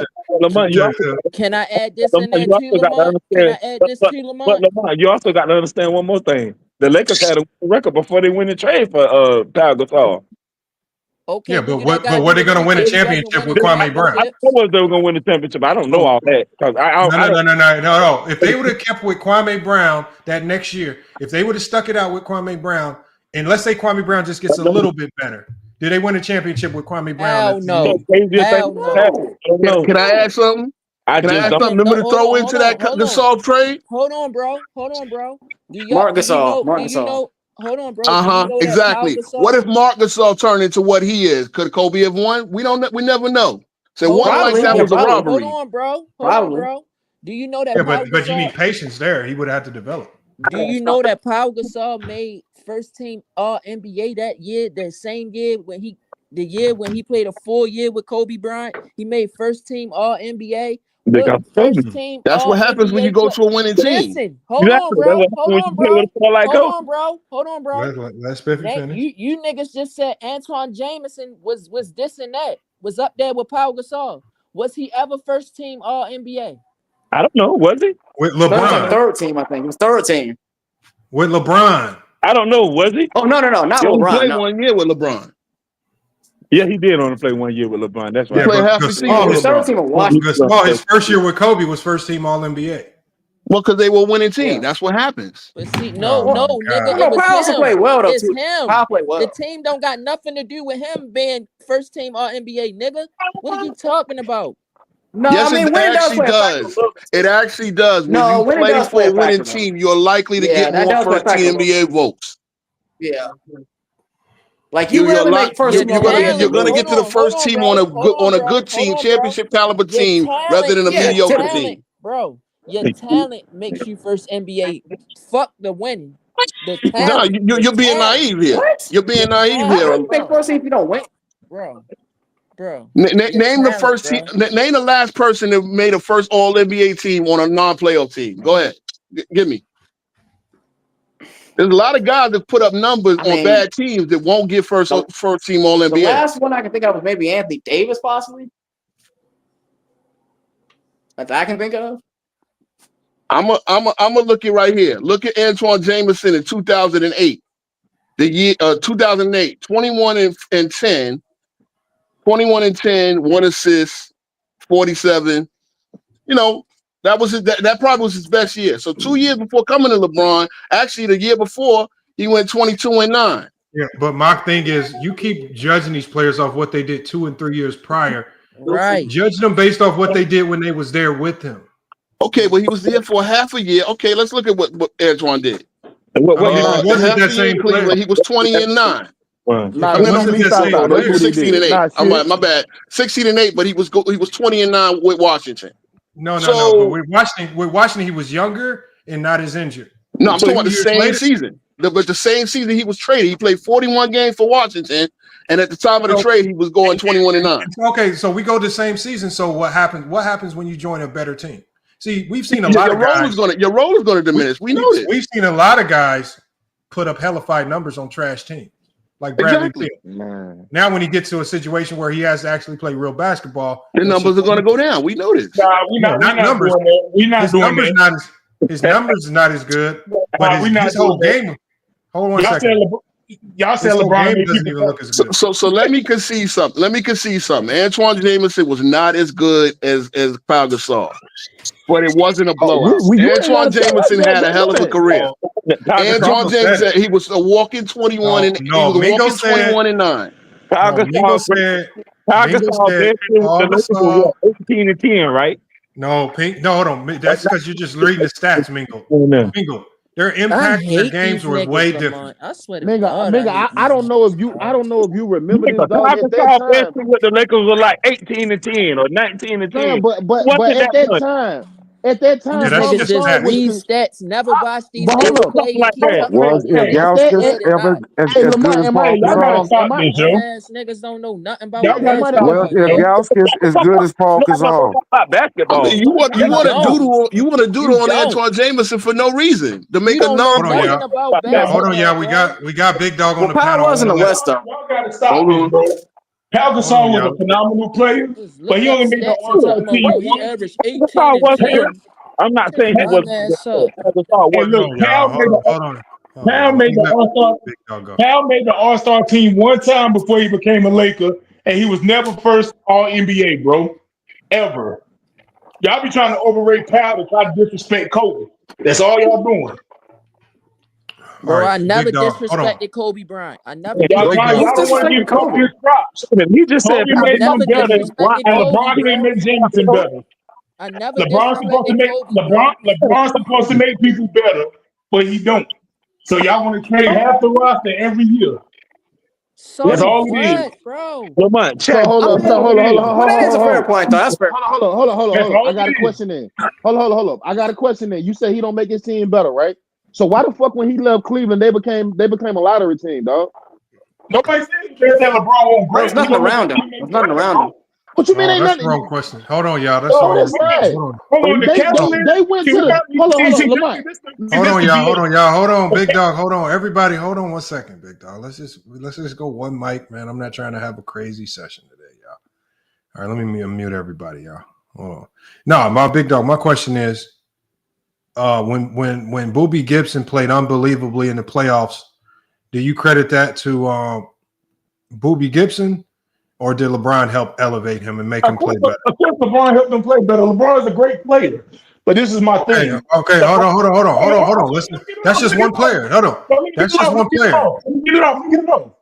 Can I add this in there too, Lamont? Can I add this too, Lamont? But you also got to understand one more thing. The Lakers had a record before they win the trade for Pau Gasol. Okay, yeah, but were they going to win a championship with Kwame Brown? I know they were going to win the championship. I don't know all that. No. If they would have kept with Kwame Brown that next year, if they would have stuck it out with Kwame Brown, and let's say Kwame Brown just gets a little bit better, did they win a championship with Kwame Brown? Hell no. Can I add something? I Can I just ask don't. something? Remember to throw into that Gasol trade? Hold on, bro. Do you Marc Gasol. know? Hold on, bro. Do you know that Pau Exactly. What Gasol? if Marc Gasol turned into what he is? Could Kobe have won? We don't. We never know. So Hold one like on, that bro. was a robbery. Hold on, bro. Do you know that Yeah, Pau but you need Gasol? patience there. He would have to develop. Do you know that Pau Gasol made first team All NBA that year? That same year when he played a full year with Kobe Bryant, he made first team All NBA. What first team That's All what happens when you NBA go play? to a winning team. Listen, hold on, bro. Let Spiffy finish. You niggas just said Antoine Jameson was this and that, was up there with Pau Gasol. Was he ever first team All NBA? I don't know. Was he? With LeBron. Third team, I think. It was third team. With LeBron. I don't know. Was he? Oh, no, not He only LeBron. played No. 1 year with LeBron. Yeah, he did only play 1 year with LeBron. That's He right. played half the season with LeBron. His first year with Kobe was first team All NBA. Well, because they were a winning team. That's what happens. But see, Oh, nigga, No, it was Pau also him. played well, though, It's too. him. Pau played well. The team don't got nothing to do with him being first team All NBA, nigga. What are you talking about? No, Yes, I mean, it winning actually does. It actually does. When No, you winning play does for play a a winning factor, though. team, you're likely to Yeah, get that more does play a first team factor, NBA votes. Yeah. Like, you You're rarely make first team All NBA. you're gonna get to the first team on a good team, championship caliber team, rather than a mediocre team. Bro. Your talent makes you first NBA. Fuck the winning. The No, talent. you're being naive here. What? You're being naive How here. do you make first team if you don't win? Bro. Name the first team. Name the last person that made a first All NBA team on a non-playoff team. Go ahead, give me. There's a lot of guys that put up numbers on bad teams that won't get first team All NBA. The last one I can think of was maybe Anthony Davis, possibly. That I can think of. I'm gonna look it right here. Look at Antoine Jameson in 2008. The year 2008, 21 and 10, 21 and 10, 1 assist, 47. You know, that was that probably was his best year. So 2 years before coming to LeBron, actually the year before, he went 22 and 9. Yeah, but my thing is, you keep judging these players off what they did 2 and 3 years prior. Right. Judge them based off what they did when they was there with him. Okay, well, he was there for half a year. Okay, let's look at what Antoine did. What wasn't that same player? He was 20 and 9. Nah, I mean, he was 16 and 8. Nah, my bad. 16 and 8, but he was 20 and 9 with Washington. No. So- But with Washington, he was younger and not as injured. No, I'm talking about the 2 years same later- season. But the same season he was traded, he played 41 games for Washington, and at the time of the trade, he was going 21 and 9. Okay, so we go the same season. So what happens? What happens when you join a better team? See, we've seen a lot of guys. Your role is going to diminish. We know this. We've seen a lot of guys put up hellified numbers on trash teams, like Bradley Beal. Now, when he gets to a situation where he has to actually play real basketball, The numbers are going to go down. We know this. We're not numbers. doing that. We're not His doing numbers that. not as his numbers is not as good, but we're not his whole doing that. game. Hold on one Y'all second. Y'all said His whole LeBron game made doesn't people even look as good. So let me concede something. Antoine Jameson was not as good as Pau Gasol, but it wasn't a blowout. Antoine Jameson had a hell of a career. Antoine Jameson, he was a walking 21 and he was a Mingo walking 21 and 9. Mingo said Pau Gasol said with the Lakers was 18 and 10, right? No, hold on. That's because you're just reading the stats, Mingo. Mingo, their I impact, their hate games these were niggas, way Lamont. different. I swear to Nigga, God, I don't know if you remember this, Pau dog. At that Gasol best time, with the Lakers was like 18 and 10 or 19 and 10. man, but What did at that that much? time, These Yeah, that's niggas just just stats. read stats, never watch these but hold niggas up. play, and Like keep that. talking about Hey, Hey, Lamont, am I y'all gotta stop this, yo. dumbass niggas don't know nothing about Y'all gotta stop basketball. this, yo. Nobody talk about basketball. You want to doodle on don't. Antoine Jameson for no reason to make You a don't know Hold on, nothing y'all. about basketball. Hold on, y'all. We got Big Dog on the Pau panel. was in the West, though. Y'all gotta stop this, bro. Pau Hold Gasol on, was y'all. a phenomenal player, Just but he look up only made the stats and talking All-Star about team. he averaged 18 Gasol and wasn't 10. I'm not saying that was Dumbass up. Gasol Hold wasn't. on, y'all. Hold on. Pau made the All-Star. Big Dog go. Pau made the All-Star team one time before he became a Laker, and he was never first All-NBA, bro. Ever. Y'all be trying to overrate Pau to try to disrespect Kobe. That's all y'all doing. Bro, All right, I never Big Dog, hold on. disrespected Kobe Bryant. I never Y'all Big disrespected Dog. don't want to give Kobe his props. He just said Kobe I made never him better, disrespected and Kobe, LeBron bro. didn't make Jameson better. I never LeBron's supposed to disrespected make Kobe, bro. LeBron's supposed to make people better, but he don't. So y'all want to trade half the roster every year. So That's all it is. what, bro? Lamont, That's check. all it is. Well, that is a fair point, though. That's fair. That's all I got a it is. question then. Hold up. I got a question then. You say he don't make his team better, right? So why the fuck when he left Cleveland they became a lottery team, dog? Nobody said that LeBron won't There was great. nothing around him. There's nothing around him. What you mean Oh, ain't that's the nothing? wrong question. Hold on, y'all. That's the Oh, wrong that's right. question. Hold on. They went to the hold on, Lamont. Hold on, y'all. Hold on, big dog. Hold on, everybody. Hold on 1 second, big dog. Let's just go one mic, man. I'm not trying to have a crazy session today, y'all. All right, let me mute everybody, y'all. Hold on. No, my big dog. My question is, when Boobie Gibson played unbelievably in the playoffs, do you credit that to Boobie Gibson, or did LeBron help elevate him and make him play better? Of course, LeBron helped him play better. LeBron is a great player, but this is my thing. Okay, hold on. Listen, that's just one player. Hold on. That's just one player. Let me get it off.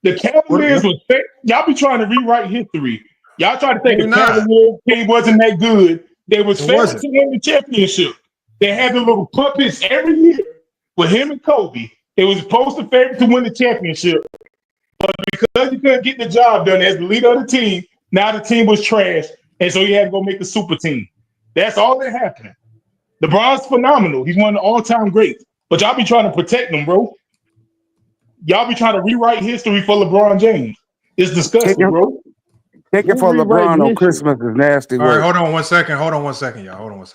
The Cavaliers was fake. Y'all be trying to rewrite history. Y'all try to think the Cavaliers team wasn't that good. They was favored to win the championship. They had the little puppets every year with him and Kobe. It was supposed to favor to win the championship. But because you couldn't get the job done as the leader of the team, now the team was trash. And so he had to go make a super team. That's all that happened. LeBron's phenomenal. He's one of the all-time greats. But y'all be trying to protect him, bro. Y'all be trying to rewrite history for LeBron James. It's disgusting, bro. Kicking for LeBron on Christmas is nasty. All right, hold on 1 second. Hold on 1 second, y'all.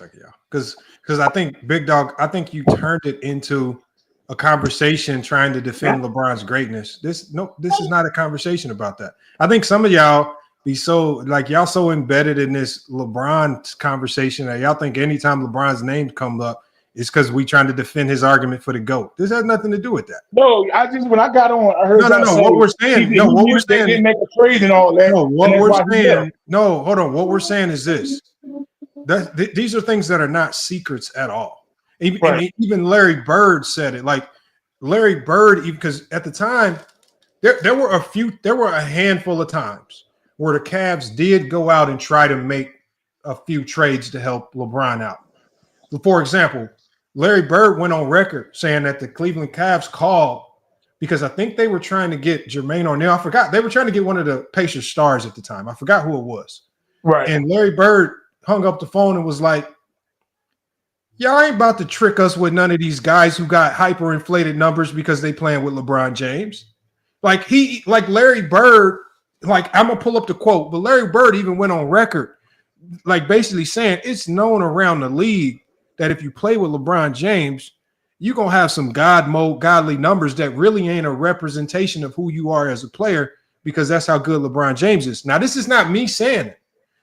Because I think, big dog, I think you turned it into a conversation trying to defend LeBron's greatness. This is not a conversation about that. I think some of y'all be so y'all so embedded in this LeBron conversation that y'all think anytime LeBron's name comes up, it's because we trying to defend his argument for the GOAT. This has nothing to do with that. No, when I got on, I heard what we're saying. They didn't make a trade and all that. No, what we're saying. No, hold on. What we're saying is this: these are things that are not secrets at all. Even Larry Bird said it. Like Larry Bird, because at the time there were a handful of times where the Cavs did go out and try to make a few trades to help LeBron out. For example, Larry Bird went on record saying that the Cleveland Cavs called because I think they were trying to get Jermaine O'Neal. I forgot. They were trying to get one of the Pacers stars at the time. I forgot who it was. Right. And Larry Bird hung up the phone and was like, y'all ain't about to trick us with none of these guys who got hyperinflated numbers because they playing with LeBron James. Like Larry Bird, I'm going to pull up the quote, but Larry Bird even went on record, basically saying it's known around the league that if you play with LeBron James, you're going to have some godly numbers that really ain't a representation of who you are as a player because that's how good LeBron James is. Now, this is not me saying it.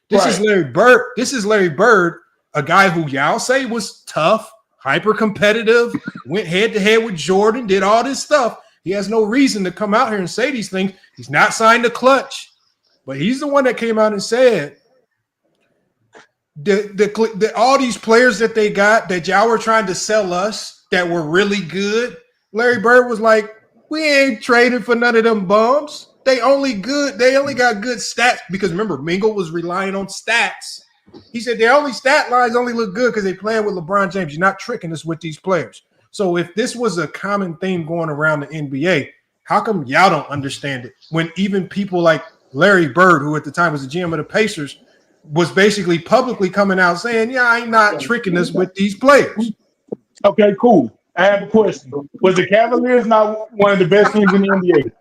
This is Larry Bird. This is Larry Bird, a guy who y'all say was tough, hyper competitive, went head to head with Jordan, did all this stuff. He has no reason to come out here and say these things. He's not signed to Clutch, but he's the one that came out and said all these players that they got that y'all were trying to sell us that were really good. Larry Bird was like, we ain't trading for none of them bums. They only got good stats because remember, Mingle was relying on stats. He said their only stat lines only look good because they playing with LeBron James. You're not tricking us with these players. So if this was a common theme going around the NBA, how come y'all don't understand it? When even people like Larry Bird, who at the time was the GM of the Pacers, was basically publicly coming out saying, yeah, I ain't not tricking us with these players. Okay, cool. I have a question. Was the Cavaliers not one of the best teams in the NBA?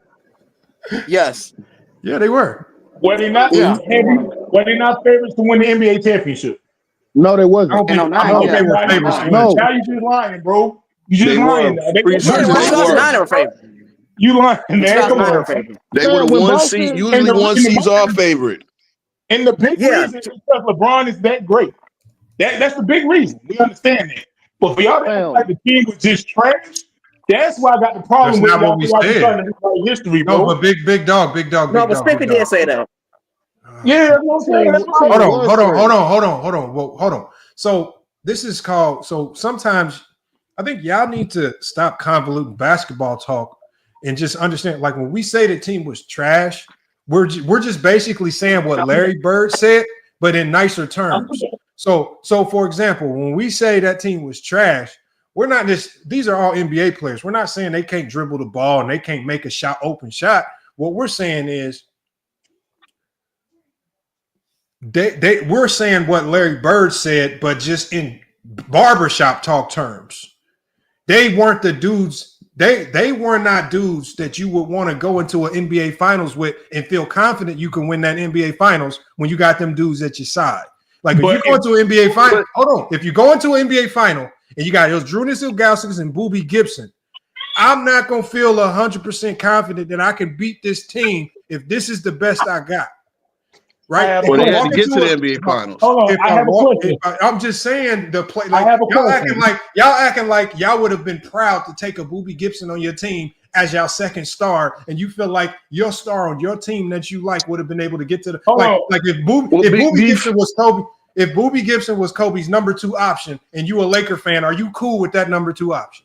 Yes. Yeah, they were. Were they not? Yeah. Were they not favorites to win the NBA championship? No, they wasn't. Okay, now you just lying, bro. You just lying. You lying, man. Come on. They were the one seed. Usually one seed's our favorite. And the big reason is because LeBron is that great. That's the big reason. We understand that. But for y'all to act like the team was just trash, that's why I got the problem with y'all trying to rewrite history, bro. No, but big dog. No, but Spiffy did say that. Yeah, that's what I'm saying. Hold on. So this is called. So sometimes I think y'all need to stop convoluting basketball talk and just understand. Like when we say the team was trash, we're just basically saying what Larry Bird said but in nicer terms. So for example, when we say that team was trash, we're not just, these are all NBA players. We're not saying they can't dribble the ball and they can't make a open shot. What we're saying is we're saying what Larry Bird said, but just in barbershop talk terms. They weren't the dudes. They were not dudes that you would want to go into an NBA Finals with and feel confident you can win that NBA Finals when you got them dudes at your side. Like if you go into an NBA Final, if you go into an NBA Final and you got Ilgauskas Ilgauskas and Boobie Gibson, I'm not gonna feel 100% confident that I can beat this team if this is the best I got. Right? Well, they had to get to the NBA Finals. Hold on, I have a question. I'm just saying the play. I have a y'all question. acting like y'all would have been proud to take a Boobie Gibson on your team as y'all second star, and you feel like your star on your team that you like would have been able to get to the if Boobie Gibson was Kobe's number 2 option, and you a Laker fan, are you cool with that number 2 option?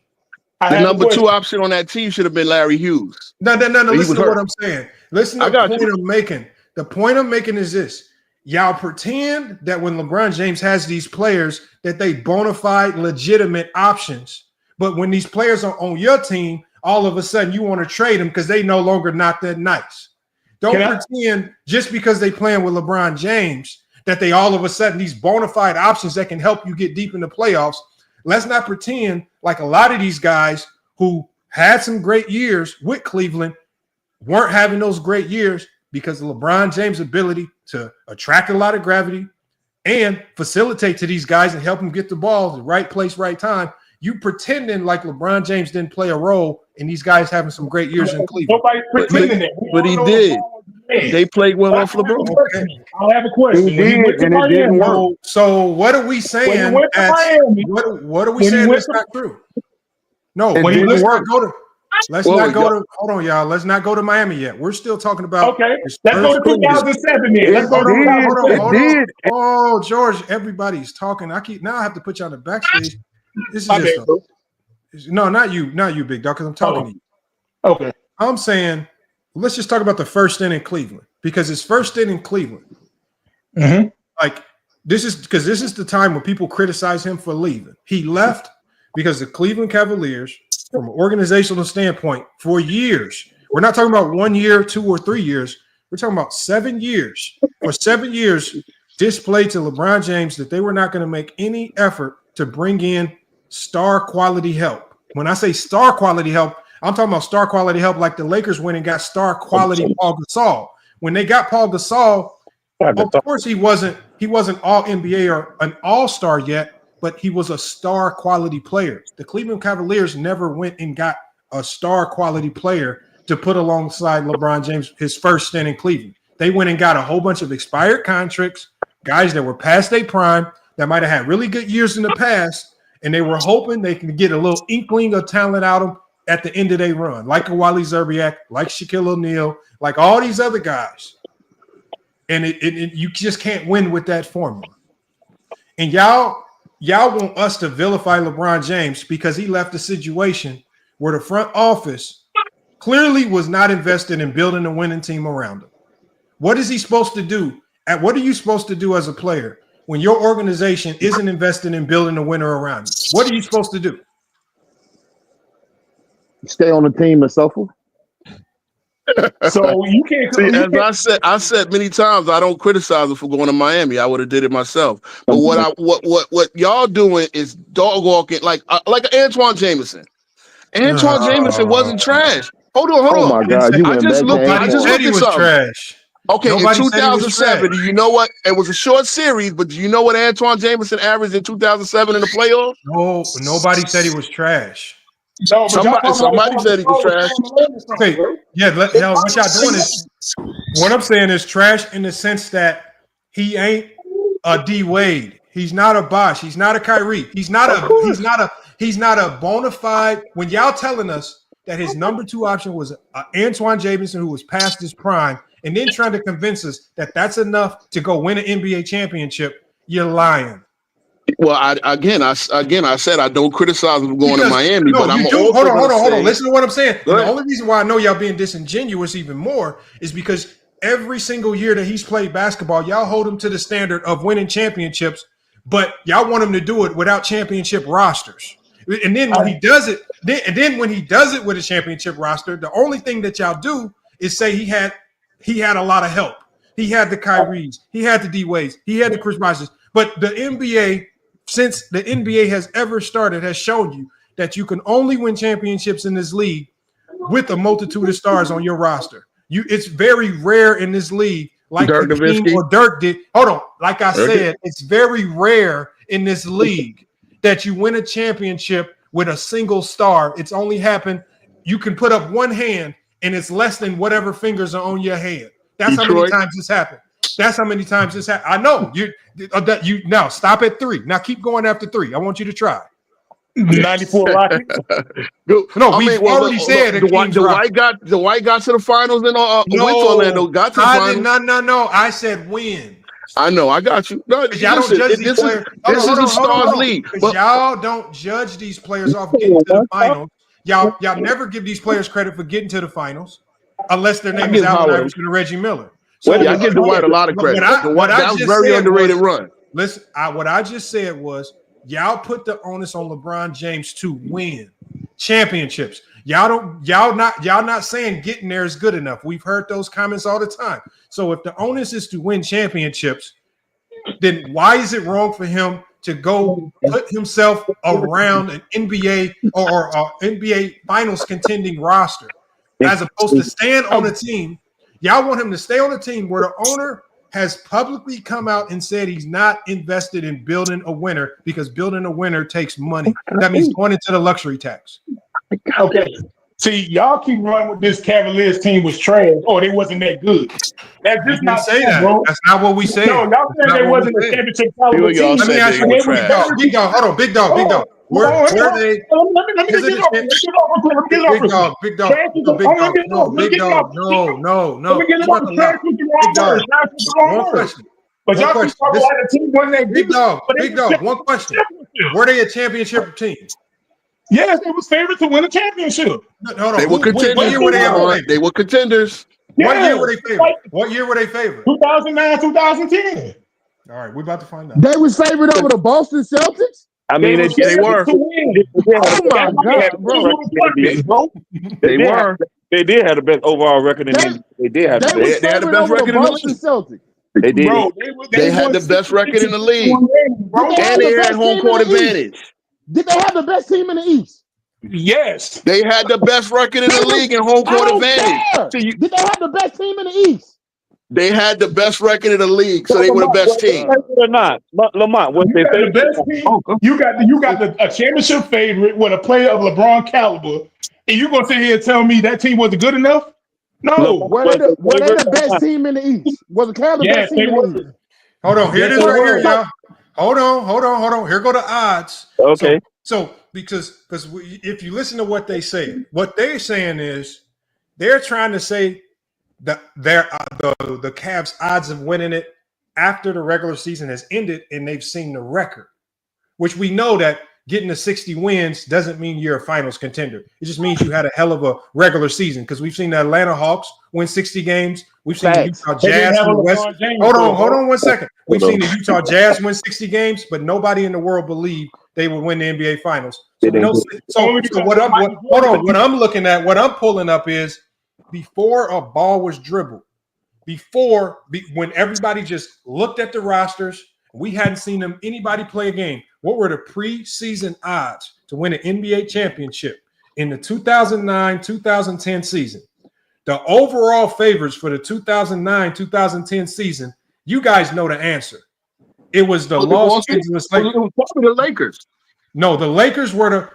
The number 2 option on that team should have been Larry Hughes. No. Listen to what I'm saying. Listen to the point I'm making. The point I'm making is this. Y'all pretend that when LeBron James has these players that they bona fide legitimate options. But when these players are on your team, all of a sudden you want to trade them because they no longer not that nice. Don't pretend just because they playing with LeBron James that they all of a sudden these bona fide options that can help you get deep in the playoffs. Let's not pretend like a lot of these guys who had some great years with Cleveland weren't having those great years because of LeBron James' ability to attract a lot of gravity and facilitate to these guys and help them get the ball to the right place, right time. You pretending like LeBron James didn't play a role in these guys having some great years in Cleveland. Nobody's pretending that. But he did. They played well off LeBron. I have a question. He did, and it didn't work. So what are we saying? What are we saying that's not true? No, let's not go to. Hold on, y'all. Let's not go to Miami yet. We're still talking about. Okay, let's go to 2007 then. Let's go to hold on. Oh, George, everybody's talking. I have to put you on the backstage. This is no, not you, big dog, because I'm talking to you. Okay. I'm saying, let's just talk about the first stint in Cleveland because his first stint in Cleveland. Mm-hmm. Like this is the time when people criticize him for leaving. He left because the Cleveland Cavaliers, from an organizational standpoint, for years. We're not talking about 1 year, 2 or 3 years. We're talking about 7 years. For 7 years, displayed to LeBron James that they were not going to make any effort to bring in star quality help. When I say star quality help, I'm talking about star quality help like the Lakers went and got star quality Paul Gasol. When they got Paul Gasol, of course he wasn't all NBA or an all-star yet, but he was a star quality player. The Cleveland Cavaliers never went and got a star quality player to put alongside LeBron James his first stint in Cleveland. They went and got a whole bunch of expired contracts, guys that were past their prime, that might have had really good years in the past, and they were hoping they can get a little inkling of talent out of them at the end of their run, like a Wally Zerbiak, like Shaquille O'Neal, like all these other guys. And you just can't win with that formula. And y'all want us to vilify LeBron James because he left a situation where the front office clearly was not invested in building a winning team around him. What is he supposed to do? What are you supposed to do as a player when your organization isn't invested in building a winner around you? What are you supposed to do? Stay on the team and so forth. So you can't. See, as I said many times, I don't criticize him for going to Miami. I would have did it myself. But what y'all doing is dog walking like Antoine Jameson. Antoine Jameson wasn't trash. Hold on. Oh my God! You I just looked at something. Trash. Okay, in 2007, do you know what? It was a short series, but do you know what Antoine Jameson averaged in 2007 in the playoffs? No, nobody said he was trash. No, somebody said he was trash. Okay, yeah. What y'all doing is, what I'm saying is trash in the sense that he ain't a D Wade. He's not a Bosh. He's not a Kyrie. He's not a bona fide. When y'all telling us that his number 2 option was Antoine Jameson, who was past his prime, and then trying to convince us that that's enough to go win an NBA championship, you're lying. Well, I said I don't criticize him going to Miami, but I'm hold on. Listen to what I'm saying. The only reason why I know y'all being disingenuous even more is because every single year that he's played basketball, y'all hold him to the standard of winning championships, but y'all want him to do it without championship rosters. And then when he does it, when he does it with a championship roster, the only thing that y'all do is say he had a lot of help. He had the Kyries, he had the D-Wades, he had the Chris Bosh's. But the NBA, since the NBA has ever started, has shown you that you can only win championships in this league with a multitude of stars on your roster. It's very rare in this league, like Dirk Hakeem or Dirk did. Hold on, like I said, it's very rare in this league that you win a championship with a single star. It's only happened. You can put up one hand, and it's less than whatever fingers are on your hand. That's how many times this happened. That's how many times this happened. I know you now stop at 3. Now keep going after 3. I want you to try. 94 Rockets. No, we've already said the White got to the finals and went to Orlando. Got to the finals. No. I said win. I know. I got you. No, y'all don't judge these players. This is a stars league. But y'all don't judge these players off getting to the finals. Y'all never give these players credit for getting to the finals unless their name is Allen Iverson or Reggie Miller. So I give Dwight a lot of credit. That was very underrated run. Listen, what I just said was y'all put the onus on LeBron James to win championships. Y'all not saying getting there is good enough. We've heard those comments all the time. So if the onus is to win championships, then why is it wrong for him to go put himself around an NBA or NBA Finals contending roster as opposed to stand on a team? Y'all want him to stay on a team where the owner has publicly come out and said he's not invested in building a winner because building a winner takes money. That means going into the luxury tax. Okay. See, y'all keep running with this Cavaliers team was trash. Oh, they wasn't that good. That's just not say that. Bro. That's not what we said. No, y'all said they wasn't a championship caliber team. Let me ask you, Big Dog, hold on, Big Dog. Where are they? Let me get off. Big Dog. No. One question. But y'all keep talking like the team wasn't that good. Big Dog, one question. Were they a championship team? Yes, they was favored to win a championship. No. They were contenders. They were contenders. Yeah. What year were they favored? 2009, 2010. All right, we're about to find out. They was favored over the Boston Celtics? I mean, they were. Oh my God, bro. They were. They did have the best overall record in the They did have they had the best record in the league. Celtics. They did. Bro, they had the best record in the league. And they had home court advantage. Did they have the best team in the East? Yes. They had the best record in the league and home court advantage. Did they have the best team in the East? They had the best record in the league, so they were the best team. Or not, Lamont? What they the best team? You got a championship favorite with a player of LeBron caliber, and you gonna sit here and tell me that team wasn't good enough? No. Were they the best team in the East? Was the Cavs the best team in the East? Hold on, here it is right here, y'all. Hold on. Here go the odds. Okay. So because if you listen to what they say, what they're saying is they're trying to say that the Cavs' odds of winning it after the regular season has ended and they've seen the record, which we know that getting to 60 wins doesn't mean you're a finals contender. It just means you had a hell of a regular season because we've seen the Atlanta Hawks win 60 games. We've seen the Utah Jazz win West. Hold on 1 second. We've seen the Utah Jazz win 60 games, but nobody in the world believed they would win the NBA Finals. So what I'm looking at, what I'm pulling up is before a ball was dribbled, when everybody just looked at the rosters, we hadn't seen anybody play a game. What were the preseason odds to win an NBA championship in the 2009-2010 season? The overall favorites for the 2009-2010 season, you guys know the answer. It was the Los Angeles Lakers. It was probably the Lakers. No, the Lakers were the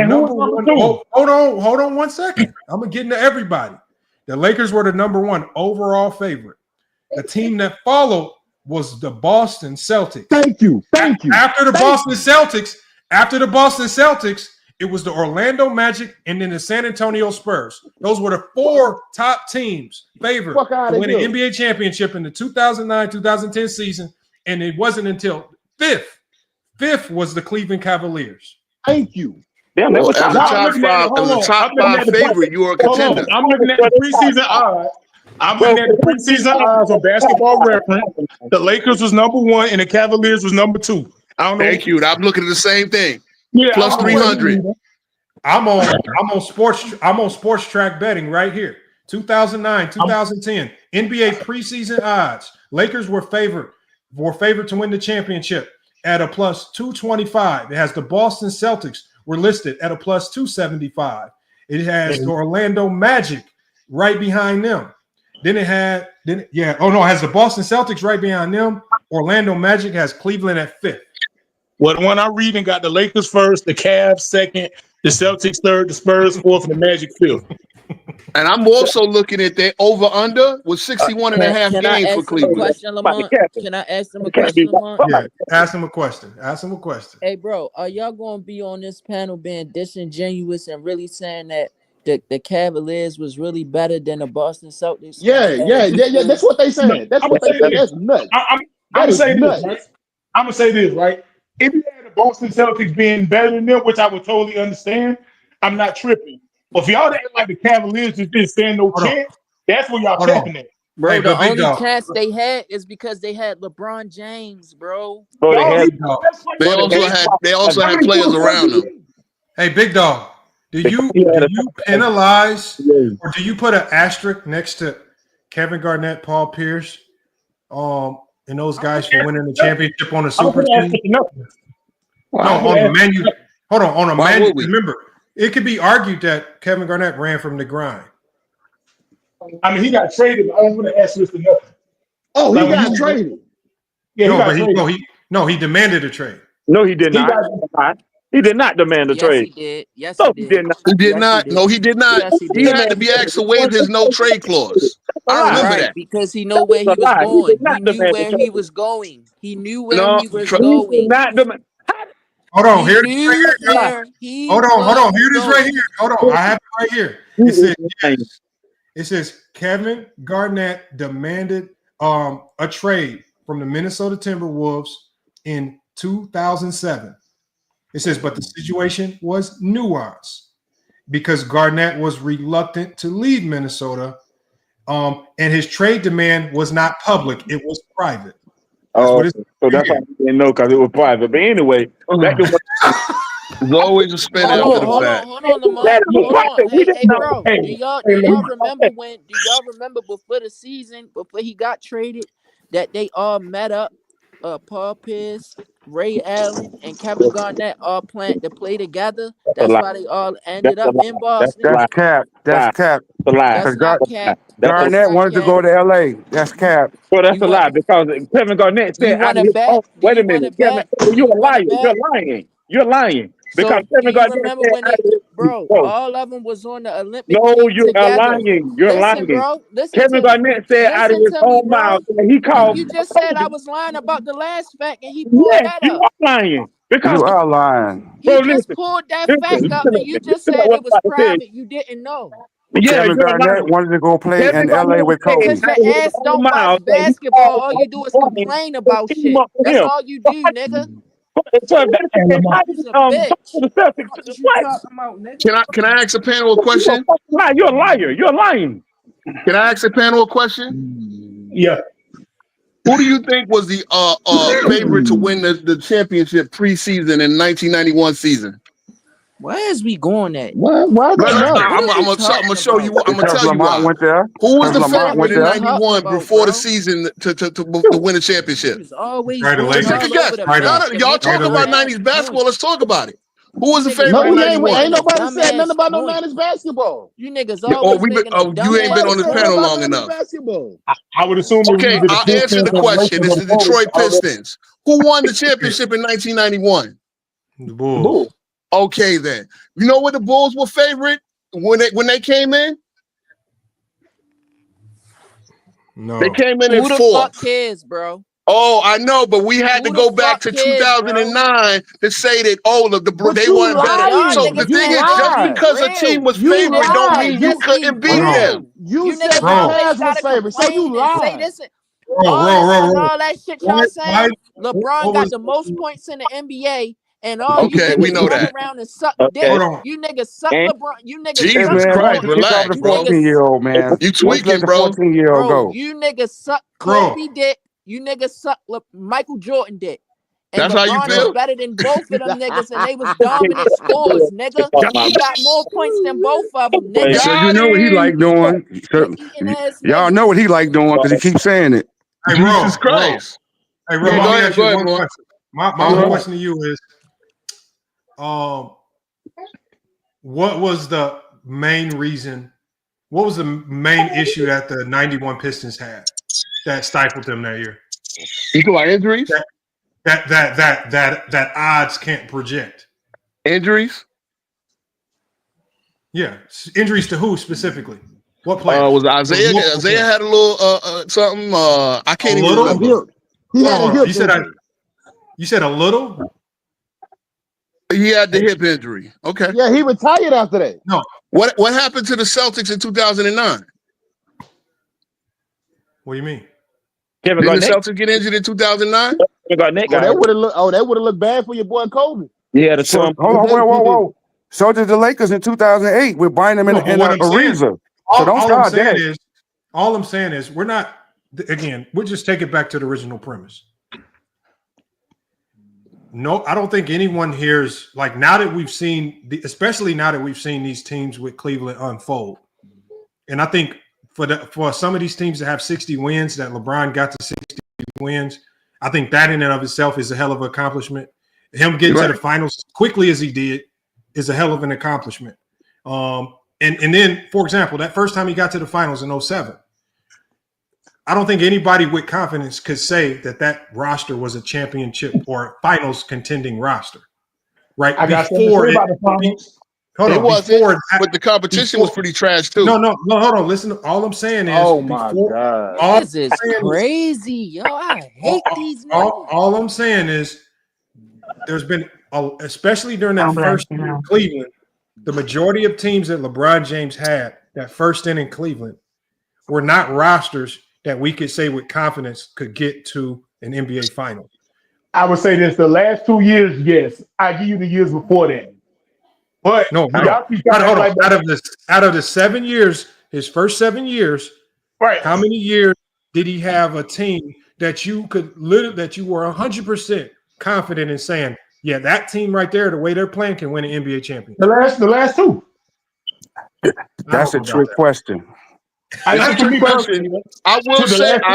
number one. Hold on 1 second. I'm gonna get into everybody. The Lakers were the number one overall favorite. The team that followed was the Boston Celtics. Thank you. After the Boston Celtics, it was the Orlando Magic and then the San Antonio Spurs. Those were the four top teams favored to win an NBA championship in the 2009-2010 season, and it wasn't until fifth was the Cleveland Cavaliers. Thank you. Damn, as a top five favorite, you are a contender. I'm looking at the preseason odds. I'm looking at the preseason odds on Basketball Reference. The Lakers was number 1 and the Cavaliers was number 2. I don't know. Thank you. I'm looking at the same thing. Yeah, Plus 300. I'm on sports track betting right here. 2009, 2010 NBA preseason odds. Lakers were favored to win the championship at a plus 225. It has the Boston Celtics were listed at a plus 275. It has the Orlando Magic right behind them. It has the Boston Celtics right behind them. Orlando Magic has Cleveland at 5th. Well, the one I'm reading got the Lakers first, the Cavs second, the Celtics third, the Spurs fourth, and the Magic fifth. And I'm also looking at that over-under with 61 and a half games for Cleveland. Can I ask them a question, Lamont? Yeah, ask him a question. Hey, bro, are y'all going to be on this panel being disingenuous and really saying that the Cavaliers was really better than the Boston Celtics? Yeah. That's what they saying. That's what they saying. That's nuts. I'm gonna say this, right? I'm gonna say this, right? If you had the Boston Celtics being better than them, which I would totally understand, I'm not tripping. But if y'all act like the Cavaliers just didn't stand no chance, that's where y'all tripping at. Bro, the only chance they had is because they had LeBron James, bro. They also had players around them. Hey, Big Dog, do you penalize or do you put an asterisk next to Kevin Garnett, Paul Pierce, and those guys for winning the championship on a super team? On the menu. Hold on a menu. Remember, it could be argued that Kevin Garnett ran from the grind. I mean, he got traded. I don't want to ask Mr. Nothing. Oh, he got traded. Yeah, he demanded a trade. No, he did not. He did not demand a trade. He did. Yes, no, he did. He did not. No, he did not. He had to be asked to waive his no trade clause. I remember that because he knew where he was going. He knew where he was going. He knew where he was going. Hold on, here it is. Hold on. Here it is right here. Hold on, I have it right here. It says Kevin Garnett demanded a trade from the Minnesota Timberwolves in 2007. It says, but the situation was nuanced because Garnett was reluctant to leave Minnesota, and his trade demand was not public; it was private. So that's why I didn't know because it was private. But anyway, there's always a spin after the fact. Hold on, Lamont. Hey, bro, do y'all remember when? Do y'all remember before the season, before he got traded, that they all met up? Paul Pierce, Ray Allen, and Kevin Garnett all planned to play together. That's why they all ended up in Boston. That's cap. That's cap. That's not cap. Garnett wanted to go to LA. That's cap. Well, that's a lie because Kevin Garnett said, "Wait a minute, Kevin, you're a liar. You're lying. Because Kevin Garnett remember when all of them was on the Olympic No, team you're together. lying. You're lying. Bro, Kevin Garnett said out of his own mouth, and he called. You just said I was lying about the last fact, and he pulled that up. You are lying. Because you are lying. He just pulled that fact up, and you just said it was private. You didn't know. Kevin Garnett wanted to go play in LA with Kobe. Because your ass don't watch basketball. All you do is complain about shit. That's all you do, nigga. Can I ask a panel a question? You're a liar. You're lying. Can I ask a panel a question? Yeah. Who do you think was the favorite to win the championship preseason in 1991 season? Where is we going at? Why I'm gonna show you. I'm gonna tell you why. Who was the favorite in '91 before the season to win a championship? Take a guess. Y'all talk about '90s basketball. Let's talk about it. Who was the favorite in '91? Ain't nobody said nothing about no '90s basketball. You niggas always you ain't been on this panel long enough. I would assume. Okay, I'll answer the question. It's the Detroit Pistons. Who won the championship in 1991? The Bulls. Okay, then. You know what the Bulls were favorite when they came in? No. They came in Who at the 4th. fuck cares, bro? Oh, I know, but we had to go back to 2009 to say that they weren't better. So the thing is, just because a team was favorite don't mean you couldn't beat them. You said the Cavs was favorite, so you lied. All that shit y'all saying. LeBron got the most points in the NBA. And all you Okay, we niggas know run that. around and suck dick. Okay. Hold on. You niggas suck And LeBron. You niggas hey, suck Jesus man, Christ, let's Jordan. kick off the relax, You bro. niggas, 14-year-old, man. You Let's let tweaking, the bro. 14-year-old bro, go. you niggas suck Bro, Kobe dick. You niggas suck Michael Jordan dick. And That's how you LeBron is feel? better than both of them niggas, and they was dominant scorers, nigga. He got more points than both of them, Hey, nigga. so you Got know what he him. like doing. You So, eating ass y'all niggas. know what he like doing because he keeps saying it. hey, Jesus Ro. Christ. Hey, Ro, Yeah, let go me ahead, ask you one Mo. question. My only question to you is, what was the main reason? What was the main issue that the 91 Pistons had that stifled them that year? You talking about injuries? That odds can't project. Injuries? Yeah, injuries to who specifically? What players? Was There Isaiah? multiple Isaiah players. had a little something. I A can't even little. remember. He had Hold a on. hip injury. You said a little. He had the hip injury. Okay. Yeah, he retired after that. No. What happened to the Celtics in 2009? What do you mean? Kevin Didn't the Garnett. Celtics get injured in 2009? Kevin Garnett Oh, guy. that would have looked. Oh, that would have looked bad for your boy Kobe. Yeah, the So, twin. hold on, whoa. So did the Lakers in 2008 with Bynum No, and, but and what I'm saying, Ariza. So don't start that. all I'm saying is we're not. Again, we'll just take it back to the original premise. No, I don't think anyone here is like now that we've seen, especially now that we've seen these teams with Cleveland unfold, and I think for some of these teams to have 60 wins, that LeBron got to 60 wins, I think that in and of itself is a hell of an accomplishment. Him getting to the finals as quickly as he did is a hell of an accomplishment. And then, for example, that first time he got to the finals in 2007, I don't think anybody with confidence could say that roster was a championship or finals contending roster, right? I got something to say about the finals. It wasn't, but the competition was pretty trash too. No, hold on. Listen, all I'm saying is, Oh my God, This is crazy, yo. I hate these niggas. all I'm saying is, there's been, especially during that first year in Cleveland, the majority of teams that LeBron James had that first stint in Cleveland were not rosters that we could say with confidence could get to an NBA final. I would say this: the last 2 years, yes. I give you the years before that. But no, y'all keep trying to act like out of the 7 years, his first 7 years, right? How many years did he have a team that you could that you were 100% confident in saying, yeah, that team right there, the way they're playing, can win an NBA championship? The last two. That's a trick question. It's a trick question. I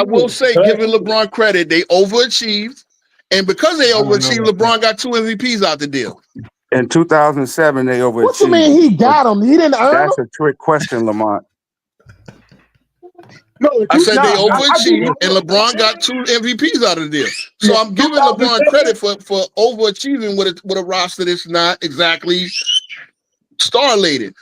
will say, giving LeBron credit, they overachieved, and because they overachieved, LeBron got 2 MVPs out the deal. In 2007, they overachieved. What you mean he got them? He didn't earn That's them? a trick question, Lamont. No, I said they overachieved, and LeBron got 2 MVPs out of the deal. So I'm giving LeBron credit for overachieving with a roster that's not exactly star-laden.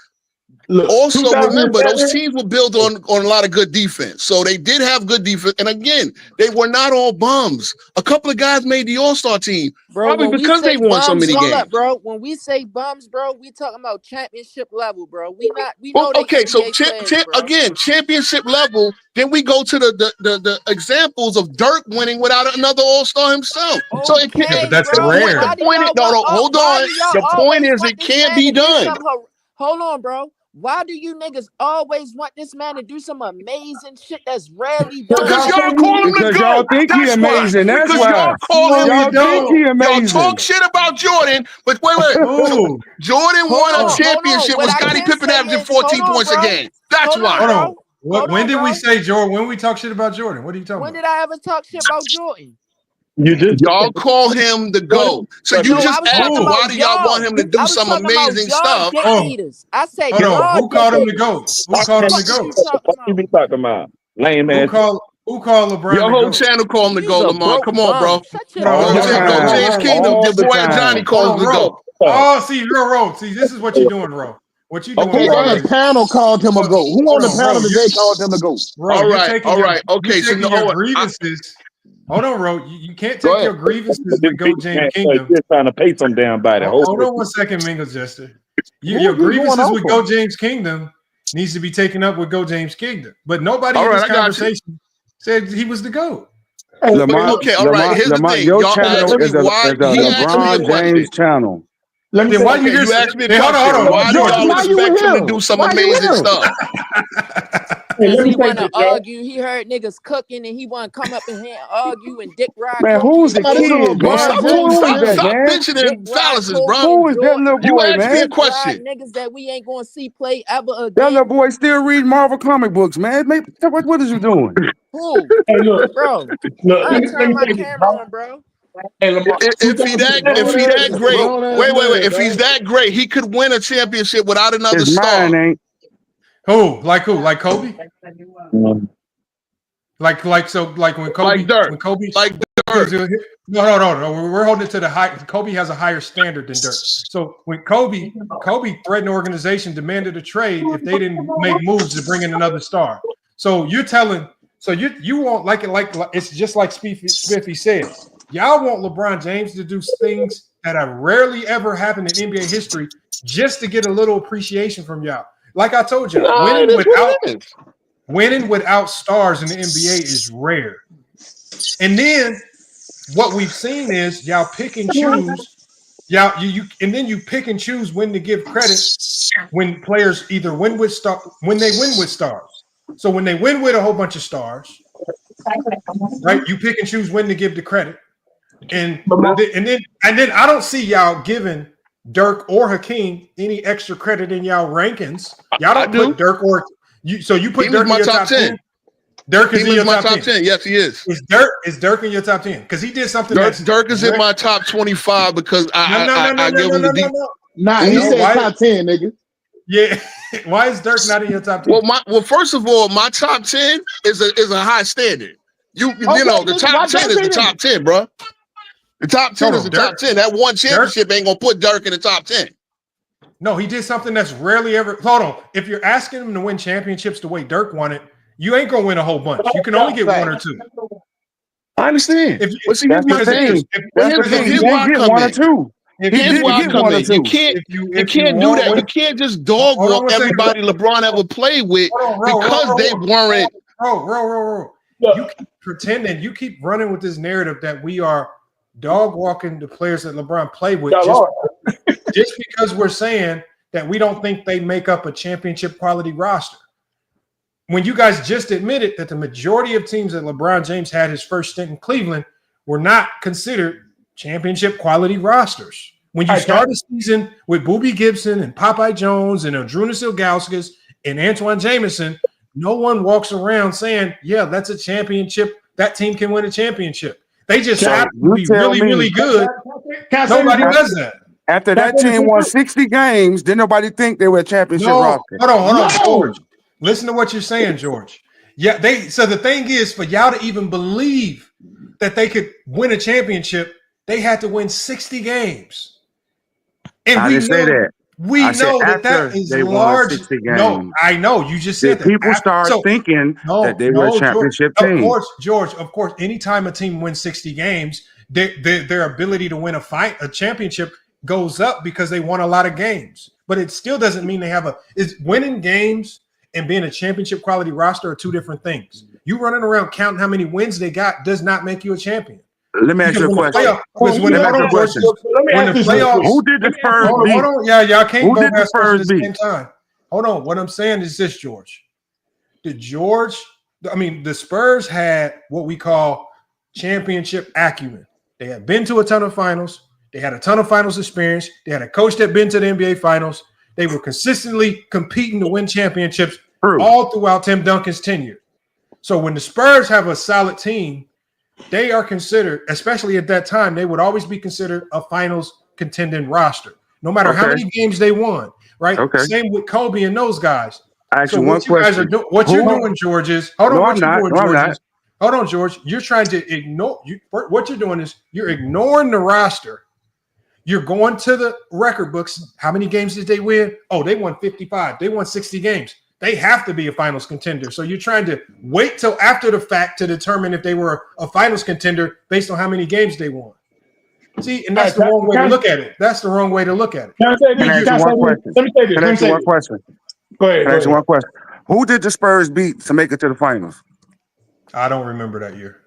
Also, remember, those teams were built on a lot of good defense. So they did have good defense. And again, they were not all bums. A couple of guys made the All-Star team, Bro, probably because they won so many games. Up, bro. When we say bums, bro, we talking about championship level, bro. We know they okay, so players, again, championship level. Then we go to the examples of Dirk winning without another All-Star himself. Okay, so it can't. But that's bro, rare. The point is, hold on. The point is, it can't be done. Hold on, bro. Why do you niggas always want this man to do some amazing shit that's rarely done? Because y'all call him the Because GOAT. y'all think he amazing. That's because why. y'all call him Y'all the think he GOAT. amazing. Y'all talk shit about Jordan, but wait. Ooh. Jordan won a championship with What I Scottie can Pippen say averaging is- 14 hold on, points bro. a game. That's Hold why. on, Hold on. When did we bro. say Jordan? When we talk shit about Jordan? What are you talking When about? did I ever talk shit about Jordan? You just Y'all call him the GOAT. So you No, just I was asked talking why about do y'all want him to do some amazing stuff? Dick Oh. eaters. I said Hold on. y'all Who called him the dick GOAT? Who called him the What GOAT? you talking what you be talking about? Lame Who ass. called LeBron Your the whole GOAT? channel call him the You's GOAT, a Lamar. broke Come on, bro. bum. Shut your All You know the what I'm saying? Go time. James Kingdom. All Your the boy Johnny time. calls him the Ro. GOAT. Oh, see, Ro. See, this is what you're doing, Ro. What you doing, Okay, bro, on the is- panel called him a GOAT. Who Hold on the on, panel Ro. today called him a GOAT? Ro, All you're right, taking all your right. Okay, so your grievances. Hold on, Ro. You can't Go take ahead. your grievances This with Go big James man, Kingdom. just trying to pay some damn body. Hold on 1 second, Mingle Jester. Who Your is he going grievances off with on? Go James Kingdom needs to be taken up with Go James Kingdom. But nobody All in right, this I got you. conversation said he was the GOAT. Lamont, Okay, all right. Here's the thing. your Y'all channel asked me is a why. He asked me a LeBron question. James channel. Let me Then say, why you Okay, hear? you asked me a Then hold question. on. Why do George, y'all why you expect with him to him? do some Why you with amazing him? stuff? hey, let Cause me he say wanna this, y'all. argue. He heard niggas cooking and he wanna come up in here and argue and dick ride Man, Kobe who's and the Oh, this is Jordan. kid, Bro, man? LeBron stop James. Who Why is that, stop him? man? Dick mentioning ride fallacies, Kobe bro. Who and is that little Jordan. You boy, asked me a man? Dick ride question. niggas that we ain't gonna see play ever That little again. boy still read Marvel comic books, man. What is you doing? Who? Hey, look, Bro, let I me turn my say this, camera bro. on, bro. Hey, Lamar, If he that great, Grown ass wait. man, If he's dog. that great, he could win a championship without another His mind star. ain't. who? Like who? Like Kobe? Mm. Like when Like Dirk. when Kobe Like because Dirk. no, we're holding it to the high. Kobe has a higher standard than Dirk. So when Kobe threatened the organization, demanded a trade if they didn't make moves to bring in another star. So you're telling, so you want like it's just like Spiffy said. Y'all want LeBron James to do things that have rarely ever happened in NBA history just to get a little appreciation from y'all. Like I told y'all, Nah, it is what it is. winning without stars in the NBA is rare. And then what we've seen is y'all pick and choose. Y'all you and then you pick and choose when to give credit when players either when they win with stars. So when they win with a whole bunch of stars, right? You pick and choose when to give the credit. And then I don't see y'all giving Dirk or Hakeem any extra credit in y'all rankings. Y'all I don't do. put Dirk or you. So you He put was Dirk in my your top top 10. 10. Dirk is He in was your my top top 10. 10. Yes, he is. Is Dirk in your top 10? Because he did something that's Dirk is in my top 25 because I give him the deep. Nah, he said top 10, nigga. Yeah. Why is Dirk not in your top 10? Well, first of all, my top 10 is a high standard. You know, the top 10 is the top 10, bro. The top 10 is the top 10. That one championship ain't gonna put Dirk in the top 10. No, he did something that's rarely ever. Hold on. If you're asking him to win championships the way Dirk won it, you ain't gonna win a whole bunch. You can only get one or two. I understand. But see, That's the thing. Here's He where did I get come one or in. two. He Here's did where I get come one or in. You two. can't If you do want that. You one, can't just dog hold on walk one second. everybody LeBron ever played with because they weren't. Bro. You keep pretending. You keep running with this narrative that we are dog walking the players that LeBron played with just because we're saying that we don't think they make up a championship quality roster. When you guys just admitted that the majority of teams that LeBron James had his first stint in Cleveland were not considered championship quality rosters. When you start a season with Boobie Gibson and Popeye Jones and Arjunas Ilgauskas and Antoine Jameson, no one walks around saying, yeah, that's a championship. That team can win a championship. They just happen to be really, really good. Nobody does that. After that team won 60 games, didn't nobody think they were a championship roster. Hold on, George. Listen to what you're saying, George. Yeah, so the thing is, for y'all to even believe that they could win a championship, they had to win 60 games. And I we didn't say know that. I said that after is they won large. 60 games. No, I know. You just said Did that. people start thinking that they were a championship team? George, of course, anytime a team wins 60 games, their ability to win a championship goes up because they won a lot of games. But it still doesn't mean they have winning games and being a championship quality roster are two different things. You running around counting how many wins they got does not make you a champion. Let me ask you a question. Who did the Spurs beat? Hold on. Yeah, y'all can't Who both did the ask questions Spurs at the beat? same time. Hold on. What I'm saying is this, George. The Spurs had what we call championship acumen. They had been to a ton of finals. They had a ton of finals experience. They had a coach that been to the NBA finals. They were consistently competing to win championships all throughout Tim Duncan's tenure. So when the Spurs have a solid team, they are considered, especially at that time, they would always be considered a finals contending roster, no matter how many games they won, right? Okay. Same with Kobe and those guys. I ask So you one question. What you're doing, George, is hold on, George. You're trying to ignore what you're doing is you're ignoring the roster. You're going to the record books. How many games did they win? Oh, they won 55. They won 60 games. They have to be a finals contender. So you're trying to wait till after the fact to determine if they were a finals contender based on how many games they won. See, and that's the wrong way to look at it. That's the wrong way to look at it. Can I ask you one question? Can I ask you one question? Go ahead. Can I ask you one question? Who did the Spurs beat to make it to the finals? I don't remember that year.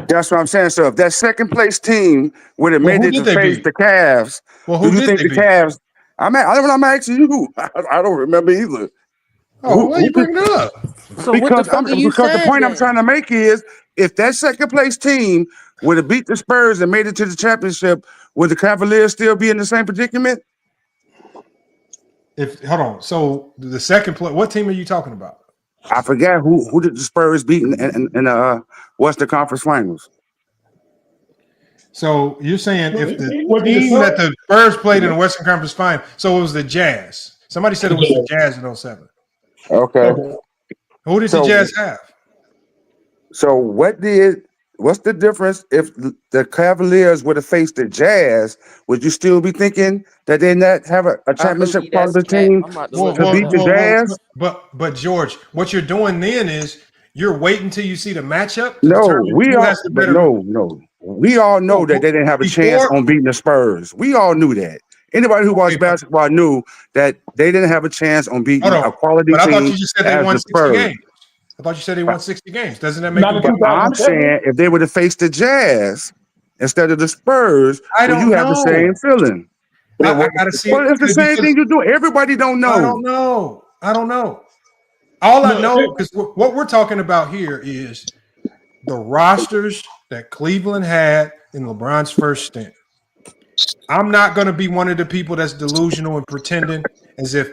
That's what I'm saying. So if that second place team would have made who it did to they face beat? the Cavs, Well, who do you did think they the beat? Cavs? I'm asking you. I don't remember either. Oh, why are you bringing it up? So what the fuck are you Because the saying point I'm then? trying to make is if that second place team would have beat the Spurs and made it to the championship, would the Cavaliers still be in the same predicament? Hold on. So the second play, what team are you talking about? I forgot who did the Spurs beat in the Western Conference Finals. So you're saying if the What did the team that Suns- the Spurs played in the Western Conference Final, so it was the Jazz. Somebody said it was the Jazz in 07. Okay. Who did the Jazz have? So what's the difference if the Cavaliers would have faced the Jazz? Would you still be thinking that they not have a championship believe part of that's the cap. team I'm about to to look that beat the up. Jazz? But George, what you're doing then is you're waiting till you see the matchup to No, determine who has the better. no. We all know that they didn't have a chance on beating the Spurs. We all knew that. Anybody who watched basketball knew that they didn't have a chance on beating a quality But I thought team you just said they as won the 60 Spurs. games. I thought you said they won 60 games. Doesn't that make Not them in better? I'm saying if they would have faced the Jazz instead of the Spurs, I would don't you have the know. same feeling? I gotta see Well, it's the same thing you do. Everybody don't know. I don't know. All I know, because what we're talking about here is the rosters that Cleveland had in LeBron's first stint. I'm not going to be one of the people that's delusional and pretending as if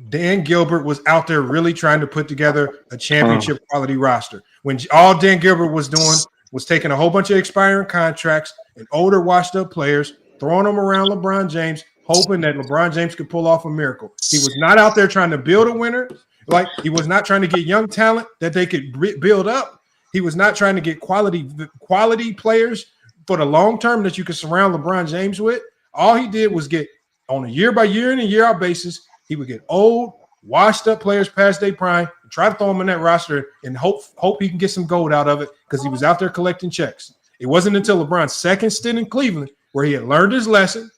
Dan Gilbert was out there really trying to put together a championship quality roster. When all Dan Gilbert was doing was taking a whole bunch of expiring contracts and older washed up players, throwing them around LeBron James, hoping that LeBron James could pull off a miracle. He was not out there trying to build a winner. Like he was not trying to get young talent that they could build up. He was not trying to get quality players for the long term that you could surround LeBron James with. All he did was get on a year by year and a year out basis. He would get old, washed up players past their prime, and try to throw them in that roster and hope he can get some gold out of it because he was out there collecting checks. It wasn't until LeBron's second stint in Cleveland where he had learned his lesson,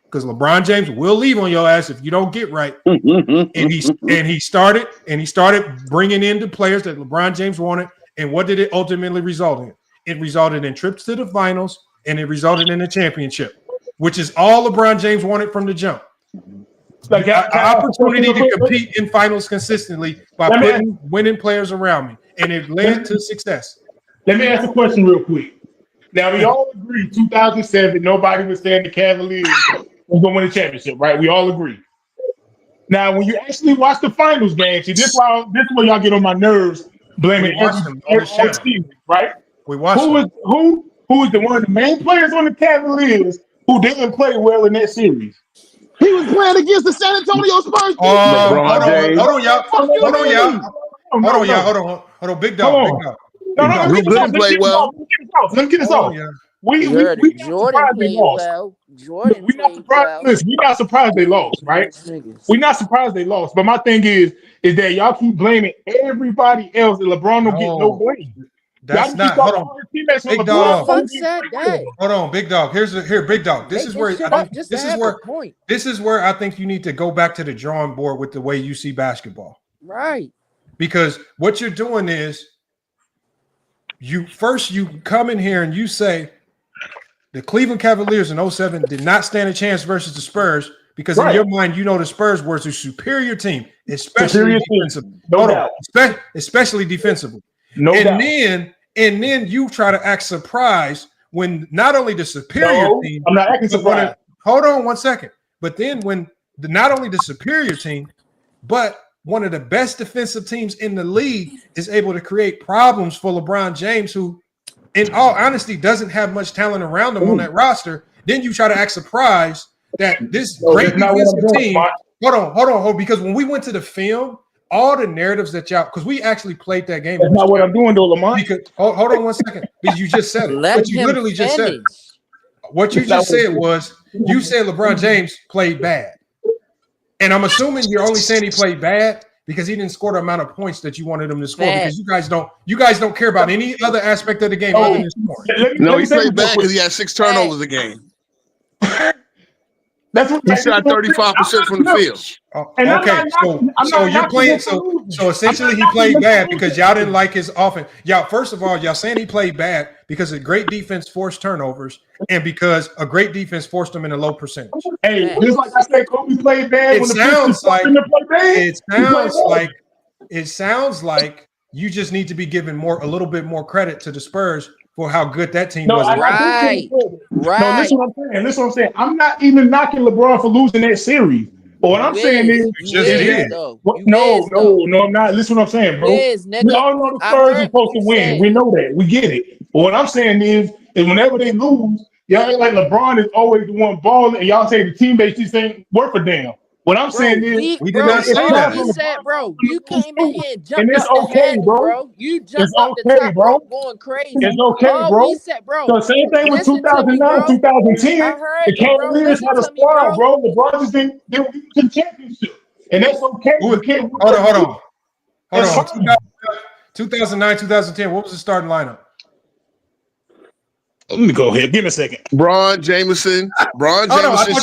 because LeBron James will leave on your ass if you don't get right. and he started bringing in the players that LeBron James wanted. And what did it ultimately result in? It resulted in trips to the finals, and it resulted in a championship, which is all LeBron James wanted from the jump. Like an opportunity to compete in finals consistently by putting winning players around me, and it led to success. Let me ask a question real quick. Now, we all agree 2007, nobody was saying the Cavaliers was going to win the championship, right? We all agree. Now, when you actually watch the finals games, see, this is where y'all get on my nerves, blaming every season, right? We watched who is the one of the main players on the Cavaliers who didn't play well in that series? He was playing against the San Antonio Spurs. Hold on, big dog. Let me get this off. We're not surprised they lost. We're not surprised. Listen, we're not surprised they lost, right? We're not surprised they lost. But my thing is that y'all keep blaming everybody else, and LeBron don't get no blame. That's not. Hold on, big dog. Who said that? Hold on, big dog. Big dog. This is where this is where I think you need to go back to the drawing board with the way you see basketball. Right. Because what you're doing is you come in here and you say the Cleveland Cavaliers in 07 did not stand a chance versus the Spurs because in your mind, you know the Spurs were the superior team, especially defensively. Especially defensively. And then you try to act surprised when not only the superior team. I'm not acting surprised. Hold on 1 second. But then when not only the superior team, but one of the best defensive teams in the league is able to create problems for LeBron James, who, in all honesty, doesn't have much talent around him on that roster. Then you try to act surprised that this great defensive team. Hold on. Because when we went to the film, all the narratives that because we actually played that game. That's not what I'm doing, though, Lamont. Because, hold on 1 second. Because you just said it. Let you him literally just said it. What you just said was you said LeBron James played bad. And I'm assuming you're only saying he played bad because he didn't score the amount of points that you wanted him to score. Because you guys don't care about any other aspect of the game other than scoring. No, he played bad because he had 6 turnovers a game. That's what He shot 35% from the field. And Okay, so you're playing. So essentially, he played bad because y'all didn't like his offense. Y'all, first of all, y'all saying he played bad because a great defense forced turnovers and because a great defense forced him in a low percentage. Hey, just like I said, Kobe played bad. It sounds like you just need to be given a little bit more credit to the Spurs for how good that team was. Right. No, listen what I'm saying. I'm not even knocking LeBron for losing that series. But what I'm saying is, no, I'm not. Listen what I'm saying, bro. We all know the Spurs are supposed to win. We know that. We get it. But what I'm saying is whenever they lose, y'all act like LeBron is always the one balling, and y'all say the teammates just ain't worth a damn. What I'm saying is, we did not say that. We said, bro, you came in here and jumped it's up the okay, handle, bro. You jumped It's up the okay, top bro. rope going crazy. It's okay, All bro. we said, bro. So same thing with Listen to me, 2009, bro. 2010. I heard The you, bro. Cavaliers Listen had a to me, squad, bro. bro. LeBron just didn't win the championship, and that's okay. You can't. Hold on. 2009, 2010. What was the starting lineup? Let me go ahead. Give me a second. Braun, Jameson, Shaq. Braun, Jameson,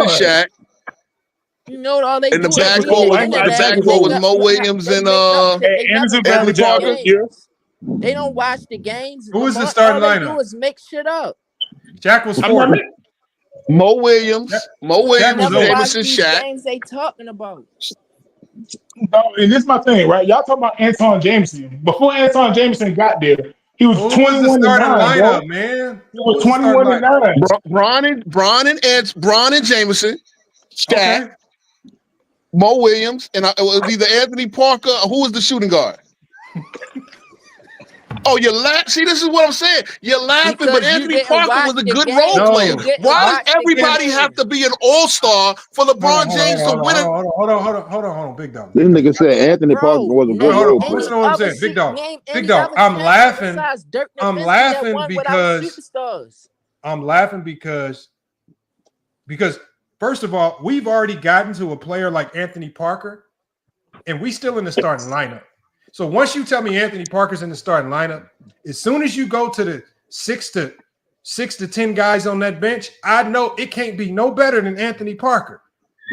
Shaq. You know, all they and the do is backcourt was Mo Williams and Anthony Parker. They don't watch the games. Who was the All starting they lineup? do is mix shit up. Jack was 40. Mo Williams, Jameson, Shaq. Games they talking about. No, and this is my thing, right? Y'all talking about Anton Jameson. Before Anton Jameson got there, he was 21-9, bro. Man? He was 21-9. Braun and Jameson, Shaq, Mo Williams, and it was either Anthony Parker or who was the shooting guard? Oh, you're laughing. See, this is what I'm saying. You're laughing, but Anthony Parker was a good role player. Why does everybody have to be an all-star for LeBron James to win it? Hold on, big dog. This nigga said Anthony Parker was a good role player. Listen to what I'm saying, big dog. Big dog. I'm laughing because first of all, we've already gotten to a player like Anthony Parker, and we still in the starting lineup. So once you tell me Anthony Parker's in the starting lineup, as soon as you go to the 6 to 10 guys on that bench, I know it can't be no better than Anthony Parker.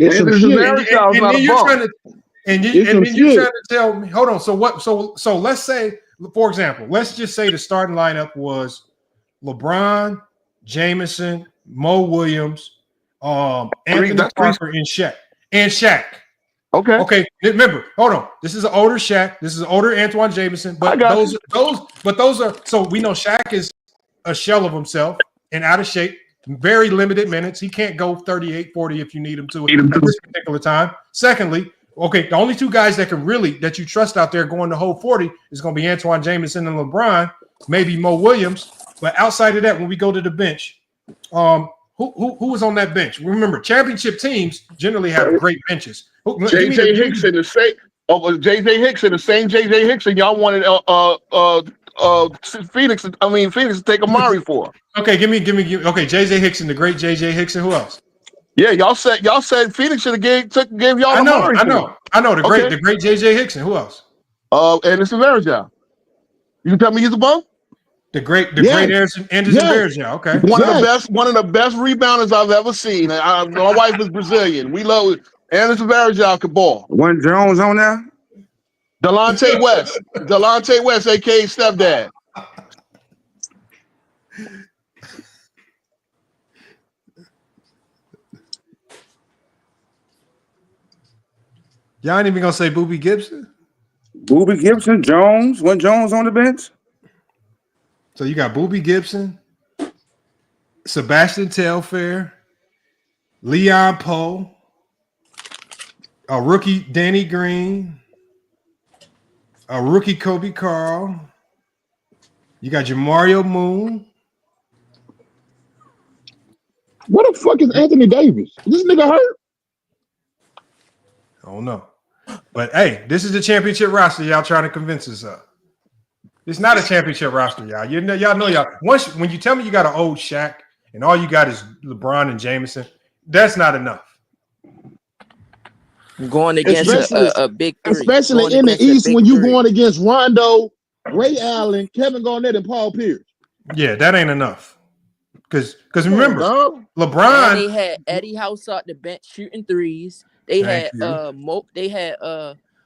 And then you're trying to tell me, hold on. So what? So let's say, for example, let's just say the starting lineup was LeBron, Jameson, Mo Williams, Anthony Parker, and Shaq. Okay. Remember, hold on. This is an older Shaq. This is an older Antoine Jameson. But those are so we know Shaq is a shell of himself and out of shape. Very limited minutes. He can't go 38, 40 if you need him to at this particular time. Secondly, the only two guys that you trust out there going the whole 40 is going to be Antoine Jameson and LeBron, maybe Mo Williams. But outside of that, when we go to the bench, who was on that bench? Remember, championship teams generally have great benches. JJ Hicks and the same. JJ Hicks and the same JJ Hicks, and y'all wanted Phoenix to take Amari for. Okay, give me. Okay, JJ Hickson, the great JJ Hickson. Who else? Yeah, y'all said Phoenix should have gave y'all. I know. The great JJ Hickson. Who else? Anderson Varejao. You can tell me he's a bum. The great Anderson Varejao. Okay, one of the best rebounders I've ever seen. My wife is Brazilian. We love it. Anderson Varejao could ball. When Jones on there? Delonte West, aka stepdad. Y'all ain't even gonna say Boobie Gibson? Boobie Gibson, Jones. When Jones on the bench? So you got Boobie Gibson, Sebastian Telfair, Leon Poe, a rookie Danny Green, a rookie Kobe Carl. You got Jamario Moon. What the fuck is Anthony Davis? Is this nigga hurt? I don't know. But hey, this is the championship roster y'all trying to convince us of. It's not a championship roster, y'all. Y'all know. When you tell me you got an old Shaq and all you got is LeBron and Jameson, that's not enough. Going against a big three. Especially in the East when you going against Rondo, Ray Allen, Kevin Garnett, and Paul Pierce. Yeah, that ain't enough. Because remember, LeBron. And they had Eddie House out the bench shooting threes. They had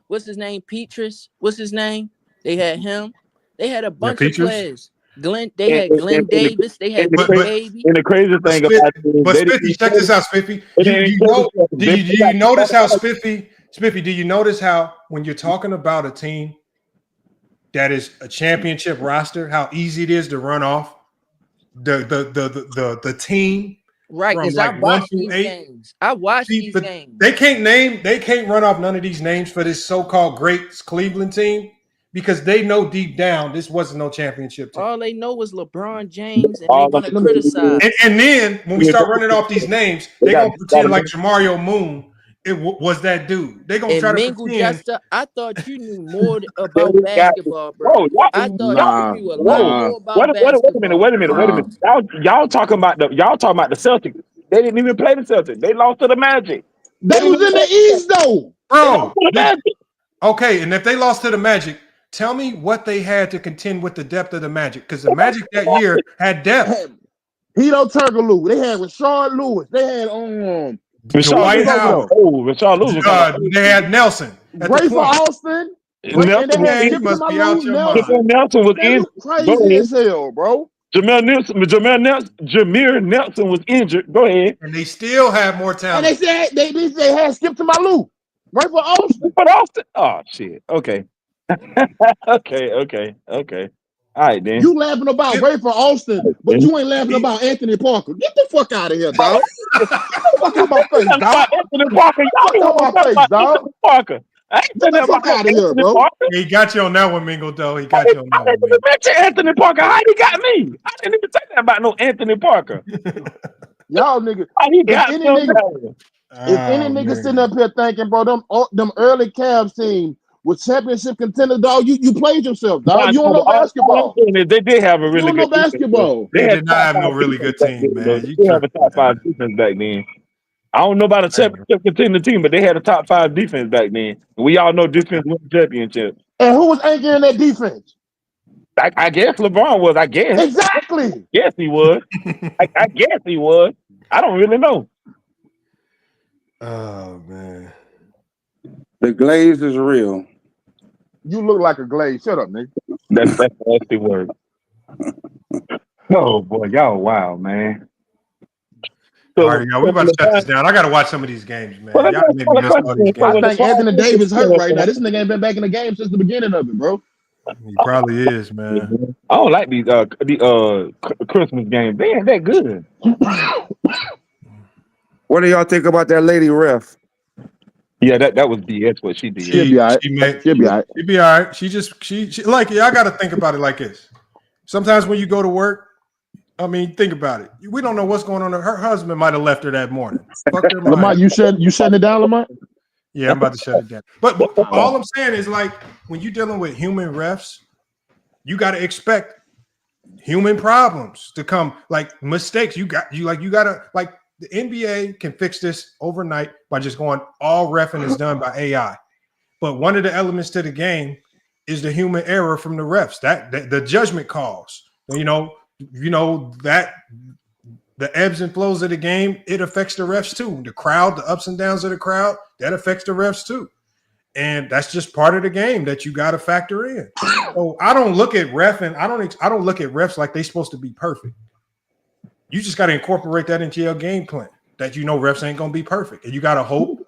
what's his name? Petrus. What's his name? They had him. They had a bunch of players. They had Glenn Davis. They had Big Baby. And the crazy thing about it is, But Spiffy, check this out, Spiffy. Do you notice how Spiffy? Do you notice how when you're talking about a team that is a championship roster, how easy it is to run off the team? Right, because I watched these games. I watched these games. They can't run off none of these names for this so-called great Cleveland team because they know deep down this wasn't no championship team. All they know was LeBron James, and they're gonna criticize. And then when we start running off these names, they're gonna pretend like Jamario Moon was that dude. They're gonna try to pretend. I thought you knew more about basketball, bro. I thought you knew a lot more about basketball. Wait a minute. Y'all talking about the Celtics. They didn't even play the Celtics. They lost to the Magic. They was in the East though. Bro. Okay, and if they lost to the Magic, tell me what they had to contend with the depth of the Magic, because the Magic that year had depth. Hito Turkoglu. They had Rashard Lewis. They had Dwight Howard. Rashard Lewis. They had Nelson. Ray for Austin. Nelson was injured. Crazy as hell, bro. Jameer Nelson was injured. Go ahead. And they still have more talent. And they had Skip to Malou. Right for Austin. Oh shit. Okay. Okay. All right, then. You laughing about Ray for Austin, but you ain't laughing about Anthony Parker. Get the fuck out of here, dog. Get the fuck out of my face, dog. Anthony Parker. Y'all get my face, dog. Parker. Get the fuck out of here, bro. He got you on that one, Mingo, though. He got you on that one. Mention Anthony Parker. How he got me? I didn't even say that about no Anthony Parker. Y'all niggas. If any nigga sitting up here thinking, bro, them early Cavs team was championship contender, dog, you played yourself, dog. You don't know basketball. They did have a really good basketball. They did not have no really good team, man. They have a top 5 defense back then. I don't know about a championship contender team, but they had a top 5 defense back then. We all know defense won the championship. And who was anchoring that defense? I guess LeBron was. I guess exactly. Yes, he was. I guess he was. I don't really know. Oh man, the glaze is real. You look like a glaze. Shut up, nigga. That's a nasty word. Oh boy, y'all wild, man. So, all right, y'all, we about to shut this down. I got to watch some of these games, man. Y'all made me miss all these games. I think Anthony Davis hurt right now. This nigga ain't been back in the game since the beginning of it, bro. He probably is, man. I don't like these Christmas games. They ain't that good. What do y'all think about that lady ref? Yeah, that was BS what she did. She'll be all right. She'll be all right. She'll be all right. She like, y'all got to think about it like this. Sometimes when you go to work, I mean, think about it. We don't know what's going on. Her husband might have left her that morning. Fuck her mind. Lamont, you shutting it down, Lamont? Yeah, I'm about to shut it down. But all I'm saying is, like, when you're dealing with human refs, you got to expect human problems to come, like mistakes. You got to like, the NBA can fix this overnight by just going all reffing is done by AI. But one of the elements to the game is the human error from the refs. That the judgment calls. You know that the ebbs and flows of the game, it affects the refs too. The crowd, the ups and downs of the crowd, that affects the refs too. And that's just part of the game that you got to factor in. So I don't look at reffing. I don't look at refs like they're supposed to be perfect. You just got to incorporate that into your game plan, that you know refs ain't going to be perfect. And you got to hope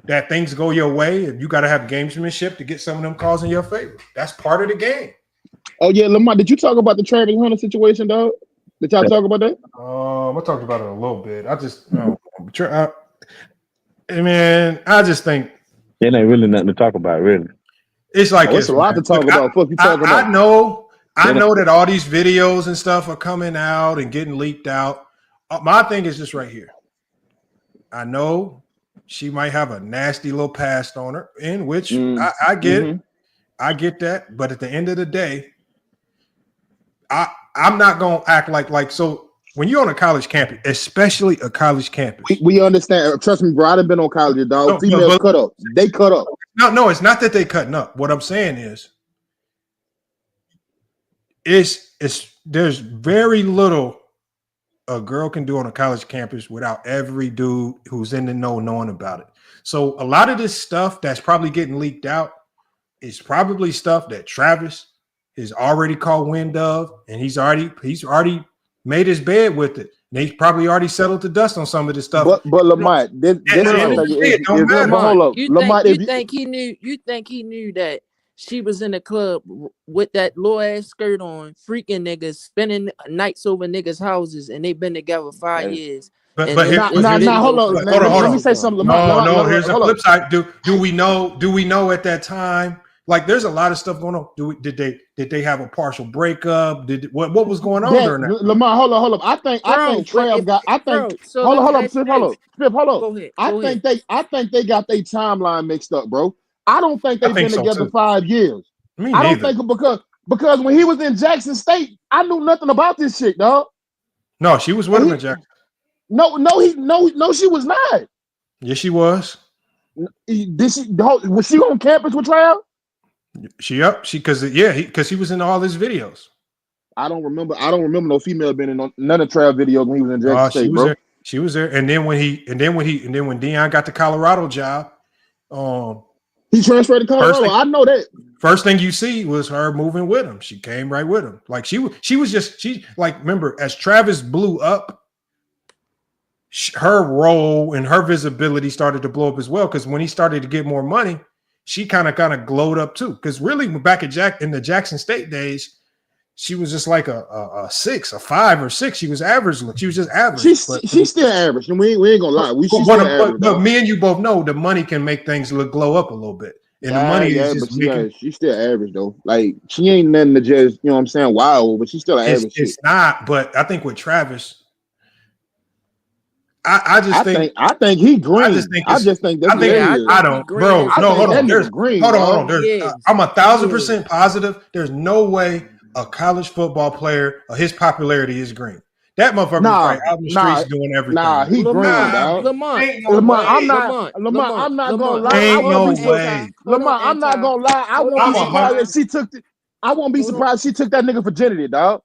that things go your way, and you got to have gamesmanship to get some of them calls in your favor. That's part of the game. Oh, yeah, Lamont, did you talk about the Travis Hunter situation, dog? Did y'all talk about that? I talked about it a little bit. I just think it ain't really nothing to talk about, really. It's like it's a lot to talk about. Fuck you talking about? I know that all these videos and stuff are coming out and getting leaked out. My thing is just right here. I know she might have a nasty little past on her, in which I get it. I get that. But at the end of the day, I'm not going to act like so when you're on a college campus, especially a college campus. We understand. Trust me, bro. I've been on college, dog. Females cut up. They cut up. No, it's not that they cutting up. What I'm saying is there's very little a girl can do on a college campus without every dude who's in the know knowing about it. So a lot of this stuff that's probably getting leaked out is probably stuff that Travis has already caught wind of, and he's already made his bed with it. And he's probably already settled the dust on some of this stuff. But Lamont, this but hold up, Lamont. You think he knew? You think he knew that she was in the club with that low ass skirt on, freaking niggas, spending nights over niggas' houses, and they've been together 5 years. But hold on. Let me say something. No, here's the flip side. Do we know at that time? Like, there's a lot of stuff going on. Did they have a partial breakup? What was going on during that? Lamont, hold up. I think Trav got. Hold up, Smith, hold up. Go ahead. I think they got their timeline mixed up, bro. I don't think they've been together 5 years. I don't think because when he was in Jackson State, I knew nothing about this shit, dog. No, she was with him in Jackson. No, she was not. Yes, she was. Was she on campus with Trav? Because he was in all his videos. I don't remember no female being in none of Trav videos when he was in Jackson State, bro. She was there, and then when Deion got the Colorado job, he transferred to Colorado. I know that. First thing you see was her moving with him. She came right with him. Like she remember, as Travis blew up, her role and her visibility started to blow up as well. Because when he started to get more money, she kind of glowed up too. Because really, back in the Jackson State days, she was just like a 6, a 5 or 6. She was average. She was just average. She's still average. We ain't gonna lie. But me and you both know the money can make things glow up a little bit. And the money is just she's still average though. Like, she ain't nothing to just, you know what I'm saying, wow, but she's still average. It's not, but I think with Travis, I think he green. I'm 1,000% positive. There's no way a college football player of his popularity is green. That motherfucker was right out in the streets doing everything. Nah, he green, dog. Lamont, I'm not gonna lie. Ain't no way. Lamont, I'm not gonna lie. I won't be surprised if she took I won't be surprised if she took that nigga virginity, dog.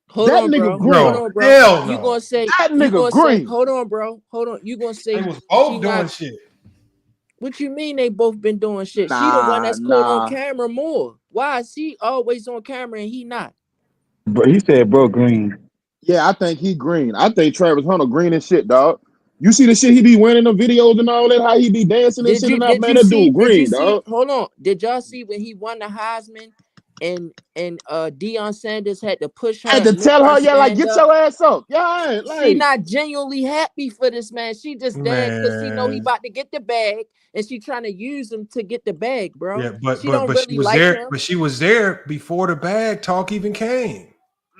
Hold on, bro. Hell no. You gonna say that nigga green? Hold on, bro. Hold on. You gonna say they was both doing shit? What you mean they both been doing shit? She the one that's caught on camera more. Why is he always on camera and he not? But he said, bro, green. Yeah, I think he green. I think Travis Hunter green as shit, dog. You see the shit he be wearing in the videos and all that, how he be dancing and shit and that, man, that dude green, dog. Hold on. Did y'all see when he won the Heisman and Deion Sanders had to push her? Had to tell her, like, get your ass up. Yeah, like, she not genuinely happy for this man. She just danced because she know he about to get the bag and she trying to use him to get the bag, bro. Yeah, but she was like there. him. But she was there before the bag talk even came.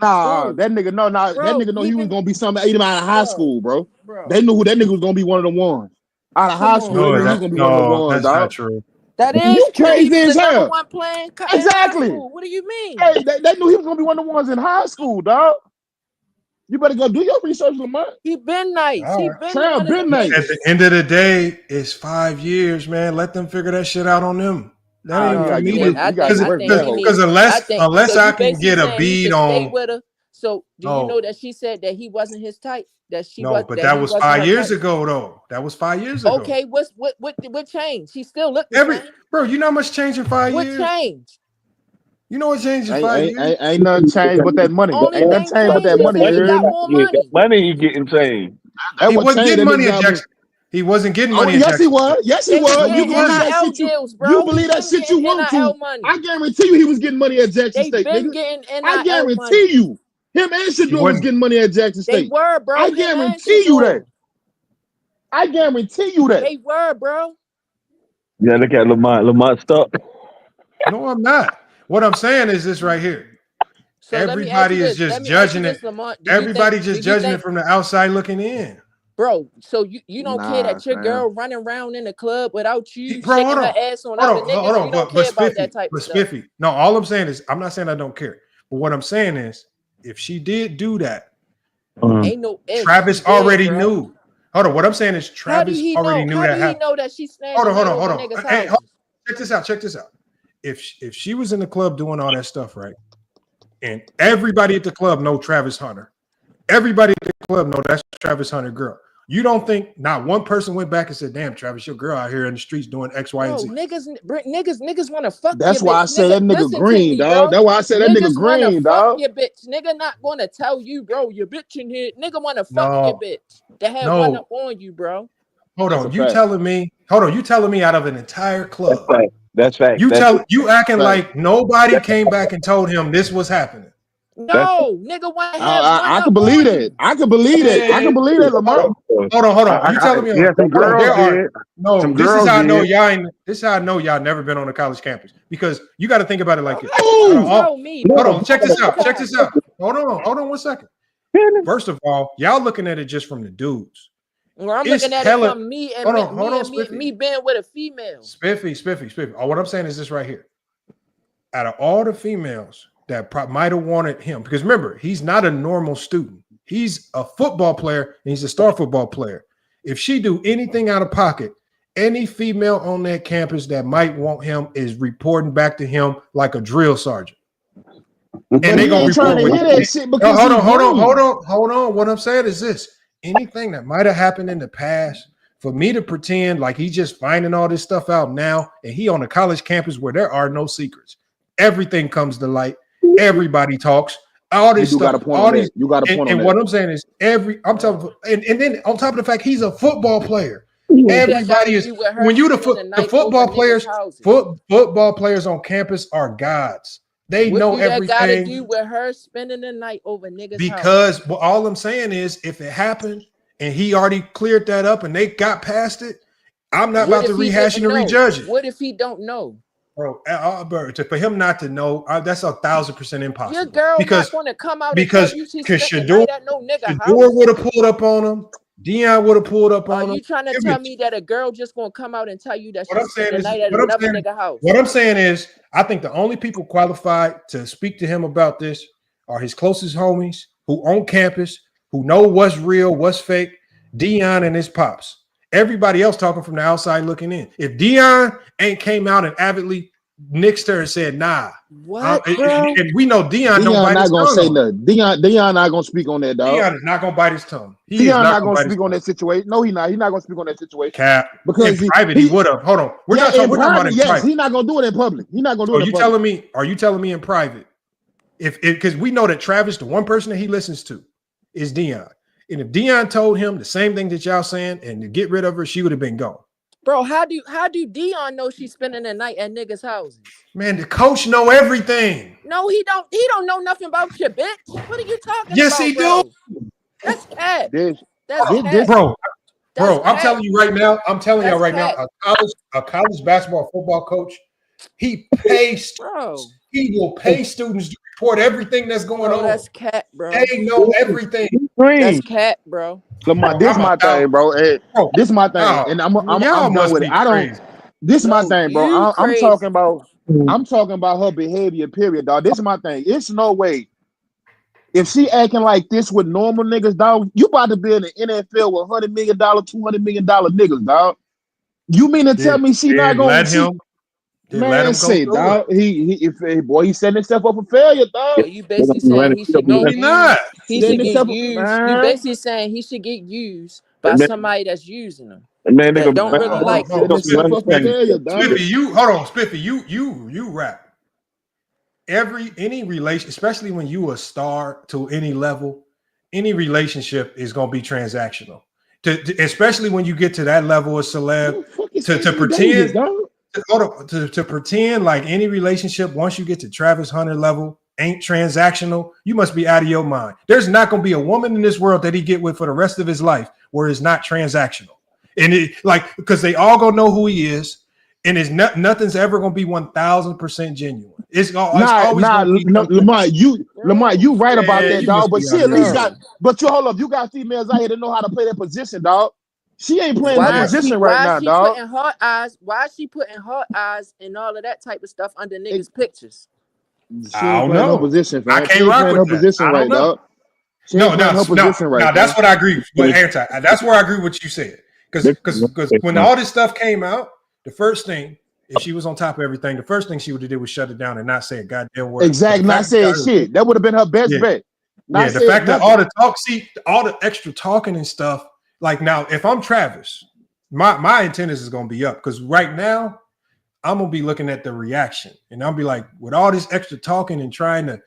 Nah, bro, that nigga that nigga know he was gonna be something out of high school, bro. They knew who that nigga was gonna be one of the ones. Out of high school, he was gonna be one of the ones. That's not true. That is you crazy as hell. One playing exactly. What do you mean? Hey, they knew he was gonna be one of the ones in high school, dog. You better go do your research, Lamont. He been nice. Right. He been nice. At the end of the day, it's 5 years, man. Let them figure that shit out on them. That ain't for me because unless I can get a bead on. With her. So do you know that she said that he wasn't his type? That she no, but that was 5 years ago, though. That was 5 years ago. Okay, what changed? She still looked the same. Bro, you know how much changed in 5 years? What changed? You know what changed in 5 years? Ain't nothing changed but that money. Ain't nothing changed but that money. Money he getting changed. He wasn't getting money at Jackson. He wasn't getting money. Yes, he was. Yes, he was. You believe that shit? You believe that shit you want to? I guarantee you, he was getting money at Jackson State. I guarantee you, him and Shador was getting money at Jackson State. They were, bro. I guarantee you that. I guarantee you that. They were, bro. Yeah, look at Lamont. Lamont, stop. No, I'm not. What I'm saying is this right here. So everybody is just judging it. Everybody just judging it from the outside looking in. Bro, so you don't care that your girl running around in the club without you shaking her ass on other niggas? You don't care about that type of stuff. No, all I'm saying is, I'm not saying I don't care. But what I'm saying is, if she did do that, ain't no Travis already knew. Hold on, what I'm saying is Travis already knew that. How do he know that she's standing? Hold on. Hey, check this out. If she was in the club doing all that stuff, right, and everybody at the club know Travis Hunter, everybody at the club, no, that's Travis Hunter girl. You don't think not one person went back and said, "Damn, Travis, your girl out here in the streets doing X, Y, and Bro, Z." niggas want to fuck That's your why I bitch. say Nigga, that nigga listen to green, me, dog. bro. That's why I say that nigga Niggas want to green, fuck dog. your bitch. Nigga not going to tell you, bro, your bitch in here. Nigga want to fuck your No, bitch. They had one no. up on you, bro. Hold That's a on. You fact. telling me? Hold on. You telling me out of an entire club? That's fact. You acting fact. like nobody came back and told him this was happening. No, nigga want to have one I up can believe on that. you. I can believe that. I can believe that, Lamar. Hold on. You telling me? Yeah, some Hold on. girls There are did. no. Some This is girls how I know did. y'all ain't. This is how I know y'all never been on a college campus because you got to think about it like this. You tell me, Hold bro. on. Check this out. Check this out. Hold on 1 second. First of all, y'all looking at it just from the dudes. Well, I'm It's looking at hella- it from me and Hold on, hold on, me Spiffy. being with a female. Spiffy. What I'm saying is this right here. Out of all the females that might have wanted him, because remember, he's not a normal student. He's a football player and he's a star football player. If she do anything out of pocket, any female on that campus that might want him is reporting back to him like a drill sergeant. But And they he gonna ain't trying report to with hear that shit because hold he green. on. What I'm saying is this: anything that might have happened in the past, for me to pretend like he's just finding all this stuff out now, and he on a college campus where there are no secrets, everything comes to light. Everybody talks. All this You do stuff. got a point All on these. that. You got a point on And that. what I'm saying is I'm talking, and then on top of the fact he's a football player. What that got Everybody to is do with her when you spending the night football over niggas' players. houses? Football players on campus are gods. They What know do that got to everything. do with her spending the night over niggas' houses? Because well, all I'm saying is if it happened and he already cleared that up and they got past it, I'm not about to rehash and rejudge it. What if he don't know? Bro, for him not to know, that's 1,000% impossible. Your girl because not going to come out and tell you she spent the Shador night at no nigga house. would have pulled up on him. Dion would have pulled up on him. Are you trying to tell me that a girl just going to come out and tell you that What she I'm spent saying the is night at another nigga house? What I'm saying is, I think the only people qualified to speak to him about this are his closest homies who on campus, who know what's real, what's fake, Dion and his pops. Everybody else talking from the outside looking in. If Dion ain't came out and avidly nixed her and said, nah. What, bro? And we know Dion don't bite not his gonna tongue. say nothing. Dion not gonna speak on that, dog. Dion is not gonna bite his tongue. Dion not gonna speak on that situation. No, he not. He's not gonna speak on that situation. Cap. Because in private, he would have. Hold on. We're not talking about in private. He's not gonna do it in public. He's not gonna do it in public. Are you telling me in private? If because we know that Travis, the one person that he listens to, is Dion. And if Dion told him the same thing that y'all saying and to get rid of her, she would have been gone. Bro, how do Dion know she's spending the night at niggas' houses? Man, the coach know everything. No, he don't. He don't know nothing about your bitch. What are you talking yes, about? He bro? do. That's cat. That's bro. I'm telling you right now. I'm telling y'all right now. A college basketball football coach, he pays. He will pay students to report everything that's going on. That's cat, bro. They know everything. That's cat, bro. Lamar, this my thing, bro. This my thing, and I'm done with it. I don't. This my thing, bro. I'm talking about. I'm talking about her behavior. Period, dog. This is my thing. It's no way. If she acting like this with normal niggas, dog, you about to be in the NFL with $100 million, $200 million niggas, dog. You mean to tell me she not gonna let him? Man, say, dog. He setting himself up for failure, dog. So you basically saying he should get used. He should get used. You basically saying he should get used by somebody that's using him. Man, that don't really like him. Spiffy, you hold on, Spiffy. You rap. Any relation, especially when you a star to any level, any relationship is gonna be transactional. Especially when you get to that level of celeb, to pretend. To pretend like any relationship once you get to Travis Hunter level ain't transactional, you must be out of your mind. There's not going to be a woman in this world that he get with for the rest of his life where it's not transactional, and because they all gonna know who he is, and it's nothing's ever gonna be 1,000% genuine. It's always Lamar, you right about that, dog. But she at least got. But you hold up, you got females out here that know how to play that position, dog. She ain't playing her position right now, dog. Why is she putting hard eyes and all of that type of stuff under niggas' pictures? She ain't playing her position, fam. I can't rock with her position right, dog. No, that's what I agree with. That's where I agree with what you said. Because when all this stuff came out, the first thing, if she was on top of everything, the first thing she would have did was shut it down and not say a goddamn word. Exactly, not saying shit. That would have been her best bet. Yeah, the fact that all the talk, all the extra talking and stuff. Like now, if I'm Travis, my antennas is gonna be up because right now I'm gonna be looking at the reaction, and I'll be like, with all this extra talking and trying to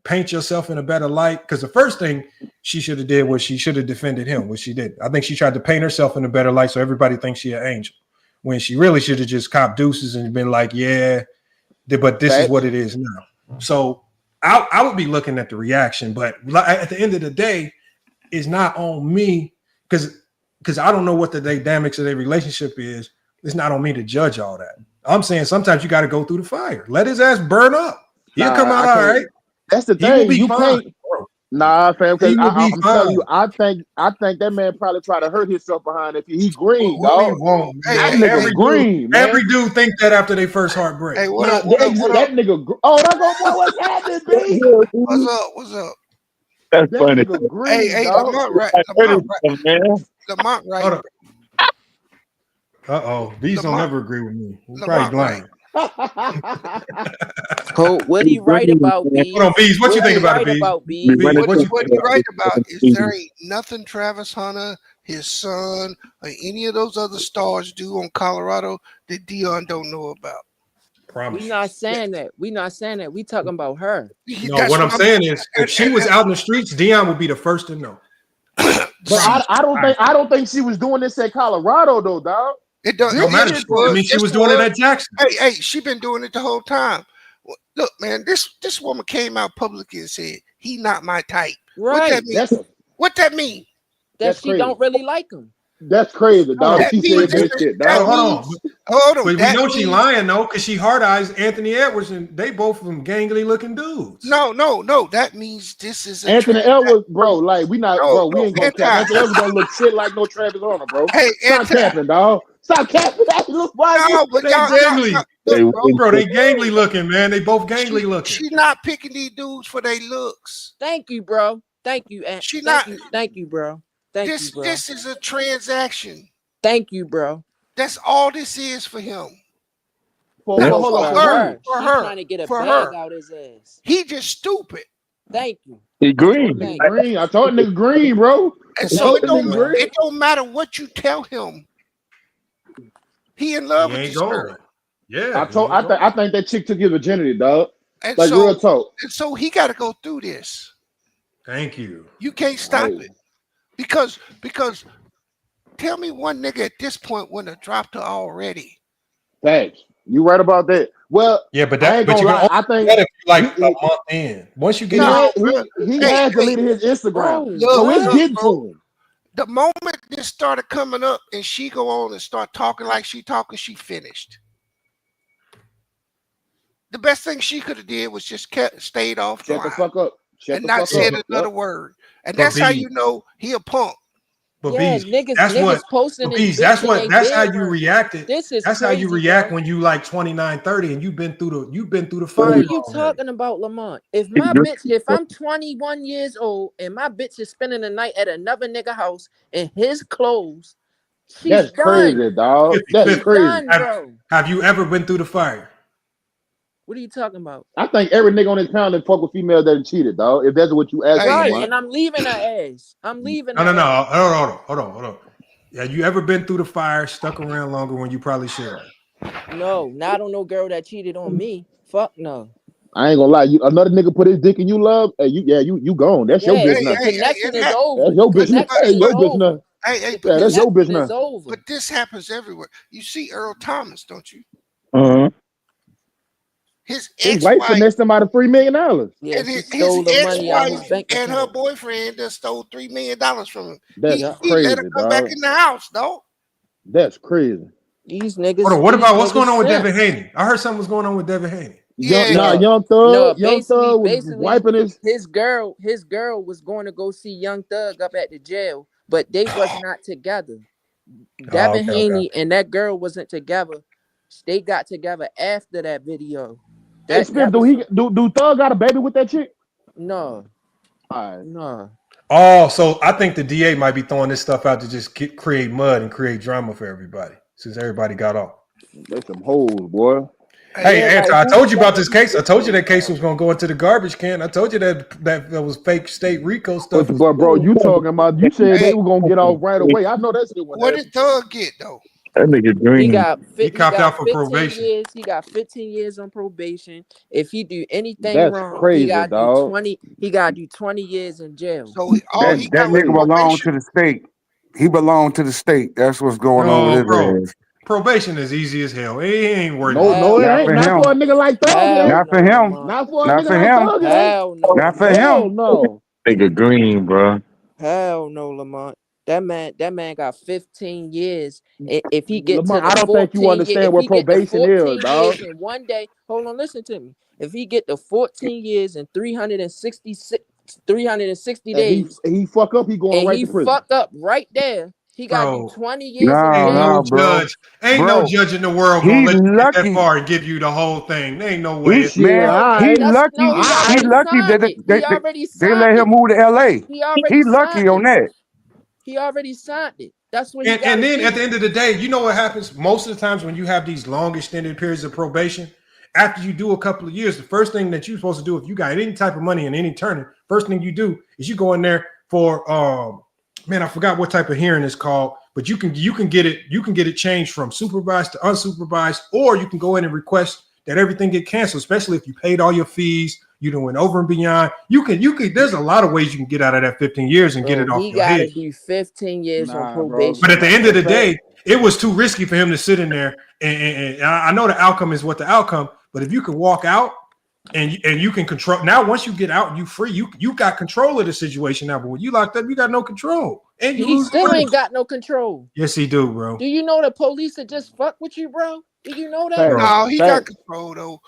paint yourself in a better light. Because the first thing she should have did was she should have defended him, which she did. I think she tried to paint herself in a better light so everybody thinks she an angel, when she really should have just copped deuces and been like, yeah, but this is what it is now. So I would be looking at the reaction, but at the end of the day, it's not on me because I don't know what the dynamics of their relationship is. It's not on me to judge all that. I'm saying sometimes you got to go through the fire. Let his ass burn up. He'll come out all right. That's the thing. He will be You fine. can't. Nah, fam. Because He will be I'm fine. telling you, I think that man probably tried to hurt himself behind it. He green, What he dog. won't, That man. nigga green, man. Every dude think that after their first heartbreak. Hey, That nigga. Oh, that's boy. What's happening, B? What's up? What's up? That's That funny. nigga green, Hey, dog. Lamont right. Lamont right. Uh-oh. Bees don't never agree with me. He's probably blind. What he right about, B? Hold on, Bees. What you think about it, Bees? What he right about is there ain't nothing Travis Hunter, his son, or any of those other stars do on Colorado that Dion don't know about. Promise. We not saying that. We not saying that. We talking about her. No, what I'm saying is, if she was out in the streets, Dion would be the first to know. But I don't think she was doing this at Colorado though, dog. It don't matter. I mean, she was doing it at Jackson. Hey, she been doing it the whole time. Look, man, this woman came out publicly and said he not my type. Right. What that mean? That she don't really like him. That's crazy, dog. She said that shit, dog. Hold on. But we know she lying though, because she hard eyes Anthony Edwards, and they both from gangly looking dudes. No. That means this is Anthony Edwards, bro. Like we ain't gonna cap. Anthony Edwards don't look shit like no Travis Hunter, bro. Hey, stop capping, dog. Stop capping. That look but they gangly. Bro, they gangly looking, man. They both gangly looking. She not picking these dudes for their looks. Thank you, bro. Thank you, Aunt. She Thank you, bro. This is a transaction. Thank you, bro. That's all this is for him. For her. She's her. trying to get a For bag her. out his ass. He just stupid. Thank you. He green. Green. I told nigga green, bro. And so it don't matter what you tell him. He in love with this girl. Yeah. I think that chick took his virginity, dog. And like real talk. And so he got to go through this. Thank you. You can't stop it. Because tell me one nigga at this point wouldn't have dropped her already. Thanks. You right about that. Well, yeah, but I ain't gonna lie. I think if you like a month in. Once you get he has deleted his Instagram. So it's getting to him. The moment this started coming up and she go on and start talking like she talking, she finished. The best thing she could have did was just stayed off Shut the fuck up. and not said another word. And that's how you know he a punk. But yeah, Bees, niggas, that's niggas what. posting Bees, that's how you reacted. That's how you react when you like 29, 30, and you've been through the fire. What are you talking about, Lamont? If I'm 21 years old and my bitch is spending the night at another nigga house in his clothes, that's crazy, dog. That's crazy. Done, bro. Have you ever been through the fire? What are you talking about? I think every nigga on this panel fuck with females that cheated, dog. If that's what you ask, right? And I'm leaving her ass. I'm leaving. No. Hold on. Have you ever been through the fire, stuck around longer when you probably should? No, not on no girl that cheated on me. Fuck no. I ain't gonna lie. Another nigga put his dick in you love. Hey, you gone. That's your bitch now. Connection is over. That's your bitch. Hey, your bitch now. But that's your bitch now. Over. But this happens everywhere. You see Earl Thomas, don't you? His wife finessed him out of $3 million. Yeah, and his ex-wife and her boyfriend just stole $3 million from him. That's he crazy, let her come back in the house, though. That's crazy. These niggas. Hold on, what about what's going on with Devin Haney? I heard something was going on with Devin Haney. Young Thug was wiping his girl was going to go see Young Thug up at the jail, but they was not together. Devin Haney and that girl wasn't together. They got together after that video. Do Thug got a baby with that chick? No. All right. No. Oh, so I think the DA might be throwing this stuff out to just create mud and create drama for everybody, since everybody got off. They some hoes, boy. Hey, Yeah, Anton, like I who told you about like this case. I told you that case was gonna go into the garbage can. I told you that was fake state RICO stuff. But bro, you talking about? You said they Hey, were gonna get off right away. I know that shit wouldn't what happen. did Thug get though? That nigga he green. got He he copped got out for 15 probation. years. He got 15 years on probation. If he do anything That's wrong, he crazy, gotta do dog. 20. He gotta do 20 years in jail. So all That's he That got was nigga crazy. belonged to probation. the state. He belonged to the state. That's what's going on with No, his bro. ass. Probation is easy as hell. He ain't worth No, it. no, Hell it Not no. ain't. for Not for a him. nigga like Thug, it Hell ain't. Not for no, him. Lamont. Not for a Not nigga for like him. Thug, it ain't. Hell no, Not for Lamont. Hell him. no. Nigga green, bro. Hell no, Lamont. That man got 15 years. If he get to Lamar, the I don't think you 14 year, understand if what he get the probation is, 14 dog. years in one day, hold on, listen to me. If he get the 14 years and 360 And days, he fuck up, he going and right he to prison. fucked up right there, he gotta do Bro, 20 years in No, ain't jail. no no, bro. Bro, judge in the world gonna he let you get that lucky. far and give you the whole thing. There ain't no way. He Shit, Bro, he alright. no, lucky. he He already lucky signed that it. He already they signed let him it. move to LA. He already He lucky signed on it. that. He already signed it. That's what he And gotta then at the do. end of the day, you know what happens? Most of the times when you have these long extended periods of probation, after you do a couple of years, the first thing that you're supposed to do if you got any type of money and any turning, first thing you do is you go in there for man, I forgot what type of hearing it's called, but you can get it changed from supervised to unsupervised, or you can go in and request that everything get canceled, especially if you paid all your fees, you done went over and beyond. You can there's a lot of ways you can get out of that 15 years and get Bro, it off he your head. gotta do 15 years on Nah, bro. But at probation. the Like end of the the fact, day, it was too risky for him to sit in there. And I know the outcome is what the outcome. But if you can walk out and you can control now, once you get out and you free, you got control of the situation now. But when you locked up, you got no control and you he lose still money. ain't got no control. Yes, he do, bro. Do you know the police that just fuck with you, bro? Do you know that? Bro, No, he got Facts. control though.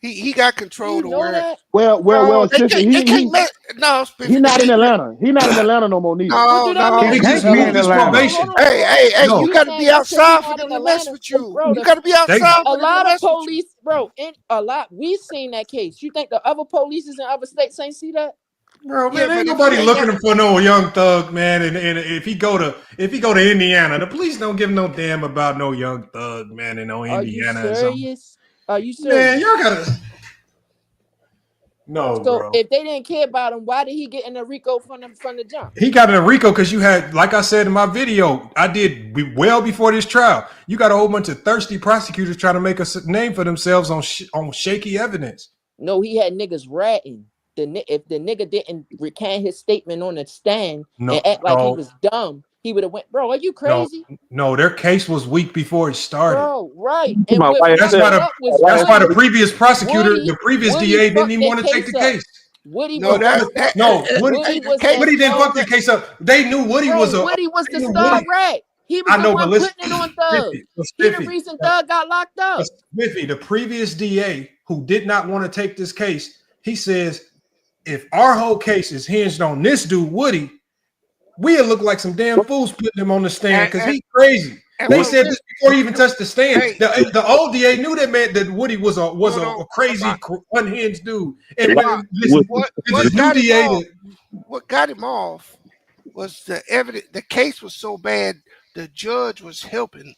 He got Do control you to know where that? Well, they Spiffy, can't make no he Spiffy, they not in can't make Atlanta. He not in Atlanta no more neither. What no do that no He they mean? just can't be Hold in on, moved his hold Atlanta. on, hold probation. on, hold on. hey, So No, you you gotta be saying just because he outside for not them in to mess Atlanta, with you. bro? You gotta be they outside A for them to lot of mess with you. police, bro, and a lot we seen that case. You think the other police in other states ain't see that? bro, Yeah, man, ain't but if you nobody ain't got looking for no young thug, man. And if he go to Indiana, the police don't give no damn about no young thug, man, in no Are you Indiana or something. serious? Are you Man, serious? y'all gotta no, So bro. if they didn't care about him, why did he get in the RICO from the jump? He got in a RICO because you had, like I said in my video, I did well before this trial. You got a whole bunch of thirsty prosecutors trying to make a name for themselves on shaky evidence. No, he had niggas ratting. If the nigga didn't recant his statement on the stand and No, act like he no, was dumb, he would have went, bro, are you no, crazy? no. Their case was weak before it started. Bro, right. To And my what wife That's fucked why said, it the up was that's why the Woody. previous prosecutor, Woody, the previous Woody DA didn't fucked even that want to take case the up. case. Woody no was No, the no, hey, Woody the was case the Woody didn't star fuck the rat. case up. They knew Woody Bro, was a. Woody was They the knew star Woody. rat. He was I the know, but one listen, putting it on Thug. He the Spiffy, reason Thug got locked up. Spiffy, the previous DA who did not want to take this case, he says, if our whole case is hinged on this dude, Woody, we'll look like some damn fools putting him on the stand and, because and, he's crazy. and They for said real, this before he even touched the stand. hey, The old DA knew that man that Woody was hold a on. crazy unhinged dude. And Lamont, listen, what this new got him DA off? that What got him off was the evidence. The case was so bad, the judge was helping.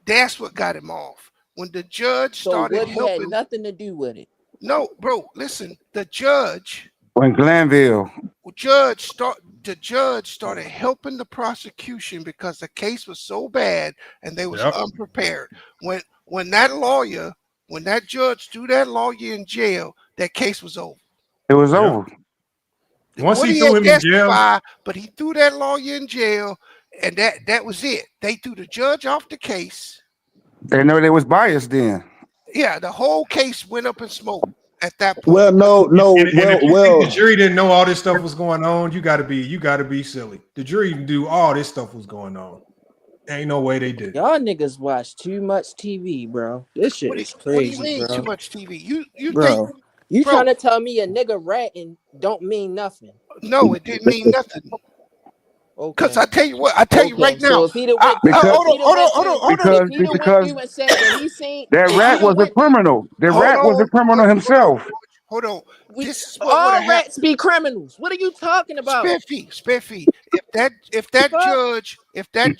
That's what got him off. When the judge So started Woody had helping, nothing to do with it. no, bro, listen. The judge When Glanville. the judge started helping the prosecution because the case was so bad and they was Yep. unprepared. When that judge threw that lawyer in jail, that case was over. It was Yep. over. Once he Woody threw had him in jail, testified, but he threw that lawyer in jail, and that was it. They threw the judge off the case. They know they was biased then. Yeah, the whole case went up in smoke at that point. Well, no, and if you think the well. jury didn't know all this stuff was going on, you gotta be silly. The jury knew all this stuff was going on. Ain't no way they did. Y'all niggas watch too much TV, bro. This shit is What do you crazy, mean too bro. much TV? You think, Bro, you bro? trying to tell me a nigga ratting don't mean nothing? No, it didn't mean nothing. Because Okay. I tell you what, I tell you Okay. right So now. if he'd have went, Because if he'd have went through, if he'd have went because through and said that he seen, that if he'd rat have was a went through, criminal. The Hold rat was a on, criminal himself. hold on. we This is what would all have happened. rats be criminals. What are you talking about? Spiffy. If that Fuck.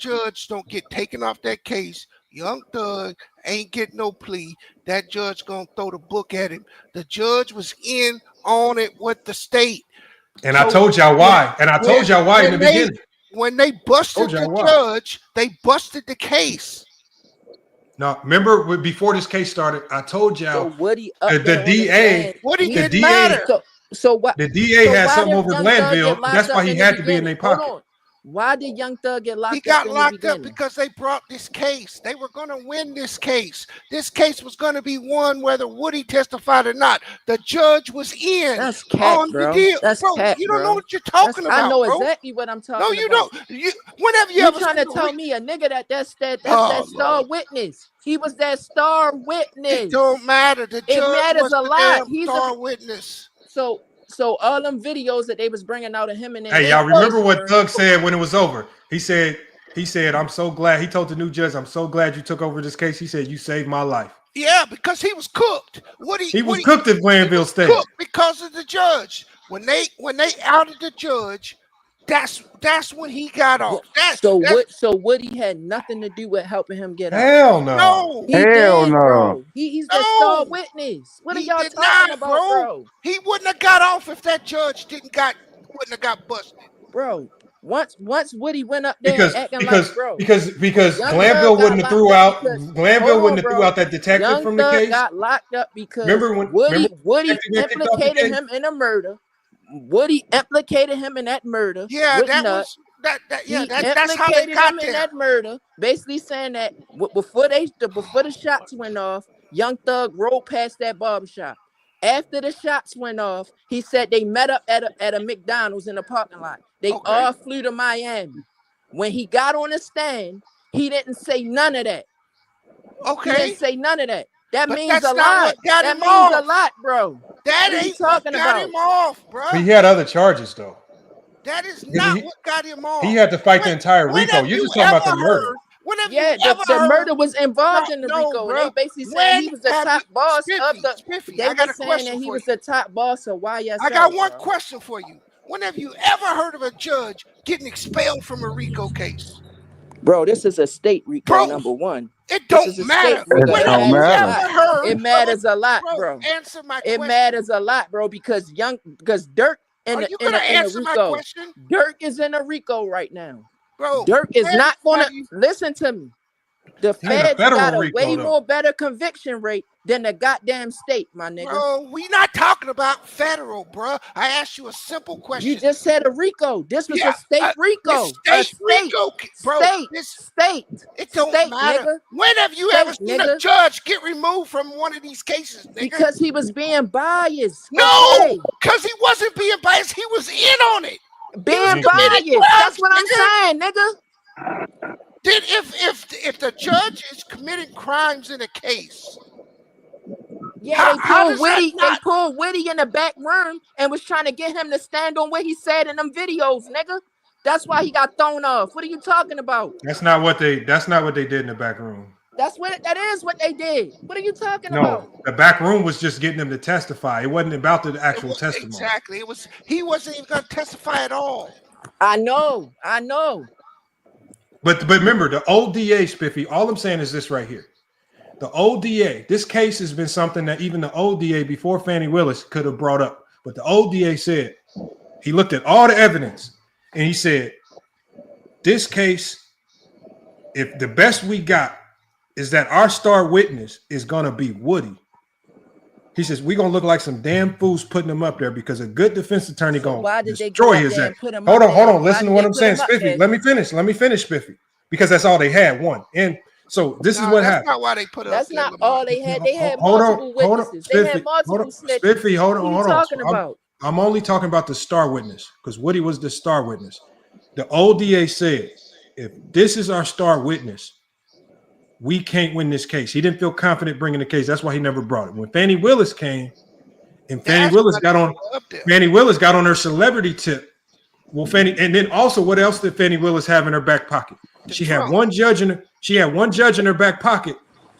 judge don't get taken off that case, Young Thug ain't getting no plea. That judge gonna throw the book at him. The judge was in on it with the state. And I told y'all why. And I when- told y'all why in the when they- beginning. When they busted y'all the why. judge, they busted the case. No, remember before this case started, I told y'all So Woody up the there on the DA, stand, Woody the didn't DA, matter. So what? the DA So had why something did over Young Thug Glanville. get locked That's why up he in the had to be in beginning? their Hold pocket. on. Why did Young Thug get locked He up got in the locked up beginning? because they brought this case. They were going to win this case. This case was going to be won whether Woody testified or not. The judge was in That's cat, on bro. the deal. That's Bro, cat, you don't know bro. what you're talking I about, know bro. exactly what I'm talking No, about. you don't. Whenever you You ever trying to seen tell me a nigga that's that Oh, star Lord. witness? He was that star witness. It don't matter. The It judge matters was a the lot. damn He's star a witness. so all them videos that they was bringing out of him and Hey, y'all remember what Thug said when it was over? He said, I'm so glad. He told the new judge, I'm so glad you took over this case. He said, you saved my life. Yeah, because he was cooked. He was cooked at Glanville State. Cooked because of the judge. When they outed the judge, that's when he got off. So Woody had nothing to do with helping him get out. Hell no. No. He Hell did, no. bro. He's the star witness. What are y'all did talking not, about, bro? He wouldn't have got off if that judge wouldn't have got busted. Bro, once Woody went up there acting like, bro, because Young Glanville Thug got wouldn't have locked threw up out because- Glanville hold on, wouldn't have bro. threw out that detective Young from the Thug case. got locked up because Remember when Woody detective went kicked off the implicated case? him in a murder. Woody implicated him in that murder. Yeah, with that Nut. was that. He That's how they implicated got him in there. that murder, basically saying that before the shots went off, Young Thug rolled past that barbershop. After the shots went off, he said they met up at a McDonald's in the parking lot. They all flew to Miami. When he got on the stand, he didn't say none of that. Okay. He didn't say none of that. That But means that's a not lot. what got That him means a off. lot, bro. That What are you ain't what talking got about? him off, bro. But he had other charges though. That is Because not what got him off. He had to fight the entire When RICO. have You're you just talking about the ever murder. heard- When have Yeah, you ever the heard? murder was involved No, in the no, RICO, and bruh. they basically saying he When was the have top you- boss Spiffy, of the. Spiffy, They I got were a saying question that he for was you. the top boss of YSL. I got one bro. question for you. When have you ever heard of a judge getting expelled from a RICO case? Bro, this is a state RICO, Bro, number one. It This don't is a matter. state RICO. When It have you matters a ever lot. heard? It matters a lot, Bro, bro. answer my It question. matters a lot, bro, because Dirk in Are the you in gonna a, in a answer my RICO. question? Dirk is in a RICO right now. Bro, Dirk is when not gonna have you- listen to me. The He in a feds federal got a RICO, way though. more better conviction rate than the goddamn state, my nigga. Bro, we not talking about federal, bro. I asked you a simple question. You just said a RICO. This was Yeah, a state RICO. It's A state RICO, bro. State. It don't State, matter. nigga. When have you State, ever seen a nigga. judge get removed from one of these cases, nigga? Because he was being biased. No, Okay. because he wasn't being biased. He was in on it. Being committing biased. crimes, That's what I'm nigga. saying, nigga. Then if the judge is committing crimes in a case, Yeah, How- they how pulled does that Woody. They not- pulled Woody in the back room and was trying to get him to stand on what he said in them videos, nigga. That's why he got thrown off. What are you talking about? That's not what they did in the back room. That is what they did. What are you talking about? No, the back room was just getting them to testify. It wasn't about the actual testimony. exactly, he wasn't even going to testify at all. I know. But remember, the old DA, Spiffy, all I'm saying is this right here. The old DA, this case has been something that even the old DA before Fannie Willis could have brought up. But the old DA said, he looked at all the evidence and he said, this case, if the best we got is that our star witness is going to be Woody. He says, we're going to look like some damn fools putting him up there because a good defense attorney going why to did they destroy go up his there ass. and put him Hold up on, there? hold on. Why Listen did to what they I'm put saying, him up Spiffy. there? Let me finish, Spiffy, because that's all they had, one. And so this is what that's happened. not why they put it That's up there, not Lamar. all they had. They had Hold multiple on, witnesses. Spiffy, They had multiple hold on, snitches. Spiffy, hold on, What are you hold on. talking about? I'm only talking about the star witness because Woody was the star witness. The old DA said, if this is our star witness, we can't win this case. He didn't feel confident bringing the case. That's why he never brought it. When Fannie Willis came, and Fannie Willis got on her celebrity tip. Well, and then also, what else did Fannie Willis have in her back pocket? She had one judge in her back pocket,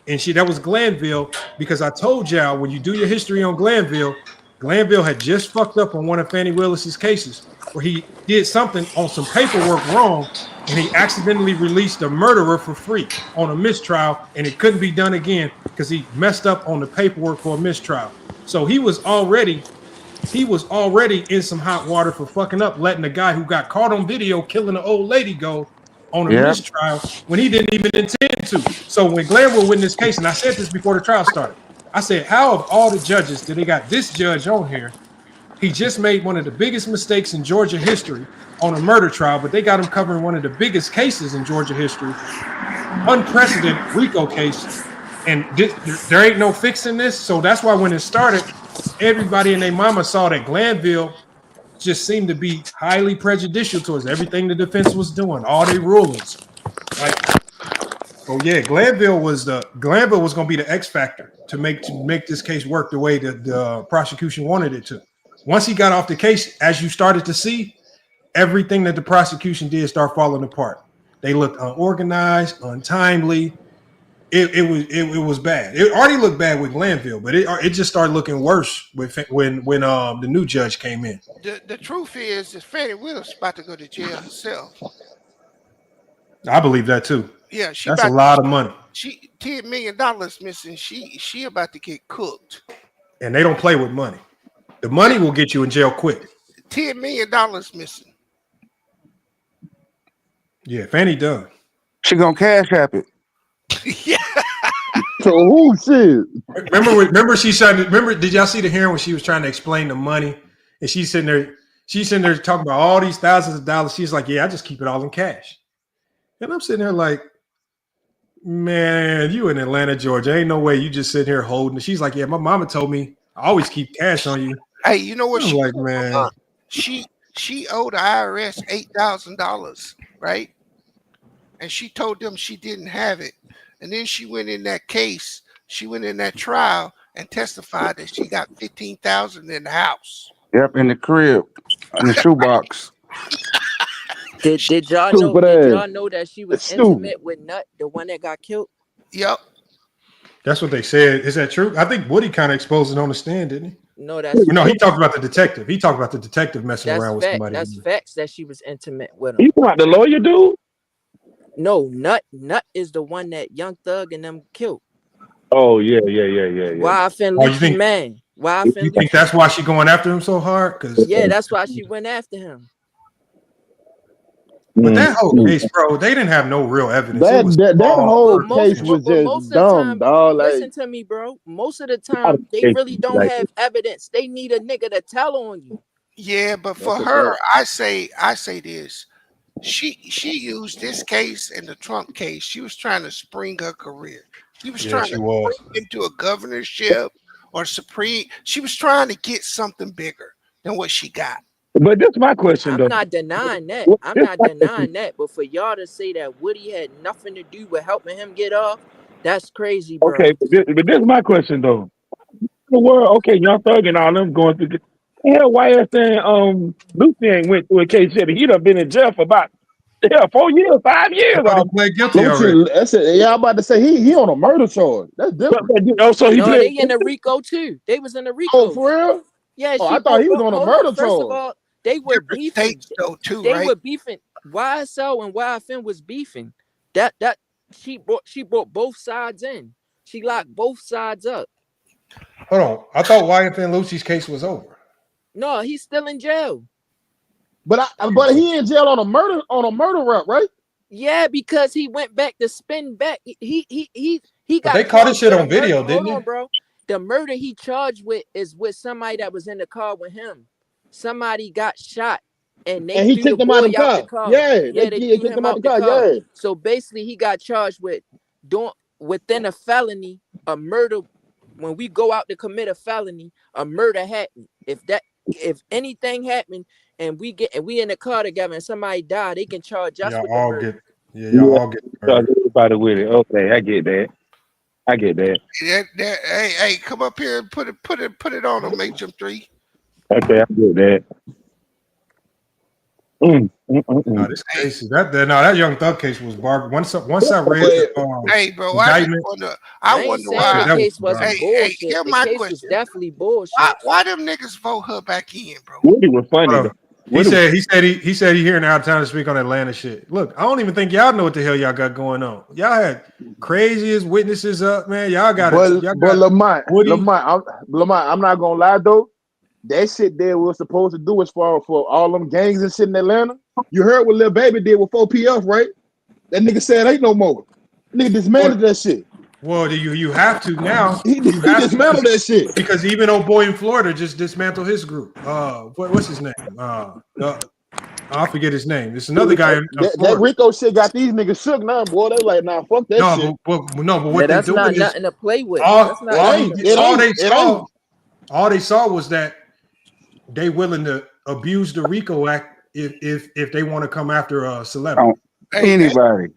and that was Glanville. Because I told y'all when you do your history on Glanville, Glanville had just fucked up on one of Fannie Willis's cases where he did something on some paperwork wrong, and he accidentally released a murderer for free on a mistrial, and it couldn't be done again because he messed up on the paperwork for a mistrial. So he was already in some hot water for fucking up, letting the guy who got caught on video killing an old lady go on a mistrial when he didn't even intend to. So when Glanville win this case, and I said this before the trial started, I said, how of all the judges did they got this judge on here? He just made one of the biggest mistakes in Georgia history on a murder trial, but they got him covering one of the biggest cases in Georgia history, unprecedented RICO case, and there ain't no fixing this. So that's why when it started, everybody and their mama saw that Glanville just seemed to be highly prejudicial towards everything the defense was doing, all their rulings. Like, so yeah, Glanville was going to be the X factor to make this case work the way that the prosecution wanted it to. Once he got off the case, as you started to see, everything that the prosecution did start falling apart. They looked unorganized, untimely. It was bad. It already looked bad with Glanville, but it just started looking worse when the new judge came in. The truth is that Fannie Willis about to go to jail herself. I believe that too. Yeah, that's a lot of money. She $10 million missing. She about to get cooked. And they don't play with money. The money will get you in jail quick. $10 million missing. Yeah, Fannie done. She gonna cash app it. Yeah. So who shit? Remember she said. Remember, did y'all see the hearing when she was trying to explain the money, and she's sitting there talking about all these thousands of dollars. She's like, "Yeah, I just keep it all in cash." And I'm sitting there like, "Man, you in Atlanta, Georgia? Ain't no way you just sitting here holding it." She's like, "Yeah, my mama told me I always keep cash on you." Hey, you know what? I'm like, man, she owed the IRS $8,000, right? And she told them she didn't have it. And then she went in that case. She went in that trial and testified that she got $15,000 in the house. Yep, in the crib, in the shoebox. Did y'all know that she was intimate with Nut, the one that got killed? Yep. that's what they said. Is that true? I think Woody kind of exposed it on the stand, didn't he? No, that's no. He talked about the detective. He talked about the detective messing around with somebody. That's facts that she was intimate with him. You about the lawyer dude? No, Nut is the one that Young Thug and them killed. Oh yeah. Why I fin Lucci man? Why I fin You think that's why she going after him so hard? Yeah, that's why she went after him. But that whole case, bro, they didn't have no real evidence. That whole case was just dumb, dog. Like, listen to me, bro. Most of the time, they really don't have evidence. They need a nigga to tell on you. Yeah, but for her, I say this. She used this case and the Trump case. She was trying to spring her career. She was trying to spring into a governorship or supreme. She was trying to get something bigger than what she got. But that's my question, though. I'm not denying that. I'm not denying that. But for y'all to say that Woody had nothing to do with helping him get off, that's crazy, bro. Okay, but this is my question, though. The world, okay, Young Thug and all them going through. Hell, why is saying Lucy ain't went through a case yet? He done been in jail for about 4 years, 5 years. I'm about to say he on a murder charge. That's different. So they in the RICO too. They was in the RICO. Oh, for real? Yeah, I thought he was on a murder charge. First of all, they were beefing. They were beefing. YSL and YFN was beefing. That she brought both sides in. She locked both sides up. Hold on. I thought YFN Lucci's case was over. No, he's still in jail. But he in jail on a murder rap, right? Yeah, because he went back to spin back. He got. But they caught his shit on video, didn't they? Hold on, bro. The murder he charged with is with somebody that was in the car with him. Somebody got shot, and he took them out of the car. Yeah, they threw him out the car. Yeah. So basically, he got charged with within a felony, a murder. When we go out to commit a felony, a murder happened. If anything happened and we in the car together and somebody died, they can charge us with the murder. Y'all all get everybody with it. Okay, I get that. Hey, come up here and put it on them, HM3. Okay, I get that. No, this case that Young Thug case was barbed. Once I read the hey, bro, indictment, I ain't wonder saying why. the case wasn't Hey, bullshit. here's The my case question. was definitely bullshit. Why them niggas vote her back in, bro? Woody was funny though. He said he hearing out of town to speak on Atlanta shit. Look, I don't even think y'all know what the hell y'all got going on. Y'all had craziest witnesses up, man. Y'all got it. But Lamont, I'm not gonna lie though. That shit there was supposed to do as far for all them gangs and shit in Atlanta. You heard what Lil Baby did with 4PF, right? That nigga said ain't no more. Nigga dismantled that shit. Well, you have to now. He dismantled that shit because even old boy in Florida just dismantled his group. What's his name? I forget his name. It's another guy. That Rico shit got these niggas shook now, boy. They like, nah, fuck that shit. But what they that's doing not is nothing to play with. all they saw was that they willing to abuse the RICO Act if they want to come after a celebrity. Anybody.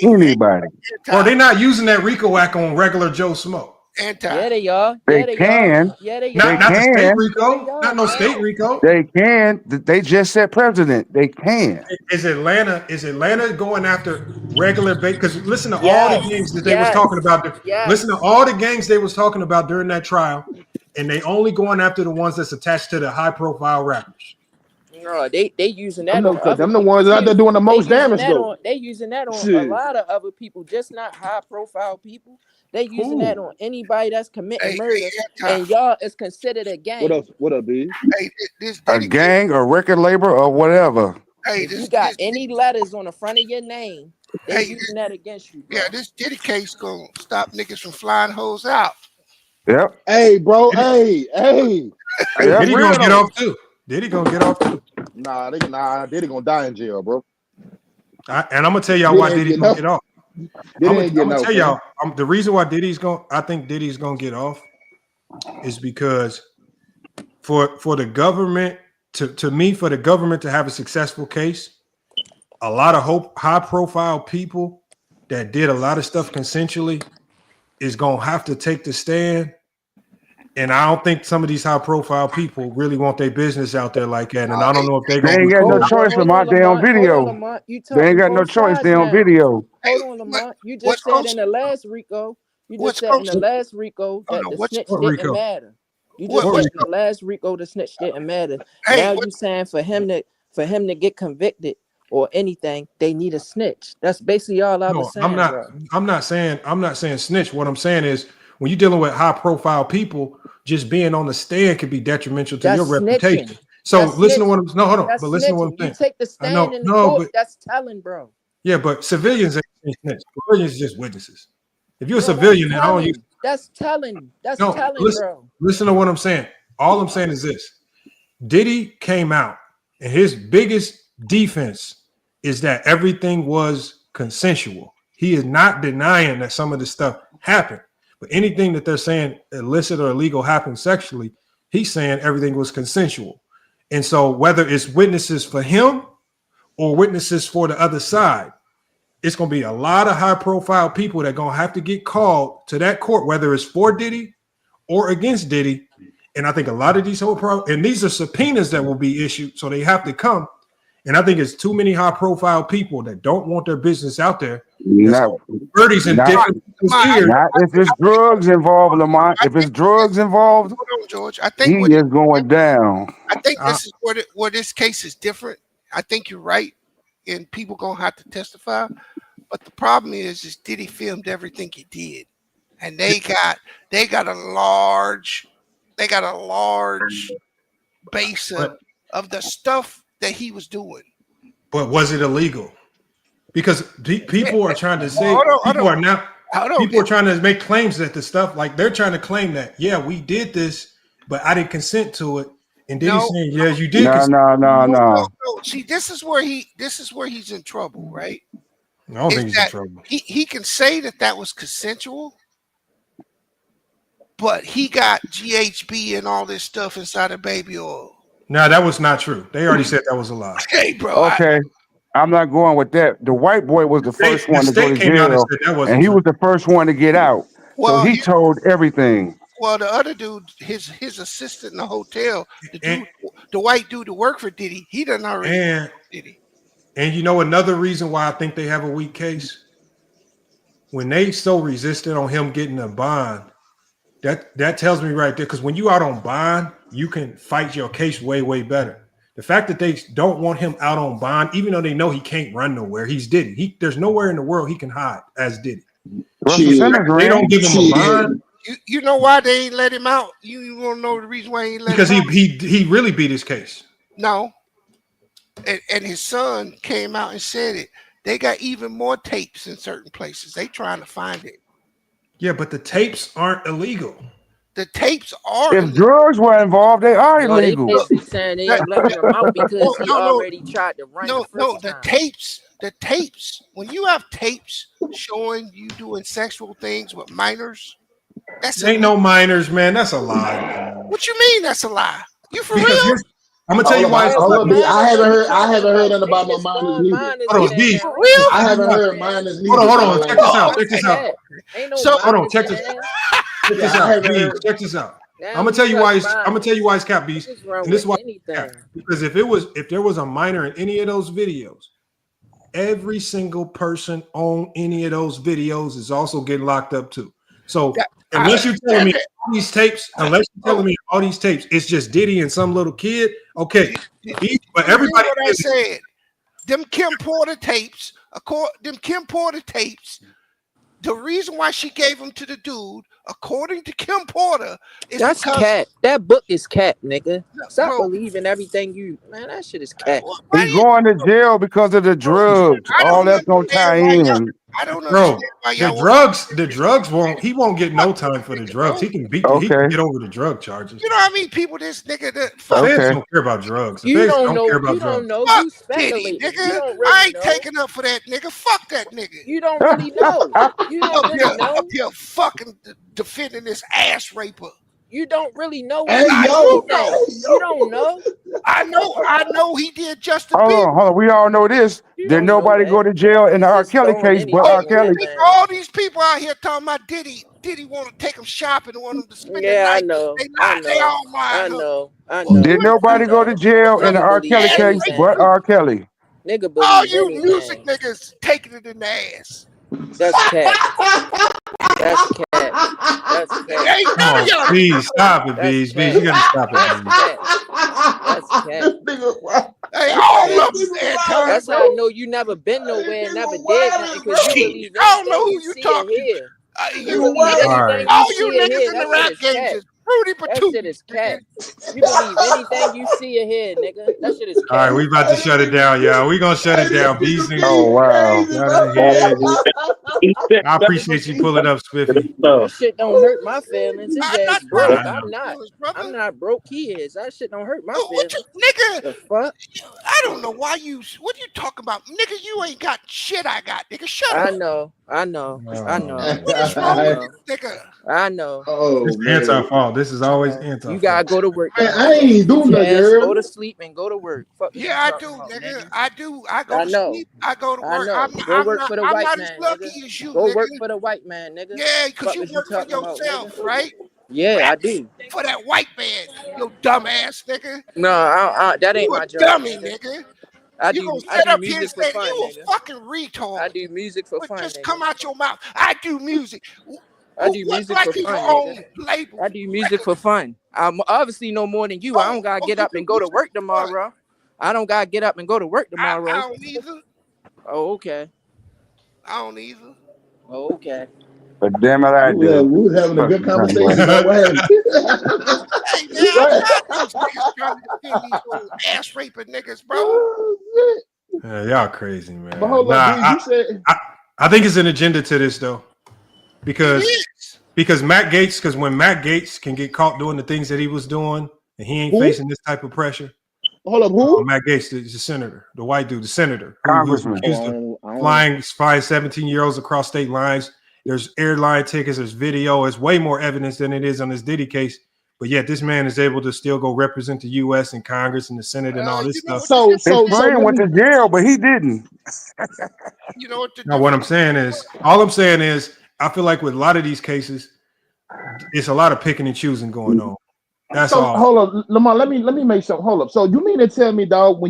Anybody. Or they're not using that RICO Act on regular Joe Smoke. Yeah, they are. They can. Yeah, they Not are. the state RICO. Not no state RICO. They can. They just said president. They can. Is Atlanta going after regular bait? Because listen to all the gangs that they was talking about. Listen to all the gangs they was talking about during that trial, and they only going after the ones that's attached to the high profile rappers. No, they using that on them the ones out there doing the most damage though. They using that on a lot of other people, just not high profile people. They using that on anybody that's committing murder, and y'all is considered a gang. What up, B? Hey, a gang, a record label, or whatever. Hey, you got any letters on the front of your name, they using that against you, bro. Yeah, this Diddy case gonna stop niggas from flying hoes out. Yep. Hey, bro. Hey. Diddy gonna get off too. Diddy gonna get off too. Nah, Diddy gonna die in jail, bro. And I'm gonna tell y'all why Diddy's gonna get off. I'm gonna tell y'all the reason why I think Diddy's gonna get off is because for the government for the government to have a successful case, a lot of high profile people that did a lot of stuff consensually is gonna have to take the stand. And I don't think some of these high profile people really want their business out there like that. And I don't know if they ain't got no choice, Lamont. They on video. They ain't got no choice. They on video. Hold on, Lamont. You just said in the last RICO. You just said in the last RICO that the snitch didn't matter. You just said in the last RICO the snitch didn't matter. Now you saying for him to get convicted or anything, they need a snitch. That's basically all I was saying. I'm not saying snitch. What I'm saying is when you're dealing with high profile people, just being on the stand could be detrimental to your reputation. So listen to what I'm hold on. But listen to what I'm saying. You take the stand in the court, that's telling, bro. Yeah, but civilians ain't snitch. Civilians are just witnesses. If you're a civilian, then all you that's telling. That's telling, bro. Listen to what I'm saying. All I'm saying is this. Diddy came out, and his biggest defense is that everything was consensual. He is not denying that some of this stuff happened. But anything that they're saying illicit or illegal happened sexually, he's saying everything was consensual. And so whether it's witnesses for him or witnesses for the other side, it's going to be a lot of high profile people that are going to have to get called to that court, whether it's for Diddy or against Diddy. And I think a lot of these and these are subpoenas that will be issued. So they have to come. And I think it's too many high profile people that don't want their business out there. Not if it's drugs involved, Lamont. If it's drugs involved, hold on, George. I think he is going down. I think this is where this case is different. I think you're right, and people gonna have to testify. But the problem is Diddy filmed everything he did, and they got a large base of the stuff that he was doing. But was it illegal? Because people are trying to say people are trying to make claims that the stuff, like they're trying to claim that, yeah, we did this, but I didn't consent to it. And then he's saying, yeah, you did. No. See, this is where he's in trouble, right? I don't think he's in trouble. He can say that was consensual, but he got GHB and all this stuff inside of baby oil. No, that was not true. They already said that was a lie. Okay, bro. Okay. I'm not going with that. The white boy was the first one to go to jail, and he was the first one to get out. So he told everything. Well, the other dude, his assistant in the hotel, the white dude to work for Diddy. He done already Diddy. And you know another reason why I think they have a weak case? When they so resistant on him getting a bond, that tells me right there, because when you out on bond, you can fight your case way, way better. The fact that they don't want him out on bond, even though they know he can't run nowhere, he's Diddy. There's nowhere in the world he can hide as Diddy. They don't give him a bond. You know why they ain't let him out? You want to know the reason why he ain't let Because him out? he really beat his case. No. And his son came out and said it. They got even more tapes in certain places. They trying to find it. Yeah, but the tapes aren't illegal. The tapes are If drugs were involved, they are No, they illegal. basically saying they ain't letting him out because he already tried to run. The tapes. When you have tapes showing you doing sexual things with minors, that's Ain't no minors, man. That's a lie. What you mean? That's a lie. You for Because real? I'm gonna tell you why. I haven't heard nothing about no minors neither. Hold on, B. I haven't heard minors neither. Hold on. Check this out. Check this out. Hold on. Check this out. B, check this out. I'm gonna tell you why. I'm gonna tell you why it's cap, beast. And this is why it's cap. Because if there was a minor in any of those videos, every single person on any of those videos is also getting locked up too. So unless you're telling me all these tapes, it's just Diddy and some little kid. Okay, but everybody. What I said, them Kim Porter tapes. The reason why she gave them to the dude, according to Kim Porter, is that's because cat. That book is cat, nigga. Stop believing everything you. Man, that shit is cat. He's going to jail because of the drugs. All that's gonna tie in. I don't Bro, the drugs won't. He won't get no time for the drugs. He can he can get over the drug charges. You know how many people this nigga that Feds don't care about drugs. The feds don't care about drugs. Fuck Diddy, nigga. I ain't taking up for that nigga. Fuck that nigga. You don't really know. You don't really know. Up here fucking defending this ass raper. You don't really know. Hey, You don't know. I know he did Justin Hold Bieber. on. We all know this. Did nobody go to jail in the R. Kelly case but R. Kelly? All these people out here talking about Diddy want to take them shopping and want them to spend the night. I know. They all lying. I know. Did nobody go to jail in the R. Kelly case but R. Kelly? Nigga, all you music niggas taking it in the ass. That's cat. That's cat. That's cat. Oh, please stop it, Bees. Bees, you gotta stop it. That's cat. Hey, all of them. That's how I know you never been nowhere, never did nothing, because you believe I don't know who you see talking here. All you niggas in the rap games is Rudy Patu. That shit is cat. You believe anything you see or hear, nigga. That shit is cat. All right, we about to shut it down, y'all. We gonna shut it down. Bees. Oh wow. I appreciate you pulling up, Spiffy. That shit don't hurt my feelings. His ass broke. I'm not broke. He is. That shit don't hurt my feelings. Nigga, the fuck? I don't know why what you talking about? Nigga, you ain't got shit I got, nigga. Shut up. I know. What is wrong with you, nigga? I know. It's anti-fault. This is always anti-fault. You gotta go to work. I ain't doing nothing. Go to sleep and go to work. Fuck yeah, I do, nigga. I do. I go to sleep. I go to work. Go work for the white man. I'm not as lucky as you, Go nigga. work for the white man, nigga. Yeah, because you work for yourself, right? Yeah, I do. For that white man, you dumb ass nigga. No, that ain't my job. Dummy, nigga. You gonna sit up here and music say for fun, you nigga. a fucking retard. I do music for fun. Just nigga. come out your mouth. I do music. I do music for fun. I do music for fun. I'm obviously no more than you. I don't gotta get up and go to work tomorrow. I don't gotta get up and go to work tomorrow. I don't either. Oh, okay. I don't either. Oh, okay. But damn it, I do. We was having a good conversation about what happened. Hey, man, I'm not those niggas trying to defend these little ass raping niggas, bro. Yeah, y'all crazy, man. But hold on, you said I think it's an agenda to this though, because Matt Gaetz, because when Matt Gaetz can get caught doing the things that he was doing, and he ain't facing this type of pressure. Hold up, who? Matt Gaetz, the senator, the white dude, the senator, Congressman, flying 17-year-olds across state lines. There's airline tickets, there's video, there's way more evidence than it is on this Diddy case. But yet this man is able to still go represent the U.S. and Congress and the Senate and all this stuff. His friend went to jail, but he didn't. You know what? Now, all I'm saying is, I feel like with a lot of these cases, it's a lot of picking and choosing going on. That's So all. hold on, Lamar. Let me make something. Hold up. So you mean to tell me, dog,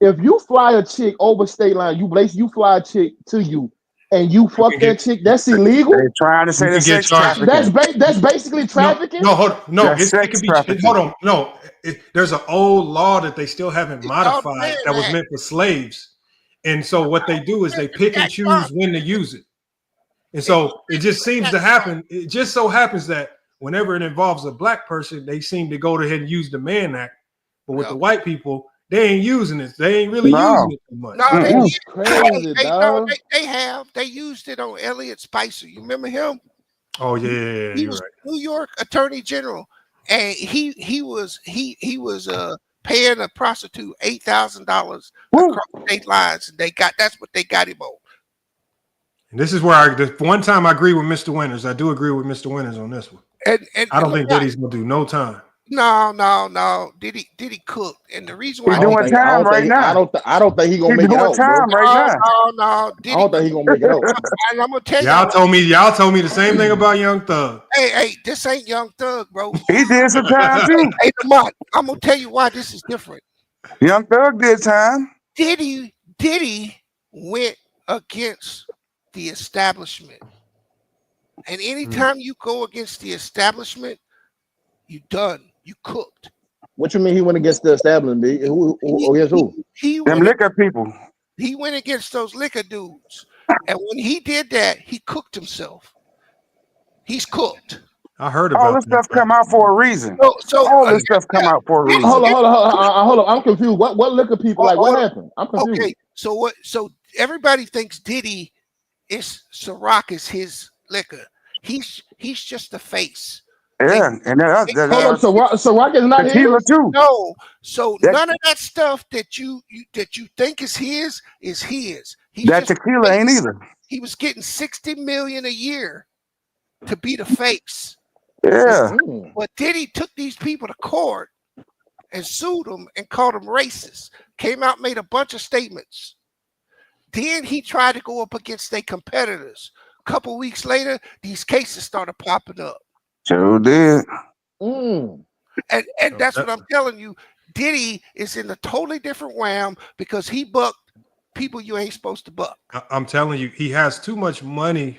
if you fly a chick over state line, you fly a chick to you, and you fuck that chick, that's illegal. They're trying to say You can that's get sex charged. trafficking. That's basically trafficking. No, hold on. No, That's it sex can be. trafficking. Hold on. No, there's an old law that they still haven't It's called the modified Mann that was Act. meant for slaves. And so what they do is they pick and choose when to use it. And so it just seems to happen. It just so happens that whenever it involves a black person, they seem to go ahead and use the Mann Act. But with the white people, they ain't using it. They ain't really using it too much. No, That's crazy, dog. they have. They used it on Elliot Spicer. You remember him? Oh yeah, He you're was right. New York Attorney General, and he was paying a prostitute $8,000 across state lines, and that's what they got him on. And this is where the one time I agree with Mr. Winters. I do agree with Mr. Winters on this one. And I don't think Diddy's gonna do no time. No. Diddy cook, and the reason why He's doing time right now. I don't think he gonna make it out, bro. right now. No. I don't think he gonna make it out. And I'm gonna tell Y'all told me the same thing about Young Thug. Hey, this ain't Young Thug, bro. He did some time too. Hey, Lamont, I'm gonna tell you why this is different. Young Thug did time. Diddy went against the establishment, and anytime you go against the establishment, you done. You cooked. What you mean he went against the establishment? Who against who? Them liquor people. He went against those liquor dudes, and when he did that, he cooked himself. He's cooked. I heard about all this stuff come out for a reason. So all this stuff come out for a reason. Hold on. I'm confused. What liquor people like? What happened? I'm confused. Okay, so what? So everybody thinks Diddy is Ciroc is his liquor. He's just a face. Yeah, and Hold up, Ciroc is not tequila his? too. No, so none of that stuff that you think is his is his. That tequila ain't either. He was getting $60 million a year to be the face. Yeah. But Diddy took these people to court and sued them and called them racist. Came out, made a bunch of statements. Then he tried to go up against their competitors. A couple weeks later, these cases started popping up. Sure did. And that's what I'm telling you. Diddy is in a totally different realm because he bucked people you ain't supposed to buck. I'm telling you, he has too much money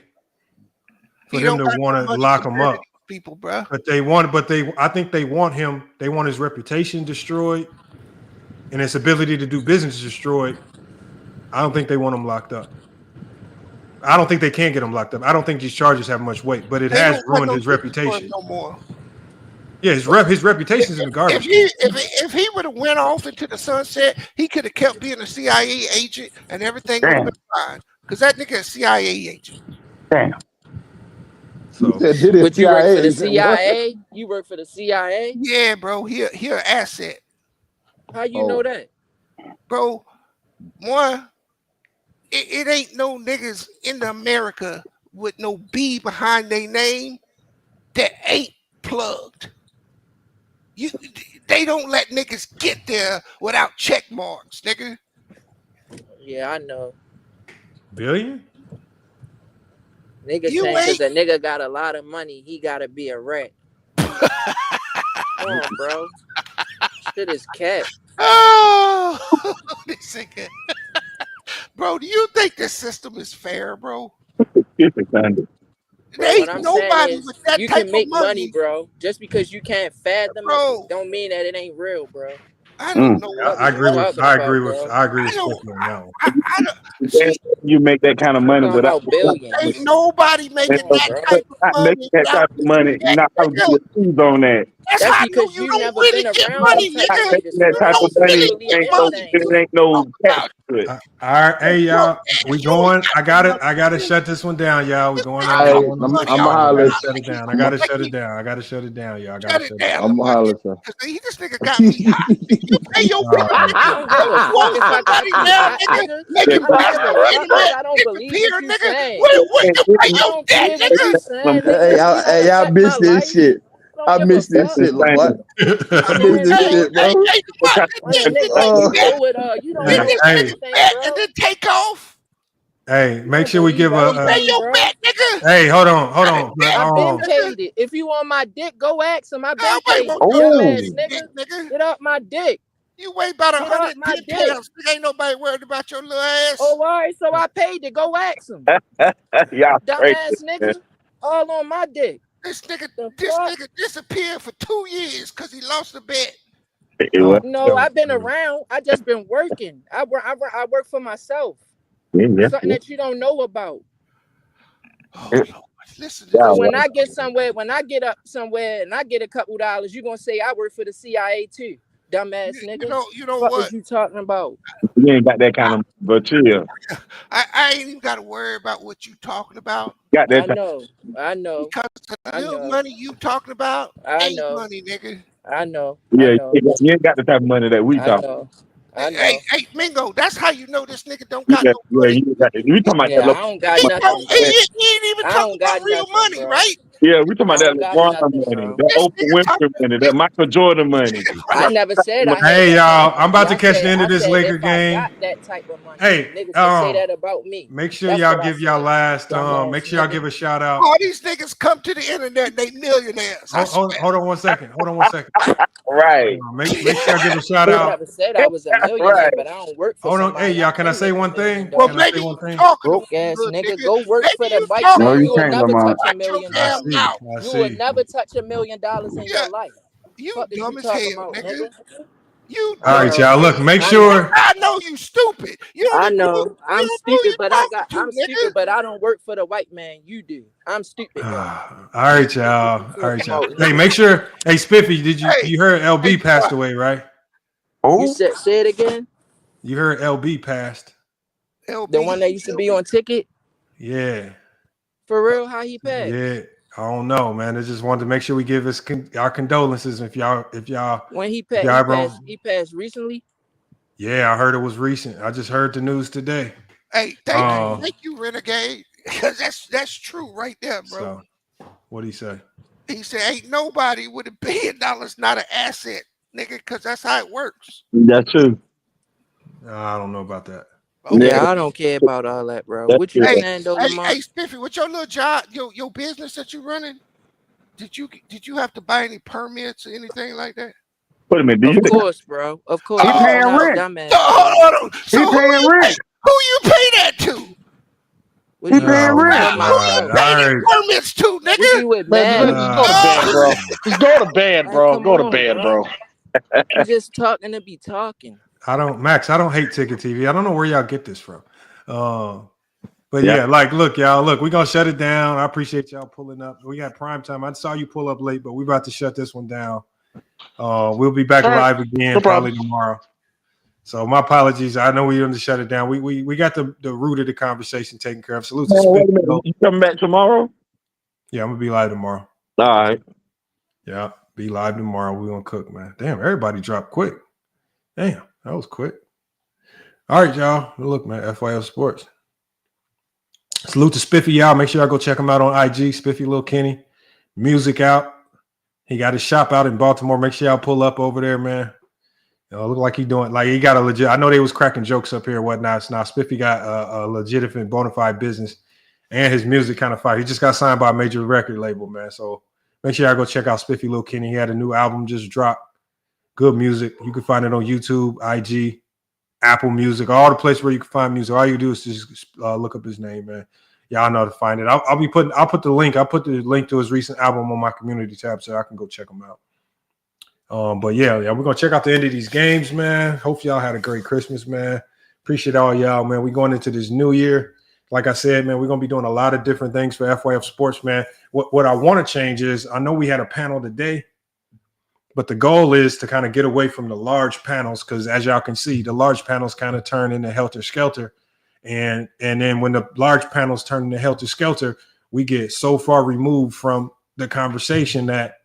for them to want to lock him up. People, bro. But I think they want him. They want his reputation destroyed and his ability to do business destroyed. I don't think they want him locked up. I don't think they can get him locked up. I don't think these charges have much weight, but it has ruined his reputation. No more. Yeah, his reputation's in the garbage. If he would have went off into the sunset, he could have kept being a CIA agent and everything would have been fine. Because that nigga is a CIA agent. Damn. So, but you work for the CIA? You work for the CIA? Yeah, bro. He an asset. How you know that? Bro, one, it ain't no niggas in America with no B behind their name that ain't plugged. They don't let niggas get there without check marks, nigga. Yeah, I know. Billion? Nigga saying because a nigga got a lot of money, he gotta be a rat. Come on, bro. Shit is cat. Oh, this nigga. Bro, do you think this system is fair, bro? What I'm saying is, you can make money, bro. Just because you can't fathom it, don't mean that it ain't real, bro. I don't know. I agree with Spiffy on that one. You make that kind of money without ain't nobody making that type of money. That type of money. You're not going to get on that. That's because you never really been get around money, nigga. That type of money ain't no tax to it. All right, hey y'all, we going. I gotta shut this one down, y'all. We going on. I'm hollering. Shut it down. I gotta shut it down. I gotta shut it down, y'all. I gotta shut it down. I'm hollering, sir. This nigga got me hot. You pay your bill. I don't believe what you saying. Hey, y'all missed this shit. I missed this shit, Lamont. I missed this shit, bro. You don't know anything, bro. And then take off. Hey, make sure we give Pay your bet, nigga. Hey, hold on. I've been paid it. If you on my dick, go ask him. I've been paid it. Oh. Dumbass nigga. Get up my dick. You weigh about Get up my 110 dick. pounds. Ain't nobody worried about your little ass. Oh, all right. So I paid it. Go ask him. Y'all Dumbass nigga. All on my dick. This nigga disappeared for 2 years because he lost the bet. No, I've been around. I just been working. I work for myself. Something that you don't know about. Listen, so when I get somewhere, when I get up somewhere and I get a couple dollars, you gonna say I work for the CIA too, dumbass nigga. You know what? What you talking about? You ain't got that kind of, but chill. I ain't even got to worry about what you talking about. Got that. I know. Because the little money you talking about ain't money, nigga. I know. Yeah, I know. you ain't got the type of money that we talk. I know. Hey, Mingo, that's how you know this nigga don't got no money. You talking about I don't got nothing. He ain't even talking about real money, bro. right? Yeah, we talking about that LeBron nothing, money, bro. that Oprah Winfrey money, that Michael Jordan money. I never said I had Hey, that y'all, type of I'm about money. to catch the end of I this said Laker if game. I got that type of money. Hey, niggas can say that about me. Make sure That's y'all what I give y'all said. last. Dumbass Make sure y'all nigga. give a shout out. All these niggas come to the internet and they millionaires. Hold on 1 second. Right. Make sure y'all give a shout I out. never said I was a millionaire, but I don't work for Hold on. somebody. Hey, y'all, I can I say one thing? Well, Can I say maybe one you thing? talking Broke ass good, nigga. Go work for the you white talking man. No, you You will can't, never Lamont. touch $1 Shut your million. damn mouth. You will never touch $1 million in your life. You Fuck is you dumb as talking hell, about, nigga. nigga? You All dumb right, as y'all. hell. Look, make I sure. I know you stupid. You don't I even know. you I'm don't know stupid, you but talking I'm to, stupid, nigga. but I don't work for the white man. You do. I'm stupid though. All right, y'all. What you All right, talking y'all. about, Hey, nigga? make sure. Hey, Spiffy, Hey, you heard LB passed what? away, right? You said say it again. You heard LB passed. The one that used to be on Ticket. Yeah. For real, how he passed? Yeah. I don't know, man. I just wanted to make sure we give us our condolences if y'all When he if passed, y'all he passed recently. Yeah, I heard it was recent. I just heard the news today. Hey, thank you, Renegade. Because that's true right there, bro. So what'd he say? He said, ain't nobody with $1 billion not an asset, nigga, because that's how it works. That's true. I don't know about that. Okay. Yeah, I don't care about all that, bro. What you saying though, Lamont? Hey, Spiffy, with your little job, your business that you running, did you have to buy any permits or anything like that? Wait a minute. Of course, bro. Of course. He paying I'm not a rent. dumbass. So He paying rent. who you pay that to? What He you paying mean? rent. For myself. Pay them permits to, What nigga. you with Man, mad? just go to bed, bro. Just go to bed, Man, bro. come Go to on, bed, bro. You just talking to be talking. I don't hate Ticket TV. I don't know where y'all get this from. But yeah, like, look, y'all, we're gonna shut it down. I appreciate y'all pulling up. We got prime time. I saw you pull up late, but we're about to shut this one down. We'll be back live again probably tomorrow. So my apologies. I know we didn't shut it down. We got the root of the conversation taken care of. Salute to Wait a minute. You coming back tomorrow? Yeah, I'm gonna be live tomorrow. All right. Yeah, be live tomorrow. We're gonna cook, man. Damn, everybody dropped quick. Damn, that was quick. All right, y'all. Look, man, FYF Sports. Salute to Spiffy, y'all. Make sure y'all go check him out on IG. Spiffy Lil Kenny. Music out. He got his shop out in Baltimore. Make sure y'all pull up over there, man. Look like he got a legit. I know they was cracking jokes up here and whatnot. So now Spiffy got a legitimate bona fide business, and his music kind of fire. He just got signed by a major record label, man. So make sure y'all go check out Spiffy Lil Kenny. He had a new album just dropped. Good music. You can find it on YouTube, IG, Apple Music, all the places where you can find music. All you do is just look up his name, man. Y'all know how to find it. I'll put the link to his recent album on my community tab so I can go check him out. But yeah, we're gonna check out the end of these games, man. Hope y'all had a great Christmas, man. Appreciate all y'all, man. We're going into this new year. Like I said, man, we're gonna be doing a lot of different things for FYF Sports, man. What I want to change is I know we had a panel today, but the goal is to kind of get away from the large panels because as y'all can see, the large panels kind of turn into helter skelter. And then when the large panels turn into helter skelter, we get so far removed from the conversation that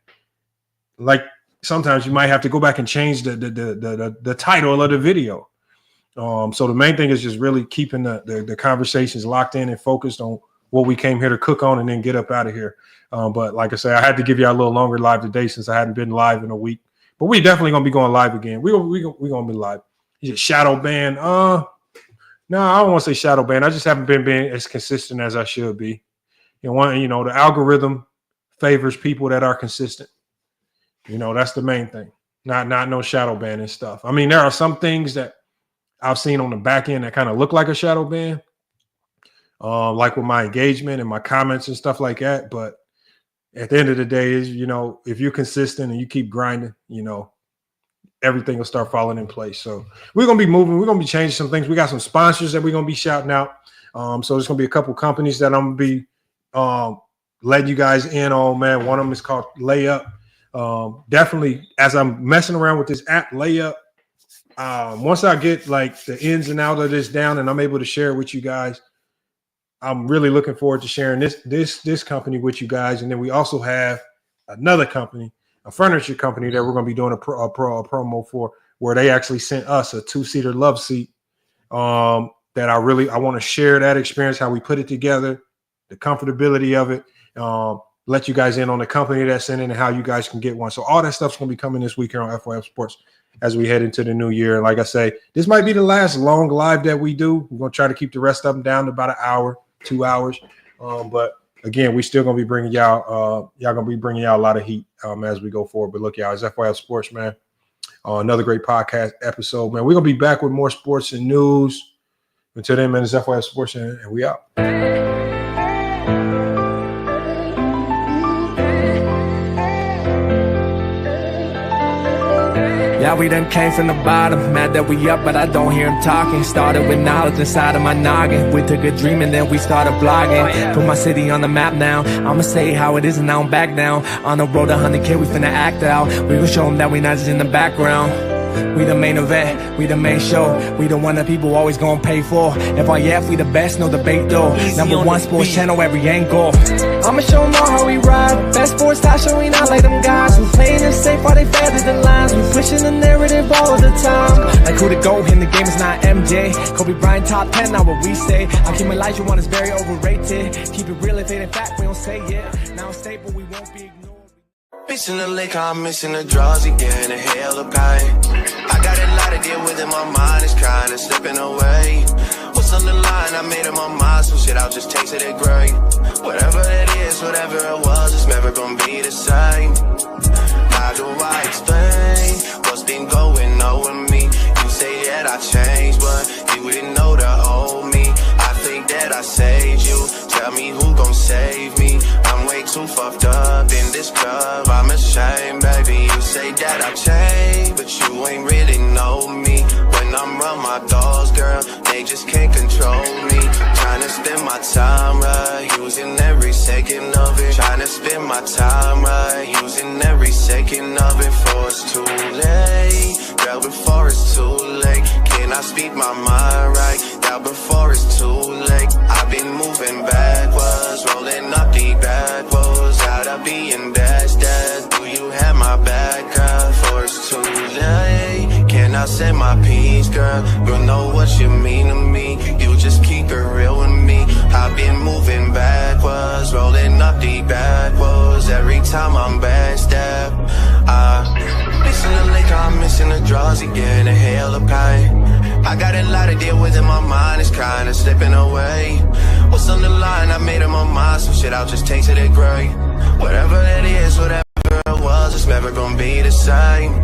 like sometimes you might have to go back and change the title of the video. So the main thing is just really keeping the conversations locked in and focused on what we came here to cook on and then get up out of here. But like I said, I had to give you a little longer live today since I hadn't been live in a week. But we definitely gonna be going live again. We're gonna be live. You just shadow ban. No, I don't want to say shadow ban. I just haven't been as consistent as I should be. The algorithm favors people that are consistent. That's the main thing. Not no shadow ban and stuff. I mean, there are some things that I've seen on the back end that kind of look like a shadow ban, like with my engagement and my comments and stuff like that. But at the end of the day, if you're consistent and you keep grinding, everything will start falling in place. So we're going to be moving. We're going to be changing some things. We got some sponsors that we're going to be shouting out. So there's going to be a couple companies that I'm going to be letting you guys in on, man. One of them is called Layup. Definitely, as I'm messing around with this app, Layup, once I get like the ins and outs of this down and I'm able to share it with you guys, I'm really looking forward to sharing this company with you guys. And then we also have another company, a furniture company that we're going to be doing a promo for, where they actually sent us a 2-seater love seat that I want to share that experience, how we put it together, the comfortability of it, let you guys in on the company that's in it and how you guys can get one. So all that stuff's going to be coming this week here on FYF Sports as we head into the new year. And like I say, this might be the last long live that we do. We're going to try to keep the rest of them down to about an hour, 2 hours. But again, we still going to be bringing y'all a lot of heat as we go forward. But look, y'all, it's FYF Sports, man. Another great podcast episode, man. We're going to be back with more sports and news. Until then, man, it's FYF Sports, and we out. Yeah, we done came from the bottom, mad that we up, but I don't hear him talking. Started with knowledge inside of my noggin. We took a dream and then we started blogging. Put my city on the map now. I'ma say how it is and now I'm back down. On the road to 100K, we finna act out. We gon' show them that we not just in the background. We the main event, we the main show. We the one that people always gonna pay for. FYF, we the best, no debate though. Number one sports channel, every angle. I'ma show them all how we ride. Best sports talk show, we not like them guys. We playing it safe while they feather the lines. We pushing the narrative all the time. Like who to go in the game is not MJ. Kobe Bryant top 10, not what we say. I keep my Elijah one is very overrated. Keep it real if it ain't fact, we don't say it. Now it's stable, we won't be ignored. Missing the lake, I'm missing the draws again, a hell of pain. I got a lot to deal with and my mind is kinda slipping away. What's on the line? I made up my mind, some shit I'll just taste it great. Whatever it is, whatever it was, it's never gonna be the same. How do I explain what's been going on with me? You say that I changed, but you didn't know the old me. I think that I saved you, tell me who gon' save me. I'm way too fucked up in this club, I'm ashamed, baby. You say that I changed, but you ain't really know me. When I'm around my dogs, girl, they just can't control me. Trying to spend my time right, using every second of it. Trying to spend my time right, using every second of it. Before it's too late, girl, before it's too late. Can I speak my mind right, girl, before it's too late. I've been moving backwards, rolling up the backwards. Out of being dashed. Do you have my back, girl, before it's too late? Can I say my piece, girl? You know what you mean to me. You just keep it real with me. I've been moving backwards, rolling up the backwards. Every time I'm backstab, missing the lake, I'm missing the draws again, a hell of pain. I got a lot to deal with and my mind is kinda slipping away. What's on the line? I made up my mind, some shit I'll just taste it great. Whatever it is, whatever it was, it's never gonna be the same.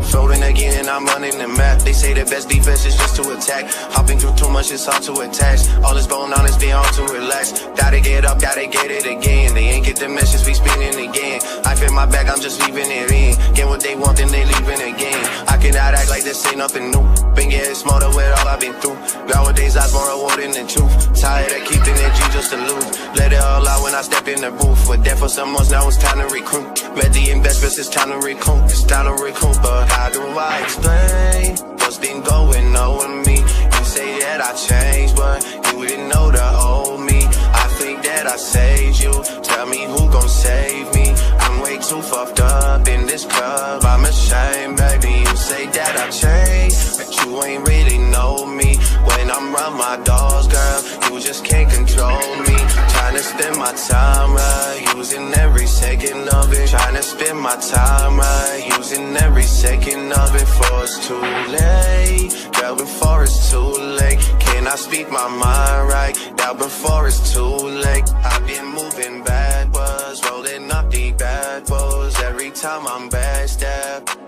Floating again and I'm running the map. They say the best defense is just to attack. Hopping through too much, it's hard to attach. All this going on is being hard to relax. Gotta get up, gotta get it again. They ain't get the message, we spinning again. I feel my back, I'm just leaving it in. Get what they want, then they leaving again. I cannot act like this ain't nothing new. Been getting smarter with all I've been through. Nowadays, I'm more rewarding than truth. Tired of keeping it G just to lose. Let it all out when I step in the booth. We're there for some months, now it's time to recruit. Met the investments, it's time to recoup. It's time to recoup, but how do I explain what's been going on with me? You say that I changed, but you didn't know the old me. I think that I saved you, tell me who gon' save me. I'm way too too fucked up in this club. I'm ashamed, baby. You say that I changed, but you ain't really know me. When I'm around my dogs, girl, you just can't control me. Trying to spend my time right, using every second of it. Trying to spend my time right, using every second of it. Before it's too late, girl, before it's too late. Can I speak my mind right now before it's too late? I've been moving backwards, rolling up the bad boys. Every time I'm backstabbed,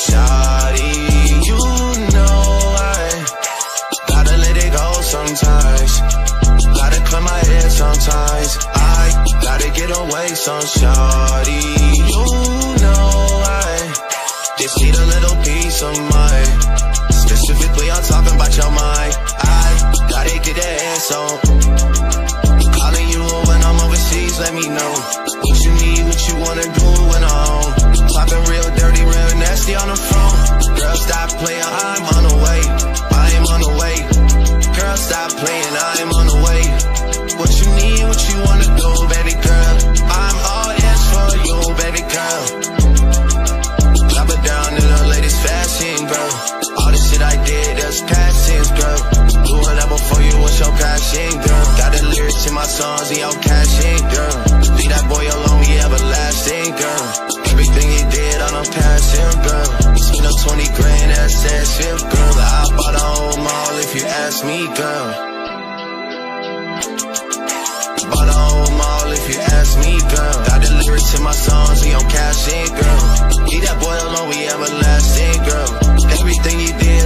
shawty, you know I gotta let it go sometimes. Gotta clear my head sometimes. I gotta get away some shawty. You know I just need a little peace of mind. Specifically, I'm talking about your mind. I gotta get that ass on. Calling you when I'm overseas, let me know what you need, what you wanna do when I'm home. Talking real dirty, real nasty on the phone. Girl, stop playing, I'm on the way. I am on the way. Girl, stop playing, I am on the way. What you need, what you wanna do, baby girl. I'm all yes for you, baby girl. Drop it down in the latest fashion, girl. All the shit I did, that's past tense, girl. Do whatever for you, what's your passion, girl? Got the lyrics in my songs, and your cashing, girl. Leave that boy alone, he everlasting, girl. Everything he did on a passion, girl. Spent up 20 grand, that's that shit, girl. I bought a whole mall if you ask me, girl. Bought a whole mall if you ask me, girl.